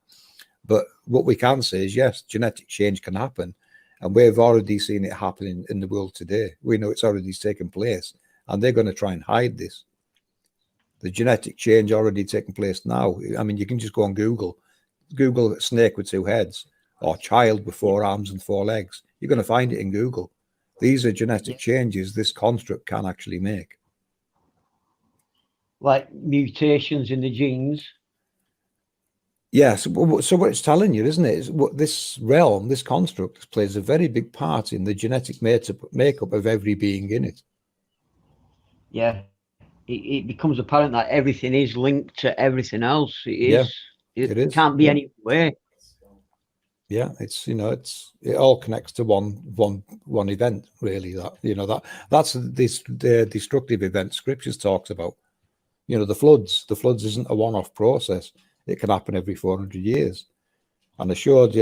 But what we can say is, yes, genetic change can happen. And we've already seen it happening in the world today. We know it's already taken place. And they're going to try and hide this. The genetic change already taking place now. I mean, you can just go on Google snake with two heads or child with 4 arms and 4 legs. You're going to find it in Google. These are genetic changes this construct can actually make. Like mutations in the genes. Yes. So what it's telling you, isn't it, is what this realm, this construct, plays a very big part in the genetic makeup of every being in it. yeah, it becomes apparent that everything is linked to everything else. It Yeah, is. It it is. can't be Yeah. any way. Yeah, it's it all connects to one event, really. That's this the destructive event Scriptures talks about. The floods. The floods isn't a one-off process. It can happen every 400 years. And I showed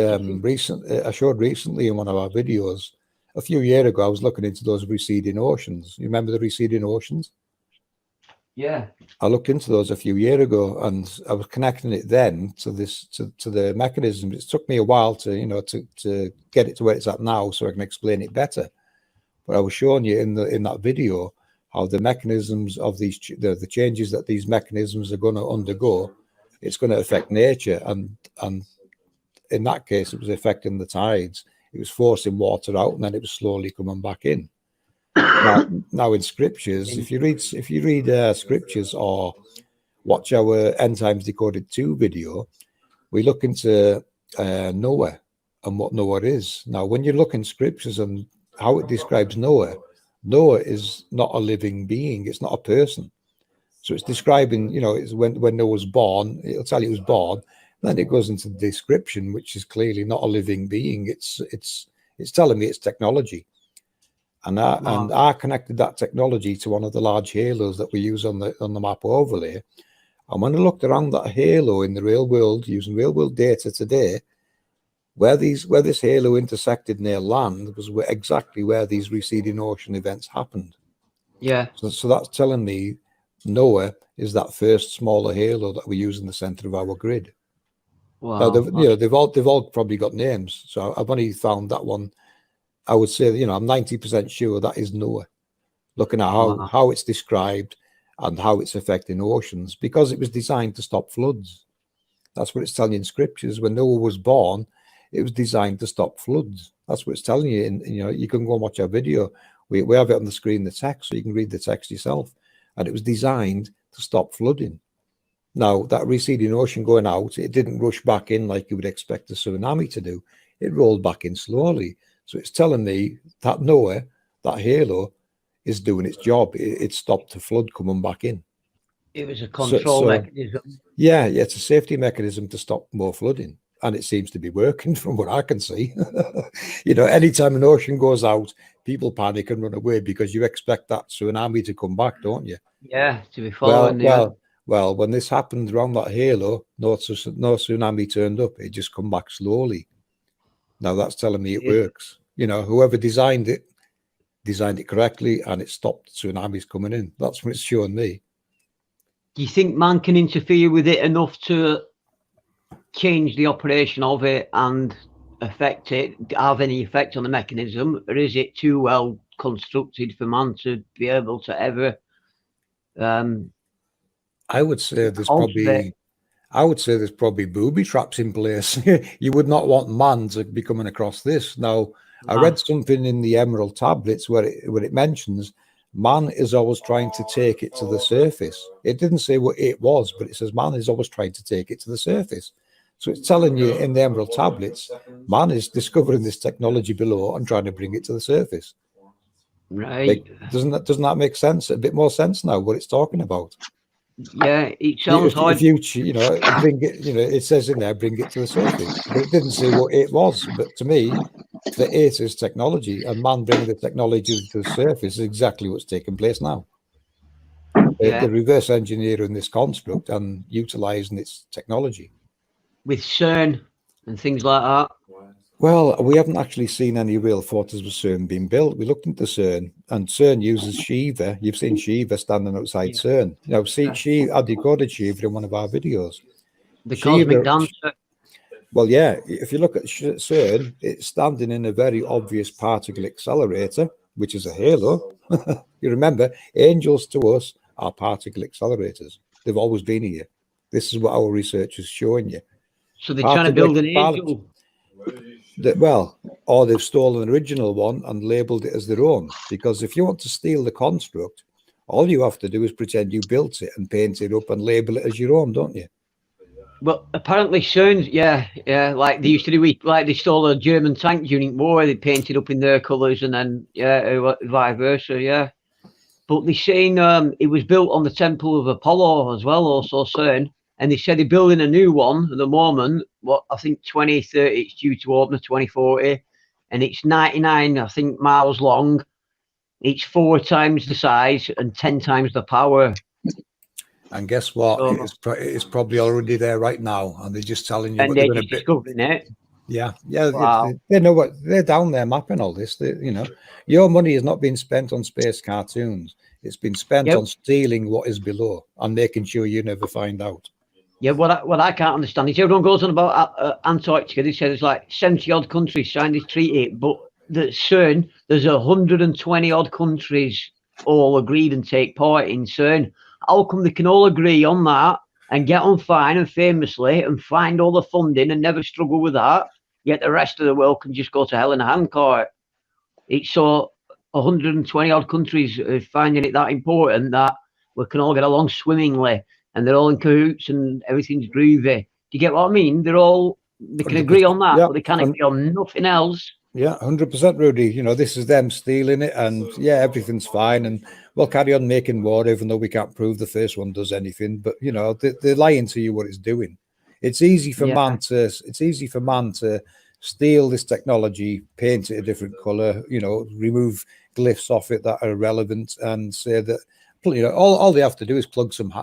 recently in one of our videos a few years ago. I was looking into those receding oceans. You remember the receding oceans? Yeah. I looked into those a few years ago, and I was connecting it then to the mechanism. It took me a while to to get it to where it's at now, so I can explain it better. But I was showing you in that video how the mechanisms of the changes that these mechanisms are going to undergo, it's going to affect nature, and in that case, it was affecting the tides. It was forcing water out, and then it was slowly coming back in. Now in scriptures, if you read scriptures or watch our End Times Decoded 2 video, we look into Noah and what Noah is. Now, when you look in scriptures and how it describes Noah, Noah is not a living being. It's not a person. So it's describing, it's when Noah was born, it'll tell you he was born. Then it goes into the description, which is clearly not a living being. It's telling me it's technology. And I connected that technology to one of the large halos that we use on the map overlay. And when I looked around that halo in the real world, using real world data today, where this halo intersected near land was exactly where these receding ocean events happened. Yeah. So that's telling me Noah is that first smaller halo that we use in the center of our grid. Wow. Now, they've all probably got names. So I've only found that one. I would say, I'm 90% sure that is Noah, looking at how it's described and how it's affecting oceans, because it was designed to stop floods. That's what it's telling you in scriptures. When Noah was born, it was designed to stop floods. That's what it's telling you. And you can go and watch our video. We have it on the screen, the text, so you can read the text yourself. And it was designed to stop flooding. Now, that receding ocean going out, it didn't rush back in like you would expect a tsunami to do. It rolled back in slowly. So it's telling me that Noah, that halo, is doing its job. It stopped the flood coming back in. It was a control mechanism. Yeah, it's a safety mechanism to stop more flooding. And it seems to be working from what I can see. Anytime an ocean goes out, people panic and run away because you expect that tsunami to come back, don't you? Yeah, to be following. Well, when this happened around that halo, no tsunami turned up. It just come back slowly. Now that's telling me it works. Whoever designed it correctly, and it stopped tsunamis coming in. That's what it's showing me. Do you think man can interfere with it enough to change the operation of it and affect it, have any effect on the mechanism, or is it too well constructed for man to be able to ever? I would say there's probably booby traps in place. You would not want man to be coming across this. Now, I read something in the Emerald Tablets where it mentions man is always trying to take it to the surface. It didn't say what it was, but it says man is always trying to take it to the surface. So it's telling you in the Emerald Tablets, man is discovering this technology below and trying to bring it to the surface. Right. Doesn't that make sense? A bit more sense now what it's talking about. Yeah, it sounds like bring it. It says in there, bring it to the surface, but it didn't say what it was. But to me, the it is technology, and man bringing the technology to the surface is exactly what's taking place now. The reverse engineering this construct and utilizing its technology with CERN and things like that. Well, we haven't actually seen any real photos of CERN being built. We looked into CERN, and CERN uses Shiva. You've seen Shiva standing outside CERN. I decoded Shiva in one of our videos. The cosmic dancer. Well, yeah, if you look at CERN, it's standing in a very obvious particle accelerator, which is a halo. You remember, angels to us are particle accelerators. They've always been here. This is what our research is showing you. So they're trying to build an angel. Or they've stolen an original one and labeled it as their own. Because if you want to steal the construct, all you have to do is pretend you built it and paint it up and label it as your own, don't you? Well, apparently CERN, like they used to do, like they stole a German tank during war, they painted up in their colours, and then vice versa, but they're saying it was built on the Temple of Apollo as well, also CERN. And they said they're building a new one at the moment. What I think 2030, it's due to open 2040, and it's 99, I think, miles long. It's 4 times the size and 10 times the power. And guess what? So, it's probably already there right now, and they're just telling you and what they're they're going just to be. discovering it. Yeah. Wow. They know what they're down there mapping all this. Your money is not being spent on space cartoons. It's been spent on stealing what is below and making sure you never find out. Yeah, what I can't understand is everyone goes on about Antarctica. They say there's like 70 odd countries signed this treaty, but the CERN, there's 120 odd countries all agreed and take part in CERN. How come they can all agree on that and get on fine and famously and find all the funding and never struggle with that, yet the rest of the world can just go to hell in a handcart? It's so 120 odd countries are finding it that important that we can all get along swimmingly, and they're all in cahoots and everything's groovy. Do you get what I mean? They can agree on that, but they can't agree on nothing else. Yeah, 100%, Rudy. This is them stealing it, and everything's fine, and we'll carry on making war, even though we can't prove the first one does anything. But they're lying to you what it's doing. It's easy for man to steal this technology, paint it a different color, remove glyphs off it that are irrelevant, and say that all they have to do is plug some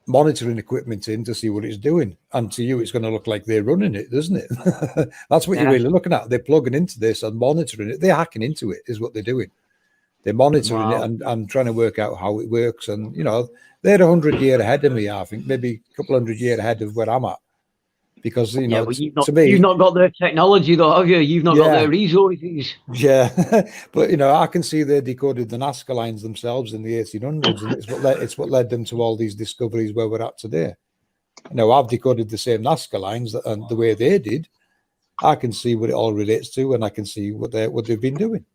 monitoring equipment in to see what it's doing, and to you it's going to look like they're running it, doesn't it? That's what you're really looking at. They're plugging into this and monitoring it. They're hacking into it is what they're doing. They're monitoring it and trying to work out how it works. And they're 100 years ahead of me. I think maybe a couple 100 years ahead of where I'm at, because to me, you've not got their technology though, have you? You've not got their resources. But I can see they decoded the Nazca Lines themselves in the 1800s, and it's what led them to all these discoveries where we're at today. I've decoded the same Nazca Lines and the way they did. I can see what it all relates to, and I can see what they've been doing.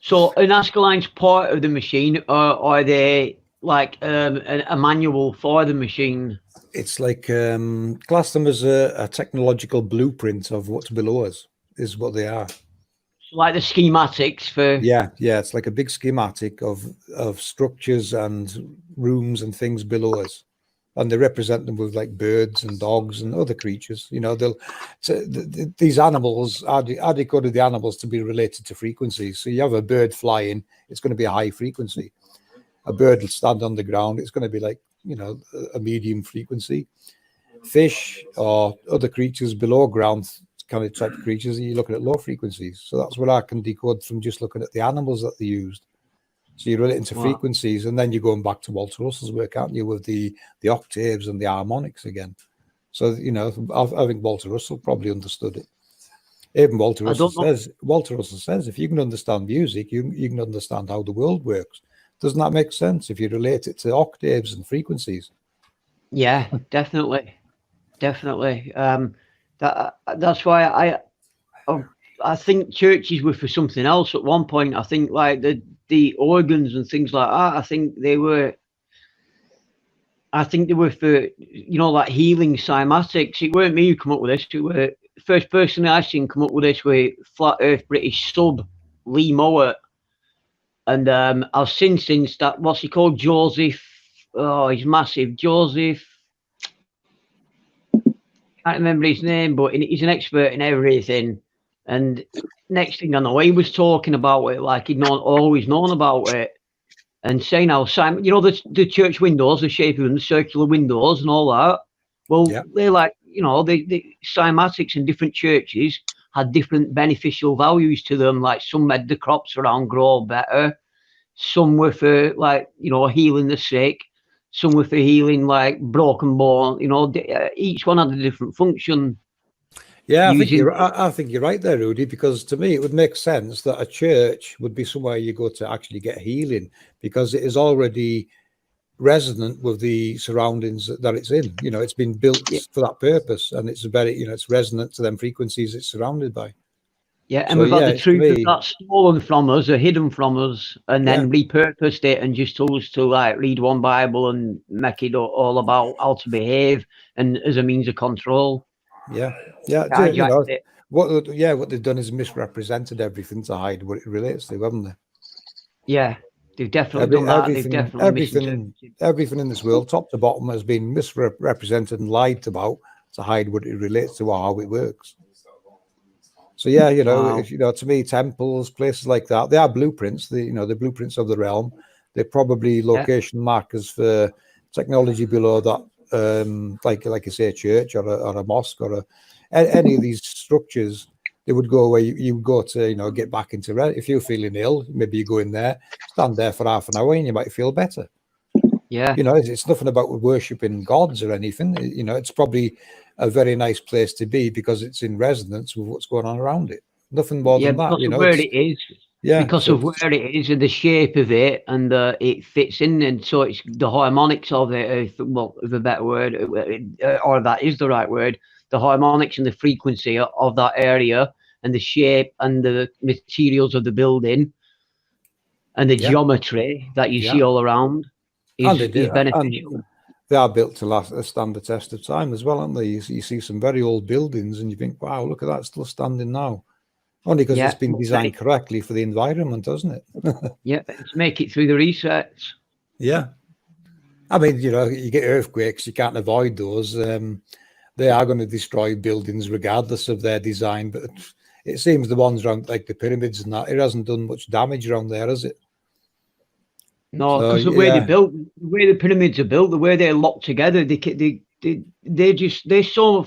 So an Nazca Line's part of the machine, or are they like a manual for the machine? It's like class them as a technological blueprint of what's below us is what they are. Like the schematics for it's like a big schematic of structures and rooms and things below us, and they represent them with like birds and dogs and other creatures. These animals I decoded the animals to be related to frequencies. So you have a bird flying, it's going to be a high frequency. A bird will stand on the ground, it's going to be like a medium frequency. Fish or other creatures below ground kind of type of creatures, you're looking at low frequencies. So that's what I can decode from just looking at the animals that they used. So you're relating to frequencies, and then you're going back to Walter Russell's work, aren't you, with the octaves and the harmonics again. So I think Walter Russell probably understood it. Even Walter Russell says if you can understand music, you can understand how the world works. Doesn't that make sense if you relate it to octaves and frequencies? Yeah, definitely. That's why I think churches were for something else at one point. I think like the organs and things like that, I think they were for like healing cymatics. It weren't me who come up with this. It were the first person I seen come up with this with Flat Earth British sub Lee Mowat. And I've since that, what's he called? Joseph. Oh, he's massive. Joseph. Can't remember his name, but he's an expert in everything. And next thing I know, he was talking about it like he'd always known about it. And saying how the church windows, the shape of them, the circular windows and all that. Well, they're like, the cymatics in different churches had different beneficial values to them. Like some made the crops around grow better. Some were for healing the sick. Some were for healing like broken bone. Each one had a different function. Yeah, I think you're right there, Rudy, because to me it would make sense that a church would be somewhere you go to actually get healing, because it is already resonant with the surroundings that it's in. It's been built for that purpose, and it's it's resonant to them frequencies it's surrounded by. Yeah, and we've got the truth that's stolen from us or hidden from us, and then repurposed it and just told us to like read one Bible and make it all about how to behave and as a means of control. What they've done is misrepresented everything to hide what it relates to, haven't they? Yeah, they've definitely done that. They've definitely misinterpreted. Everything in this world, top to bottom, has been misrepresented and lied about to hide what it relates to or how it works. So yeah, you know, Wow. if you know, to me, temples, places like that, they are blueprints. The blueprints of the realm. They're probably location markers for technology below that, like I say, a church or a mosque or any of these structures. They would go where you go to, you know, get back into rest. If you're feeling ill, maybe you go in there, stand there for half an hour, and you might feel better. Yeah. You know, it's nothing about worshipping gods or anything. You know, it's probably a very nice place to be because it's in resonance with what's going on around it. Nothing more than that. Because You of know, where it is. Yeah, Because so of where it is and the shape of it, and it fits in, and so it's the harmonics of it. Well, the better word, or that is the right word. The harmonics and the frequency of that area, and the shape and the materials of the building, and the geometry that you see all around is beneficial. And they are built to stand the test of time as well, aren't they? You see some very old buildings, and you think, "Wow, look at that, still standing now." Only because it's been designed correctly for the environment, hasn't it? Yeah, to make it through the resets. Yeah. I mean, you know, you get earthquakes, you can't avoid those. They are going to destroy buildings regardless of their design. But it seems the ones around, like the pyramids and that, it hasn't done much damage around there, has it? No, because the way they're built, the way the pyramids are built, the way they're locked together, they're so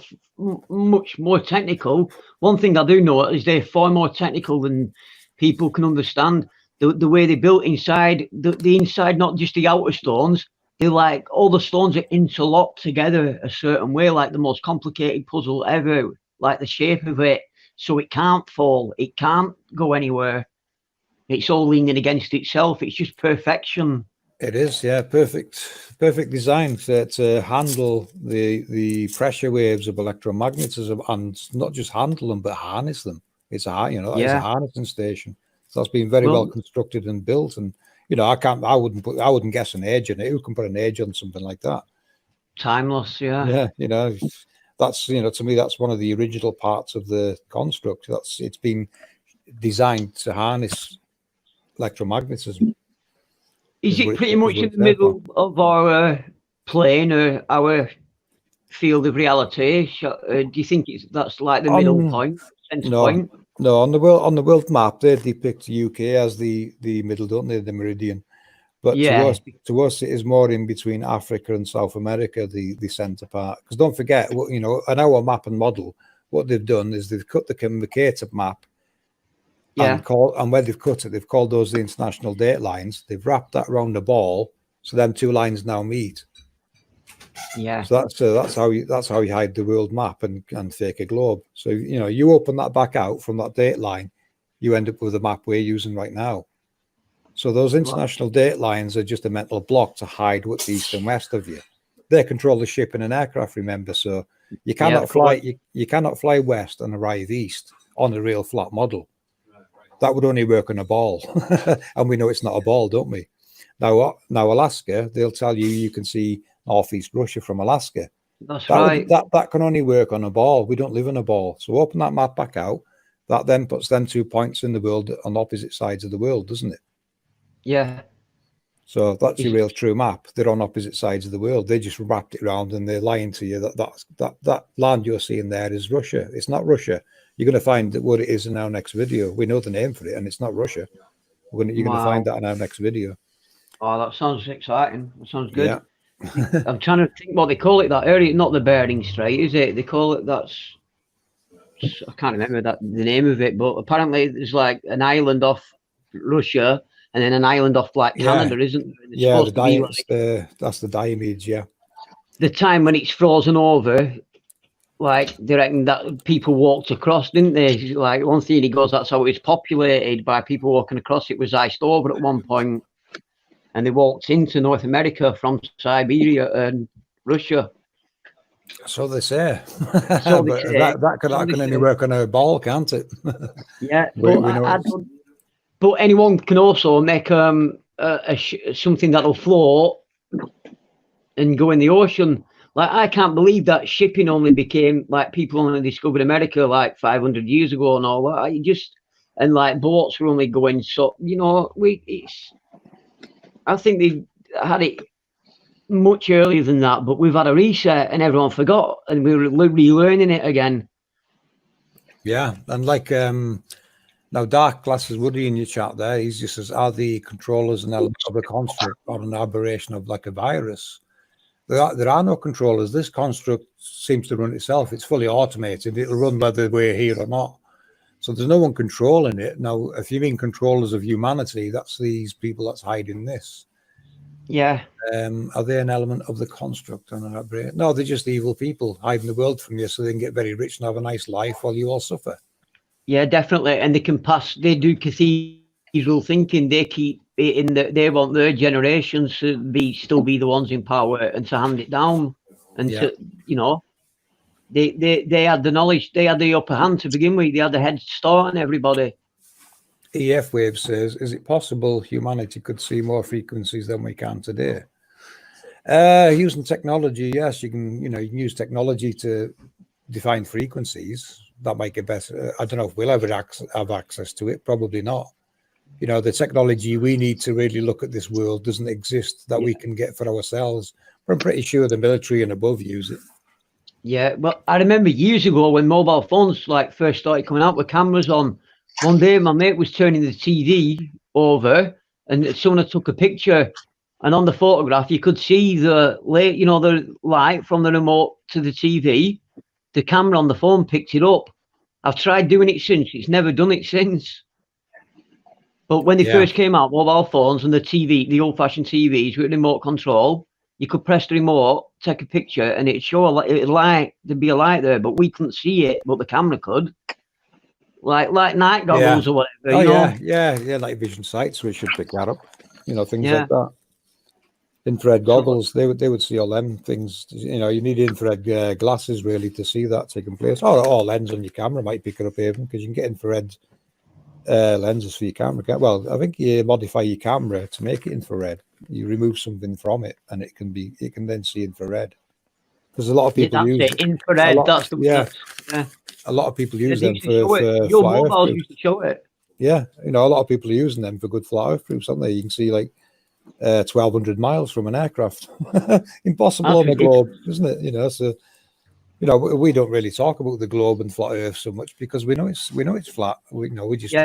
much more technical. One thing I do know is they're far more technical than people can understand. The way they're built inside, the inside, not just the outer stones. They're like all the stones are interlocked together a certain way, like the most complicated puzzle ever. Like the shape of it, so it can't fall, it can't go anywhere. It's all leaning against itself. It's just perfection. It is, yeah, perfect design to handle the pressure waves of electromagnetism, and not just handle them, but harness them. It's it's a harnessing station. So that's been very well constructed and built. And you know, I wouldn't guess an age on it. Who can put an age on something like that? Timeless, yeah. Yeah, you know, that's, you know, to me, that's one of the original parts of the construct. It's been designed to harness electromagnetism. Is it pretty much in the middle of our plane or our field of reality? Do you think that's like the middle point, center point? No, on the world map, they depict the UK as the middle, don't they? The meridian. But to us, it is more in between Africa and South America, the center part. Because don't forget, you know, on our map and model, what they've done is they've cut the Mercator map. And where they've cut it, they've called those the international date lines. They've wrapped that around the ball, so them two lines now meet. Yeah. So that's how you hide the world map and fake a globe. So you know, you open that back out from that date line, you end up with the map we're using right now. So those international date lines are just a mental block to hide what's east and west of you. They control the ship in an aircraft, remember. So you cannot fly. You cannot fly west and arrive east on a real flat model. That would only work on a ball, and we know it's not a ball, don't we? Now Alaska, they'll tell you can see northeast Russia from Alaska. That's right. That can only work on a ball. We don't live on a ball. So open that map back out. That then puts them 2 points in the world on opposite sides of the world, doesn't it? Yeah. So that's your real true map. They're on opposite sides of the world. They just wrapped it around and they're lying to you that land you're seeing there is Russia. It's not Russia. You're going to find what it is in our next video. We know the name for it, and it's not Russia. You're going to find that in our next video. Oh, that sounds exciting. That sounds good. Yeah. I'm trying to think what they call it, that area. Not the Bering Strait, is it? They call it I can't remember the name of it, but apparently there's like an island off Russia and then an island off like Canada, isn't there? That's the Diomedes, yeah. The time when it's frozen over, like they reckon that people walked across, didn't they? Like one theory goes that's how it was populated by people walking across. It was iced over at one point, and they walked into North America from Siberia and Russia. So they say. That can only work on a ball, can't it? Yeah, but anyone can also make something that'll float and go in the ocean. Like, I can't believe that shipping only became, like, people only discovered America like 500 years ago and all that. and like boats were only going. So I think they had it much earlier than that, but we've had a reset and everyone forgot, and we're relearning it again. Yeah, and like now Dark Glasses Woody in your chat there, he's just says, are the controllers an element of a construct or an aberration of like a virus? There are no controllers. This construct seems to run itself. It's fully automated. It'll run whether we're here or not. So there's no one controlling it. Now, if you mean controllers of humanity, that's these people that's hiding this. Yeah. Are they an element of the construct? No, they're just evil people hiding the world from you so they can get very rich and have a nice life while you all suffer. Yeah, definitely. And they do cathedral thinking. They keep it in they want their generations to still be the ones in power and to hand it down. And to, they had the knowledge, they had the upper hand to begin with. They had the head start on everybody. EF Wave says, is it possible humanity could see more frequencies than we can today? Using technology, yes, you can use technology to define frequencies. That might get better. I don't know if we'll ever have access to it. Probably not. The technology we need to really look at this world doesn't exist that we can get for ourselves. But I'm pretty sure the military and above use it. Yeah, well, I remember years ago when mobile phones first started coming out with cameras on. One day, my mate was turning the TV over, and someone took a picture. And on the photograph, you could see the light from the remote to the TV. The camera on the phone picked it up. I've tried doing it since. It's never done it since. But when they first came out, mobile phones and the old-fashioned TVs with remote control, you could press the remote, take a picture, and it'd show there'd be a light there, but we couldn't see it, but the camera could. Like night goggles or whatever. Yeah, night vision sights, we should pick that up. Things like that. Infrared goggles, they would see all them things. You need infrared glasses really to see that taking place. Or lens on your camera might pick it up even, because you can get infrared lenses for your camera. Well, I think you modify your camera to make it infrared. You remove something from it, and it can then see infrared. Because a lot of people use infrared. A lot of people use them for your mobiles used to show it. Yeah, a lot of people are using them for good flat earth proofs, aren't they? You can see 1,200 miles from an aircraft. Impossible on the globe, isn't it? So we don't really talk about the globe and flat earth so much because we know it's flat. We just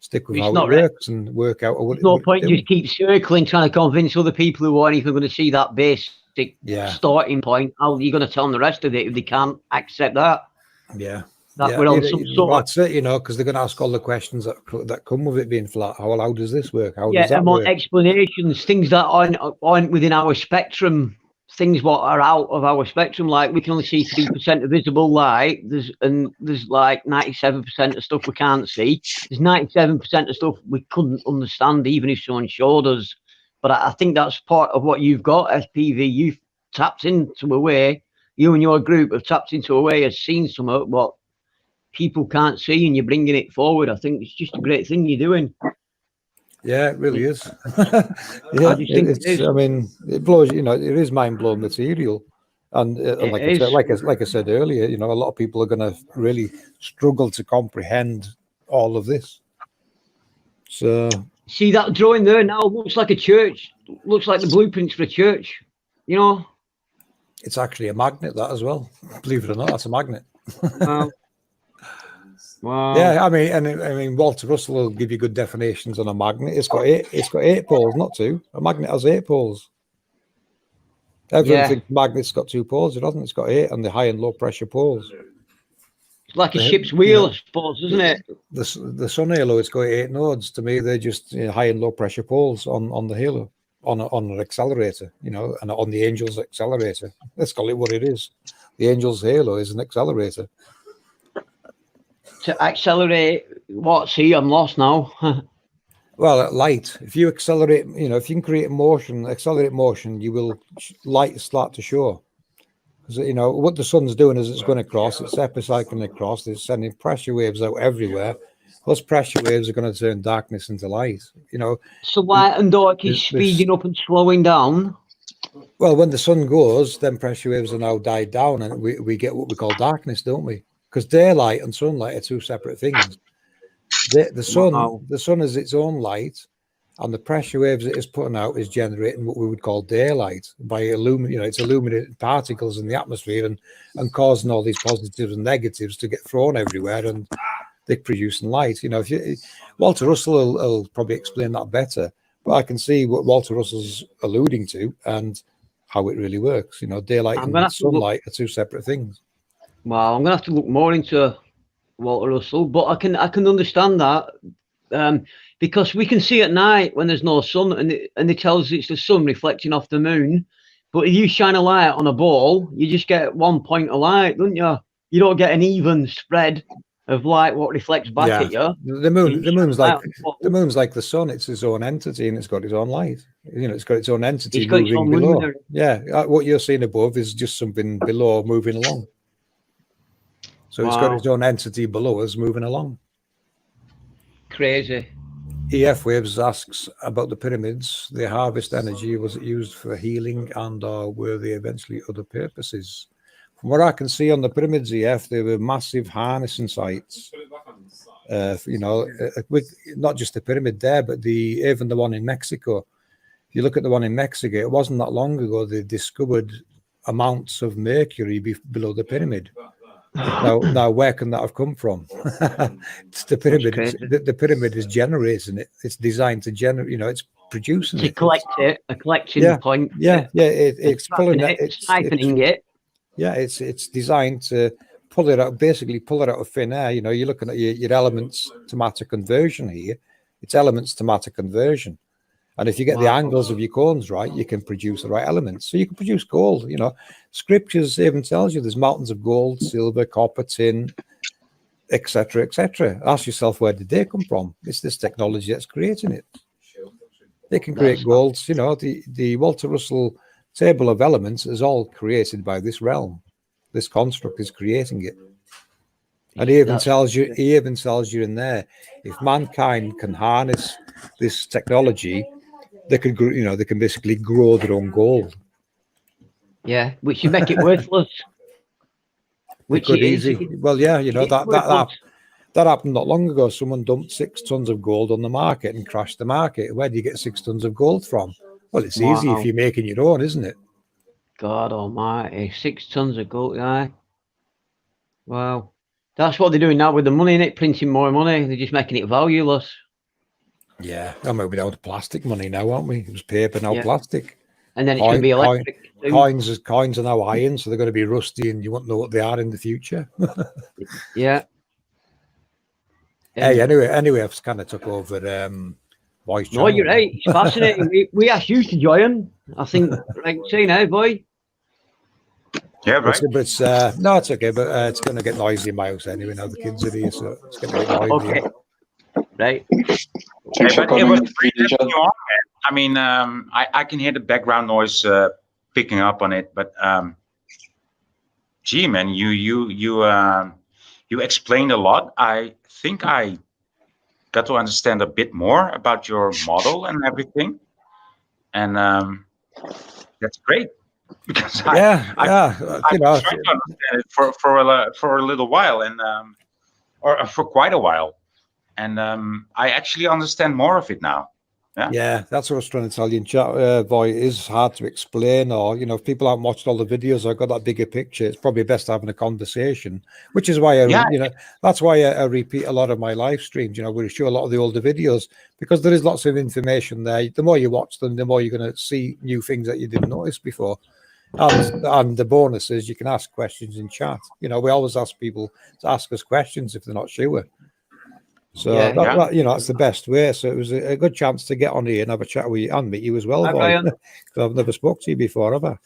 stick with how it works and work out. There's no point just keep circling trying to convince other people who aren't even going to see that basic starting point. How are you going to tell them the rest of it if they can't accept that? Yeah. We're on some sort that's it, because they're going to ask all the questions that come with it being flat. How does this work? How does that and work? Explanations, things that aren't within our spectrum, things what are out of our spectrum. Like we can only see 3% of visible light. There's like 97% of stuff we can't see. There's 97% of stuff we couldn't understand even if someone showed us. But I think that's part of what you've got, SPV. You've tapped into a way. You and your group have tapped into a way, has seen some of what people can't see, and you're bringing it forward. I think it's just a great thing you're doing. Yeah, it really is. It blows. It is mind-blowing material, and like I said earlier, a lot of people are going to really struggle to comprehend all of this. So see that drawing there now looks like a church. Looks like the blueprints for a church. It's actually a magnet, that as well. Believe it or not, that's a magnet. Wow. Yeah, I mean, Walter Russell will give you good definitions on a magnet. It's got eight poles, not two. A magnet has 8 poles. Everyone thinks magnet's got 2 poles. It doesn't. It's got 8, and the high and low pressure poles. It's like a ship's wheel, I suppose, isn't it? The sun halo, it's got 8 nodes. To me, they're just high and low pressure poles on the halo, on an accelerator, and on the Angel's accelerator. Let's call it what it is. The Angel's halo is an accelerator. To accelerate what? See, I'm lost now. Well, light. If you accelerate, if you can accelerate motion, you will light start to show. Because what the sun's doing is it's going across, it's epicycling across, it's sending pressure waves out everywhere. Those pressure waves are going to turn darkness into light. So light and dark is speeding up and slowing down. Well, when the sun goes, then pressure waves are now died down, and we get what we call darkness, don't we? Because daylight and sunlight are 2 separate things. The sun, Wow. the sun has its own light, and the pressure waves it is putting out is generating what we would call daylight by it's illuminating particles in the atmosphere and causing all these positives and negatives to get thrown everywhere, and they're producing light. Walter Russell will probably explain that better, but I can see what Walter Russell's alluding to and how it really works. Daylight and sunlight are two separate things. Wow, I'm gonna have to look more into Walter Russell, but I can understand that because we can see at night when there's no sun, and it tells us it's the sun reflecting off the moon. But if you shine a light on a ball, you just get 1 point of light, don't you? You don't get an even spread of light what reflects back at you. The moon's like the sun. It's its own entity, and it's got its own light. It's got its own entity moving below. Luminary. Yeah, what you're seeing above is just something below moving along. So It's got its own entity below us moving along. Crazy. EF Waves asks about the pyramids. They harvest energy. Was it used for healing and/or were they eventually other purposes? From what I can see on the pyramids, EF, they were massive harnessing sites. With not just the pyramid there, but even the one in Mexico. If you look at the one in Mexico, it wasn't that long ago they discovered amounts of mercury below the pyramid. Now, where can that have come from? It's the pyramid. The pyramid is generating it. It's designed to generate. It's producing to collect it. A collection point. It's pulling it. It's siphoning it. Yeah, it's designed to pull it out. Basically, pull it out of thin air. You're looking at your elements to matter conversion here. It's elements to matter conversion. And if you get the angles of your cones right, you can produce the right elements. So you can produce gold. Scriptures even tells you there's mountains of gold, silver, copper, tin, etc., etc. Ask yourself, where did they come from? It's this technology that's creating it. They can create golds. The Walter Russell table of elements is all created by this realm. This construct is creating it. And he even tells you in there, if mankind can harness this technology, they can basically grow their own gold. Yeah, which you make it worthless. Which it is easy. Well, yeah, that happened not long ago. Someone dumped 6 tons of gold on the market and crashed the market. Where do you get 6 tons of gold from? Well, it's easy if you're making your own, isn't it? God almighty, 6 tons of gold, yeah. Wow. That's what they're doing now with the money, innit? Printing more money. They're just making it valueless. Yeah, I mean, we're down to plastic money now, aren't we? It was paper, now plastic. And then it's going to be electric. Coins are now iron, so they're going to be rusty, and you won't know what they are in the future. Yeah. Hey, anyway, I've kind of took over voice channel. No, you're right. It's fascinating. we asked you to join. I think, right, say now, boy. Yeah, right. But it's no, it's okay. But it's going to get noisy in my house anyway. Now the kids are here, so it's going to get noisy. Okay. Right. Hey, but it was I mean, I can hear the background noise picking up on it, but gee, man, you explained a lot. I think I got to understand a bit more about your model and everything, and that's great because I've been trying to understand it for a little while, and or for quite a while. And I actually understand more of it now. Yeah, that's what I was trying to tell you in chat. Boy, it is hard to explain, or if people haven't watched all the videos, I've got that bigger picture. It's probably best having a conversation, which is why that's why I repeat a lot of my live streams. We show a lot of the older videos because there is lots of information there. The more you watch them, the more you're going to see new things that you didn't notice before. And the bonus is you can ask questions in chat. We always ask people to ask us questions if they're not sure. So that's the best way. So it was a good chance to get on here and have a chat with you and meet you as well, boy. I've never spoke to you before, have I?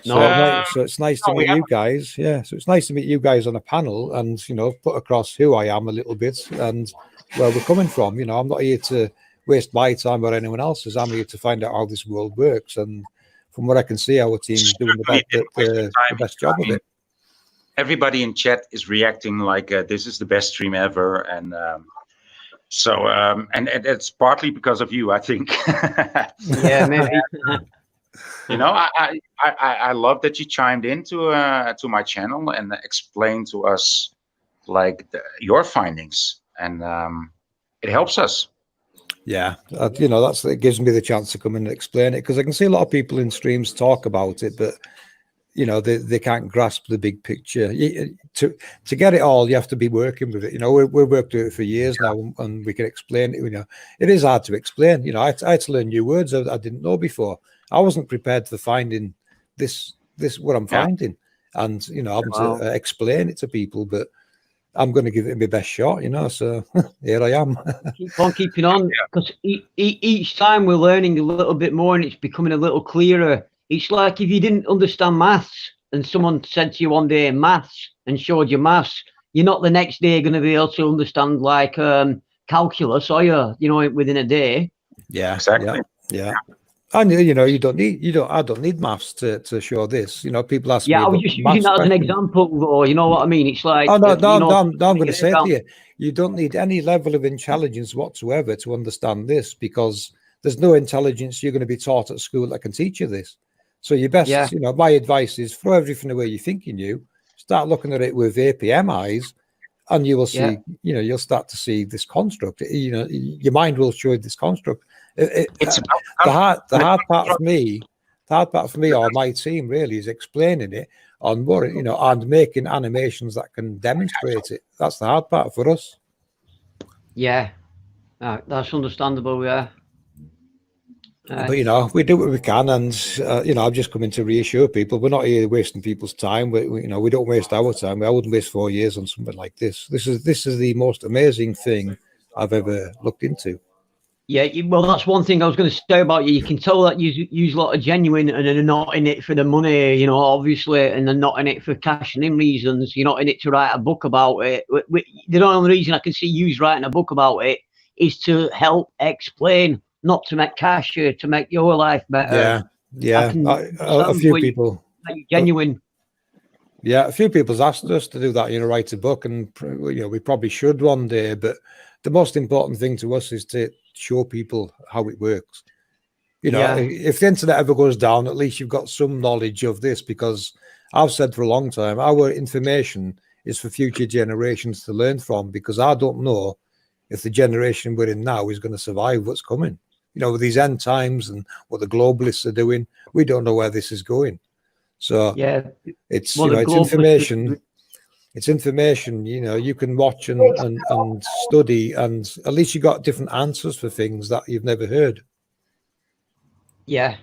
No. So it's nice to meet you guys. Yeah. So it's nice to meet you guys on a panel and put across who I am a little bit and where we're coming from. I'm not here to waste my time or anyone else's. I'm here to find out how this world works. And from what I can see, our team's doing the best job of it. Everybody in chat is reacting like this is the best stream ever, and so it's partly because of you, I think. Yeah, maybe. I love that you chimed into to my channel and explained to us like your findings, and it helps us. Yeah, you know, it gives me the chance to come in and explain it, because I can see a lot of people in streams talk about it, but you know, they can't grasp the big picture. To get it all, you have to be working with it. You know, we've worked with it for years now, and we can explain it. You know, it is hard to explain. You know, I had to learn new words I didn't know before. I wasn't prepared for finding this what I'm finding, and you know, having to explain it to people. But I'm going to give it my best shot. You know, so here I am. Keep on keeping on, because each time we're learning a little bit more, and it's becoming a little clearer. It's like if you didn't understand maths and someone said to you one day maths and showed you maths, you're not the next day going to be able to understand like calculus, are you? You know, within a day. Yeah, exactly. Yeah. And you know, I don't need maths to show this. You know, people ask me. Yeah, I was just using that as an example, though. You know what I mean? It's like, I'm you know, going to say to you, you don't need any level of intelligence whatsoever to understand this, because there's no intelligence you're going to be taught at school that can teach you this. So your best, you know, my advice is throw everything away you think you knew, start looking at it with APM eyes, and you will see, you know, you'll start to see this construct. You know, your mind will show you this construct. It's the hard part for me, or my team really, is explaining it on more, you know, and making animations that can demonstrate it. That's the hard part for us. Yeah, that's understandable. Yeah. But you know, we do what we can, and you know, I've just come in to reassure people we're not here wasting people's time. You know, we don't waste our time. I wouldn't waste 4 years on something like this. This is the most amazing thing I've ever looked into. Yeah, well, that's one thing I was going to say about you. You can tell that you use a lot of genuine, and they're not in it for the money, you know, obviously, and they're not in it for cashing in reasons. You're not in it to write a book about it. The only reason I can see you writing a book about it is to help explain, not to make cash, to make your life better. Yeah. A few people. Genuine. Yeah, a few people's asked us to do that, you know, write a book, and you know, we probably should one day. But the most important thing to us is to show people how it works. You know, if the internet ever goes down, at least you've got some knowledge of this, because I've said for a long time, our information is for future generations to learn from, because I don't know if the generation we're in now is going to survive what's coming. You know, with these end times and what the globalists are doing, we don't know where this is going. So it's, you know, it's information. It's information, you know, you can watch and study, and at least you got different answers for things that you've never heard. Yeah,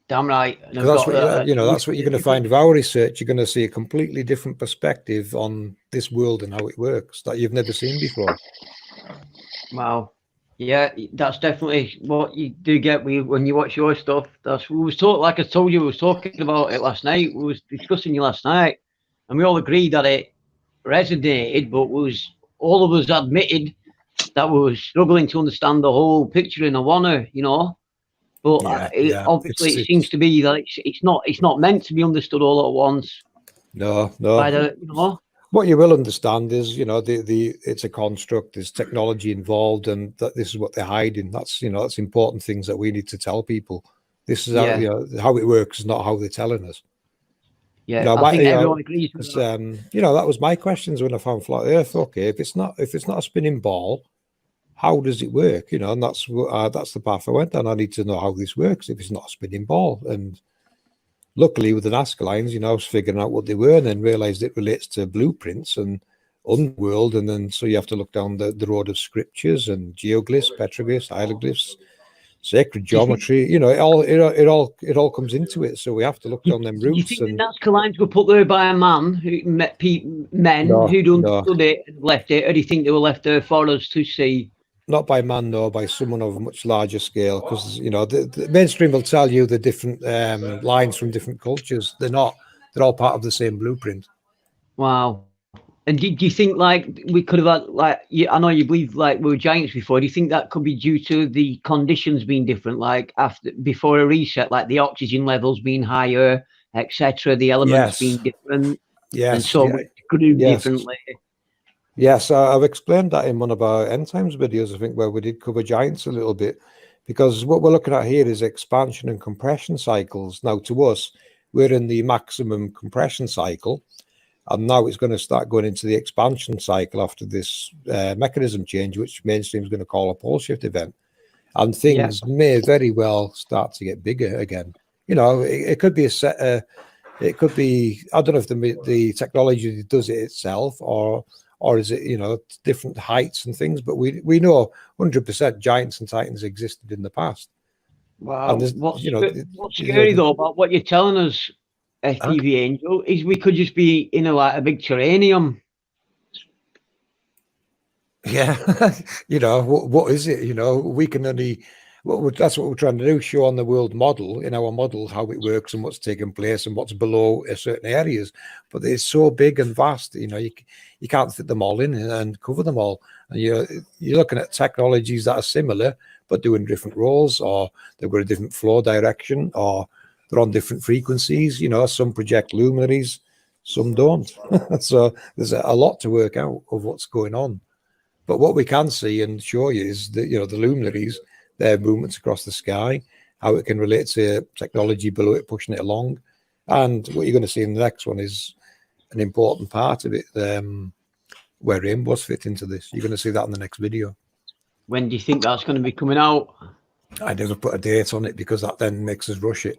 damn right. That's what, you know, that's what you're going to find with our research. You're going to see a completely different perspective on this world and how it works that you've never seen before. Wow. Yeah, that's definitely what you do get when you watch your stuff. We was talking, like I told you, we was talking about it last night. We was discussing you last night, and we all agreed that it resonated, but all of us admitted that we were struggling to understand the whole picture in a wanna, you know. But obviously, it seems to be that it's not meant to be understood all at once. No. By the, you know. What you will understand is, you know, it's a construct. There's technology involved, and that this is what they're hiding. That's, you know, that's important things that we need to tell people. This is how, you know, how it works, not how they're telling us. Yeah, you know, I think everyone agrees with that. You know, that was my questions when I found flat Earth. Okay, if it's not a spinning ball, how does it work? You know, and that's the path I went down. I need to know how this works if it's not a spinning ball. And luckily, with the Nazca Lines, you know, I was figuring out what they were, and then realized it relates to blueprints and underworld, and then so you have to look down the road of scriptures and geoglyphs, petroglyphs, hieroglyphs, sacred geometry. You know, it all comes into it. So we have to look down them routes. Do you think the Nazca Lines were put there by a man who met men who'd understood it and left it, or do you think they were left there for us to see? Not by man, no, by someone of a much larger scale, because, you know, the mainstream will tell you the different lines from different cultures. They're not. They're all part of the same blueprint. Wow. And do you think, like, we could have had, like, I know you believe, like, we were giants before. Do you think that could be due to the conditions being different, like before a reset, like the oxygen levels being higher, etc., the elements being different? Yes. And so we grew differently. Yes, I've explained that in one of our end times videos, I think, where we did cover giants a little bit, because what we're looking at here is expansion and compression cycles. Now, to us, we're in the maximum compression cycle, And now it's going to start going into the expansion cycle after this mechanism change, which mainstream is going to call a pole shift event. And things may very well start to get bigger again. You know, it could be a set. It could be, I don't know if the technology does it itself, or is it, you know, different heights and things. But we know 100% giants and titans existed in the past. Wow. What's scary though about what you're telling us, FPV Angel, is we could just be, you know, like a big terranium. Yeah, you know, what is it? You know, we can only, that's what we're trying to do, show on the world model, in our model, how it works and what's taking place and what's below certain areas. But it's so big and vast, you know, you can't fit them all in and cover them all. And you're looking at technologies that are similar, but doing different roles, or they've got a different flow direction, or they're on different frequencies. You know, some project luminaries, some don't. So there's a lot to work out of what's going on. But what we can see and show you is that, you know, the luminaries, their movements across the sky, how it can relate to technology below it, pushing it along. And what you're going to see in the next one is an important part of it, where rainbows fit into this. You're going to see that in the next video. When do you think that's going to be coming out? I never put a date on it because that then makes us rush it.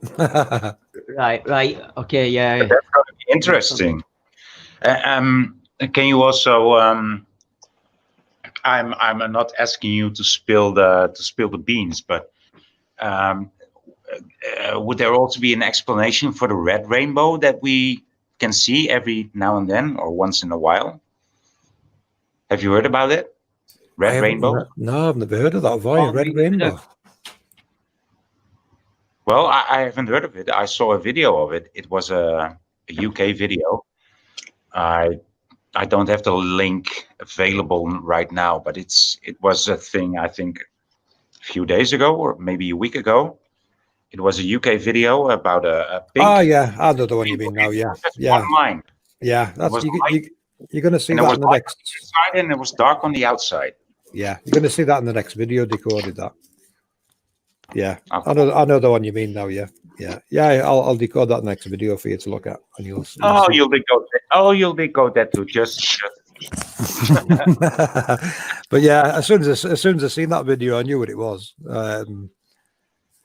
Right. Okay, yeah. But that's going to be interesting. Can you also... I'm not asking you to spill the beans, but would there also be an explanation for the red rainbow that we can see every now and then, or once in a while? Have you heard about it? Red rainbow? No, I've never heard of that. Red rainbow. Well, I haven't heard of it. I saw a video of it. It was a UK video. I don't have the link available right now, but it was a thing, I think, a few days ago or maybe a week ago. It was a UK video about a big... Oh, yeah, I know the one you mean now, yeah. Yeah, online. Yeah, that's, you're going to see that in the next... Inside and it was dark on the outside. Yeah, you're going to see that in the next video, decoded that. Yeah, okay. I know the one you mean now, yeah. I'll decode that next video for you to look at, and you'll you'll decode that too. Just. But yeah, as soon as I seen that video, I knew what it was.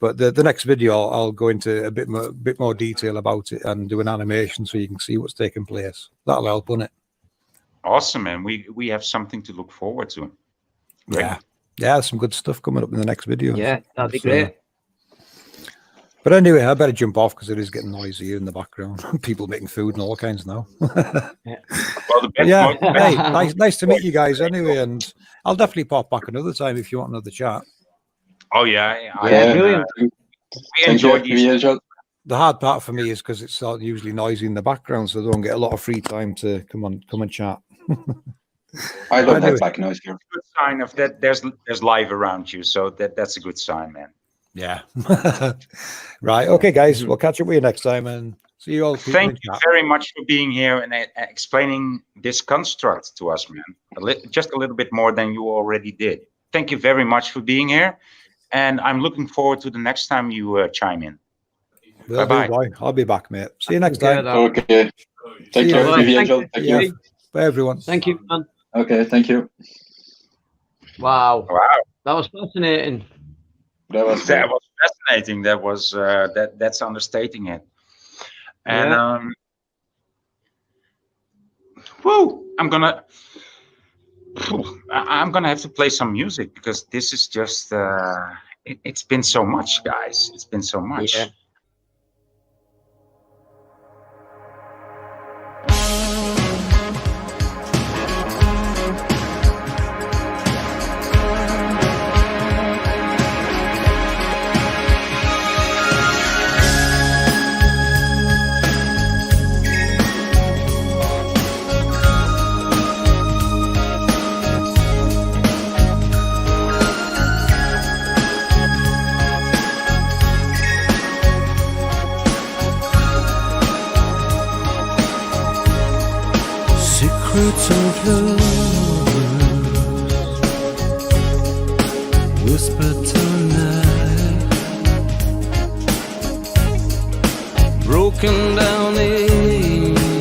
But the next video, I'll go into a bit more detail about it and do an animation so you can see what's taking place. That'll help, won't it? Awesome, and we have something to look forward to. Great. Yeah, some good stuff coming up in the next video. Yeah, that'd be great. But anyway, I better jump off because it is getting noisy here in the background. People making food and all kinds now. Yeah. Hey, nice to meet you guys anyway, and I'll definitely pop back another time if you want another chat. Oh yeah, brilliant. We enjoyed you. The hard part for me is because it's usually noisy in the background, so I don't get a lot of free time to come and chat. I don't have back noise here. Good sign of that. There's life around you, so that's a good sign, man. Yeah. Right. Okay, guys. We'll catch up with you next time, and see you all. Thank you very much for being here and explaining this construct to us, man. Just a little bit more than you already did. Thank you very much for being here, and I'm looking forward to the next time you chime in. Bye-bye. I'll be back, mate. See you next time. Okay. Take care, Angel. Thank you. Bye, everyone. Thank you, man. Okay, thank you. Wow. That was fascinating. That was fascinating. That was that's understating it. And I'm gonna have to play some music because this is just it's been so much, guys. It's been so much. Yeah. Secrets of love whispered tonight, broken down angel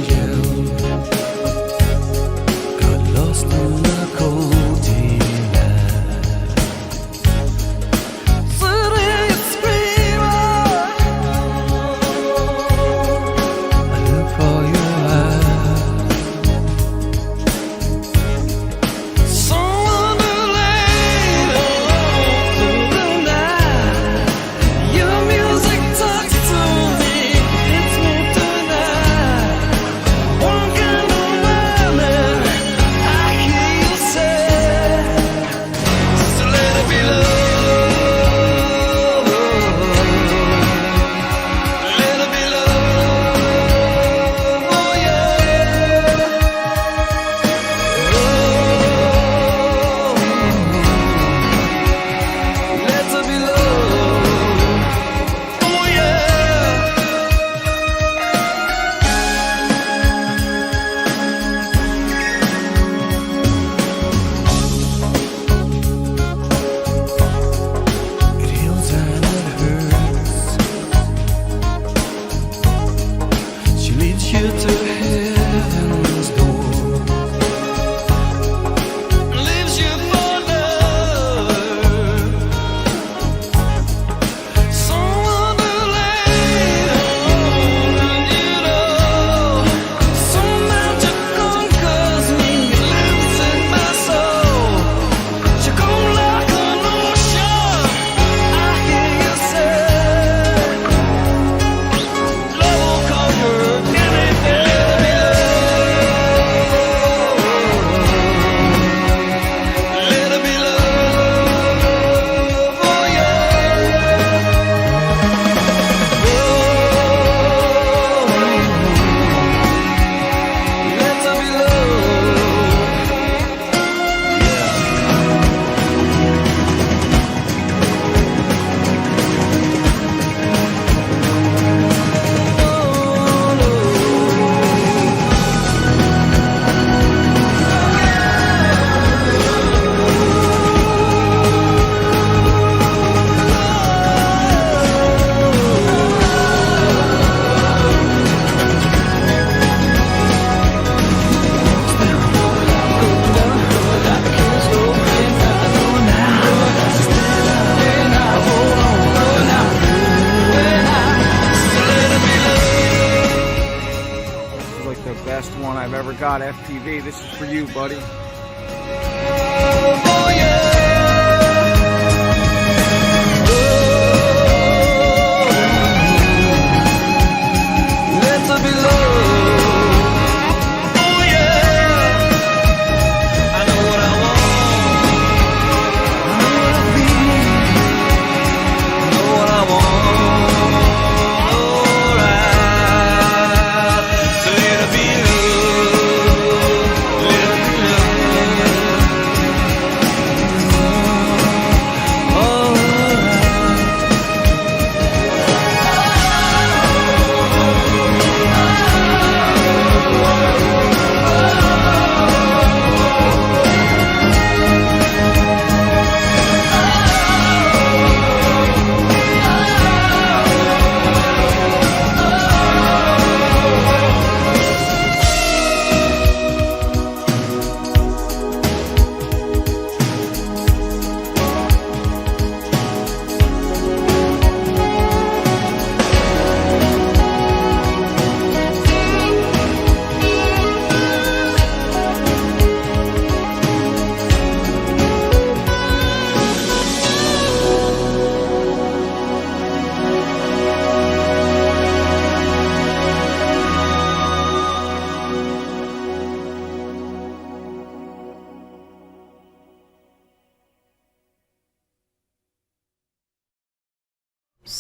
God FPV, this is for you, buddy.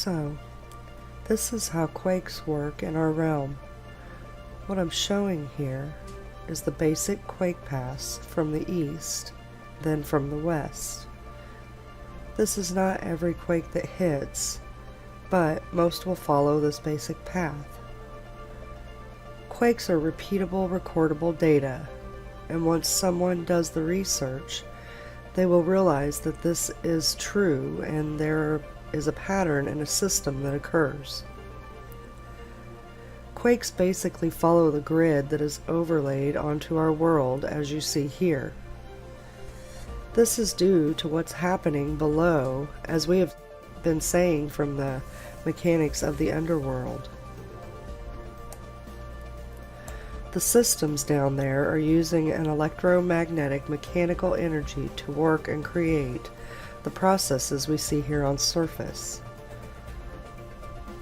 So, this is how quakes work in our realm. What I'm showing here is the basic quake paths from the east, then from the west. This is not every quake that hits, but most will follow this basic path. Quakes are repeatable, recordable data, and once someone does the research, they will realize that this is true and there is a pattern and a system that occurs. Quakes basically follow the grid that is overlaid onto our world as you see here. This is due to what's happening below, as we have been saying from the mechanics of the underworld. The systems down there are using an electromagnetic mechanical energy to work and create the processes we see here on surface.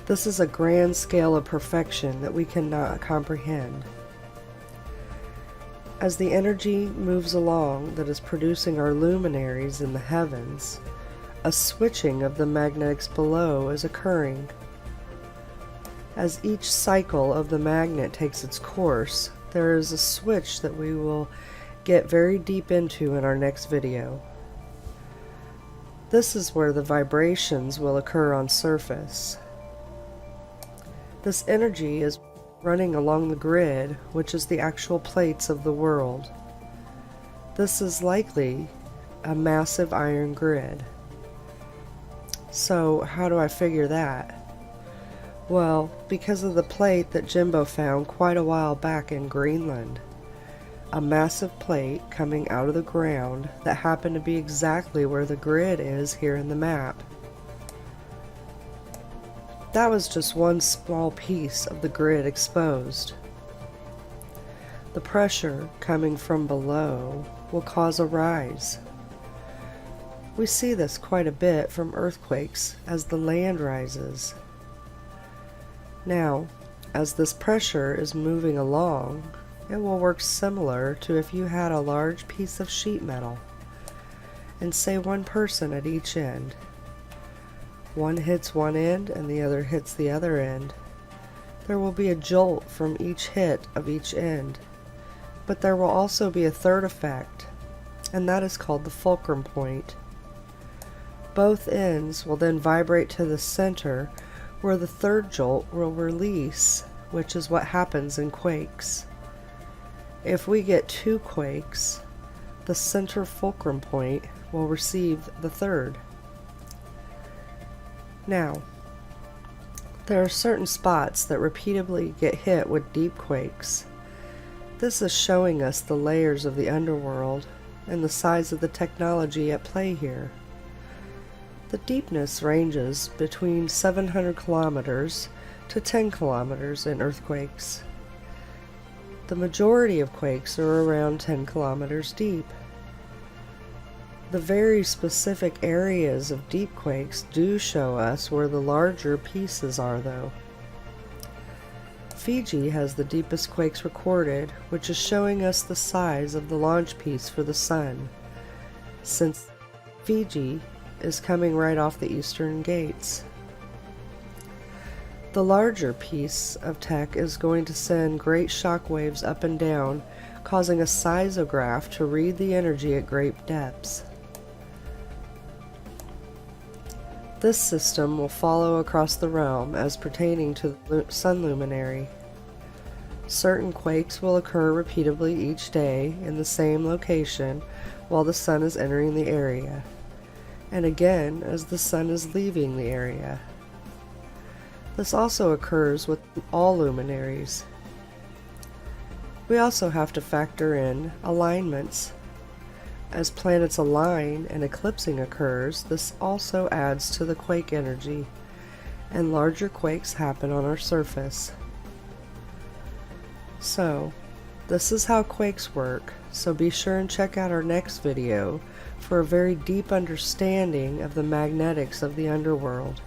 This is a grand scale of perfection that we cannot comprehend. As the energy moves along that is producing our luminaries in the heavens, a switching of the magnetics below is occurring. As each cycle of the magnet takes its course, there is a switch that we will get very deep into in our next video. This is where the vibrations will occur on surface. This energy is running along the grid, which is the actual plates of the world. This is likely a massive iron grid. So how do I figure that? Well, because of the plate that Jimbo found quite a while back in Greenland. A massive plate coming out of the ground that happened to be exactly where the grid is here in the map. That was just one small piece of the grid exposed. The pressure coming from below will cause a rise. We see this quite a bit from earthquakes as the land rises. Now, as this pressure is moving along, it will work similar to if you had a large piece of sheet metal and say one person at each end. One hits one end and the other hits the other end. There will be a jolt from each hit of each end, but there will also be a third effect, and that is called the fulcrum point. Both ends will then vibrate to the center where the third jolt will release, which is what happens in quakes. If we get two quakes, the center fulcrum point will receive the third. Now, there are certain spots that repeatedly get hit with deep quakes. This is showing us the layers of the underworld and the size of the technology at play here. The deepness ranges between 700 kilometers to 10 kilometers in earthquakes. The majority of quakes are around 10 kilometers deep. The very specific areas of deep quakes do show us where the larger pieces are, though. Fiji has the deepest quakes recorded, which is showing us the size of the launch piece for the sun, since Fiji is coming right off the eastern gates. The larger piece of tech is going to send great shock waves up and down, causing a seismograph to read the energy at great depths. This system will follow across the realm as pertaining to the sun luminary. Certain quakes will occur repeatedly each day in the same location while the sun is entering the area, and again as the sun is leaving the area. This also occurs with all luminaries. We also have to factor in alignments. As planets align and eclipsing occurs, this also adds to the quake energy, and larger quakes happen on our surface. So, this is how quakes work, so be sure and check out our next video for a very deep understanding of the magnetics of the underworld.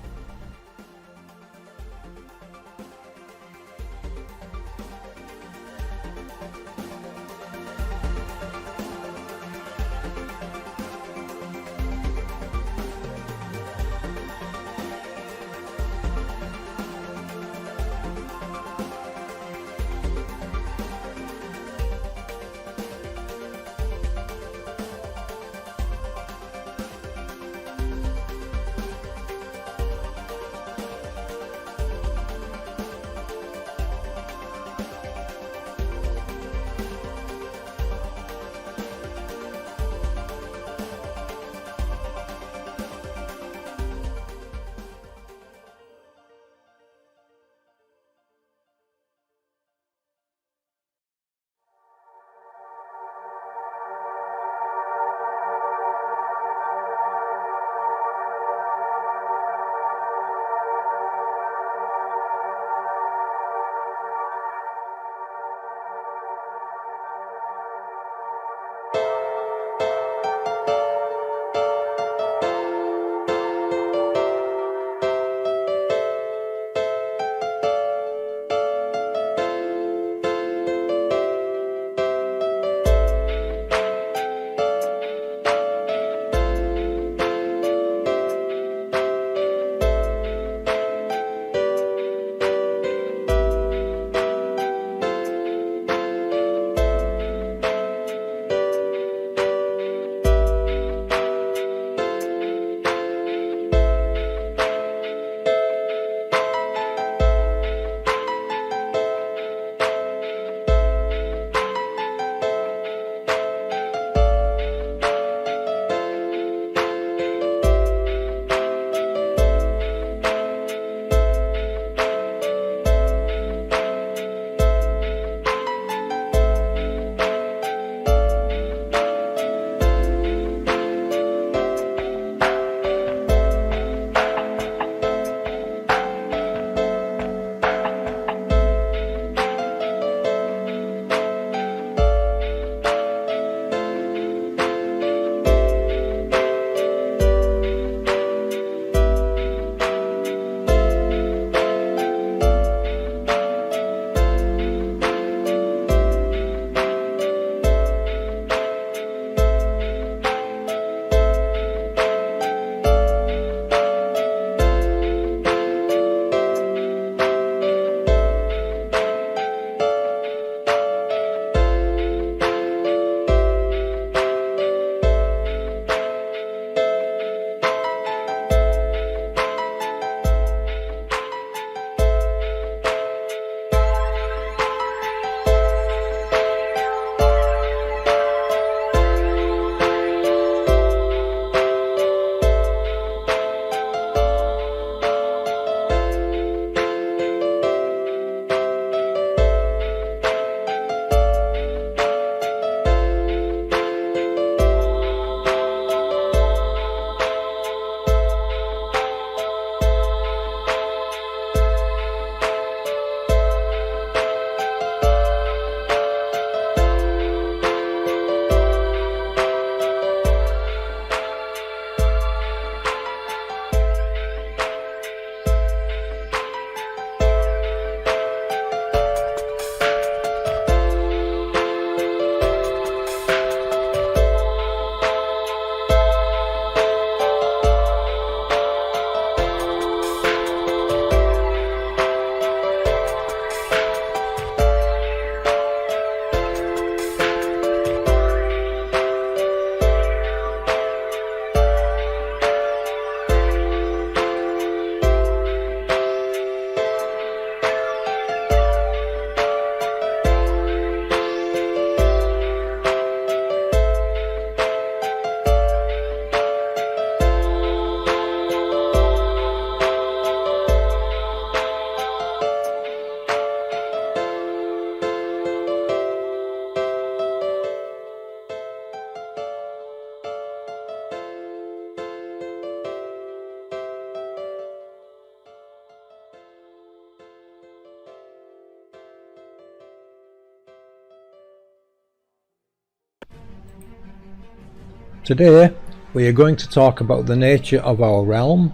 Today we are going to talk about the nature of our realm,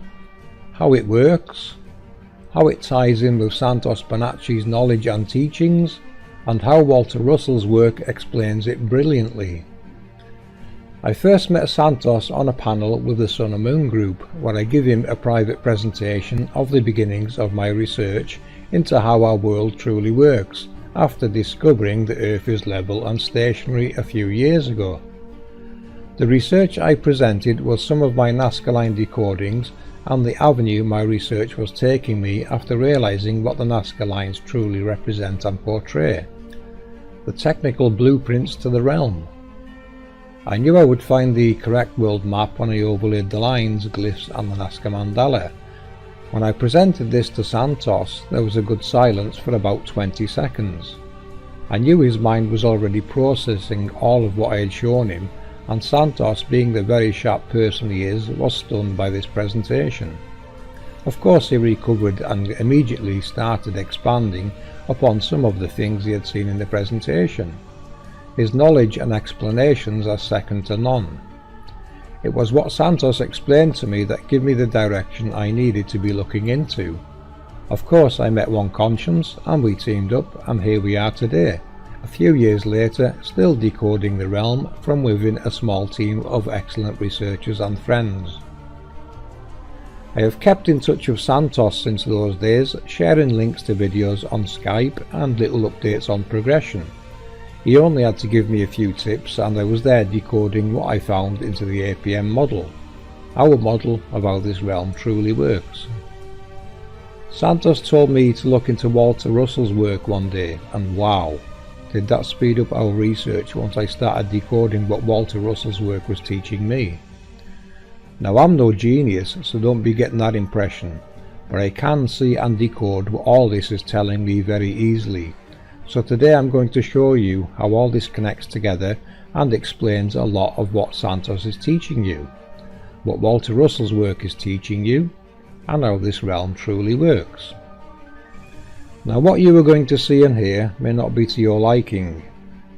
how it works, how it ties in with Santos Bonacci's knowledge and teachings, and how Walter Russell's work explains it brilliantly. I first met Santos on a panel with the Sun and Moon group, where I give him a private presentation of the beginnings of my research into how our world truly works, after discovering the Earth is level and stationary a few years ago. The research I presented was some of my Nazca Line decodings and the avenue my research was taking me after realizing what the Nazca Lines truly represent and portray. The technical blueprints to the realm. I knew I would find the correct world map when I overlaid the lines, glyphs and the Nazca Mandala. When I presented this to Santos, there was a good silence for about 20 seconds. I knew his mind was already processing all of what I had shown him, and Santos, being the very sharp person he is, was stunned by this presentation. Of course he recovered and immediately started expanding upon some of the things he had seen in the presentation. His knowledge and explanations are second to none. It was what Santos explained to me that gave me the direction I needed to be looking into. Of course I met one conscience and we teamed up, and here we are today, a few years later, still decoding the realm from within a small team of excellent researchers and friends. I have kept in touch with Santos since those days, sharing links to videos on Skype and little updates on progression. He only had to give me a few tips and I was there decoding what I found into the APM model, our model of how this realm truly works. Santos told me to look into Walter Russell's work one day, and wow, did that speed up our research once I started decoding what Walter Russell's work was teaching me. Now I'm no genius, so don't be getting that impression, but I can see and decode what all this is telling me very easily. So today I'm going to show you how all this connects together and explains a lot of what Santos is teaching you, what Walter Russell's work is teaching you, and how this realm truly works. Now what you are going to see and hear may not be to your liking.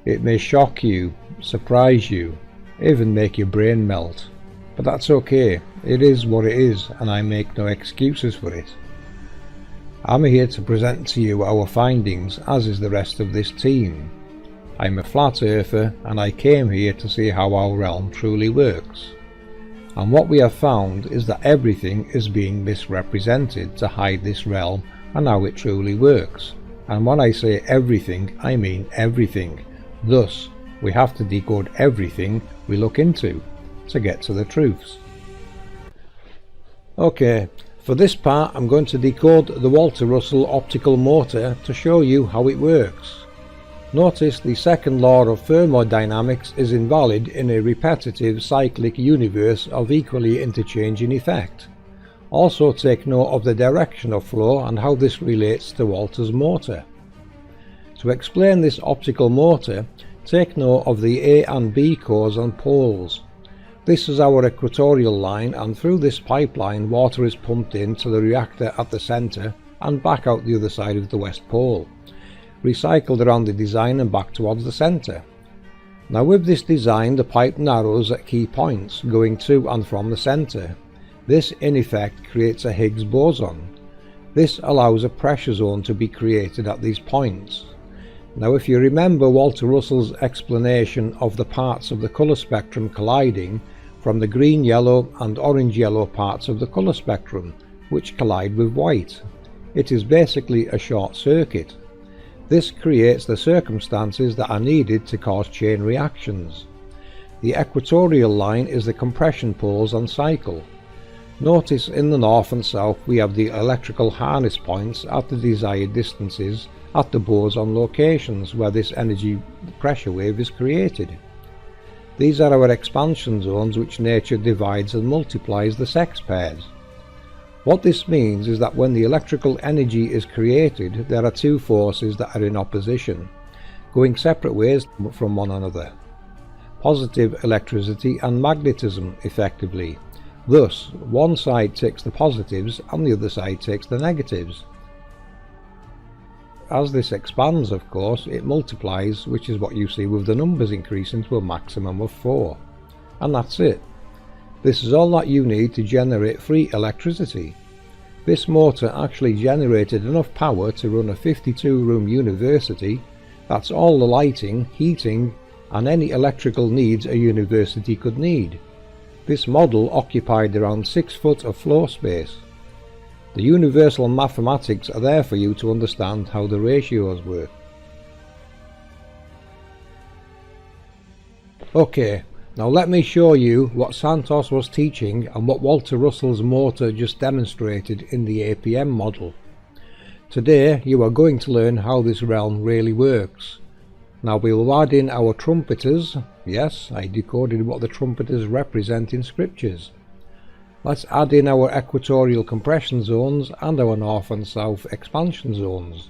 It may shock you, surprise you, even make your brain melt. But that's okay, it is what it is and I make no excuses for it. I'm here to present to you our findings, as is the rest of this team. I'm a flat earther and I came here to see how our realm truly works. And what we have found is that everything is being misrepresented to hide this realm and how it truly works. And when I say everything, I mean everything. Thus, we have to decode everything we look into to get to the truths. Okay, for this part I'm going to decode the Walter Russell optical motor to show you how it works. Notice the second law of thermodynamics is invalid in a repetitive cyclic universe of equally interchanging effect. Also take note of the direction of flow and how this relates to Walter's motor. To explain this optical motor, take note of the A and B cores and poles. This is our equatorial line, and through this pipeline water is pumped into the reactor at the centre and back out the other side of the west pole, recycled around the design and back towards the centre. Now with this design the pipe narrows at key points going to and from the centre. This in effect creates a Higgs boson. This allows a pressure zone to be created at these points. Now if you remember Walter Russell's explanation of the parts of the colour spectrum colliding from the green, yellow and orange yellow parts of the colour spectrum which collide with white, it is basically a short circuit. This creates the circumstances that are needed to cause chain reactions. The equatorial line is the compression poles and cycle. Notice in the north and south we have the electrical harness points at the desired distances at the boson locations where this energy pressure wave is created. These are our expansion zones which nature divides and multiplies the sex pairs. What this means is that when the electrical energy is created, there are two forces that are in opposition, going separate ways from one another. Positive electricity and magnetism, effectively. Thus, one side takes the positives and the other side takes the negatives. As this expands, of course, it multiplies, which is what you see with the numbers increasing to a maximum of 4. and that's it. This is all that you need to generate free electricity. This motor actually generated enough power to run a 52-room university. That's all the lighting, heating, and any electrical needs a university could need. This model occupied around 6 foot of floor space. The universal mathematics are there for you to understand how the ratios work. Okay, now let me show you what Santos was teaching and what Walter Russell's motor just demonstrated in the APM model. Today you are going to learn how this realm really works. Now we will add in our trumpeters. Yes, I decoded what the trumpeters represent in scriptures. Let's add in our equatorial compression zones and our north and south expansion zones.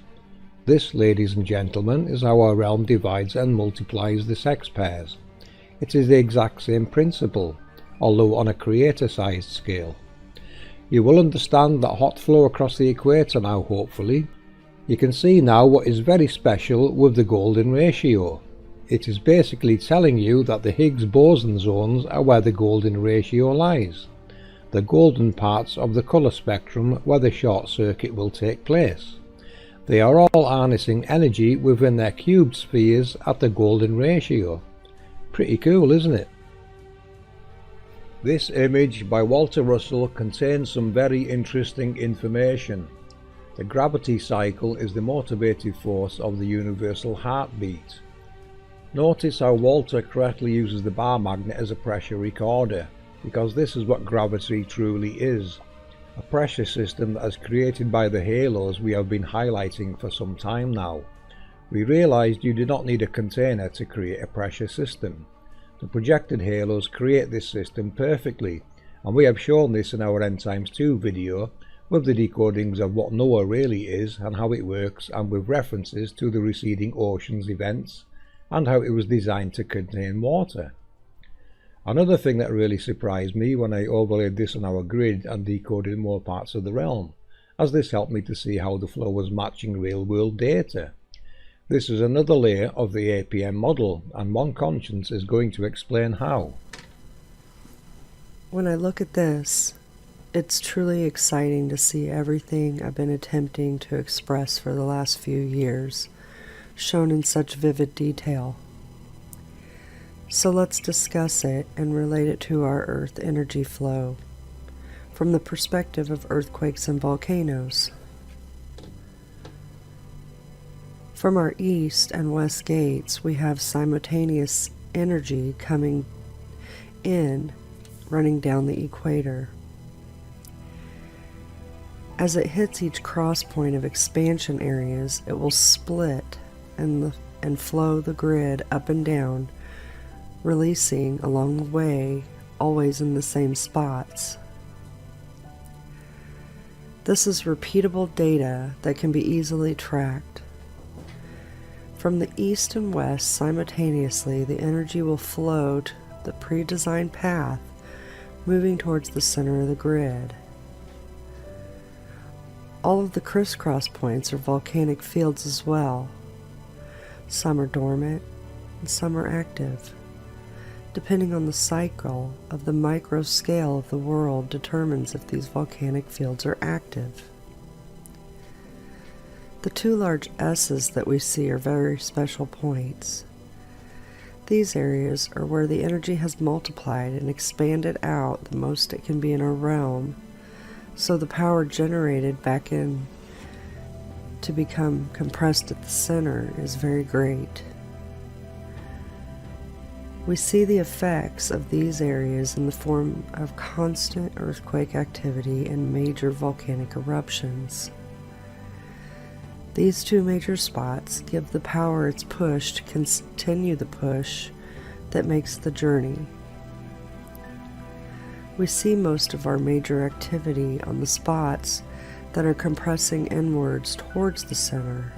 This, ladies and gentlemen, is how our realm divides and multiplies the sex pairs. It is the exact same principle, although on a creator-sized scale. You will understand that hot flow across the equator now, hopefully. You can see now what is very special with the golden ratio. It is basically telling you that the Higgs boson zones are where the golden ratio lies, the golden parts of the colour spectrum where the short circuit will take place. They are all harnessing energy within their cubed spheres at the golden ratio. Pretty cool, isn't it? This image by Walter Russell contains some very interesting information. The gravity cycle is the motivative force of the universal heartbeat. Notice how Walter correctly uses the bar magnet as a pressure recorder, because this is what gravity truly is. A pressure system that is created by the halos we have been highlighting for some time now. We realized you do not need a container to create a pressure system. The projected halos create this system perfectly, and we have shown this in our End Times 2 video with the decodings of what Noah really is and how it works, and with references to the receding oceans events and how it was designed to contain water. Another thing that really surprised me when I overlaid this on our grid and decoded more parts of the realm, as this helped me to see how the flow was matching real world data. This is another layer of the APM model, and One Conscience is going to explain how. When I look at this, it's truly exciting to see everything I've been attempting to express for the last few years, shown in such vivid detail. So let's discuss it and relate it to our Earth energy flow, from the perspective of earthquakes and volcanoes. From our east and west gates, we have simultaneous energy coming in, running down the equator. As it hits each cross point of expansion areas, it will split and flow the grid up and down, releasing along the way, always in the same spots. This is repeatable data that can be easily tracked. From the east and west simultaneously, the energy will flow to the pre-designed path, moving towards the center of the grid. All of the crisscross points are volcanic fields as well. Some are dormant and some are active. Depending on the cycle of the micro scale of the world determines if these volcanic fields are active. The two large S's that we see are very special points. These areas are where the energy has multiplied and expanded out the most it can be in our realm, so the power generated back in to become compressed at the center is very great. We see the effects of these areas in the form of constant earthquake activity and major volcanic eruptions. These two major spots give the power its push to continue the push that makes the journey. We see most of our major activity on the spots that are compressing inwards towards the center.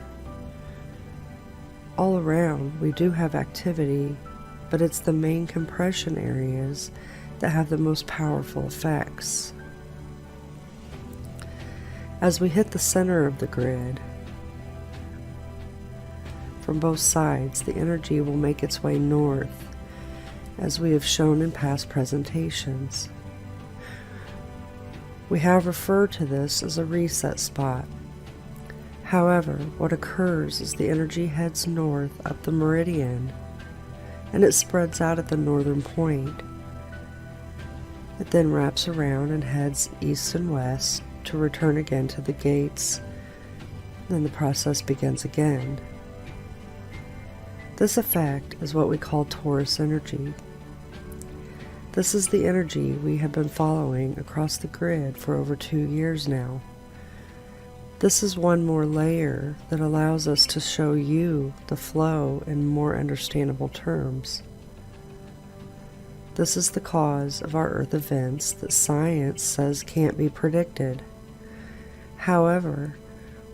All around, we do have activity, but it's the main compression areas that have the most powerful effects. As we hit the center of the grid, from both sides, the energy will make its way north, as we have shown in past presentations. We have referred to this as a reset spot. However, what occurs is the energy heads north up the meridian, and it spreads out at the northern point. It then wraps around and heads east and west to return again to the gates. Then the process begins again. This effect is what we call torus energy. This is the energy we have been following across the grid for over 2 years now. This is one more layer that allows us to show you the flow in more understandable terms. This is the cause of our Earth events that science says can't be predicted. However,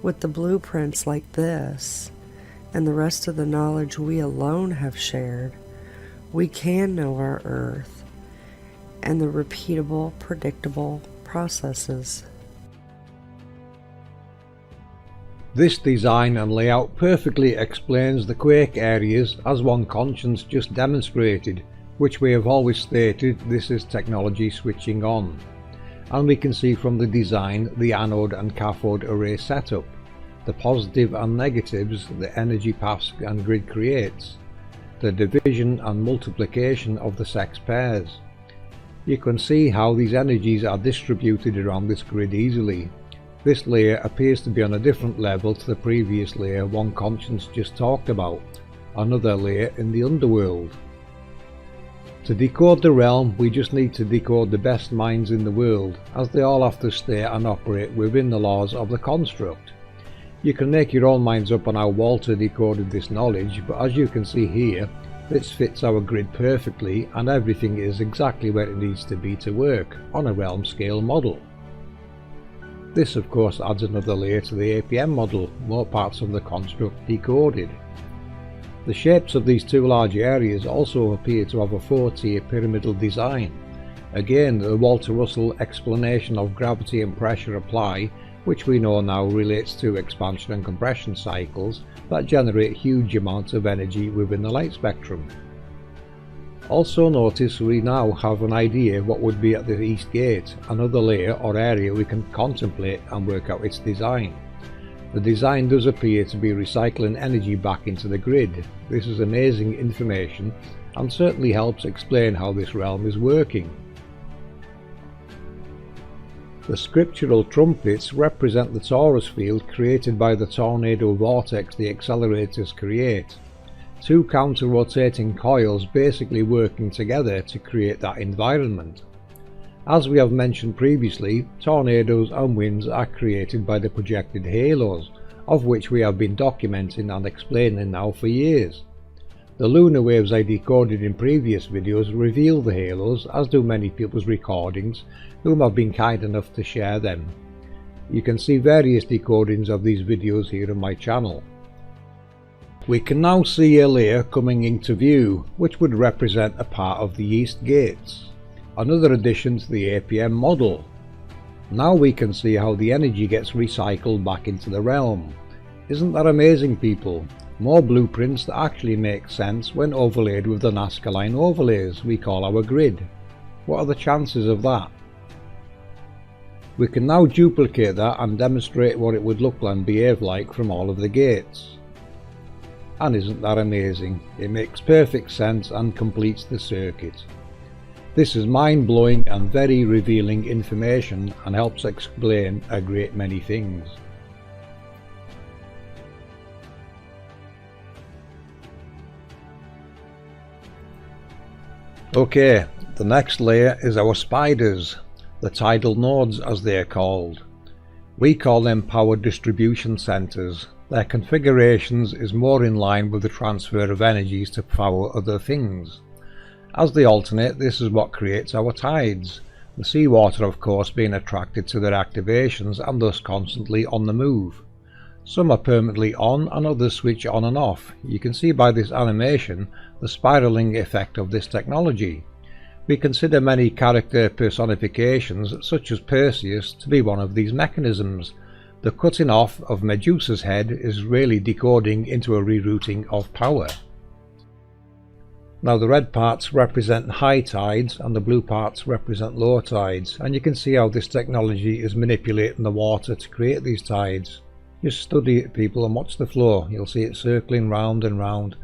with the blueprints like this, and the rest of the knowledge we alone have shared, we can know our Earth and the repeatable, predictable processes. This design and layout perfectly explains the quake areas as One Conscience just demonstrated, which we have always stated this is technology switching on. And we can see from the design the anode and cathode array setup, the positive and negatives the energy paths and grid creates, the division and multiplication of the sex pairs. You can see how these energies are distributed around this grid easily. This layer appears to be on a different level to the previous layer One Conscience just talked about, another layer in the underworld. To decode the realm, we just need to decode the best minds in the world, as they all have to stay and operate within the laws of the construct. You can make your own minds up on how Worlde decoded this knowledge, but as you can see here, this fits our grid perfectly and everything is exactly where it needs to be to work on a realm scale model. This of course adds another layer to the APM model, more parts of the construct decoded. The shapes of these two large areas also appear to have a 4-tier pyramidal design. Again, the Walter Russell explanation of gravity and pressure apply, which we know now relates to expansion and compression cycles that generate huge amounts of energy within the light spectrum. Also notice we now have an idea what would be at the east gate, another layer or area we can contemplate and work out its design. The design does appear to be recycling energy back into the grid. This is amazing information and certainly helps explain how this realm is working. The scriptural trumpets represent the torus field created by the tornado vortex the accelerators create. Two counter-rotating coils basically working together to create that environment. As we have mentioned previously, tornadoes and winds are created by the projected halos, of which we have been documenting and explaining now for years. The lunar waves I decoded in previous videos reveal the halos, as do many people's recordings, whom have been kind enough to share them. You can see various decodings of these videos here on my channel. We can now see a layer coming into view, which would represent a part of the east gates. Another addition to the APM model. Now we can see how the energy gets recycled back into the realm. Isn't that amazing, people? More blueprints that actually make sense when overlaid with the Nazca Line overlays we call our grid. What are the chances of that? We can now duplicate that and demonstrate what it would look and behave like from all of the gates. And isn't that amazing? It makes perfect sense and completes the circuit. This is mind-blowing and very revealing information and helps explain a great many things. Okay, the next layer is our spiders, the tidal nodes as they are called. We call them power distribution centers. Their configurations is more in line with the transfer of energies to power other things. As they alternate, this is what creates our tides, the seawater of course being attracted to their activations and thus constantly on the move. Some are permanently on and others switch on and off. You can see by this animation the spiraling effect of this technology. We consider many character personifications such as Perseus to be one of these mechanisms. The cutting off of Medusa's head is really decoding into a rerouting of power. Now the red parts represent high tides and the blue parts represent low tides, and you can see how this technology is manipulating the water to create these tides. Just study it, people, and watch the flow. You'll see it circling round and round.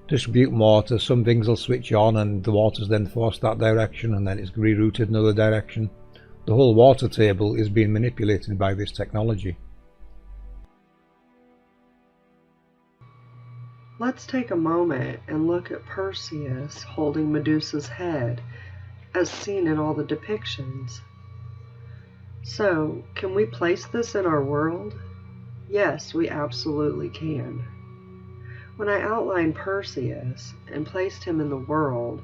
Distributing water, some things will switch on and the water's then forced that direction and then it's rerouted another direction. The whole water table is being manipulated by this technology. Let's take a moment and look at Perseus holding Medusa's head, as seen in all the depictions. So, can we place this in our world? Yes, we absolutely can. When I outlined Perseus and placed him in the world,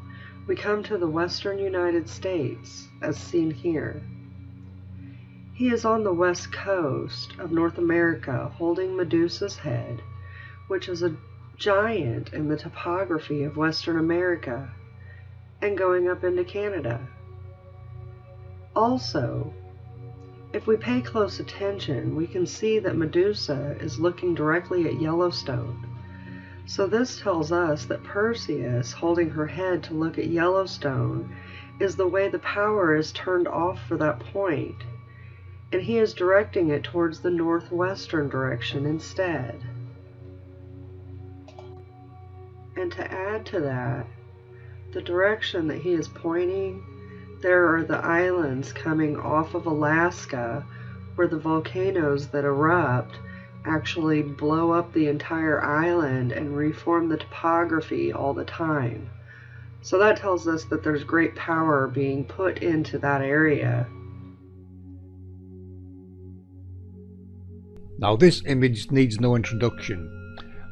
we come to the western United States, as seen here. He is on the west coast of North America holding Medusa's head, which is a giant in the topography of Western America, and going up into Canada. Also, if we pay close attention, we can see that Medusa is looking directly at Yellowstone. So this tells us that Perseus holding her head to look at Yellowstone is the way the power is turned off for that point, and he is directing it towards the northwestern direction instead. And to add to that, the direction that he is pointing, there are the islands coming off of Alaska where the volcanoes that erupt actually blow up the entire island and reform the topography all the time. So that tells us that there's great power being put into that area. Now this image needs no introduction.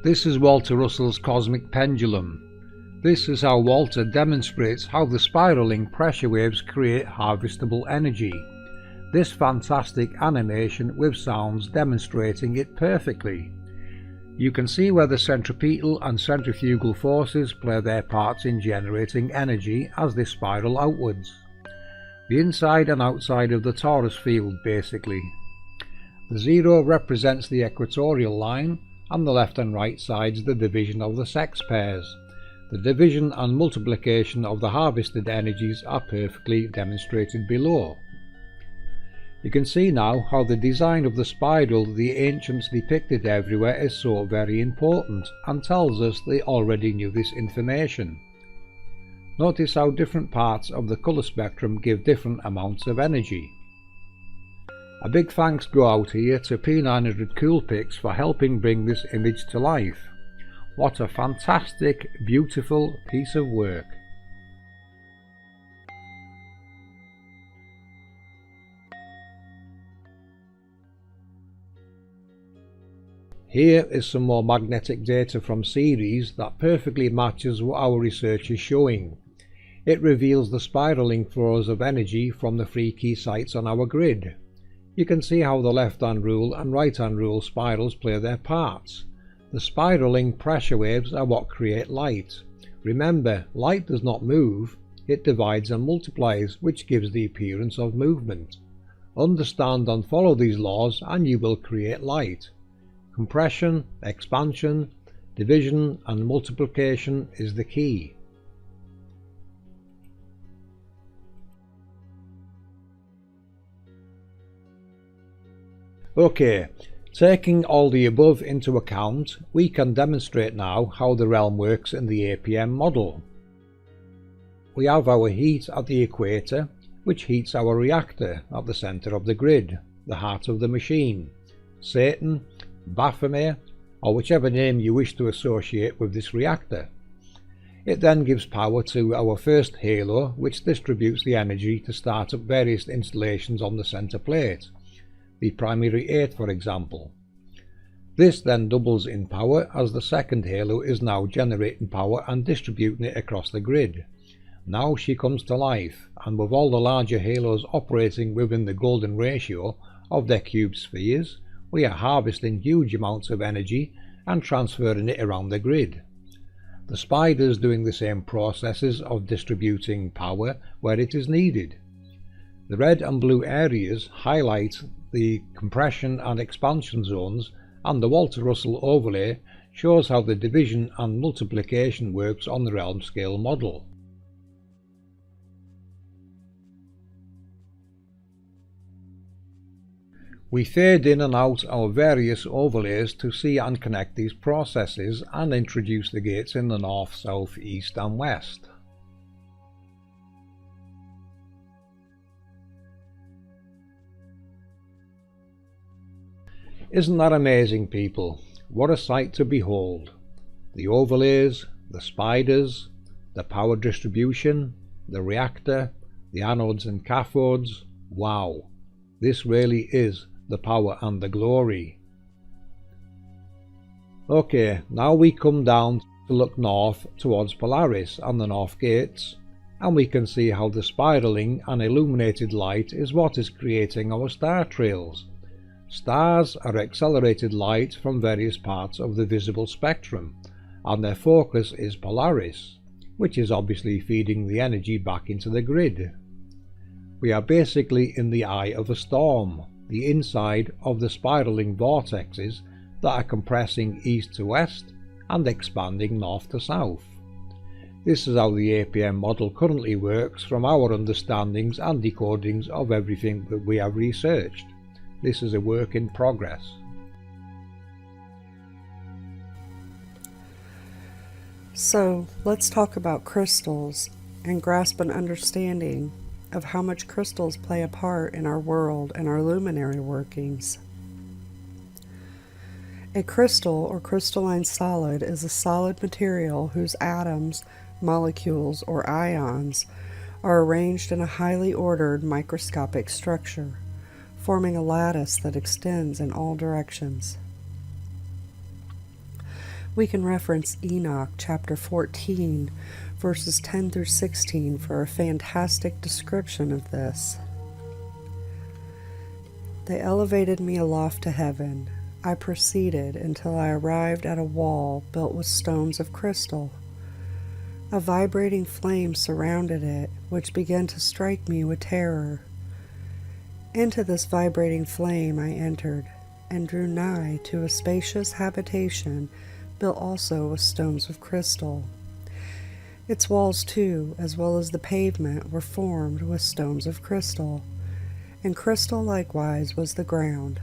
This is Walter Russell's cosmic pendulum. This is how Walter demonstrates how the spiraling pressure waves create harvestable energy. This fantastic animation with sounds demonstrating it perfectly. You can see where the centripetal and centrifugal forces play their parts in generating energy as they spiral outwards. The inside and outside of the torus field, basically. The zero represents the equatorial line, and the left and right sides the division of the sex pairs. The division and multiplication of the harvested energies are perfectly demonstrated below. You can see now how the design of the spiral the ancients depicted everywhere is so very important, and tells us they already knew this information. Notice how different parts of the colour spectrum give different amounts of energy. A big thanks go out here to P900 Coolpix for helping bring this image to life. What a fantastic, beautiful piece of work. Here is some more magnetic data from Ceres that perfectly matches what our research is showing. It reveals the spiraling flows of energy from the 3 key sites on our grid. You can see how the left-hand rule and right-hand rule spirals play their parts. The spiraling pressure waves are what create light. Remember, light does not move, it divides and multiplies, which gives the appearance of movement. Understand and follow these laws and you will create light. Compression, expansion, division and multiplication is the key. Okay, taking all the above into account, we can demonstrate now how the realm works in the APM model. We have our heat at the equator, which heats our reactor at the centre of the grid, the heart of the machine, Satan, Baphomet, or whichever name you wish to associate with this reactor. It then gives power to our first halo, which distributes the energy to start up various installations on the centre plate. The primary 8 for example. This then doubles in power as the second halo is now generating power and distributing it across the grid. Now she comes to life, and with all the larger halos operating within the golden ratio of their cube spheres, we are harvesting huge amounts of energy and transferring it around the grid. The spiders doing the same processes of distributing power where it is needed. The red and blue areas highlight the compression and expansion zones, and the Walter Russell overlay shows how the division and multiplication works on the realm scale model. We fade in and out our various overlays to see and connect these processes and introduce the gates in the north, south, east and west. Isn't that amazing, people? What a sight to behold. The overlays, the spiders, the power distribution, the reactor, the anodes and cathodes. Wow, this really is the power and the glory. Okay, now we come down to look north towards Polaris and the north gates, and we can see how the spiraling and illuminated light is what is creating our star trails. Stars are accelerated light from various parts of the visible spectrum, and their focus is Polaris, which is obviously feeding the energy back into the grid. We are basically in the eye of a storm, the inside of the spiraling vortexes that are compressing east to west and expanding north to south. This is how the APM model currently works from our understandings and decodings of everything that we have researched. This is a work in progress. So let's talk about crystals and grasp an understanding of how much crystals play a part in our world and our luminary workings. A crystal or crystalline solid is a solid material whose atoms, molecules, or ions are arranged in a highly ordered microscopic structure, forming a lattice that extends in all directions. We can reference Enoch chapter 14, verses 10 through 16 for a fantastic description of this. They elevated me aloft to heaven. I proceeded until I arrived at a wall built with stones of crystal. A vibrating flame surrounded it, which began to strike me with terror. Into this vibrating flame I entered, and drew nigh to a spacious habitation built also with stones of crystal. Its walls too, as well as the pavement, were formed with stones of crystal, and crystal likewise was the ground.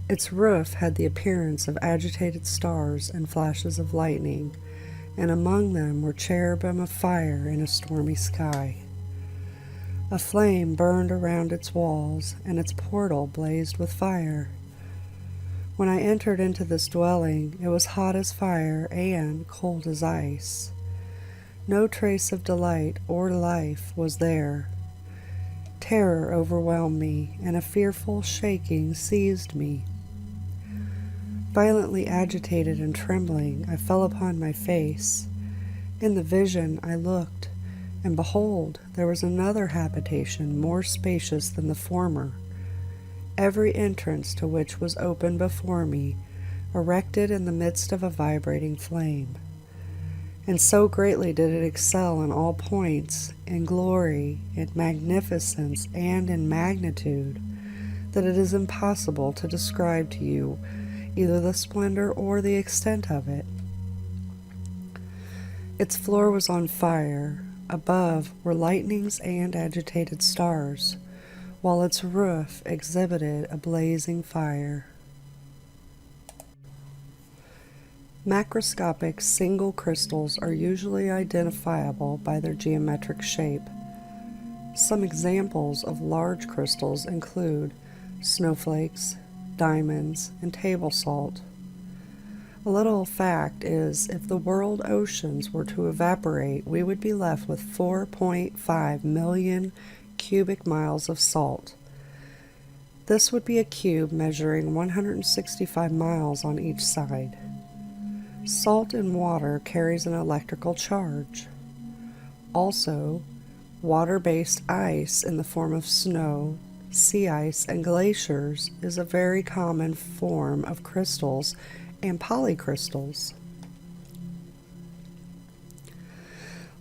Its roof had the appearance of agitated stars and flashes of lightning, and among them were cherubim of fire in a stormy sky. A flame burned around its walls, and its portal blazed with fire. When I entered into this dwelling, it was hot as fire and cold as ice. No trace of delight or life was there. Terror overwhelmed me, and a fearful shaking seized me. Violently agitated and trembling, I fell upon my face. In the vision I looked, and behold, there was another habitation more spacious than the former, every entrance to which was open before me, erected in the midst of a vibrating flame. And so greatly did it excel in all points, in glory, in magnificence, and in magnitude, that it is impossible to describe to you either the splendor or the extent of it. Its floor was on fire, above were lightnings and agitated stars, while its roof exhibited a blazing fire. Macroscopic single crystals are usually identifiable by their geometric shape. Some examples of large crystals include snowflakes, diamonds, and table salt. A little fact is, if the world oceans were to evaporate, we would be left with 4.5 million cubic miles of salt. This would be a cube measuring 165 miles on each side. Salt in water carries an electrical charge. Also, water-based ice in the form of snow, sea ice, and glaciers is a very common form of crystals and polycrystals.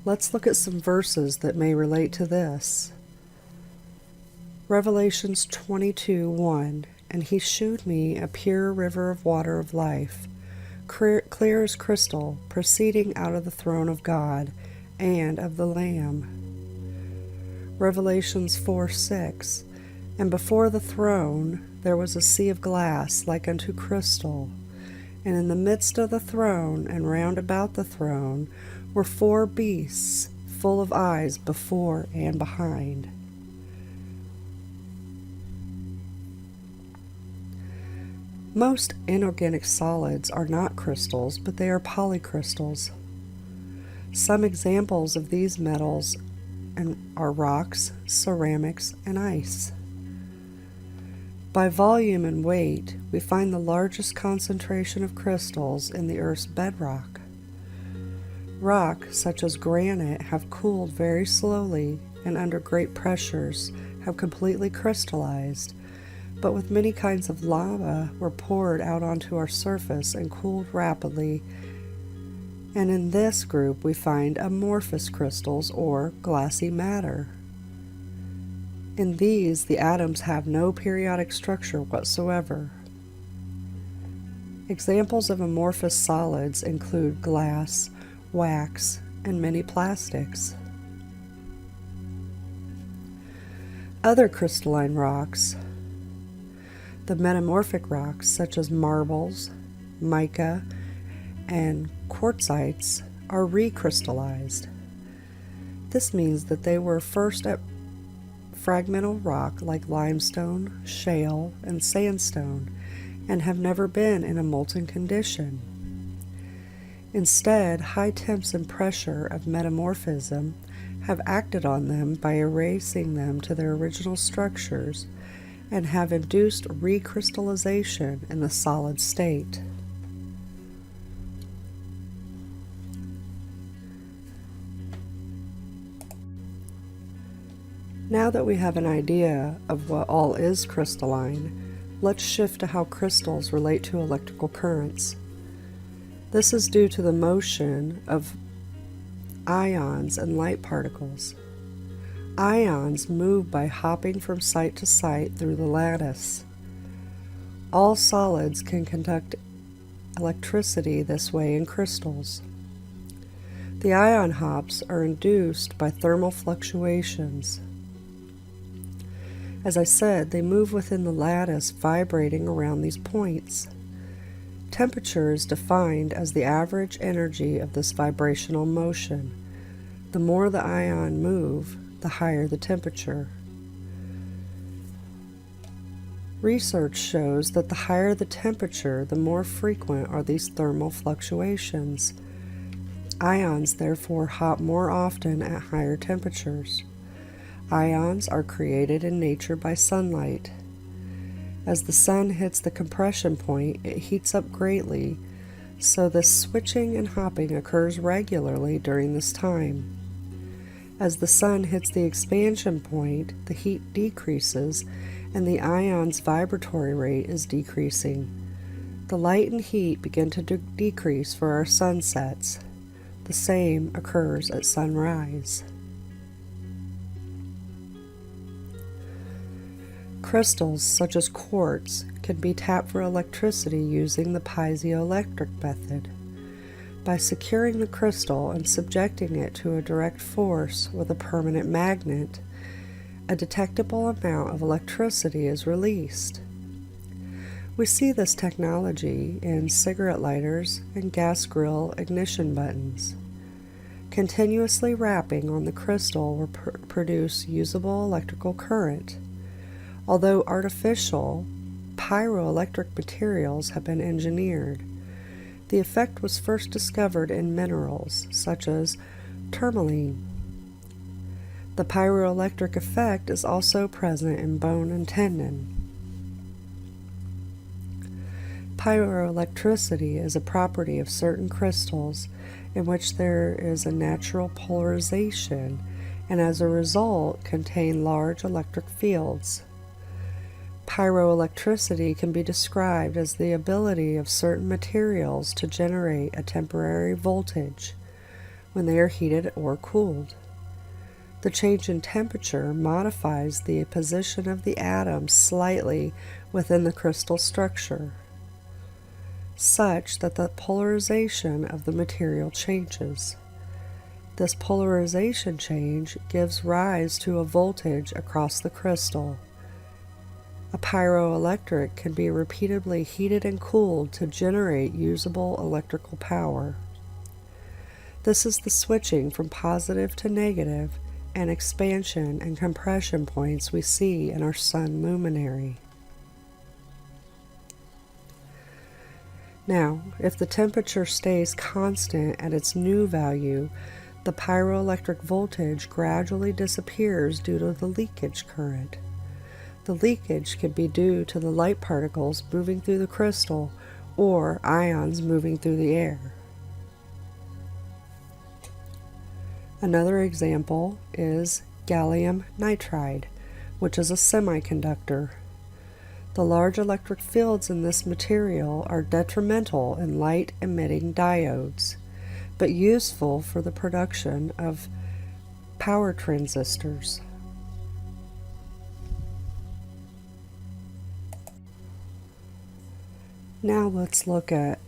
Let's look at some verses that may relate to this. Revelations 22:1, and he shewed me a pure river of water of life, clear as crystal, proceeding out of the throne of God and of the Lamb. Revelations 4:6. And before the throne there was a sea of glass like unto crystal, and in the midst of the throne and round about the throne were 4 beasts, full of eyes before and behind. Most inorganic solids are not crystals, but they are polycrystals. Some examples of these metals are rocks, ceramics, and ice. By volume and weight, we find the largest concentration of crystals in the Earth's bedrock. Rock, such as granite, have cooled very slowly and under great pressures have completely crystallized, but with many kinds of lava were poured out onto our surface and cooled rapidly. And in this group we find amorphous crystals or glassy matter. In these, the atoms have no periodic structure whatsoever. Examples of amorphous solids include glass, wax, and many plastics. Other crystalline rocks. The metamorphic rocks such as marbles, mica, and quartzites are recrystallized. This means that they were first at fragmental rock like limestone, shale, and sandstone, and have never been in a molten condition. Instead, high temps and pressure of metamorphism have acted on them by erasing them to their original structures and have induced recrystallization in the solid state. Now that we have an idea of what all is crystalline, let's shift to how crystals relate to electrical currents. This is due to the motion of ions and light particles. Ions move by hopping from site to site through the lattice. All solids can conduct electricity this way in crystals. The ion hops are induced by thermal fluctuations. As I said, they move within the lattice, vibrating around these points. Temperature is defined as the average energy of this vibrational motion. The more the ion move, the higher the temperature. Research shows that the higher the temperature, the more frequent are these thermal fluctuations. Ions therefore hop more often at higher temperatures. Ions are created in nature by sunlight. As the sun hits the compression point, it heats up greatly, so this switching and hopping occurs regularly during this time. As the sun hits the expansion point, the heat decreases and the ion's vibratory rate is decreasing. The light and heat begin to decrease for our sunsets. The same occurs at sunrise. Crystals such as quartz can be tapped for electricity using the piezoelectric method. By securing the crystal and subjecting it to a direct force with a permanent magnet, a detectable amount of electricity is released. We see this technology in cigarette lighters and gas grill ignition buttons. Continuously rapping on the crystal will produce usable electrical current. Although artificial, pyroelectric materials have been engineered. The effect was first discovered in minerals, such as tourmaline. The pyroelectric effect is also present in bone and tendon. Pyroelectricity is a property of certain crystals in which there is a natural polarization and as a result contain large electric fields. Pyroelectricity can be described as the ability of certain materials to generate a temporary voltage when they are heated or cooled. The change in temperature modifies the position of the atoms slightly within the crystal structure, such that the polarization of the material changes. This polarization change gives rise to a voltage across the crystal. A pyroelectric can be repeatedly heated and cooled to generate usable electrical power. This is the switching from positive to negative and expansion and compression points we see in our sun luminary. Now, if the temperature stays constant at its new value, the pyroelectric voltage gradually disappears due to the leakage current. The leakage could be due to the light particles moving through the crystal or ions moving through the air. Another example is gallium nitride, which is a semiconductor. The large electric fields in this material are detrimental in light-emitting diodes, but useful for the production of power transistors. Now let's look at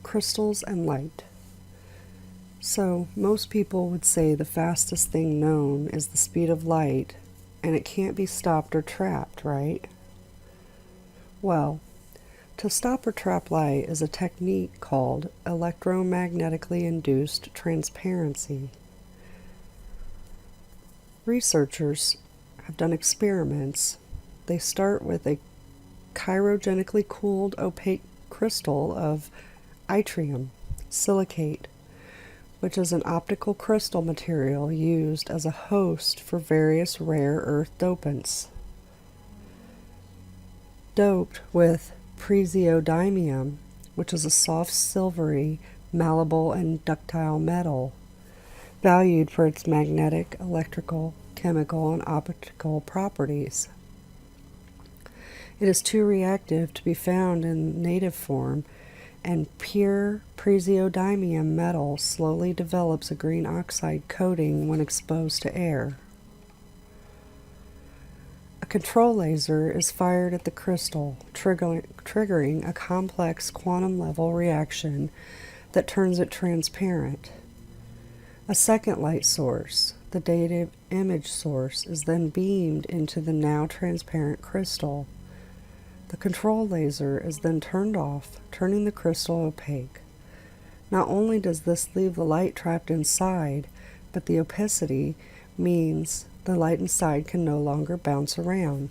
crystals and light. So most people would say the fastest thing known is the speed of light, and it can't be stopped or trapped, right? Well, to stop or trap light is a technique called electromagnetically induced transparency. Researchers have done experiments. They start with a cryogenically cooled opaque crystal of yttrium silicate, which is an optical crystal material used as a host for various rare earth dopants. Doped with praseodymium, which is a soft silvery, malleable and ductile metal, valued for its magnetic, electrical, chemical, and optical properties. It is too reactive to be found in native form, and pure praseodymium metal slowly develops a green oxide coating when exposed to air. A control laser is fired at the crystal, triggering a complex quantum level reaction that turns it transparent. A second light source, the data image source, is then beamed into the now transparent crystal. The control laser is then turned off, turning the crystal opaque. Not only does this leave the light trapped inside, but the opacity means the light inside can no longer bounce around.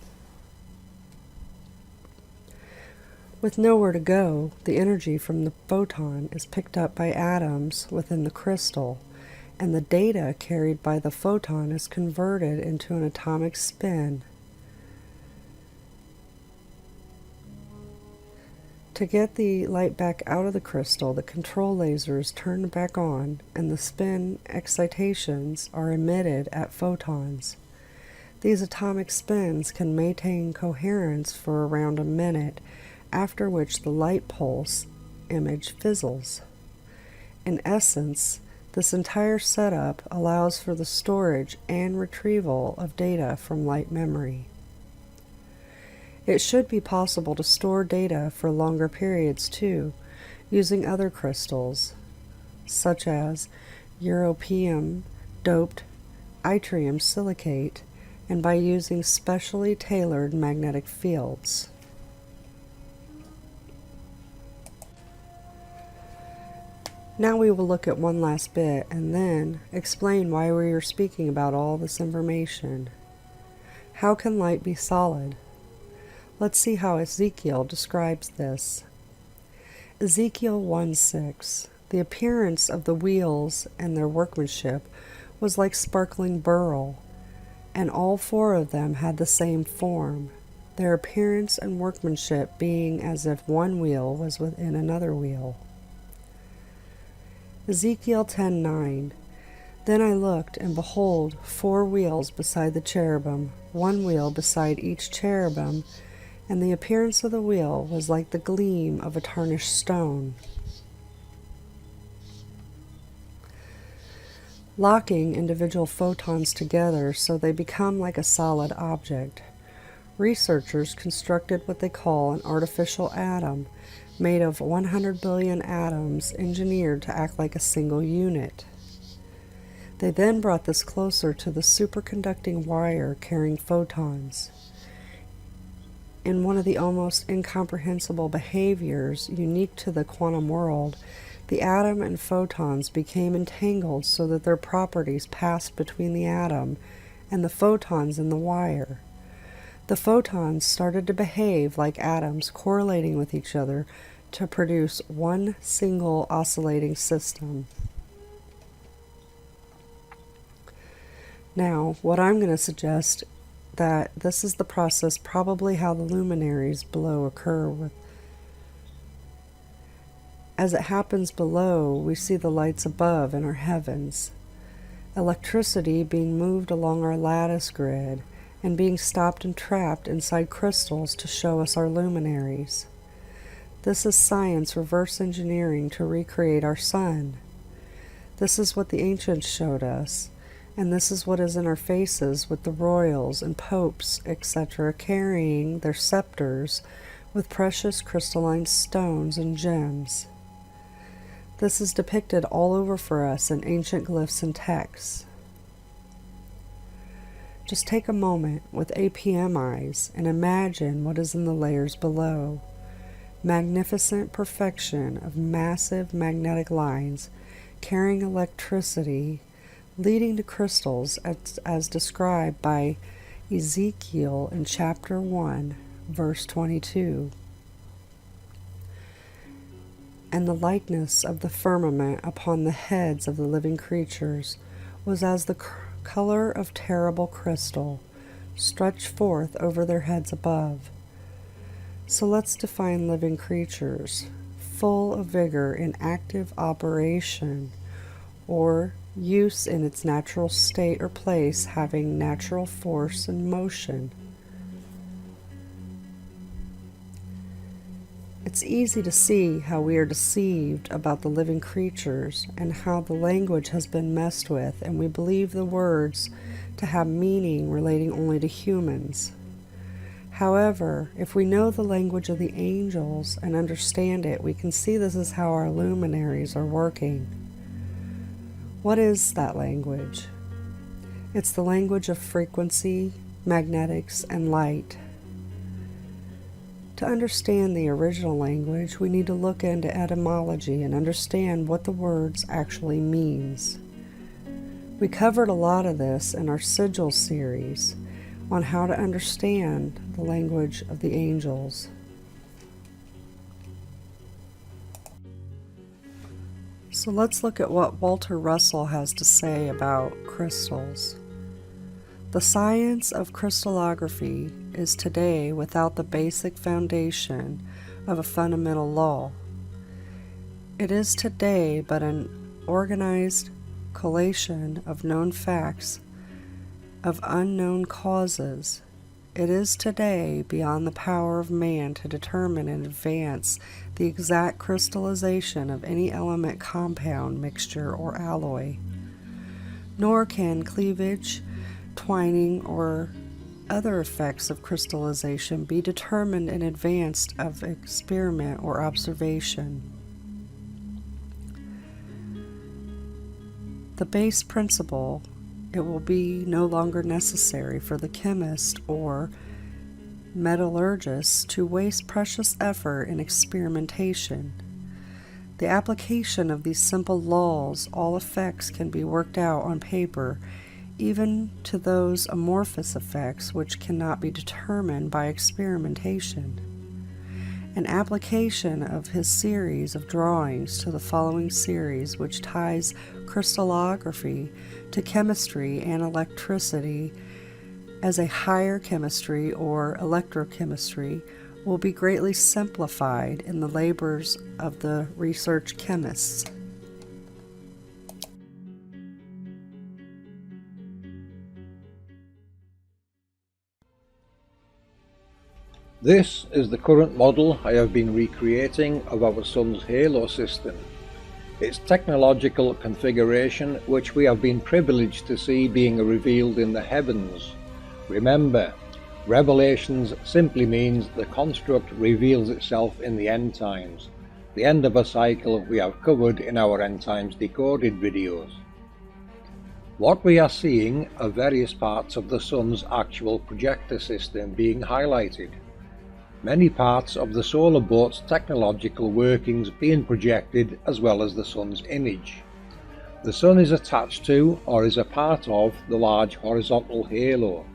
With nowhere to go, the energy from the photon is picked up by atoms within the crystal, and the data carried by the photon is converted into an atomic spin. To get the light back out of the crystal, the control laser is turned back on, and the spin excitations are emitted at photons. These atomic spins can maintain coherence for around a minute, after which the light pulse image fizzles. In essence, this entire setup allows for the storage and retrieval of data from light memory. It should be possible to store data for longer periods too, using other crystals, such as europium doped yttrium silicate, and by using specially tailored magnetic fields. Now we will look at one last bit and then explain why we are speaking about all this information. How can light be solid? Let's see how Ezekiel describes this. Ezekiel 1:6. The appearance of the wheels and their workmanship was like sparkling beryl, and all four of them had the same form, their appearance and workmanship being as if one wheel was within another wheel. Ezekiel 10:9. Then I looked, and behold, 4 wheels beside the cherubim, 1 wheel beside each cherubim, and the appearance of the wheel was like the gleam of a tarnished stone. locking individual photons together so they become like a solid object. Researchers constructed what they call an artificial atom, made of 100 billion atoms engineered to act like a single unit. They then brought this closer to the superconducting wire carrying photons. In one of the almost incomprehensible behaviors unique to the quantum world, the atom and photons became entangled so that their properties passed between the atom and the photons in the wire. The photons started to behave like atoms correlating with each other to produce one single oscillating system. Now, what I'm going to suggest that this is the process probably how the luminaries below occur. As it happens below, we see the lights above in our heavens, electricity being moved along our lattice grid and being stopped and trapped inside crystals to show us our luminaries. This is science reverse engineering to recreate our sun. This is what the ancients showed us, and this is what is in our faces with the royals and popes, etc., carrying their scepters with precious crystalline stones and gems. This is depicted all over for us in ancient glyphs and texts. Just take a moment with APM eyes and imagine what is in the layers below. Magnificent perfection of massive magnetic lines carrying electricity leading to crystals as described by Ezekiel in chapter 1, verse 22. And the likeness of the firmament upon the heads of the living creatures was as the color of terrible crystal, stretched forth over their heads above. So let's define living creatures, full of vigor in active operation, or use in its natural state or place, having natural force and motion. It's easy to see how we are deceived about the living creatures and how the language has been messed with, and we believe the words to have meaning relating only to humans. However, if we know the language of the angels and understand it, we can see this is how our luminaries are working. What is that language? It's the language of frequency, magnetics, and light. To understand the original language, we need to look into etymology and understand what the words actually means. We covered a lot of this in our sigil series on how to understand the language of the angels. So let's look at what Walter Russell has to say about crystals. The science of crystallography is today without the basic foundation of a fundamental law. It is today but an organized collation of known facts of unknown causes. It is today beyond the power of man to determine in advance the exact crystallization of any element, compound, mixture, or alloy. Nor can cleavage, twining, or other effects of crystallization be determined in advance of experiment or observation. The base principle, it will be no longer necessary for the chemist or metallurgist to waste precious effort in experimentation. The application of these simple laws, all effects can be worked out on paper, even to those amorphous effects which cannot be determined by experimentation. An application of his series of drawings to the following series, which ties crystallography to chemistry and electricity as a higher chemistry or electrochemistry, will be greatly simplified in the labors of the research chemists. This is the current model I have been recreating of our sun's halo system. its technological configuration, which we have been privileged to see being revealed in the heavens. Remember, revelations simply means the construct reveals itself in the end times, the end of a cycle we have covered in our End Times Decoded videos. What we are seeing are various parts of the Sun's actual projector system being highlighted. Many parts of the solar boat's technological workings being projected, as well as the Sun's image. The Sun is attached to, or is a part of, the large horizontal halo.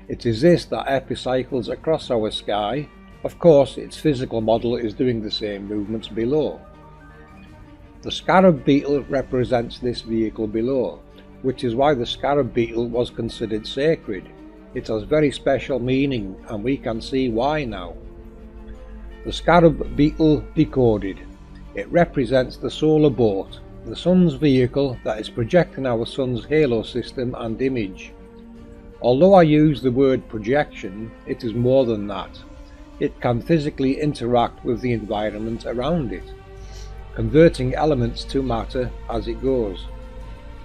It is this that epicycles across our sky. Of course, its physical model is doing the same movements below. The scarab beetle represents this vehicle below, which is why the scarab beetle was considered sacred. It has very special meaning, and we can see why now. The scarab beetle decoded. It represents the solar boat, the Sun's vehicle that is projecting our Sun's halo system and image. Although I use the word projection, it is more than that. It can physically interact with the environment around it, converting elements to matter as it goes.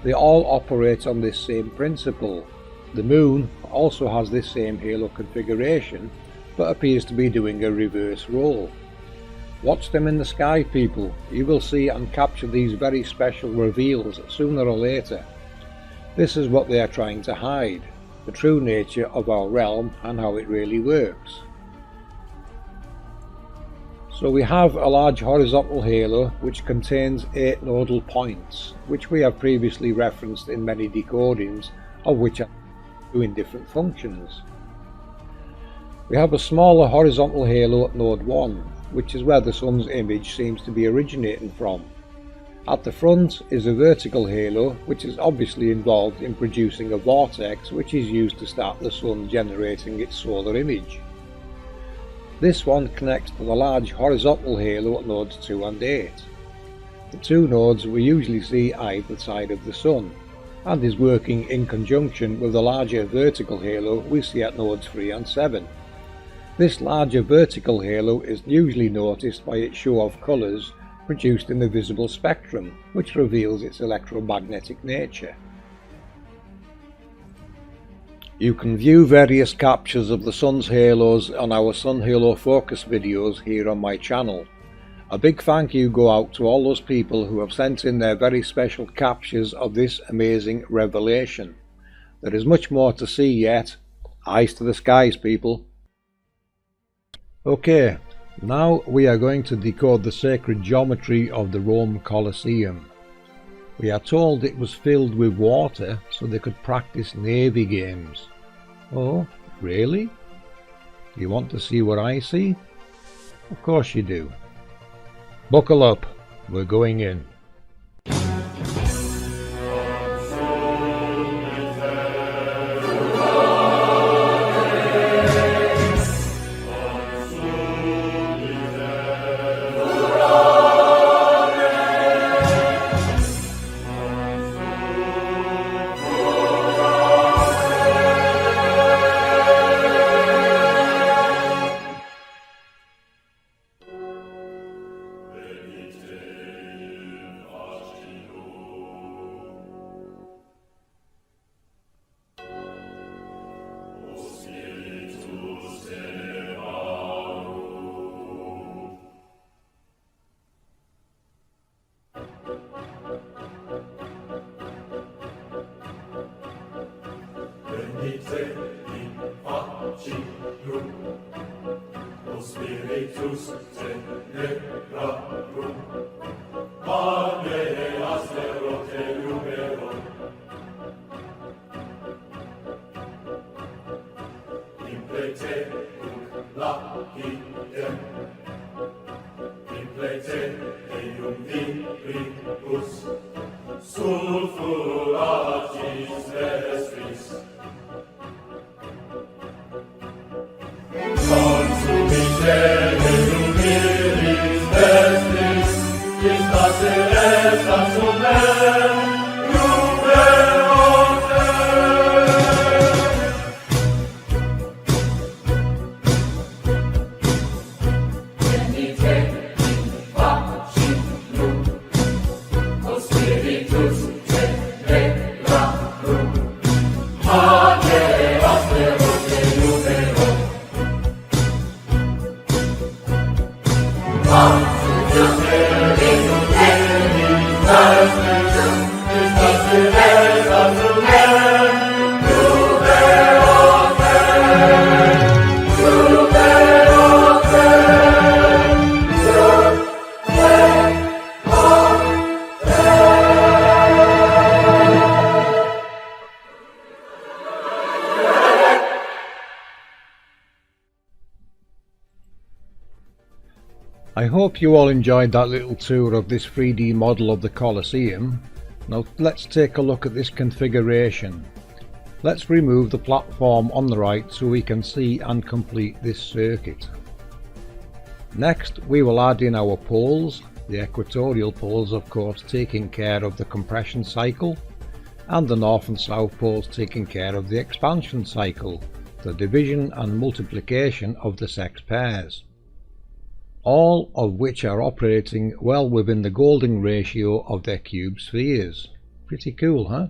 They all operate on this same principle. The Moon also has this same halo configuration, but appears to be doing a reverse role. Watch them in the sky, people. You will see and capture these very special reveals sooner or later. This is what they are trying to hide, the true nature of our realm and how it really works. So we have a large horizontal halo which contains 8 nodal points, which we have previously referenced in many decodings, of which are doing different functions. We have a smaller horizontal halo at node 1, which is where the Sun's image seems to be originating from. At the front is a vertical halo, which is obviously involved in producing a vortex which is used to start the Sun generating its solar image. This one connects to the large horizontal halo at nodes 2 and 8. The two nodes we usually see either side of the Sun, and is working in conjunction with the larger vertical halo we see at nodes 3 and 7. This larger vertical halo is usually noticed by its show of colours produced in the visible spectrum, which reveals its electromagnetic nature. You can view various captures of the Sun's halos on our Sun Halo Focus videos here on my channel. A big thank you go out to all those people who have sent in their very special captures of this amazing revelation. There is much more to see yet. Eyes to the skies, people. Okay, now we are going to decode the sacred geometry of the Rome Colosseum. We are told it was filled with water so they could practice navy games. Oh, really? You want to see what I see? Of course you do. Buckle up, we're going in. I hope you all enjoyed that little tour of this 3D model of the Colosseum. Now let's take a look at this configuration. Let's remove the platform on the right so we can see and complete this circuit. Next we will add in our poles, the equatorial poles of course taking care of the compression cycle, and the north and south poles taking care of the expansion cycle, the division and multiplication of the sex pairs. All of which are operating well within the golden ratio of their cube spheres. Pretty cool, huh?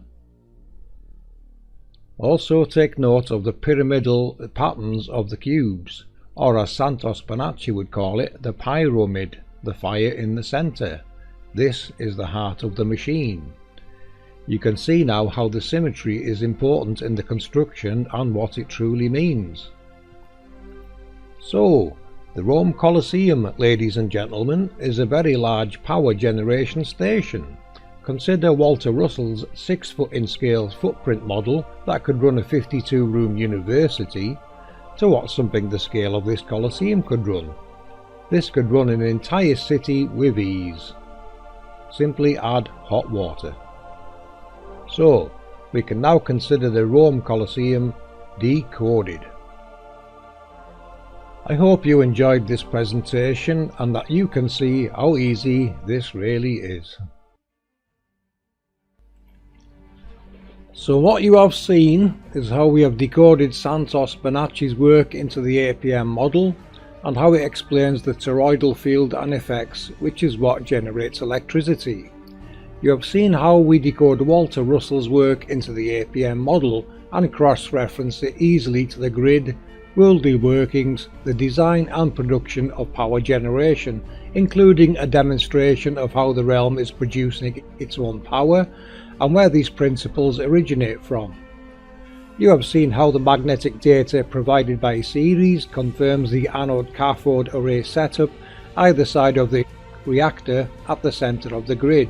Also take note of the pyramidal patterns of the cubes, or as Santos Bonacci would call it, the pyramid, the fire in the centre. This is the heart of the machine. You can see now how the symmetry is important in the construction and what it truly means. So, the Rome Colosseum, ladies and gentlemen, is a very large power generation station. Consider Walter Russell's 6 foot in scale footprint model that could run a 52 room university to what something the scale of this Colosseum could run. This could run an entire city with ease. Simply add hot water. So, we can now consider the Rome Colosseum decoded. I hope you enjoyed this presentation and that you can see how easy this really is. So what you have seen is how we have decoded Santos Bonacci's work into the APM model and how it explains the toroidal field and effects, which is what generates electricity. You have seen how we decode Walter Russell's work into the APM model and cross-reference it easily to the grid, worldly workings, the design and production of power generation, including a demonstration of how the realm is producing its own power and where these principles originate from. You have seen how the magnetic data provided by Ceres confirms the anode-cathode array setup either side of the reactor at the centre of the grid,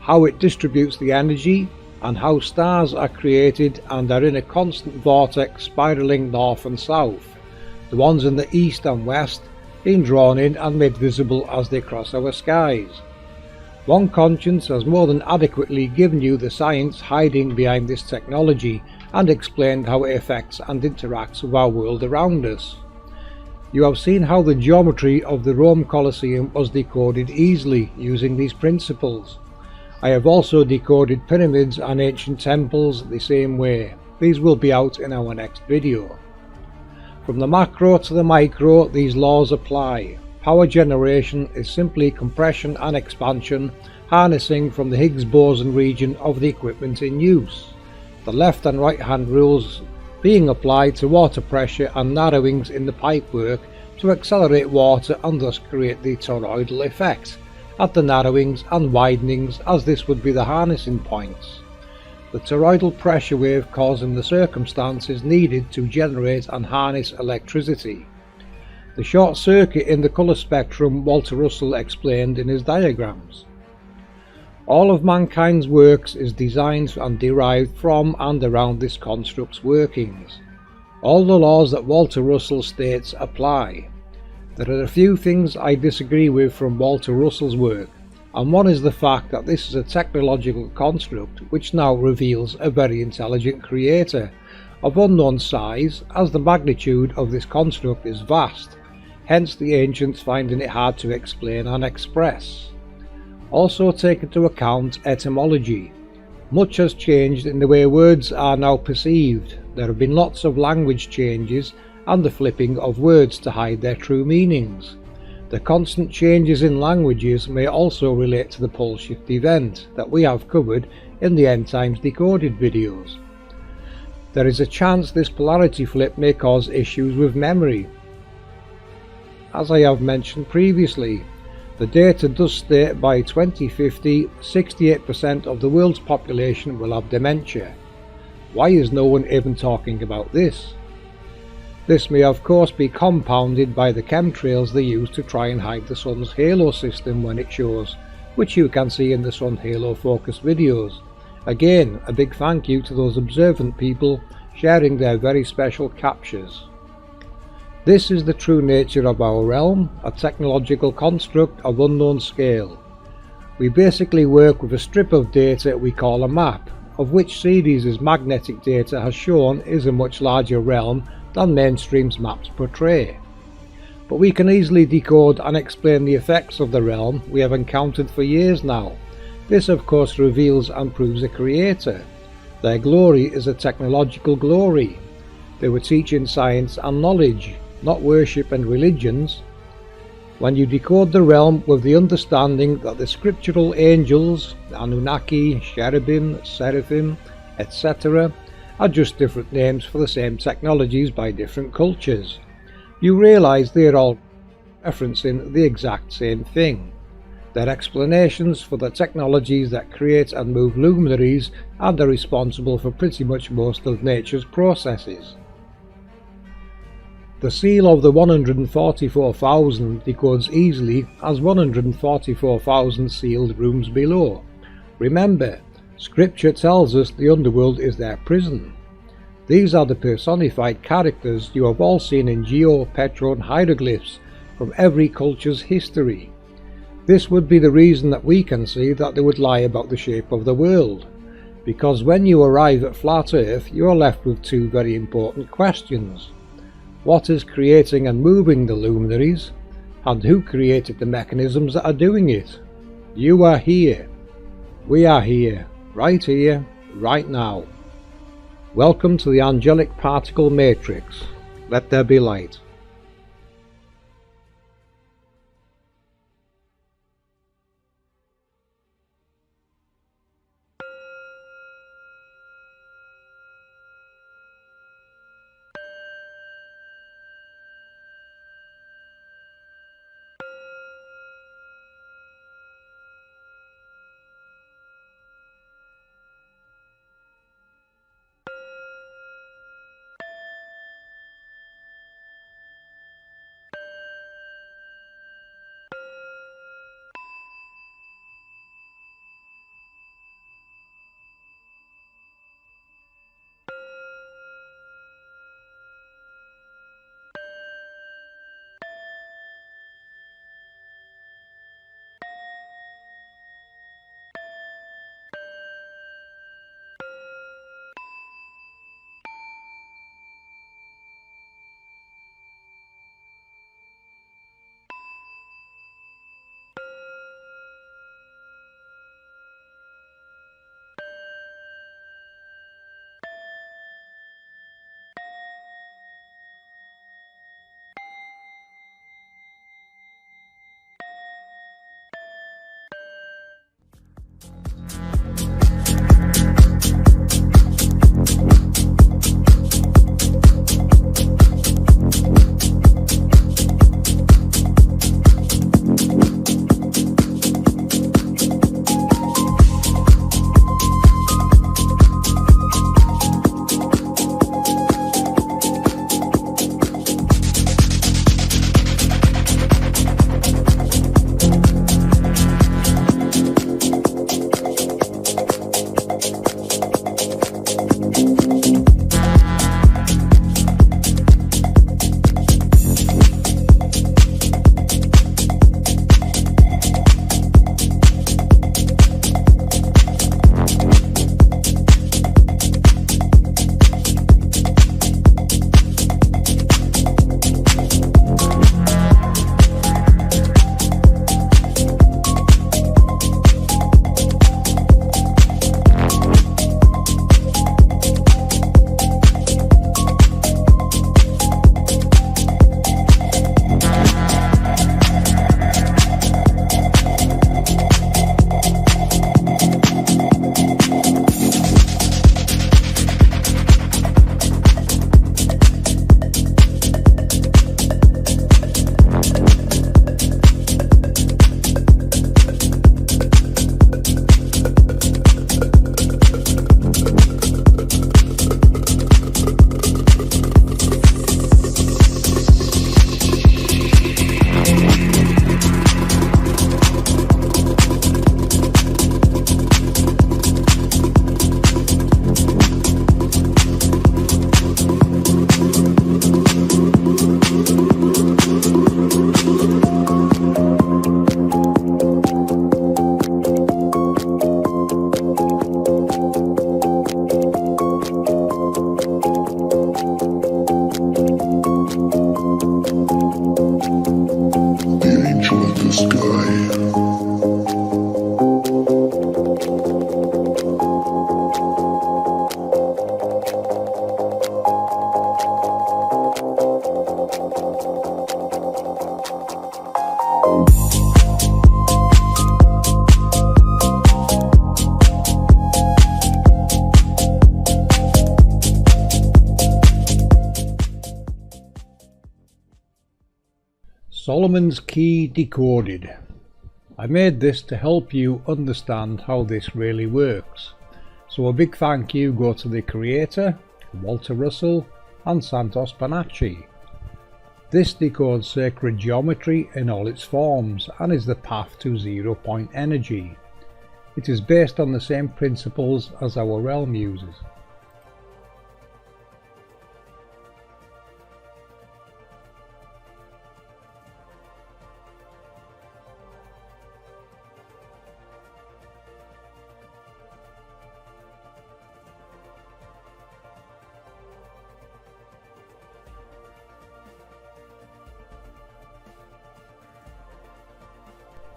how it distributes the energy, and how stars are created and are in a constant vortex spiralling north and south, the ones in the east and west being drawn in and made visible as they cross our skies. One Conscience has more than adequately given you the science hiding behind this technology and explained how it affects and interacts with our world around us. You have seen how the geometry of the Rome Colosseum was decoded easily using these principles. I have also decoded pyramids and ancient temples the same way. These will be out in our next video. From the macro to the micro, these laws apply. Power generation is simply compression and expansion, harnessing from the Higgs boson region of the equipment in use. The left and right hand rules being applied to water pressure and narrowings in the pipework to accelerate water and thus create the toroidal effect at the narrowings and widenings, as this would be the harnessing points. The toroidal pressure wave causing the circumstances needed to generate and harness electricity. The short circuit in the colour spectrum Walter Russell explained in his diagrams. All of mankind's works is designed and derived from and around this construct's workings. All the laws that Walter Russell states apply. There are a few things I disagree with from Walter Russell's work, and one is the fact that this is a technological construct which now reveals a very intelligent creator, of unknown size, as the magnitude of this construct is vast, hence the ancients finding it hard to explain and express. Also take into account etymology. Much has changed in the way words are now perceived. There have been lots of language changes and the flipping of words to hide their true meanings. The constant changes in languages may also relate to the pole shift event that we have covered in the End Times Decoded videos. There is a chance this polarity flip may cause issues with memory. As I have mentioned previously, the data does state by 2050 68% of the world's population will have dementia. Why is no one even talking about this? This may of course be compounded by the chemtrails they use to try and hide the sun's halo system when it shows, which you can see in the sun halo focus videos. Again, a big thank you to those observant people sharing their very special captures. This is the true nature of our realm, a technological construct of unknown scale. We basically work with a strip of data we call a map, of which Ceres' magnetic data has shown is a much larger realm than mainstream's maps portray. But we can easily decode and explain the effects of the realm we have encountered for years now. This of course reveals and proves the creator. Their glory is a technological glory. They were teaching science and knowledge, not worship and religions. When you decode the realm with the understanding that the scriptural angels, Anunnaki, cherubim, seraphim, etc. are just different names for the same technologies by different cultures, you realise they are all referencing the exact same thing. Their explanations for the technologies that create and move luminaries and are responsible for pretty much most of nature's processes. The seal of the 144,000 decodes easily as 144,000 sealed rooms below. Remember, scripture tells us the underworld is their prison. These are the personified characters you have all seen in geo, petro and hieroglyphs from every culture's history. This would be the reason that we can see that they would lie about the shape of the world, because when you arrive at flat Earth you are left with two very important questions. What is creating and moving the luminaries, and who created the mechanisms that are doing it? You are here. We are here, right now. Welcome to the angelic particle matrix. Let there be light. Solomon's Key Decoded. I made this to help you understand how this really works. So a big thank you go to the creator, Walter Russell and Santos Bonacci. This decodes sacred geometry in all its forms and is the path to 0-point energy. It is based on the same principles as our realm uses.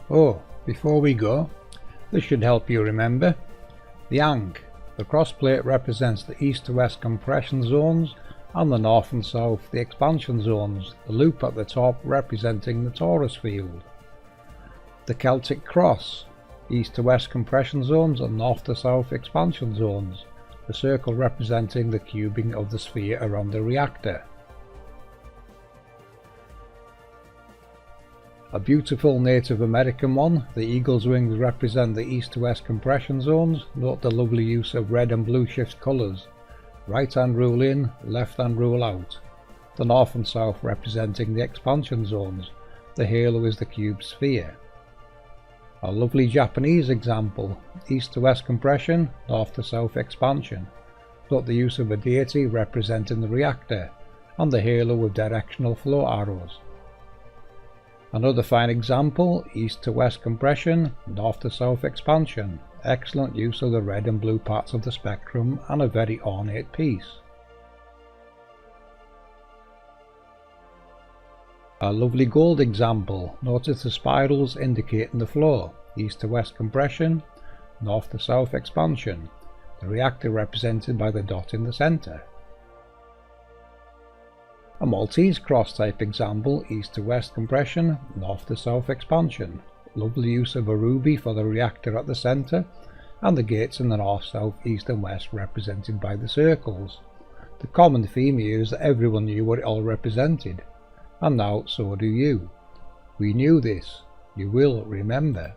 Oh, before we go, this should help you remember. The Ankh, the crossplate, represents the east to west compression zones and the north and south the expansion zones, the loop at the top representing the torus field. The Celtic cross, east to west compression zones and north to south expansion zones, the circle representing the cubing of the sphere around the reactor. A beautiful Native American one, the eagle's wings represent the east to west compression zones. Note the lovely use of red and blue shift colours. Right hand rule in, left hand rule out. The north and south representing the expansion zones. The halo is the cube sphere. A lovely Japanese example, east to west compression, north to south expansion. Note the use of a deity representing the reactor, and the halo with directional flow arrows. Another fine example, east to west compression, north to south expansion. Excellent use of the red and blue parts of the spectrum and a very ornate piece. A lovely gold example, notice the spirals indicating the flow, east to west compression, north to south expansion. The reactor represented by the dot in the centre. A Maltese cross type example, east to west compression, north to south expansion. Lovely use of a ruby for the reactor at the centre, and the gates in the north, south, east and west represented by the circles. The common theme here is that everyone knew what it all represented, and now so do you. We knew this, you will remember.